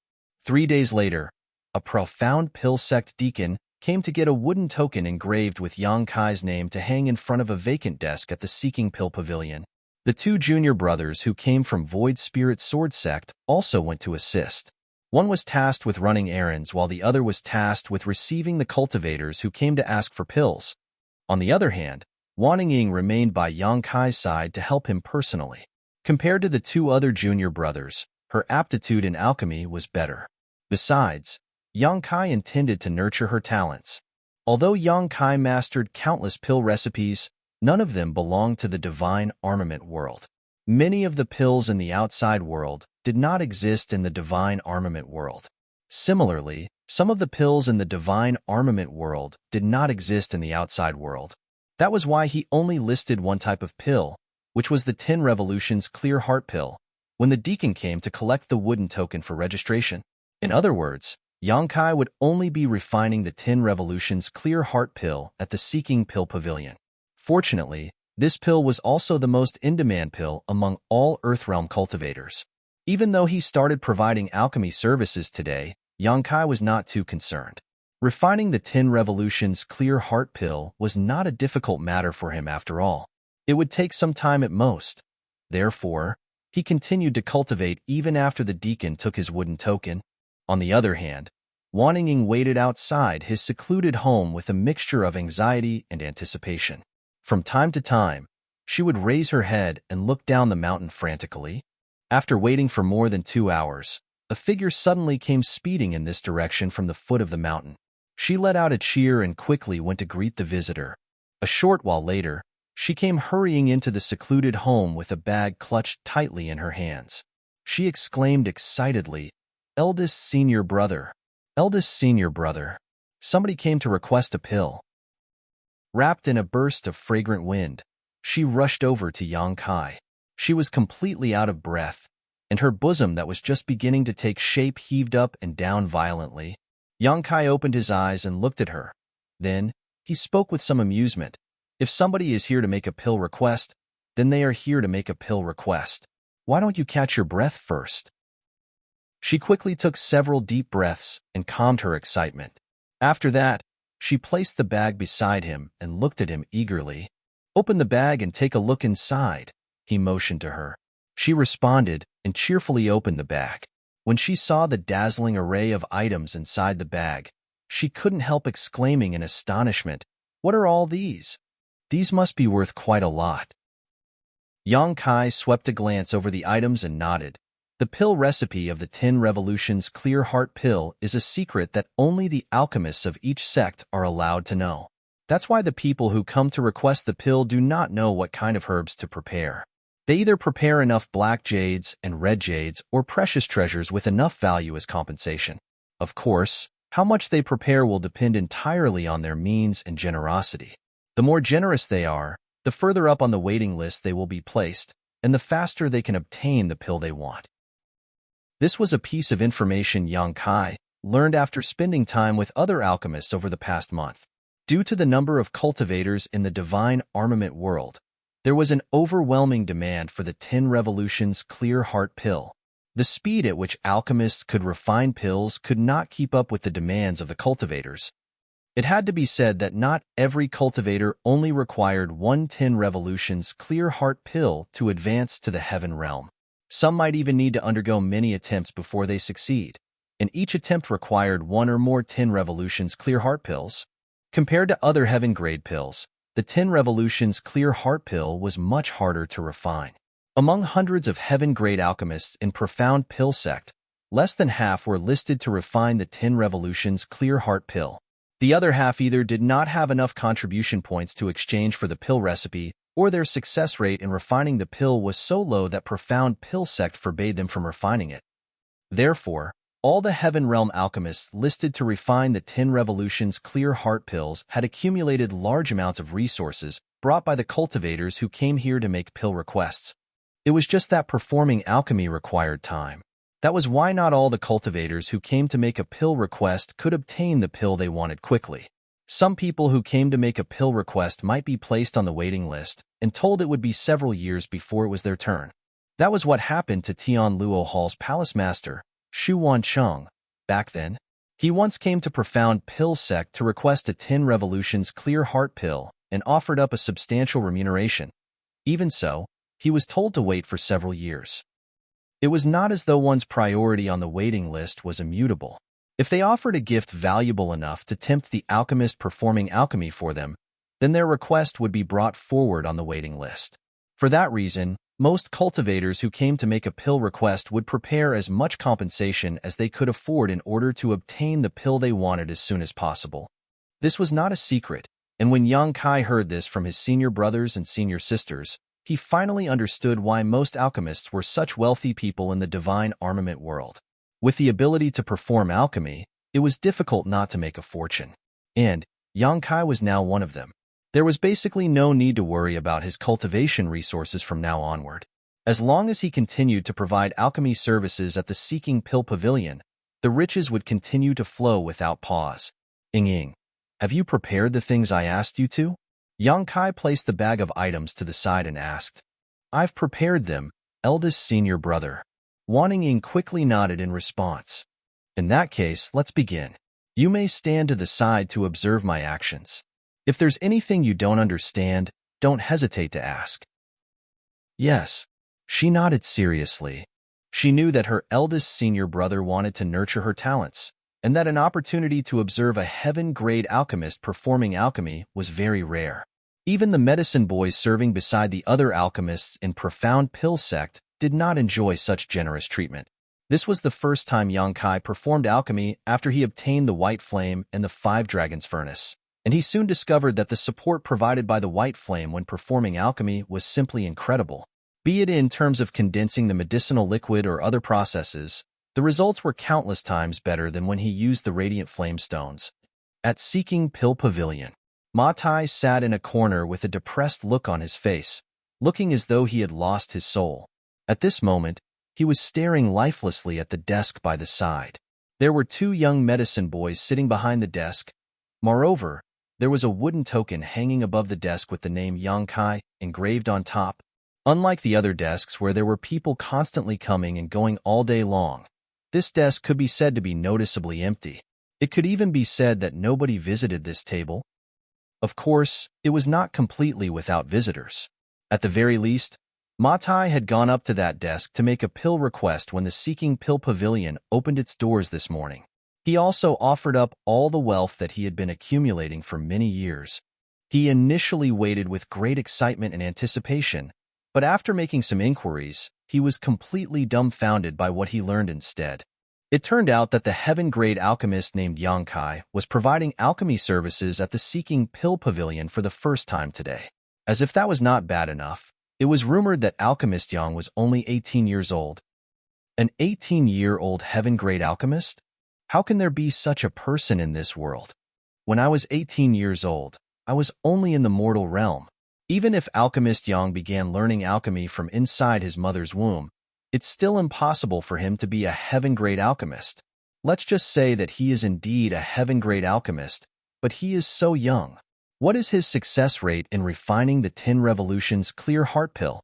3 days later, a Profound Pill Sect deacon came to get a wooden token engraved with Yang Kai's name to hang in front of a vacant desk at the Seeking Pill Pavilion. The two junior brothers who came from Void Spirit Sword Sect also went to assist. One was tasked with running errands while the other was tasked with receiving the cultivators who came to ask for pills. On the other hand, Wan Ying remained by Yang Kai's side to help him personally. Compared to the two other junior brothers, her aptitude in alchemy was better. Besides, Yang Kai intended to nurture her talents. Although Yang Kai mastered countless pill recipes, none of them belonged to the divine armament world. Many of the pills in the outside world did not exist in the divine armament world. Similarly, some of the pills in the divine armament world did not exist in the outside world. That was why he only listed one type of pill, which was the 10 Revolutions Clear Heart Pill, when the deacon came to collect the wooden token for registration. In other words, Yang Kai would only be refining the 10 Revolutions Clear Heart Pill at the Seeking Pill Pavilion. Fortunately, this pill was also the most in-demand pill among all Earthrealm cultivators. Even though he started providing alchemy services today, Yang Kai was not too concerned. Refining the 10 Revolutions clear heart pill was not a difficult matter for him after all. It would take some time at most. Therefore, he continued to cultivate even after the deacon took his wooden token. On the other hand, Wan Ying waited outside his secluded home with a mixture of anxiety and anticipation. From time to time, she would raise her head and look down the mountain frantically. After waiting for more than 2 hours, a figure suddenly came speeding in this direction from the foot of the mountain. She let out a cheer and quickly went to greet the visitor. A short while later, she came hurrying into the secluded home with a bag clutched tightly in her hands. She exclaimed excitedly, "Eldest senior brother! Eldest senior brother! Somebody came to request a pill." Wrapped in a burst of fragrant wind, she rushed over to Yang Kai. She was completely out of breath, and her bosom that was just beginning to take shape heaved up and down violently. Yang Kai opened his eyes and looked at her. Then, he spoke with some amusement. "If somebody is here to make a pill request, then they are here to make a pill request. Why don't you catch your breath first?" She quickly took several deep breaths and calmed her excitement. After that, she placed the bag beside him and looked at him eagerly. "Open the bag and take a look inside," he motioned to her. She responded and cheerfully opened the bag. When she saw the dazzling array of items inside the bag, she couldn't help exclaiming in astonishment, "What are all these? These must be worth quite a lot." Yang Kai swept a glance over the items and nodded. The pill recipe of the 10 Revolutions Clear Heart Pill is a secret that only the alchemists of each sect are allowed to know. That's why the people who come to request the pill do not know what kind of herbs to prepare. They either prepare enough black jades and red jades or precious treasures with enough value as compensation. Of course, how much they prepare will depend entirely on their means and generosity. The more generous they are, the further up on the waiting list they will be placed, and the faster they can obtain the pill they want. This was a piece of information Yang Kai learned after spending time with other alchemists over the past month. Due to the number of cultivators in the divine armament world, there was an overwhelming demand for the 10 Revolutions Clear Heart Pill. The speed at which alchemists could refine pills could not keep up with the demands of the cultivators. It had to be said that not every cultivator only required 10 Revolutions Clear Heart Pill to advance to the heaven realm. Some might even need to undergo many attempts before they succeed, and each attempt required 1 or more 10 Revolutions Clear Heart Pills. Compared to other heaven-grade pills, the 10 Revolutions Clear Heart Pill was much harder to refine. Among hundreds of heaven-grade alchemists in Profound Pill Sect, less than half were listed to refine the 10 Revolutions Clear Heart Pill. The other half either did not have enough contribution points to exchange for the pill recipe, or their success rate in refining the pill was so low that Profound Pill Sect forbade them from refining it. Therefore, all the Heaven Realm alchemists listed to refine the 10 Revolutions Clear Heart Pills had accumulated large amounts of resources brought by the cultivators who came here to make pill requests. It was just that performing alchemy required time. That was why not all the cultivators who came to make a pill request could obtain the pill they wanted quickly. Some people who came to make a pill request might be placed on the waiting list and told it would be several years before it was their turn. That was what happened to Tian Luo Hall's palace master, Shu Wancheng. Back then, he once came to Profound Pill Sect to request a 10 Revolutions Clear Heart Pill and offered up a substantial remuneration. Even so, he was told to wait for several years. It was not as though one's priority on the waiting list was immutable. If they offered a gift valuable enough to tempt the alchemist performing alchemy for them, then their request would be brought forward on the waiting list. For that reason, most cultivators who came to make a pill request would prepare as much compensation as they could afford in order to obtain the pill they wanted as soon as possible. This was not a secret, and when Yang Kai heard this from his senior brothers and senior sisters, he finally understood why most alchemists were such wealthy people in the divine armament world. With the ability to perform alchemy, it was difficult not to make a fortune. And Yang Kai was now one of them. There was basically no need to worry about his cultivation resources from now onward. As long as he continued to provide alchemy services at the Seeking Pill Pavilion, the riches would continue to flow without pause. Ying, have you prepared the things I asked you to? Yang Kai placed the bag of items to the side and asked. I've prepared them, eldest senior brother. Wanting Ying quickly nodded in response. In that case, let's begin. You may stand to the side to observe my actions. If there's anything you don't understand, don't hesitate to ask. Yes. She nodded seriously. She knew that her eldest senior brother wanted to nurture her talents, and that an opportunity to observe a heaven-grade alchemist performing alchemy was very rare. Even the medicine boys serving beside the other alchemists in profound pill sect did not enjoy such generous treatment. This was the first time Yang Kai performed alchemy after he obtained the White Flame and the Five Dragons Furnace, and he soon discovered that the support provided by the White Flame when performing alchemy was simply incredible. Be it in terms of condensing the medicinal liquid or other processes, the results were countless times better than when he used the Radiant Flame Stones. At Seeking Pill Pavilion, Ma Tai sat in a corner with a depressed look on his face, looking as though he had lost his soul. At this moment, he was staring lifelessly at the desk by the side. There were two young medicine boys sitting behind the desk. Moreover, there was a wooden token hanging above the desk with the name Yang Kai engraved on top. Unlike the other desks where there were people constantly coming and going all day long, this desk could be said to be noticeably empty. It could even be said that nobody visited this table. Of course, it was not completely without visitors. At the very least, Ma Tai had gone up to that desk to make a pill request when the Seeking Pill Pavilion opened its doors this morning. He also offered up all the wealth that he had been accumulating for many years. He initially waited with great excitement and anticipation, but after making some inquiries, he was completely dumbfounded by what he learned instead. It turned out that the heaven-grade alchemist named Yang Kai was providing alchemy services at the Seeking Pill Pavilion for the first time today. As if that was not bad enough, it was rumored that alchemist Yang was only 18 years old. An 18-year-old heaven-grade alchemist? How can there be such a person in this world? When I was 18 years old, I was only in the mortal realm. Even if alchemist Yang began learning alchemy from inside his mother's womb, it's still impossible for him to be a heaven-grade alchemist. Let's just say that he is indeed a heaven-grade alchemist, but he is so young. What is his success rate in refining the 10 Revolutions Clear Heart Pill?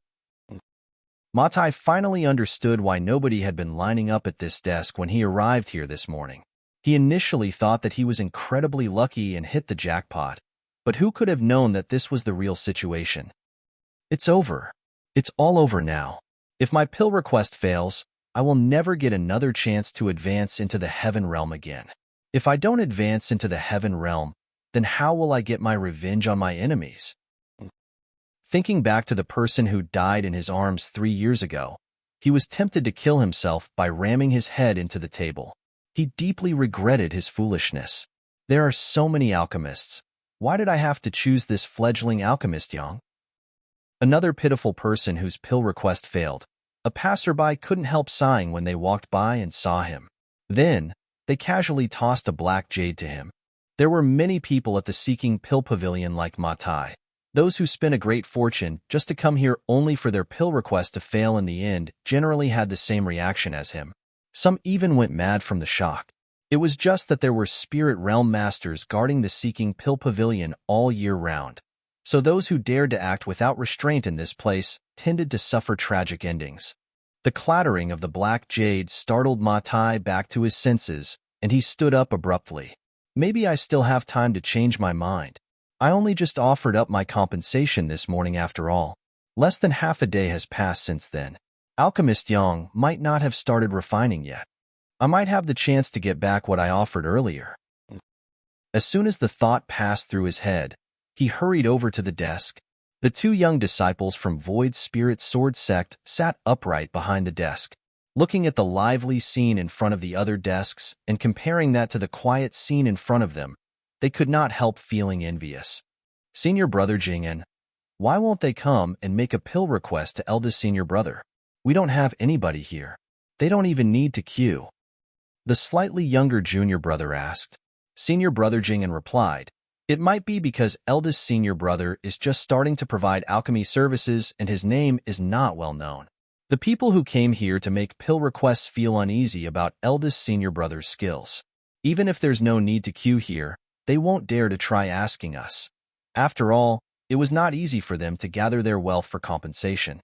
Ma Tai finally understood why nobody had been lining up at this desk when he arrived here this morning. He initially thought that he was incredibly lucky and hit the jackpot, but who could have known that this was the real situation? It's over. It's all over now. If my pill request fails, I will never get another chance to advance into the heaven realm again. If I don't advance into the heaven realm, then how will I get my revenge on my enemies? Thinking back to the person who died in his arms 3 years ago, he was tempted to kill himself by ramming his head into the table. He deeply regretted his foolishness. There are so many alchemists. Why did I have to choose this fledgling alchemist Yang? Another pitiful person whose pill request failed. A passerby couldn't help sighing when they walked by and saw him. Then, they casually tossed a black jade to him. There were many people at the Seeking Pill Pavilion like Ma Tai. Those who spent a great fortune just to come here only for their pill request to fail in the end generally had the same reaction as him. Some even went mad from the shock. It was just that there were spirit realm masters guarding the Seeking Pill Pavilion all year round. So those who dared to act without restraint in this place tended to suffer tragic endings. The clattering of the black jade startled Ma Tai back to his senses, and he stood up abruptly. Maybe I still have time to change my mind. I only just offered up my compensation this morning after all. Less than half a day has passed since then. Alchemist Yang might not have started refining yet. I might have the chance to get back what I offered earlier. As soon as the thought passed through his head, he hurried over to the desk. The two young disciples from Void Spirit Sword Sect sat upright behind the desk, looking at the lively scene in front of the other desks and comparing that to the quiet scene in front of them. They could not help feeling envious. Senior Brother Jing'an, why won't they come and make a pill request to eldest senior brother? We don't have anybody here. They don't even need to queue. The slightly younger junior brother asked. Senior Brother Jing'an replied, it might be because eldest senior brother is just starting to provide alchemy services and his name is not well known. The people who came here to make pill requests feel uneasy about eldest senior brother's skills. Even if there's no need to queue here, they won't dare to try asking us. After all, it was not easy for them to gather their wealth for compensation.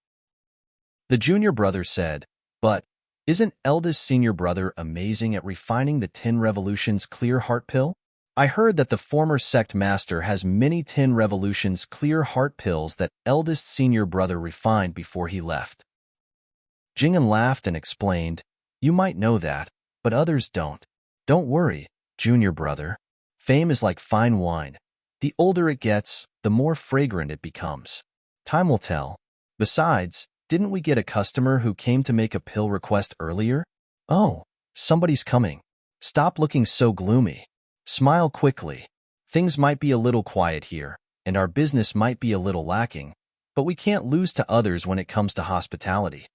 The junior brother said, but Isn't eldest senior brother amazing at refining the 10 Revolutions Clear Heart Pill? I heard that the former sect master has many 10 Revolutions Clear Heart Pills that eldest senior brother refined before he left. Jing'an laughed and explained, "You might know that, but others don't. Don't worry, junior brother. Fame is like fine wine. The older it gets, the more fragrant it becomes. Time will tell. Besides, didn't we get a customer who came to make a pill request earlier? Oh, somebody's coming. Stop looking so gloomy. Smile quickly. Things might be a little quiet here, and our business might be a little lacking, but we can't lose to others when it comes to hospitality."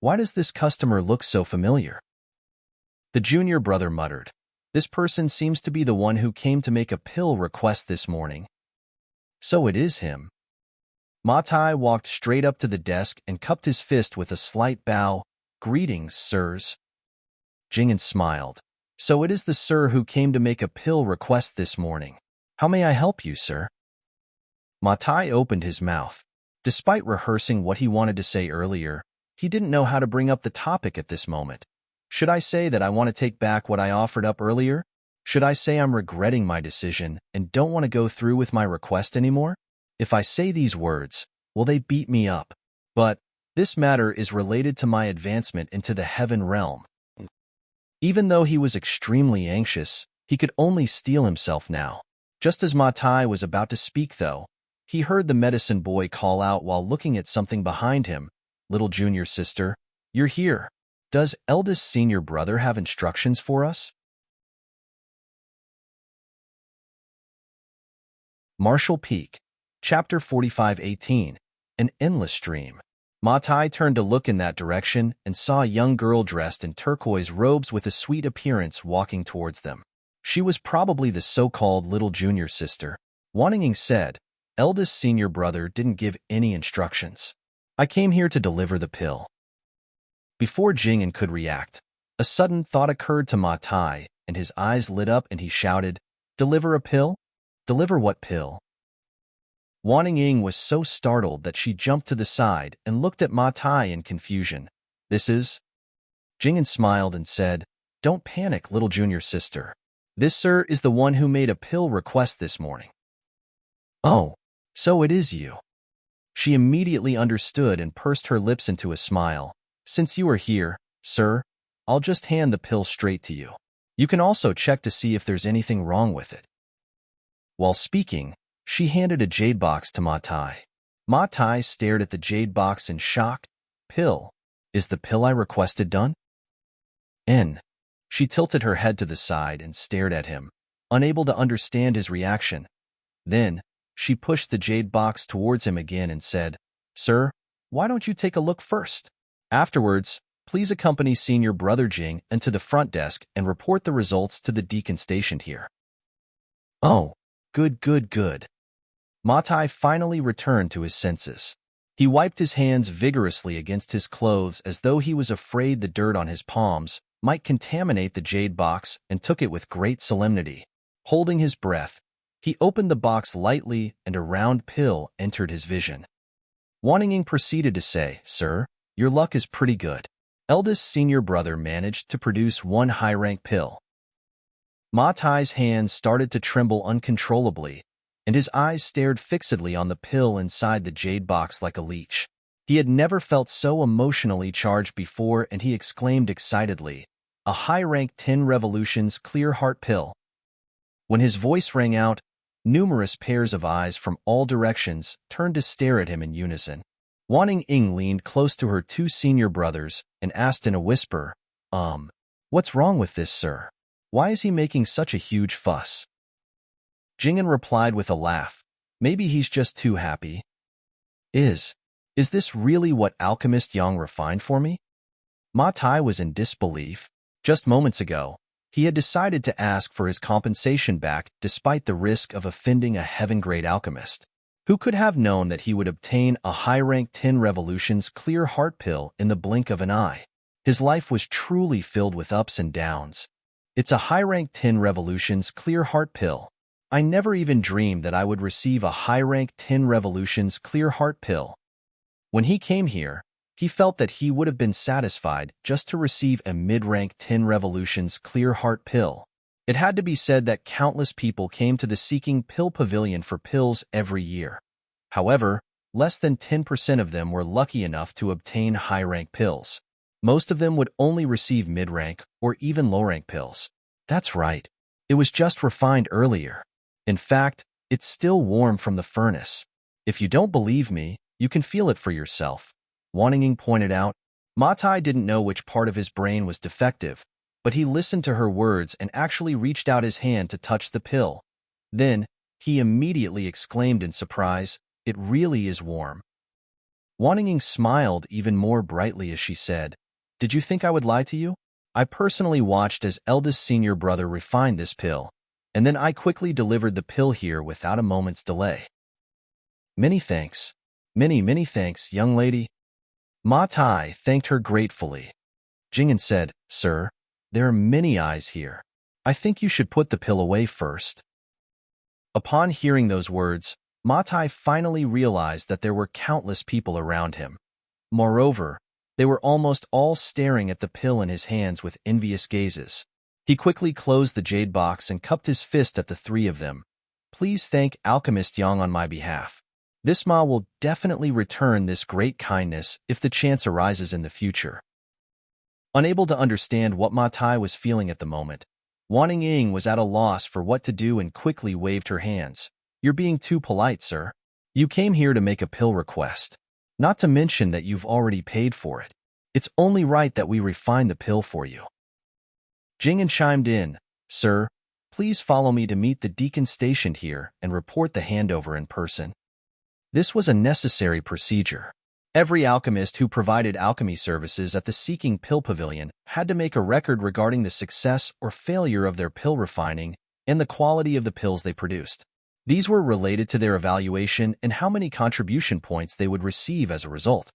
Why does this customer look so familiar? The junior brother muttered. This person seems to be the one who came to make a pill request this morning. So it is him. Ma Tai walked straight up to the desk and cupped his fist with a slight bow. "Greetings, sirs." Jing'an smiled. "So it is the sir who came to make a pill request this morning. How may I help you, sir?" Ma Tai opened his mouth. Despite rehearsing what he wanted to say earlier, he didn't know how to bring up the topic at this moment. Should I say that I want to take back what I offered up earlier? Should I say I'm regretting my decision and don't want to go through with my request anymore? If I say these words, will they beat me up? But this matter is related to my advancement into the heaven realm. Even though he was extremely anxious, he could only steel himself now. Just as Ma Tai was about to speak, though, he heard the medicine boy call out while looking at something behind him. "Little junior sister, you're here. Does eldest senior brother have instructions for us?" Marshall Peak, Chapter 45:18, An Endless Stream. Ma Tai turned to look in that direction and saw a young girl dressed in turquoise robes with a sweet appearance walking towards them. She was probably the so-called little junior sister. Wanting said, "Eldest senior brother didn't give any instructions. I came here to deliver the pill." Before Jing'an could react, a sudden thought occurred to Ma Tai, and his eyes lit up and he shouted, "Deliver a pill? Deliver what pill?" Wan Ying was so startled that she jumped to the side and looked at Ma Tai in confusion. "This is—" Jing'an smiled and said, "Don't panic, little junior sister. This, sir, is the one who made a pill request this morning." "Oh, so it is you." She immediately understood and pursed her lips into a smile. "Since you are here, sir, I'll just hand the pill straight to you. You can also check to see if there's anything wrong with it." While speaking, she handed a jade box to Ma Tai. Ma Tai stared at the jade box in shock. "Pill? Is the pill I requested done?" She tilted her head to the side and stared at him, unable to understand his reaction. Then, she pushed the jade box towards him again and said, "Sir, why don't you take a look first? Afterwards, please accompany senior brother Jing to the front desk and report the results to the deacon stationed here." "Oh, good. Ma Tai finally returned to his senses. He wiped his hands vigorously against his clothes as though he was afraid the dirt on his palms might contaminate the jade box and took it with great solemnity. Holding his breath, he opened the box lightly and a round pill entered his vision. Wan Ying proceeded to say, "Sir, your luck is pretty good. Eldest senior brother managed to produce one high-rank pill." Ma Tai's hands started to tremble uncontrollably, and his eyes stared fixedly on the pill inside the jade box like a leech. He had never felt so emotionally charged before, and he exclaimed excitedly, "A high-rank 10 Revolutions Clear Heart Pill." When his voice rang out, numerous pairs of eyes from all directions turned to stare at him in unison. Wan Ying leaned close to her two senior brothers and asked in a whisper, "What's wrong with this, sir? Why is he making such a huge fuss?" Jing'an replied with a laugh, "Maybe he's just too happy." Is this really what Alchemist Yang refined for me?" Ma Tai was in disbelief. Just moments ago, he had decided to ask for his compensation back despite the risk of offending a heaven-grade alchemist. Who could have known that he would obtain a high-rank 10 Revolutions Clear Heart Pill in the blink of an eye? His life was truly filled with ups and downs. It's a high-rank 10 Revolutions Clear Heart Pill. I never even dreamed that I would receive a high-rank 10 Revolutions Clear Heart Pill. When he came here, He felt that he would have been satisfied just to receive a mid-rank 10 revolutions clear heart pill. It had to be said that countless people came to the Seeking Pill Pavilion for pills every year. However, less than 10% of them were lucky enough to obtain high-rank pills. Most of them would only receive mid-rank or even low-rank pills. That's right. It was just refined earlier. In fact, it's still warm from the furnace. If you don't believe me, you can feel it for yourself. Wanting pointed out. Matai didn't know which part of his brain was defective, but he listened to her words and actually reached out his hand to touch the pill. Then, he immediately exclaimed in surprise, "It really is warm." Wanting smiled even more brightly as she said, "Did you think I would lie to you? I personally watched as eldest senior brother refined this pill, and then I quickly delivered the pill here without a moment's delay." "Many thanks. Many thanks, young lady." Ma Tai thanked her gratefully. Jing'an said, "Sir, there are many eyes here. I think you should put the pill away first." Upon hearing those words, Ma Tai finally realized that there were countless people around him. Moreover, they were almost all staring at the pill in his hands with envious gazes. He quickly closed the jade box and cupped his fist at the three of them. "Please thank Alchemist Yang on my behalf. This Ma will definitely return this great kindness if the chance arises in the future." Unable to understand what Ma Tai was feeling at the moment, Wanting Ying was at a loss for what to do and quickly waved her hands. "You're being too polite, sir. You came here to make a pill request. Not to mention that you've already paid for it. It's only right that we refine the pill for you." Jing'an chimed in, "Sir, please follow me to meet the deacon stationed here and report the handover in person." This was a necessary procedure. Every alchemist who provided alchemy services at the Seeking Pill Pavilion had to make a record regarding the success or failure of their pill refining and the quality of the pills they produced. These were related to their evaluation and how many contribution points they would receive as a result.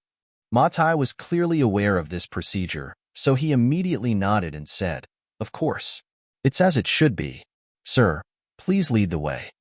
Ma Tai was clearly aware of this procedure, so he immediately nodded and said, "Of course. It's as it should be. Sir, please lead the way."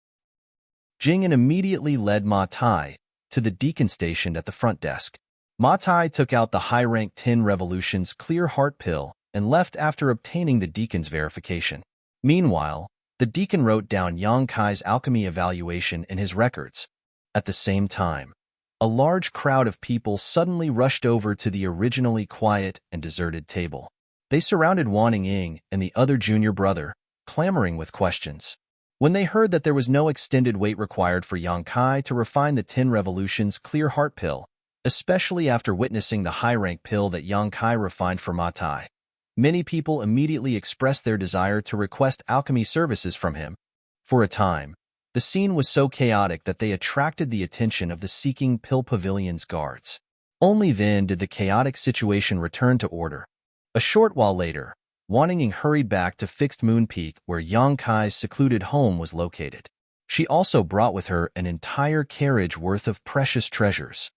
Jing'an immediately led Ma Tai to the deacon stationed at the front desk. Ma Tai took out the high-rank 10 revolutions clear heart pill and left after obtaining the deacon's verification. Meanwhile, the deacon wrote down Yang Kai's alchemy evaluation in his records. At the same time, a large crowd of people suddenly rushed over to the originally quiet and deserted table. They surrounded Wanting Ying and the other junior brother, clamoring with questions. When they heard that there was no extended wait required for Yang Kai to refine the 10 revolutions clear heart pill, especially after witnessing the high-rank pill that Yang Kai refined for Ma Tai, many people immediately expressed their desire to request alchemy services from him. For a time, the scene was so chaotic that they attracted the attention of the Seeking Pill Pavilion's guards. Only then did the chaotic situation return to order. A short while later, Wanting hurried back to Fixed Moon Peak where Yang Kai's secluded home was located. She also brought with her an entire carriage worth of precious treasures.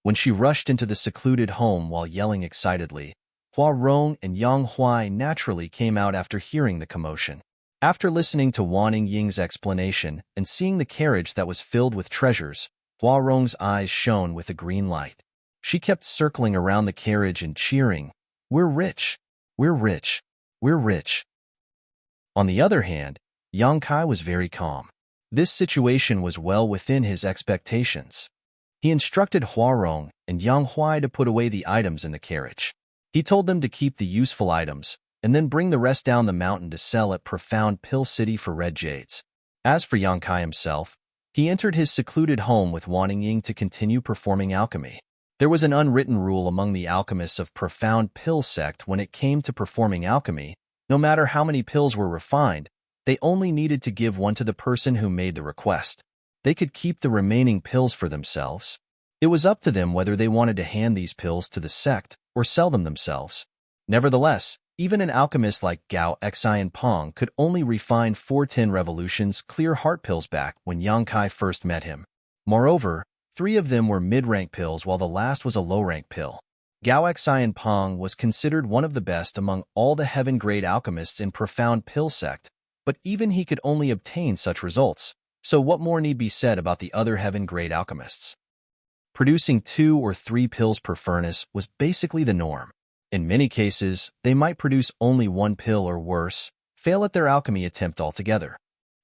When she rushed into the secluded home while yelling excitedly, Hua Rong and Yang Huai naturally came out after hearing the commotion. After listening to Wanting Ying's explanation and seeing the carriage that was filled with treasures, Hua Rong's eyes shone with a green light. She kept circling around the carriage and cheering, "We're rich! We're rich! We're rich!" On the other hand, Yang Kai was very calm. This situation was well within his expectations. He instructed Huarong and Yang Huai to put away the items in the carriage. He told them to keep the useful items and then bring the rest down the mountain to sell at Profound Pill City for red jades. As for Yang Kai himself, he entered his secluded home with Wanting Ying to continue performing alchemy. There was an unwritten rule among the alchemists of Profound Pill sect when it came to performing alchemy. No matter how many pills were refined, they only needed to give one to the person who made the request. They could keep the remaining pills for themselves. It was up to them whether they wanted to hand these pills to the sect or sell them themselves. Nevertheless, even an alchemist like Gao Xian Pong could only refine 410 revolutions clear heart pills back when Yang Kai first met him. Moreover, 3 of them were mid-rank pills while the last was a low-rank pill. Gao Xian Pong was considered one of the best among all the heaven-grade alchemists in Profound Pill sect, but even he could only obtain such results, so what more need be said about the other heaven-grade alchemists? Producing 2 or 3 pills per furnace was basically the norm. In many cases, they might produce only 1 pill or worse, fail at their alchemy attempt altogether.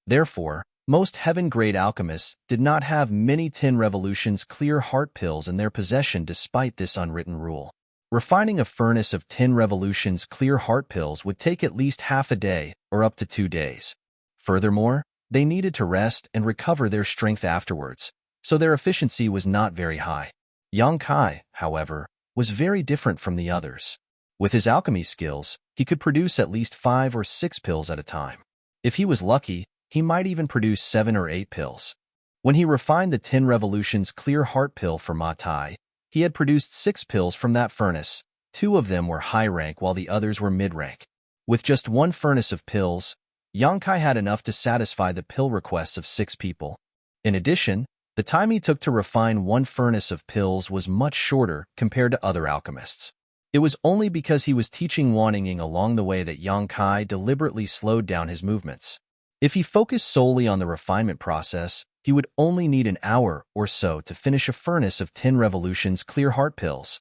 Therefore, most heaven-grade alchemists did not have many 10 revolutions clear heart pills in their possession despite this unwritten rule. Refining a furnace of 10 revolutions clear heart pills would take at least half a day or up to 2 days. Furthermore, they needed to rest and recover their strength afterwards, so their efficiency was not very high. Yang Kai, however, was very different from the others. With his alchemy skills, he could produce at least 5 or 6 pills at a time. If he was lucky, he might even produce 7 or 8 pills. When he refined the 10 revolutions clear heart pill for Ma Tai, he had produced 6 pills from that furnace. 2 of them were high rank while the others were mid-rank. With just 1 furnace of pills, Yang Kai had enough to satisfy the pill requests of 6 people. In addition, the time he took to refine 1 furnace of pills was much shorter compared to other alchemists. It was only because he was teaching Wanning along the way that Yang Kai deliberately slowed down his movements. If he focused solely on the refinement process, he would only need an hour or so to finish a furnace of 10 revolutions clear heart pills.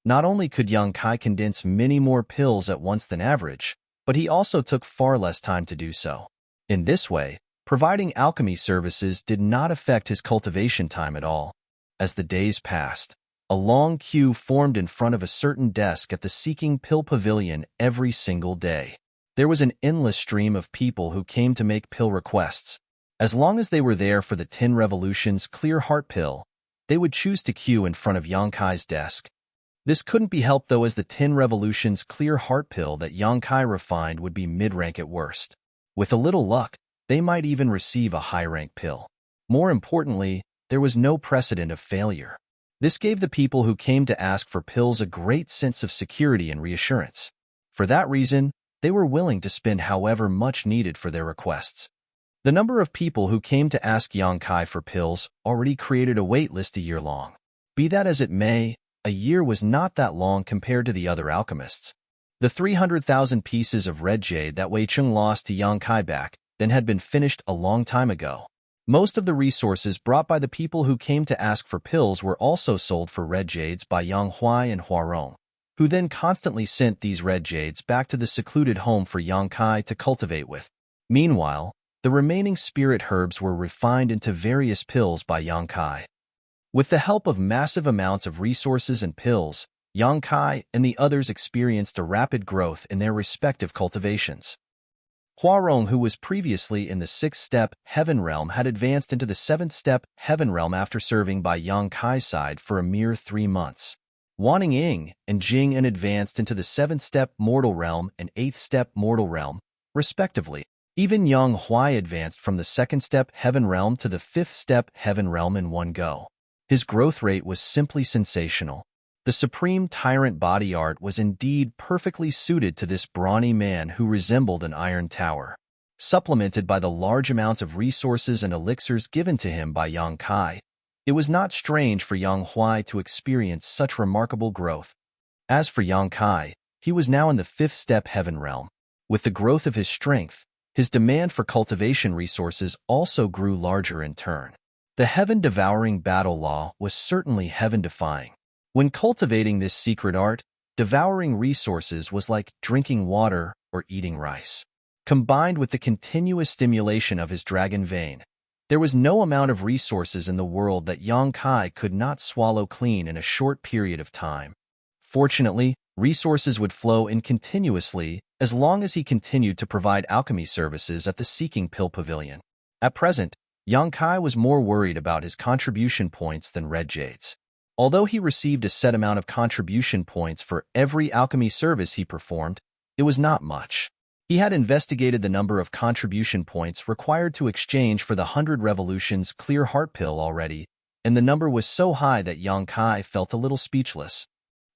Not only could Yang Kai condense many more pills at once than average, but he also took far less time to do so. In this way, providing alchemy services did not affect his cultivation time at all. As the days passed, a long queue formed in front of a certain desk at the Seeking Pill Pavilion every single day. There was an endless stream of people who came to make pill requests. As long as they were there for the 10 revolutions clear heart pill, they would choose to queue in front of Yang Kai's desk. This couldn't be helped though, as the 10 revolutions clear heart pill that Yang Kai refined would be mid-rank at worst. With a little luck, they might even receive a high-rank pill. More importantly, there was no precedent of failure. This gave the people who came to ask for pills a great sense of security and reassurance. For that reason, they were willing to spend however much needed for their requests. The number of people who came to ask Yang Kai for pills already created a wait list a year long. Be that as it may, a year was not that long compared to the other alchemists. The 300,000 pieces of red jade that Wei Cheng lost to Yang Kai back then had been finished a long time ago. Most of the resources brought by the people who came to ask for pills were also sold for red jades by Yang Huai and Huarong, who then constantly sent these red jades back to the secluded home for Yang Kai to cultivate with. Meanwhile, the remaining spirit herbs were refined into various pills by Yang Kai. With the help of massive amounts of resources and pills, Yang Kai and the others experienced a rapid growth in their respective cultivations. Huarong, who was previously in the 6th-step Heaven Realm, had advanced into the 7th-step Heaven Realm after serving by Yang Kai's side for a mere 3 months. Wanning and Jing advanced into the 7th-step Mortal Realm and 8th-step Mortal Realm, respectively. Even Yang Huai advanced from the 2nd-step Heaven Realm to the 5th-step Heaven Realm in one go. His growth rate was simply sensational. The supreme tyrant body art was indeed perfectly suited to this brawny man who resembled an iron tower. Supplemented by the large amounts of resources and elixirs given to him by Yang Kai, it was not strange for Yang Huai to experience such remarkable growth. As for Yang Kai, he was now in the 5th-step Heaven Realm. With the growth of his strength, his demand for cultivation resources also grew larger in turn. The heaven-devouring battle law was certainly heaven-defying. When cultivating this secret art, devouring resources was like drinking water or eating rice. Combined with the continuous stimulation of his dragon vein, there was no amount of resources in the world that Yang Kai could not swallow clean in a short period of time. Fortunately, resources would flow in continuously as long as he continued to provide alchemy services at the Seeking Pill Pavilion. At present, Yang Kai was more worried about his contribution points than red jades. Although he received a set amount of contribution points for every alchemy service he performed, it was not much. He had investigated the number of contribution points required to exchange for the 100 revolutions clear heart pill already, and the number was so high that Yang Kai felt a little speechless.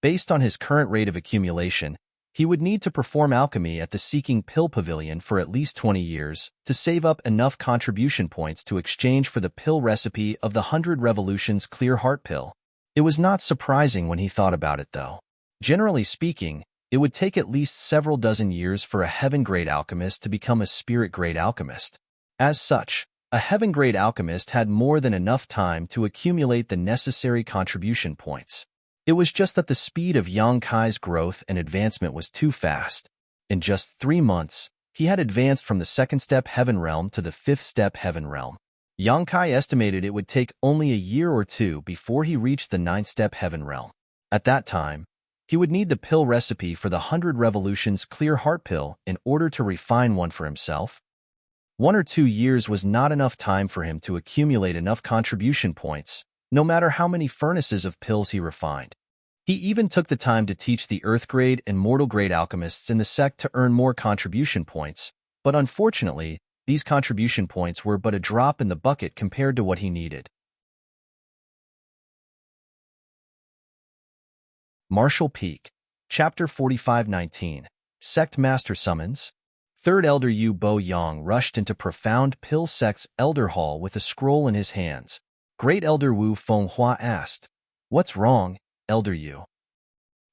Based on his current rate of accumulation, he would need to perform alchemy at the Seeking Pill Pavilion for at least 20 years to save up enough contribution points to exchange for the pill recipe of the 100 revolutions clear heart pill. It was not surprising when he thought about it, though. Generally speaking, it would take at least several dozen years for a heaven-grade alchemist to become a spirit-grade alchemist. As such, A heaven-grade alchemist had more than enough time to accumulate the necessary contribution points. It was just that the speed of Yang Kai's growth and advancement was too fast. In just 3 months, he had advanced from the second step Heaven Realm to the fifth step Heaven Realm. Yang Kai estimated it would take only a year or two before he reached the ninth step Heaven Realm. At that time, he would need the pill recipe for the 100 Revolutions Clear Heart Pill in order to refine one for himself. 1 or 2 years was not enough time for him to accumulate enough contribution points, no matter how many furnaces of pills he refined. He even took the time to teach the Earth-grade and Mortal-grade alchemists in the sect to earn more contribution points, but unfortunately, these contribution points were but a drop in the bucket compared to what he needed. Martial Peak, Chapter 4519, Sect Master Summons. Third Elder Yu Bo Yang rushed into Profound Pill Sect's Elder Hall with a scroll in his hands. Great Elder Wu Fenghua asked, "What's wrong, Elder Yu?"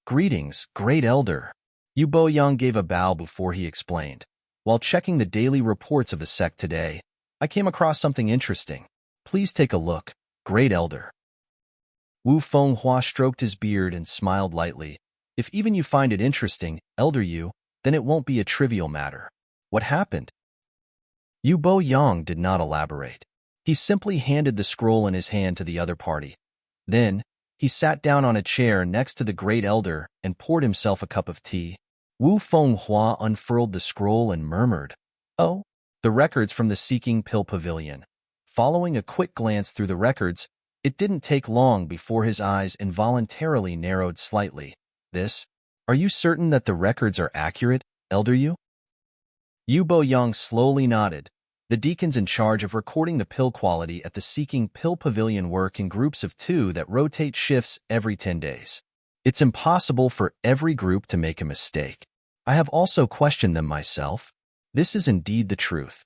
"Greetings, Great Elder." Yu Bo Yang gave a bow before he explained. "While checking the daily reports of the sect today, I came across something interesting. Please take a look, Great Elder." Wu Fenghua stroked his beard and smiled lightly. "If even you find it interesting, Elder Yu, then it won't be a trivial matter. What happened?" Yu Bo Yang did not elaborate. He simply handed the scroll in his hand to the other party. Then, he sat down on a chair next to the Great Elder and poured himself a cup of tea. Wu Fenghua unfurled the scroll and murmured, "Oh, the records from the Seeking Pill Pavilion." Following a quick glance through the records, it didn't take long before his eyes involuntarily narrowed slightly. Are you certain that the records are accurate, Elder Yu?" Yu Bo Yang slowly nodded. The deacons in charge of recording the pill quality at the Seeking Pill Pavilion work in groups of 2 that rotate shifts every 10 days. It's impossible for every group to make a mistake. I have also questioned them myself. This is indeed the truth.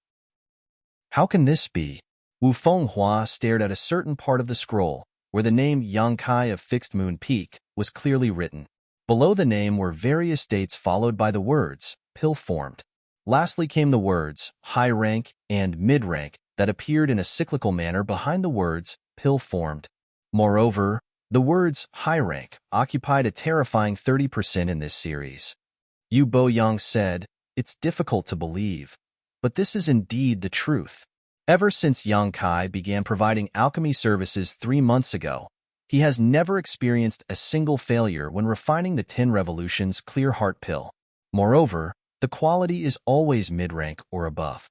How can this be? Wu Fenghua stared at a certain part of the scroll, where the name Yang Kai of Fixed Moon Peak was clearly written. Below the name were various dates followed by the words, pill formed. Lastly came the words, high rank and mid rank, that appeared in a cyclical manner behind the words, pill formed. Moreover, the words, high rank, occupied a terrifying 30% in this series. Yu Bo Yang said, "It's difficult to believe, but this is indeed the truth." Ever since Yang Kai began providing alchemy services 3 months ago, he has never experienced a single failure when refining the 10 Revolutions Clear Heart Pill. Moreover, the quality is always mid-rank or above.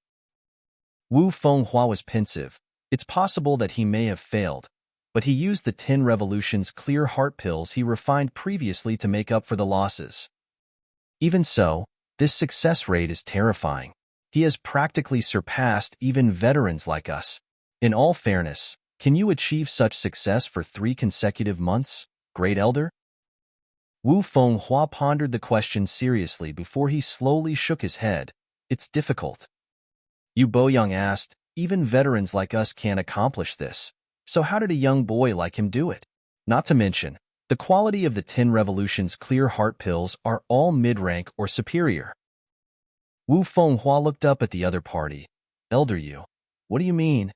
Wu Fenghua was pensive. It's possible that he may have failed, but he used the 10 Revolutions Clear Heart Pills he refined previously to make up for the losses. Even so, this success rate is terrifying. He has practically surpassed even veterans like us. In all fairness, can you achieve such success for 3 consecutive months, Great Elder? Wu Fenghua pondered the question seriously before he slowly shook his head. It's difficult. Yu Bo Yang asked, even veterans like us can't accomplish this. So how did a young boy like him do it? Not to mention, the quality of the 10 Revolutions Clear Heart Pills are all mid-rank or superior. Wu Fenghua looked up at the other party. Elder Yu, what do you mean?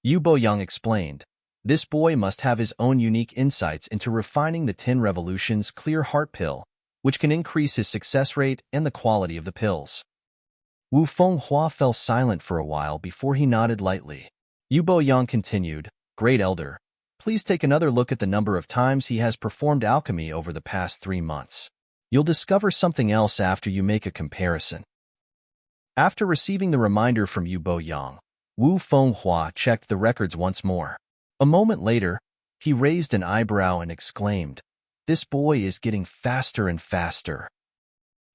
Yu Bo Yang explained. This boy must have his own unique insights into refining the 10 Revolutions Clear Heart Pill, which can increase his success rate and the quality of the pills. Wu Fenghua fell silent for a while before he nodded lightly. Yu Bo Yang continued, Great Elder, please take another look at the number of times he has performed alchemy over the past 3 months. You'll discover something else after you make a comparison. After receiving the reminder from Yu Bo Yang, Wu Fenghua checked the records once more. A moment later, he raised an eyebrow and exclaimed, This boy is getting faster and faster.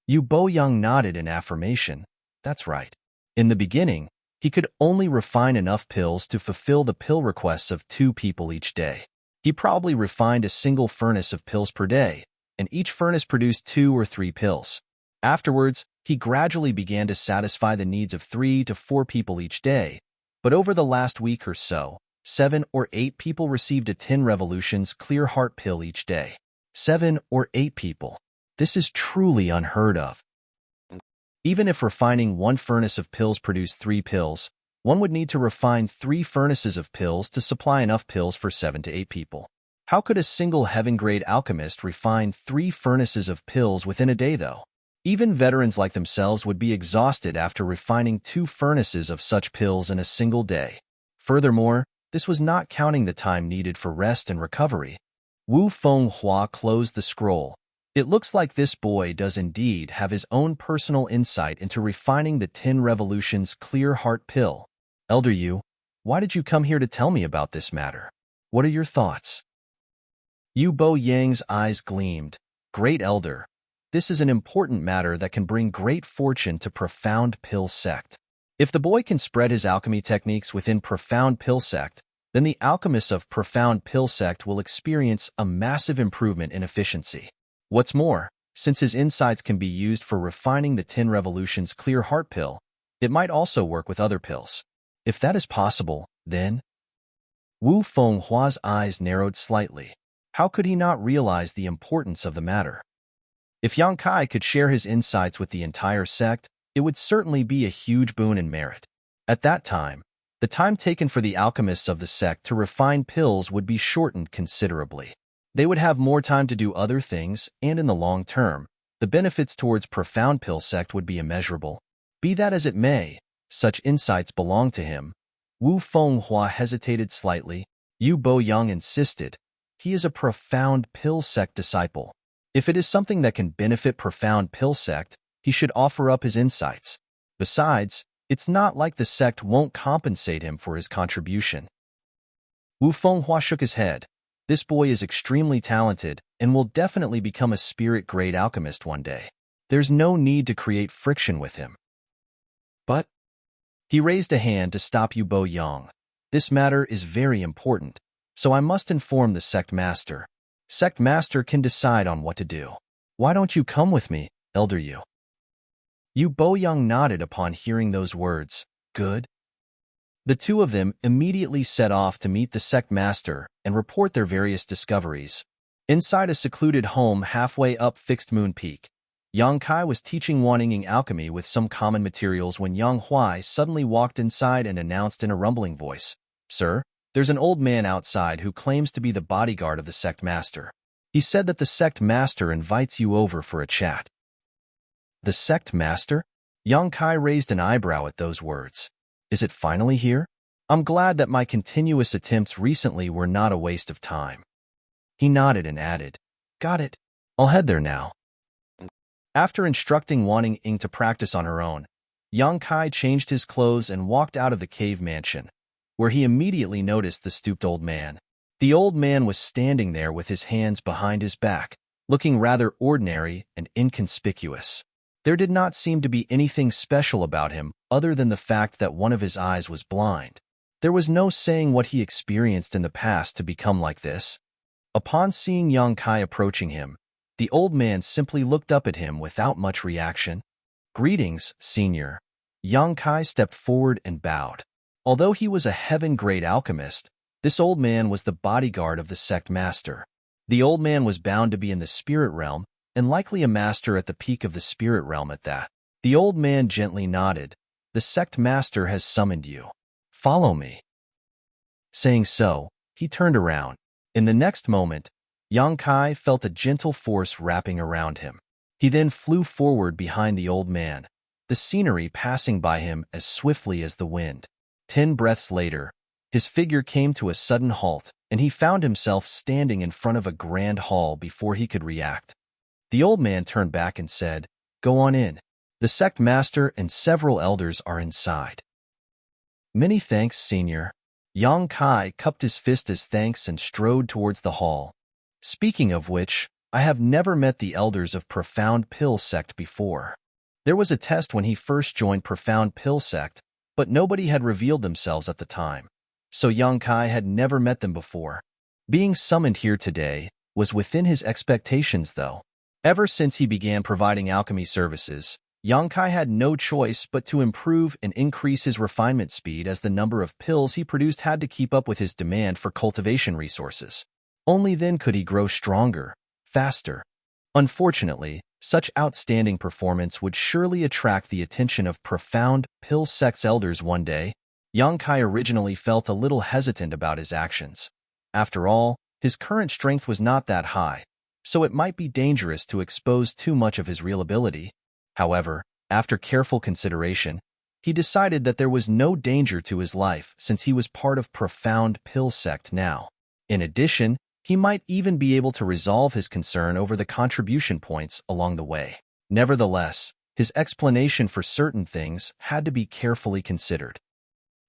Yu Bo Yang nodded in affirmation. That's right. In the beginning, he could only refine enough pills to fulfill the pill requests of 2 people each day. He probably refined a single furnace of pills per day, and each furnace produced 2 or 3 pills. Afterwards, he gradually began to satisfy the needs of 3 to 4 people each day, but over the last week or so, 7 or 8 people received a 10 Revolutions Clear Heart Pill each day. 7 or 8 people. This is truly unheard of. Even if refining 1 furnace of pills produced 3 pills, One would need to refine 3 furnaces of pills to supply enough pills for 7 to 8 people. How could a single heaven-grade alchemist refine 3 furnaces of pills within a day, though? Even veterans like themselves would be exhausted after refining 2 furnaces of such pills in a single day. Furthermore, this was not counting the time needed for rest and recovery. Wu Fenghua closed the scroll. It looks like this boy does indeed have his own personal insight into refining the 10 Revolution's clear heart pill. Elder Yu, why did you come here to tell me about this matter? What are your thoughts? Yu Bo Yang's eyes gleamed. Great Elder, this is an important matter that can bring great fortune to Profound Pill Sect. If the boy can spread his alchemy techniques within Profound Pill Sect, then the alchemists of Profound Pill Sect will experience a massive improvement in efficiency. What's more, since his insights can be used for refining the 10 Revolution's clear heart pill, it might also work with other pills. If that is possible, then… Wu Fenghua's eyes narrowed slightly. How could he not realize the importance of the matter? If Yang Kai could share his insights with the entire sect, it would certainly be a huge boon in merit. At that time, the time taken for the alchemists of the sect to refine pills would be shortened considerably. They would have more time to do other things, and in the long term, the benefits towards Profound Pill Sect would be immeasurable. Be that as it may, such insights belong to him. Wu Fenghua hesitated slightly. Yu Boyang insisted. He is a Profound Pill Sect disciple. If it is something that can benefit Profound Pill Sect, he should offer up his insights. Besides, it's not like the sect won't compensate him for his contribution. Wu Fenghua shook his head. This boy is extremely talented and will definitely become a spirit-grade alchemist one day. There's no need to create friction with him. But… He raised a hand to stop Yu Bo Yang. This matter is very important, so I must inform the sect master. Sect master can decide on what to do. Why don't you come with me, Elder Yu? Yu Boyang nodded upon hearing those words. Good. The two of them immediately set off to meet the sect master and report their various discoveries. Inside a secluded home halfway up Fixed Moon Peak, Yang Kai was teaching Wanning alchemy with some common materials when Yang Huai suddenly walked inside and announced in a rumbling voice, Sir, there's an old man outside who claims to be the bodyguard of the sect master. He said that the sect master invites you over for a chat. The sect master? Yang Kai raised an eyebrow at those words. Is it finally here? I'm glad that my continuous attempts recently were not a waste of time. He nodded and added, Got it. I'll head there now. After instructing Wanting to practice on her own, Yang Kai changed his clothes and walked out of the cave mansion, where he immediately noticed the stooped old man. The old man was standing there with his hands behind his back, looking rather ordinary and inconspicuous. There did not seem to be anything special about him other than the fact that one of his eyes was blind. There was no saying what he experienced in the past to become like this. Upon seeing Yang Kai approaching him, the old man simply looked up at him without much reaction. Greetings, senior. Yang Kai stepped forward and bowed. Although he was a heaven-grade alchemist, this old man was the bodyguard of the sect master. The old man was bound to be in the spirit realm, and likely a master at the peak of the spirit realm at that. The old man gently nodded. The sect master has summoned you. Follow me. Saying so, he turned around. In the next moment, Yang Kai felt a gentle force wrapping around him. He then flew forward behind the old man, the scenery passing by him as swiftly as the wind. 10 breaths later, his figure came to a sudden halt, and he found himself standing in front of a grand hall before he could react. The old man turned back and said, Go on in. The sect master and several elders are inside. Many thanks, senior. Yang Kai cupped his fist as thanks and strode towards the hall. Speaking of which, I have never met the elders of Profound Pill Sect before. There was a test when he first joined Profound Pill Sect, but nobody had revealed themselves at the time, so Yang Kai had never met them before. Being summoned here today was within his expectations, though. Ever since he began providing alchemy services, Yang Kai had no choice but to improve and increase his refinement speed as the number of pills he produced had to keep up with his demand for cultivation resources. Only then could he grow stronger, faster. Unfortunately, such outstanding performance would surely attract the attention of Profound Pill Sect's elders one day. Yang Kai originally felt a little hesitant about his actions. After all, his current strength was not that high, so it might be dangerous to expose too much of his real ability. However, after careful consideration, he decided that there was no danger to his life since he was part of profound pill sect now. In addition, he might even be able to resolve his concern over the contribution points along the way. Nevertheless, his explanation for certain things had to be carefully considered.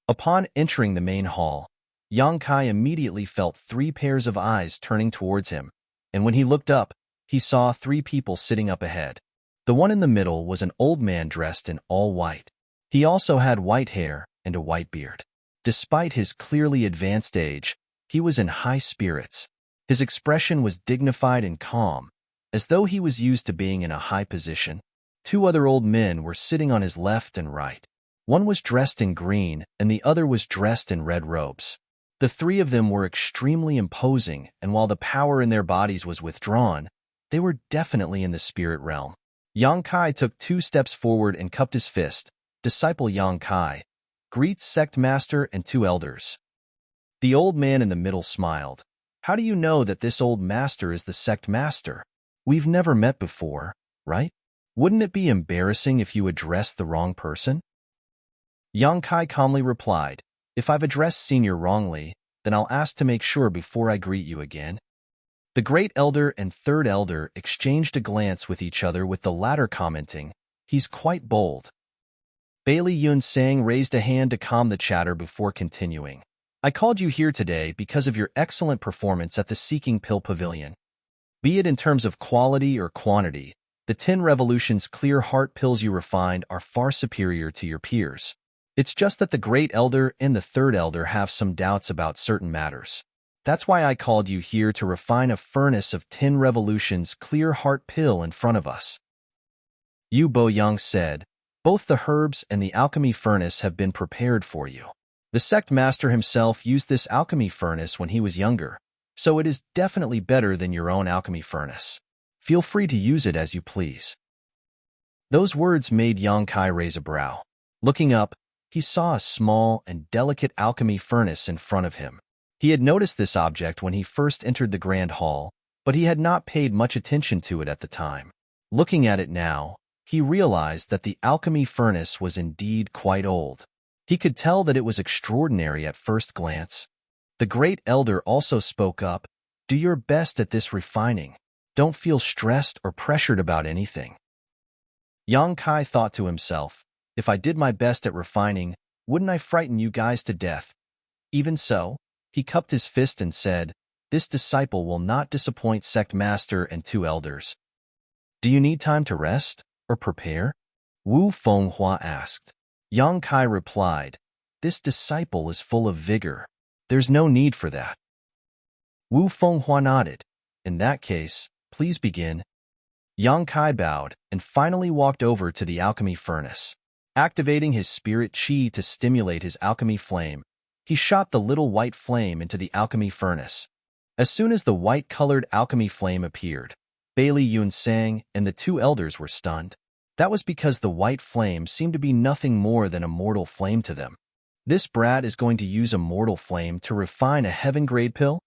Upon entering the main hall, Yang Kai immediately felt 3 pairs of eyes turning towards him, and when he looked up, he saw 3 people sitting up ahead. The one in the middle was an old man dressed in all white. He also had white hair and a white beard. Despite his clearly advanced age, he was in high spirits. His expression was dignified and calm, as though he was used to being in a high position. 2 other old men were sitting on his left and right. One was dressed in green, and the other was dressed in red robes. The 3 of them were extremely imposing, and while the power in their bodies was withdrawn, they were definitely in the spirit realm. Yang Kai took 2 steps forward and cupped his fist. Disciple Yang Kai, greets sect master and 2 elders. The old man in the middle smiled. How do you know that this old master is the sect master? We've never met before, right? Wouldn't it be embarrassing if you addressed the wrong person? Yang Kai calmly replied, if I've addressed senior wrongly, then I'll ask to make sure before I greet you again. The great elder and 3rd elder exchanged a glance with each other, with the latter commenting, he's quite bold. Bailey Yun Sang raised a hand to calm the chatter before continuing. I called you here today because of your excellent performance at the Seeking Pill Pavilion. Be it in terms of quality or quantity, the 10 Revolutions clear heart pills you refined are far superior to your peers. It's just that the Great Elder and the 3rd Elder have some doubts about certain matters. That's why I called you here to refine a furnace of 10 Revolutions clear heart pill in front of us. Yu Bo Yang said, both the herbs and the alchemy furnace have been prepared for you. The sect master himself used this alchemy furnace when he was younger, so it is definitely better than your own alchemy furnace. Feel free to use it as you please. Those words made Yang Kai raise a brow. Looking up, he saw a small and delicate alchemy furnace in front of him. He had noticed this object when he first entered the Grand Hall, but he had not paid much attention to it at the time. Looking at it now, he realized that the alchemy furnace was indeed quite old. He could tell that it was extraordinary at first glance. The Great Elder also spoke up, do your best at this refining. Don't feel stressed or pressured about anything. Yang Kai thought to himself, if I did my best at refining, wouldn't I frighten you guys to death? Even so, he cupped his fist and said, this disciple will not disappoint sect master and 2 elders. Do you need time to rest or prepare? Wu Fenghua asked. Yang Kai replied, this disciple is full of vigor. There's no need for that. Wu Fenghua nodded. In that case, please begin. Yang Kai bowed and finally walked over to the alchemy furnace. Activating his spirit chi to stimulate his alchemy flame, he shot the little white flame into the alchemy furnace. As soon as the white-colored alchemy flame appeared, Bailey Yun Sang and the 2 elders were stunned. That was because the white flame seemed to be nothing more than a mortal flame to them. This brat is going to use a mortal flame to refine a heaven-grade pill?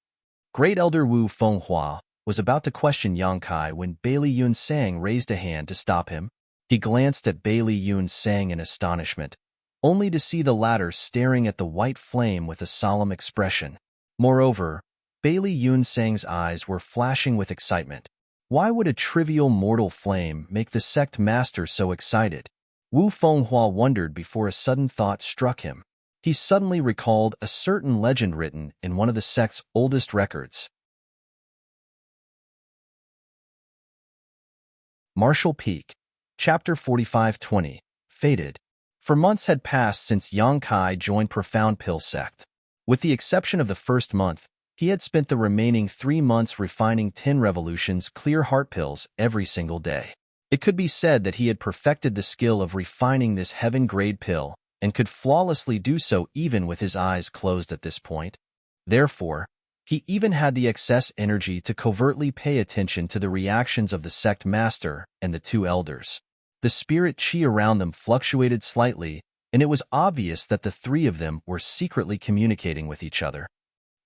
Great Elder Wu Fenghua was about to question Yang Kai when Bailey Yun Sang raised a hand to stop him. He glanced at Bailey Yun Sang in astonishment, only to see the latter staring at the white flame with a solemn expression. Moreover, Bailey Yun Sang's eyes were flashing with excitement. Why would a trivial mortal flame make the sect master so excited? Wu Fenghua wondered before a sudden thought struck him. He suddenly recalled a certain legend written in one of the sect's oldest records. Martial Peak, Chapter 4520, Fated. For months had passed since Yang Kai joined Profound Pill Sect. With the exception of the first month, he had spent the remaining 3 months refining 10 Revolutions clear heart pills every single day. It could be said that he had perfected the skill of refining this heaven-grade pill and could flawlessly do so even with his eyes closed at this point. Therefore, he even had the excess energy to covertly pay attention to the reactions of the sect master and the 2 elders. The spirit chi around them fluctuated slightly, and it was obvious that the three of them were secretly communicating with each other.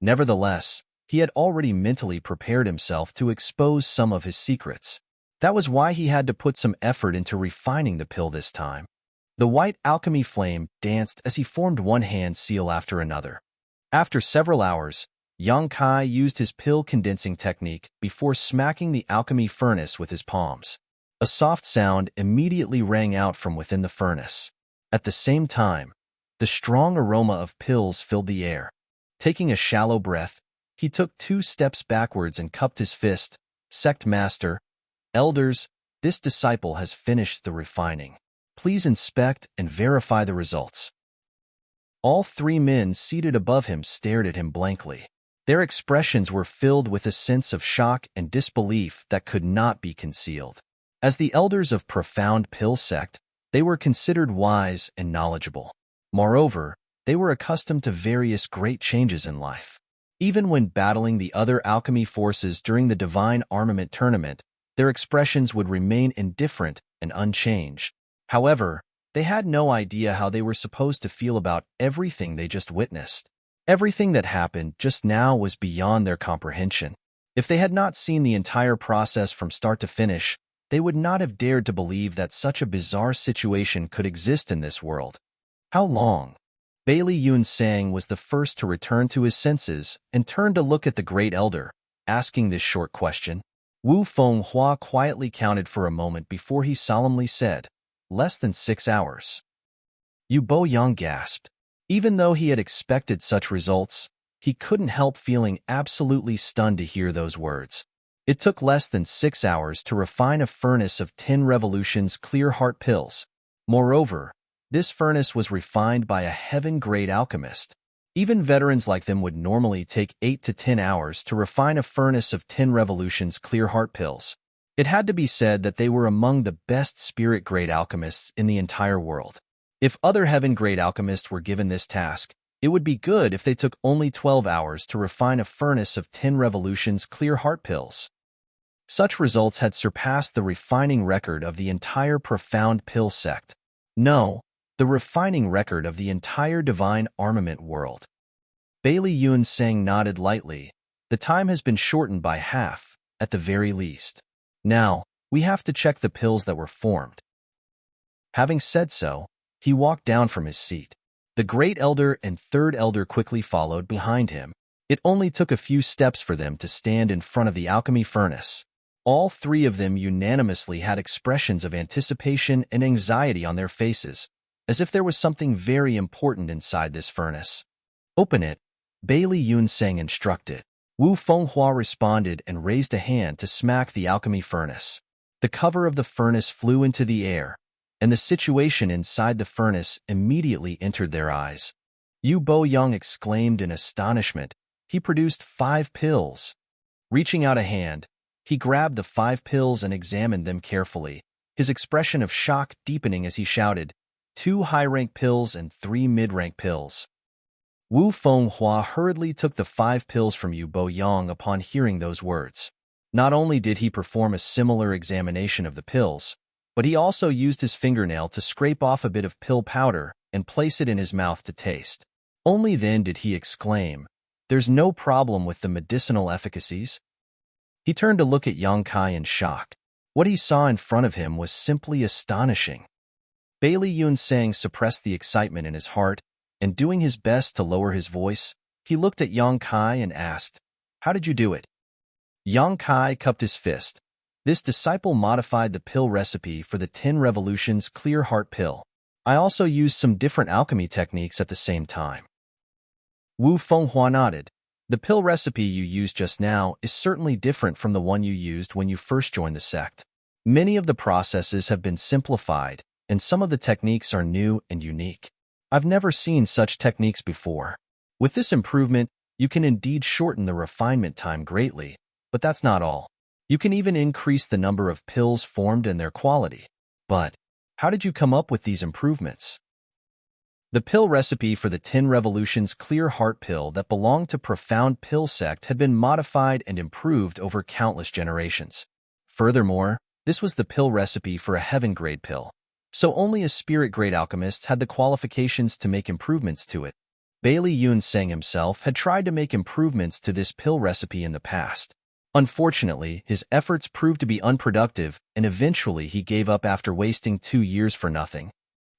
Nevertheless, he had already mentally prepared himself to expose some of his secrets. That was why he had to put some effort into refining the pill this time. The white alchemy flame danced as he formed one hand seal after another. After several hours, Yang Kai used his pill condensing technique before smacking the alchemy furnace with his palms. A soft sound immediately rang out from within the furnace. At the same time, the strong aroma of pills filled the air. Taking a shallow breath, he took 2 steps backwards and cupped his fist. Sect Master, Elders, this disciple has finished the refining. Please inspect and verify the results. All 3 men seated above him stared at him blankly. Their expressions were filled with a sense of shock and disbelief that could not be concealed. As the elders of profound pill sect, they were considered wise and knowledgeable. Moreover, they were accustomed to various great changes in life. Even when battling the other alchemy forces during the divine armament tournament, their expressions would remain indifferent and unchanged. However, they had no idea how they were supposed to feel about everything they just witnessed. Everything that happened just now was beyond their comprehension. If they had not seen the entire process from start to finish, they would not have dared to believe that such a bizarre situation could exist in this world. How long? Bailey Yunsang was the first to return to his senses and turned to look at the great elder, asking this short question. Wu Fenghua quietly counted for a moment before he solemnly said, "Less than 6 hours." Yu Boyang gasped. Even though he had expected such results, he couldn't help feeling absolutely stunned to hear those words. It took less than 6 hours to refine a furnace of 10 revolutions clear heart pills. Moreover, this furnace was refined by a heaven-grade alchemist. Even veterans like them would normally take 8 to 10 hours to refine a furnace of 10 revolutions clear heart pills. It had to be said that they were among the best spirit-grade alchemists in the entire world. If other heaven-grade alchemists were given this task, it would be good if they took only 12 hours to refine a furnace of 10 revolutions clear heart pills. Such results had surpassed the refining record of the entire profound pill sect. No, the refining record of the entire divine armament world. Bailey Yunsang nodded lightly. The time has been shortened by half, at the very least. Now, we have to check the pills that were formed. Having said so, he walked down from his seat. The great elder and third elder quickly followed behind him. It only took a few steps for them to stand in front of the alchemy furnace. All 3 of them unanimously had expressions of anticipation and anxiety on their faces, as if there was something very important inside this furnace. "Open it," Bailey Yunsang instructed. Wu Fenghua responded and raised a hand to smack the alchemy furnace. The cover of the furnace flew into the air, and the situation inside the furnace immediately entered their eyes. Yu Boyang exclaimed in astonishment. He produced 5 pills. Reaching out a hand, he grabbed the 5 pills and examined them carefully, his expression of shock deepening as he shouted, 2 high-rank pills and 3 mid-rank pills. Wu Fenghua hurriedly took the 5 pills from Yu Boyang upon hearing those words. Not only did he perform a similar examination of the pills, but he also used his fingernail to scrape off a bit of pill powder and place it in his mouth to taste. Only then did he exclaim, "There's no problem with the medicinal efficacies." He turned to look at Yang Kai in shock. What he saw in front of him was simply astonishing. Bailey Yunsang suppressed the excitement in his heart, and doing his best to lower his voice, he looked at Yang Kai and asked, "How did you do it?" Yang Kai cupped his fist. This disciple modified the pill recipe for the 10 revolutions clear heart pill. I also used some different alchemy techniques at the same time. Wu Fenghua nodded. The pill recipe you used just now is certainly different from the one you used when you first joined the sect. Many of the processes have been simplified, and some of the techniques are new and unique. I've never seen such techniques before. With this improvement, you can indeed shorten the refinement time greatly, but that's not all. You can even increase the number of pills formed and their quality. But how did you come up with these improvements? The pill recipe for the 10 revolutions clear heart pill that belonged to profound pill sect had been modified and improved over countless generations. Furthermore, this was the pill recipe for a heaven-grade pill. so only a spirit-grade alchemist had the qualifications to make improvements to it. Bailey Yun Sang himself had tried to make improvements to this pill recipe in the past. Unfortunately, his efforts proved to be unproductive, and eventually he gave up after wasting 2 years for nothing.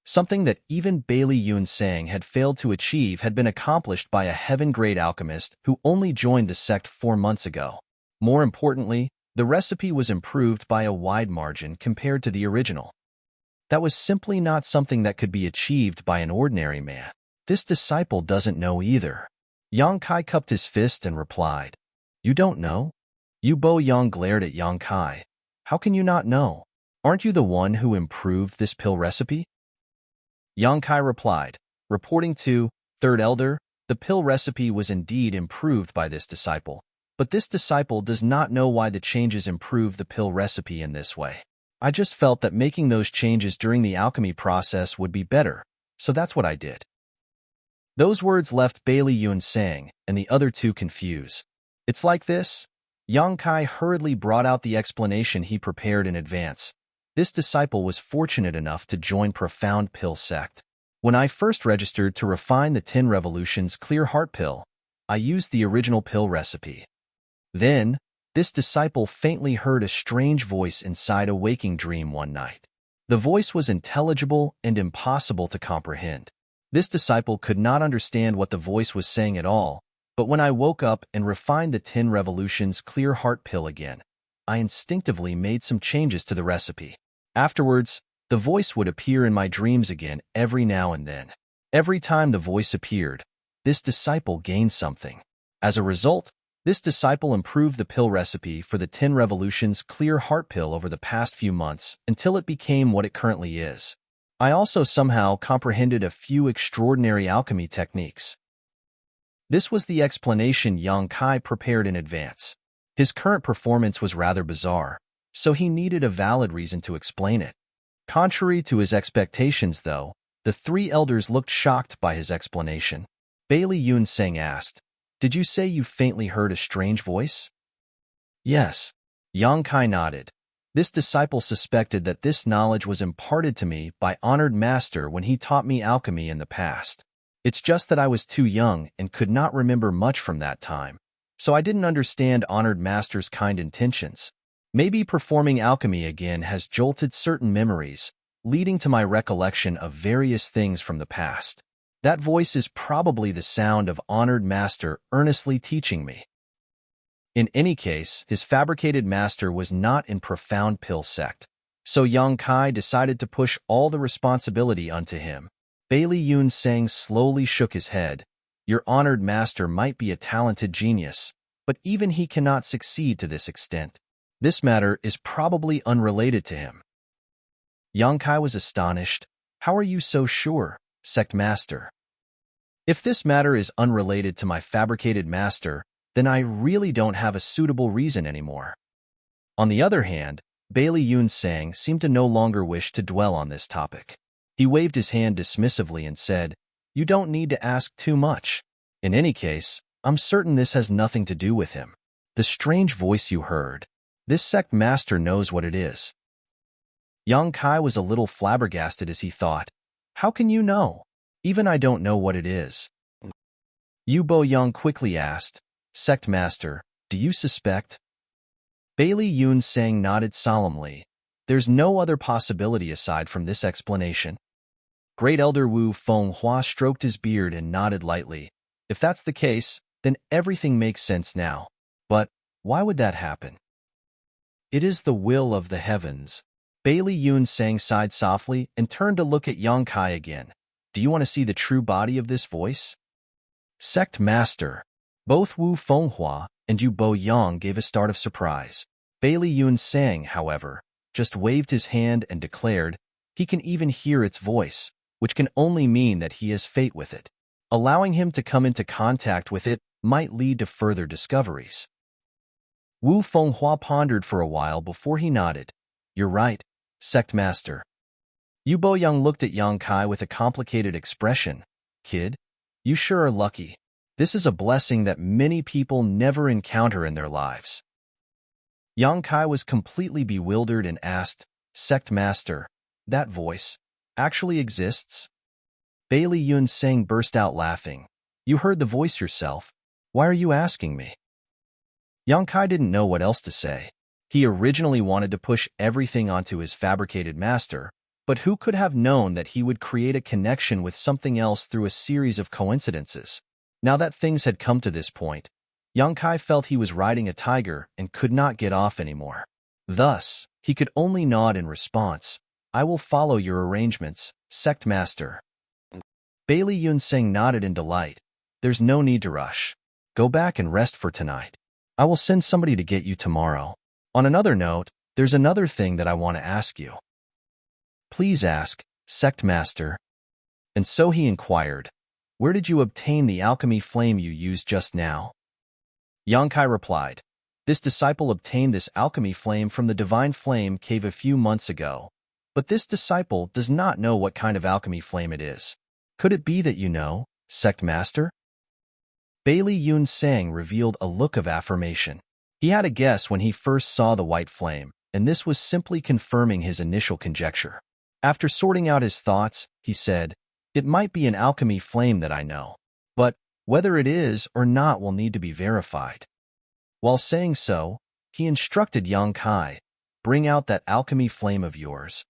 Something that even Bailey Yun Sang had failed to achieve had been accomplished by a heaven-grade alchemist who only joined the sect 4 months ago. More importantly, the recipe was improved by a wide margin compared to the original. That was simply not something that could be achieved by an ordinary man. This disciple doesn't know either. Yang Kai cupped his fist and replied, "You don't know?" Yu Bo Yang glared at Yang Kai. "How can you not know? Aren't you the one who improved this pill recipe?" Yang Kai replied, reporting to Third Elder, the pill recipe was indeed improved by this disciple, but this disciple does not know why the changes improve the pill recipe in this way. I just felt that making those changes during the alchemy process would be better, so that's what I did. Those words left Bailey Yun Sang and the other two confused. It's like this. Yang Kai hurriedly brought out the explanation he prepared in advance. This disciple was fortunate enough to join Profound Pill Sect. When I first registered to refine the 10 Revolutions Clear Heart Pill, I used the original pill recipe. Then, this disciple faintly heard a strange voice inside a waking dream one night. The voice was intelligible and impossible to comprehend. This disciple could not understand what the voice was saying at all, but when I woke up and refined the 10 Revolutions Clear Heart Pill again, I instinctively made some changes to the recipe. Afterwards, the voice would appear in my dreams again every now and then. Every time the voice appeared, this disciple gained something. As a result, this disciple improved the pill recipe for the 10 Revolutions Clear Heart Pill over the past few months until it became what it currently is. I also somehow comprehended a few extraordinary alchemy techniques. This was the explanation Yang Kai prepared in advance. His current performance was rather bizarre, so he needed a valid reason to explain it. Contrary to his expectations, though, the 3 elders looked shocked by his explanation. Bailey Yun Sang asked, "Did you say you faintly heard a strange voice?" "Yes." Yang Kai nodded. This disciple suspected that this knowledge was imparted to me by Honored Master when he taught me alchemy in the past. It's just that I was too young and could not remember much from that time, so I didn't understand Honored Master's kind intentions. Maybe performing alchemy again has jolted certain memories, leading to my recollection of various things from the past. That voice is probably the sound of Honored Master earnestly teaching me. In any case, his fabricated master was not in Profound Pill Sect, so Yang Kai decided to push all the responsibility onto him. Bailey Yun Sang slowly shook his head. "Your honored master might be a talented genius, but even he cannot succeed to this extent. This matter is probably unrelated to him." Yang Kai was astonished. "How are you so sure, Sect Master?" "If this matter is unrelated to my fabricated master, then I really don't have a suitable reason anymore." On the other hand, Bailey Yun Sang seemed to no longer wish to dwell on this topic. He waved his hand dismissively and said, "You don't need to ask too much. In any case, I'm certain this has nothing to do with him. The strange voice you heard, this sect master knows what it is." Yang Kai was a little flabbergasted as he thought, "How can you know? Even I don't know what it is." Yu Bo Yang quickly asked, "Sect Master, do you suspect?" Bailey Yun Sang nodded solemnly. "There's no other possibility aside from this explanation." Great Elder Wu Fenghua stroked his beard and nodded lightly. "If that's the case, then everything makes sense now. But why would that happen?" "It is the will of the heavens." Bailey Yun Sang sighed softly and turned to look at Yang Kai again. "Do you want to see the true body of this voice?" "Sect Master." Both Wu Fenghua and Yu Bo Yang gave a start of surprise. Bailey Yun Sang, however, just waved his hand and declared, "He can even hear its voice, which can only mean that he has fate with it. Allowing him to come into contact with it might lead to further discoveries." Wu Fenghua pondered for a while before he nodded. "You're right, Sect Master." Yu Bo Yang looked at Yang Kai with a complicated expression. "Kid, you sure are lucky. This is a blessing that many people never encounter in their lives." Yang Kai was completely bewildered and asked, "Sect Master, that voice, actually exists? Bailey Yun Sang burst out laughing. You heard the voice yourself. Why are you asking me? Yang Kai didn't know what else to say. He originally wanted to push everything onto his fabricated master, but who could have known that he would create a connection with something else through a series of coincidences? Now that things had come to this point, Yang Kai felt he was riding a tiger and could not get off anymore. Thus, he could only nod in response. I will follow your arrangements, Sect Master. Bailey Yun Sang nodded in delight. There's no need to rush. Go back and rest for tonight. I will send somebody to get you tomorrow. On another note, there's another thing that I want to ask you. Please ask, Sect Master. And so he inquired, where did you obtain the alchemy flame you used just now? Yang Kai replied, this disciple obtained this alchemy flame from the Divine Flame Cave a few months ago, but this disciple does not know what kind of alchemy flame it is. Could it be that you know, Sect Master? Bailey Yun Sang revealed a look of affirmation. He had a guess when he first saw the white flame, and this was simply confirming his initial conjecture. After sorting out his thoughts, he said, it might be an alchemy flame that I know, but whether it is or not will need to be verified. While saying so, he instructed Yang Kai, bring out that alchemy flame of yours.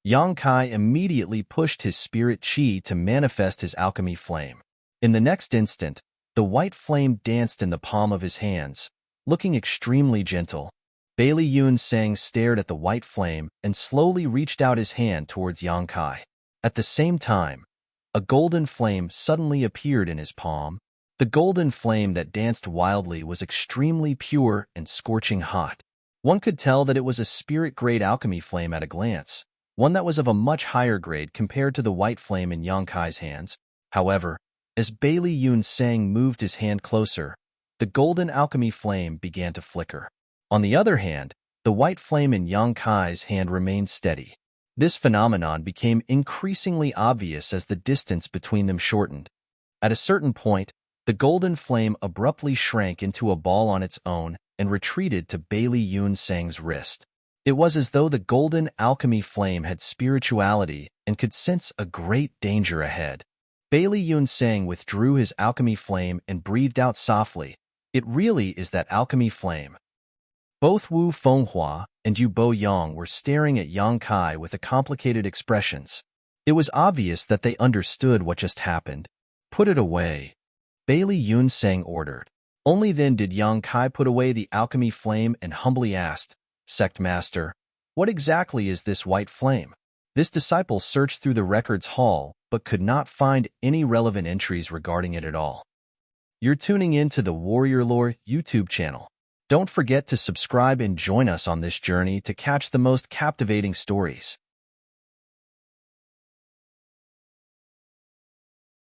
Yang Kai immediately pushed his spirit chi to manifest his alchemy flame. In the next instant, the white flame danced in the palm of his hands, looking extremely gentle. Bailey Yun Sang stared at the white flame and slowly reached out his hand towards Yang Kai. At the same time, a golden flame suddenly appeared in his palm. The golden flame that danced wildly was extremely pure and scorching hot. One could tell that it was a spirit-grade alchemy flame at a glance, one that was of a much higher grade compared to the white flame in Yang Kai's hands. However, as Bailey Yun Sang moved his hand closer, the golden alchemy flame began to flicker. On the other hand, the white flame in Yang Kai's hand remained steady. This phenomenon became increasingly obvious as the distance between them shortened. At a certain point, the golden flame abruptly shrank into a ball on its own and retreated to Bailey Yun Sang's wrist. It was as though the golden alchemy flame had spirituality and could sense a great danger ahead. Bailey Yun Sang withdrew his alchemy flame and breathed out softly. It really is that alchemy flame. Both Wu Fenghua and Yu Bo Yang were staring at Yang Kai with complicated expressions. It was obvious that they understood what just happened. Put it away, Bailey Yun Sang ordered. Only then did Yang Kai put away the alchemy flame and humbly asked, Sect Master, what exactly is this white flame? This disciple searched through the records hall, but could not find any relevant entries regarding it at all. You're tuning in to the Warrior Lore YouTube channel. Don't forget to subscribe and join us on this journey to catch the most captivating stories.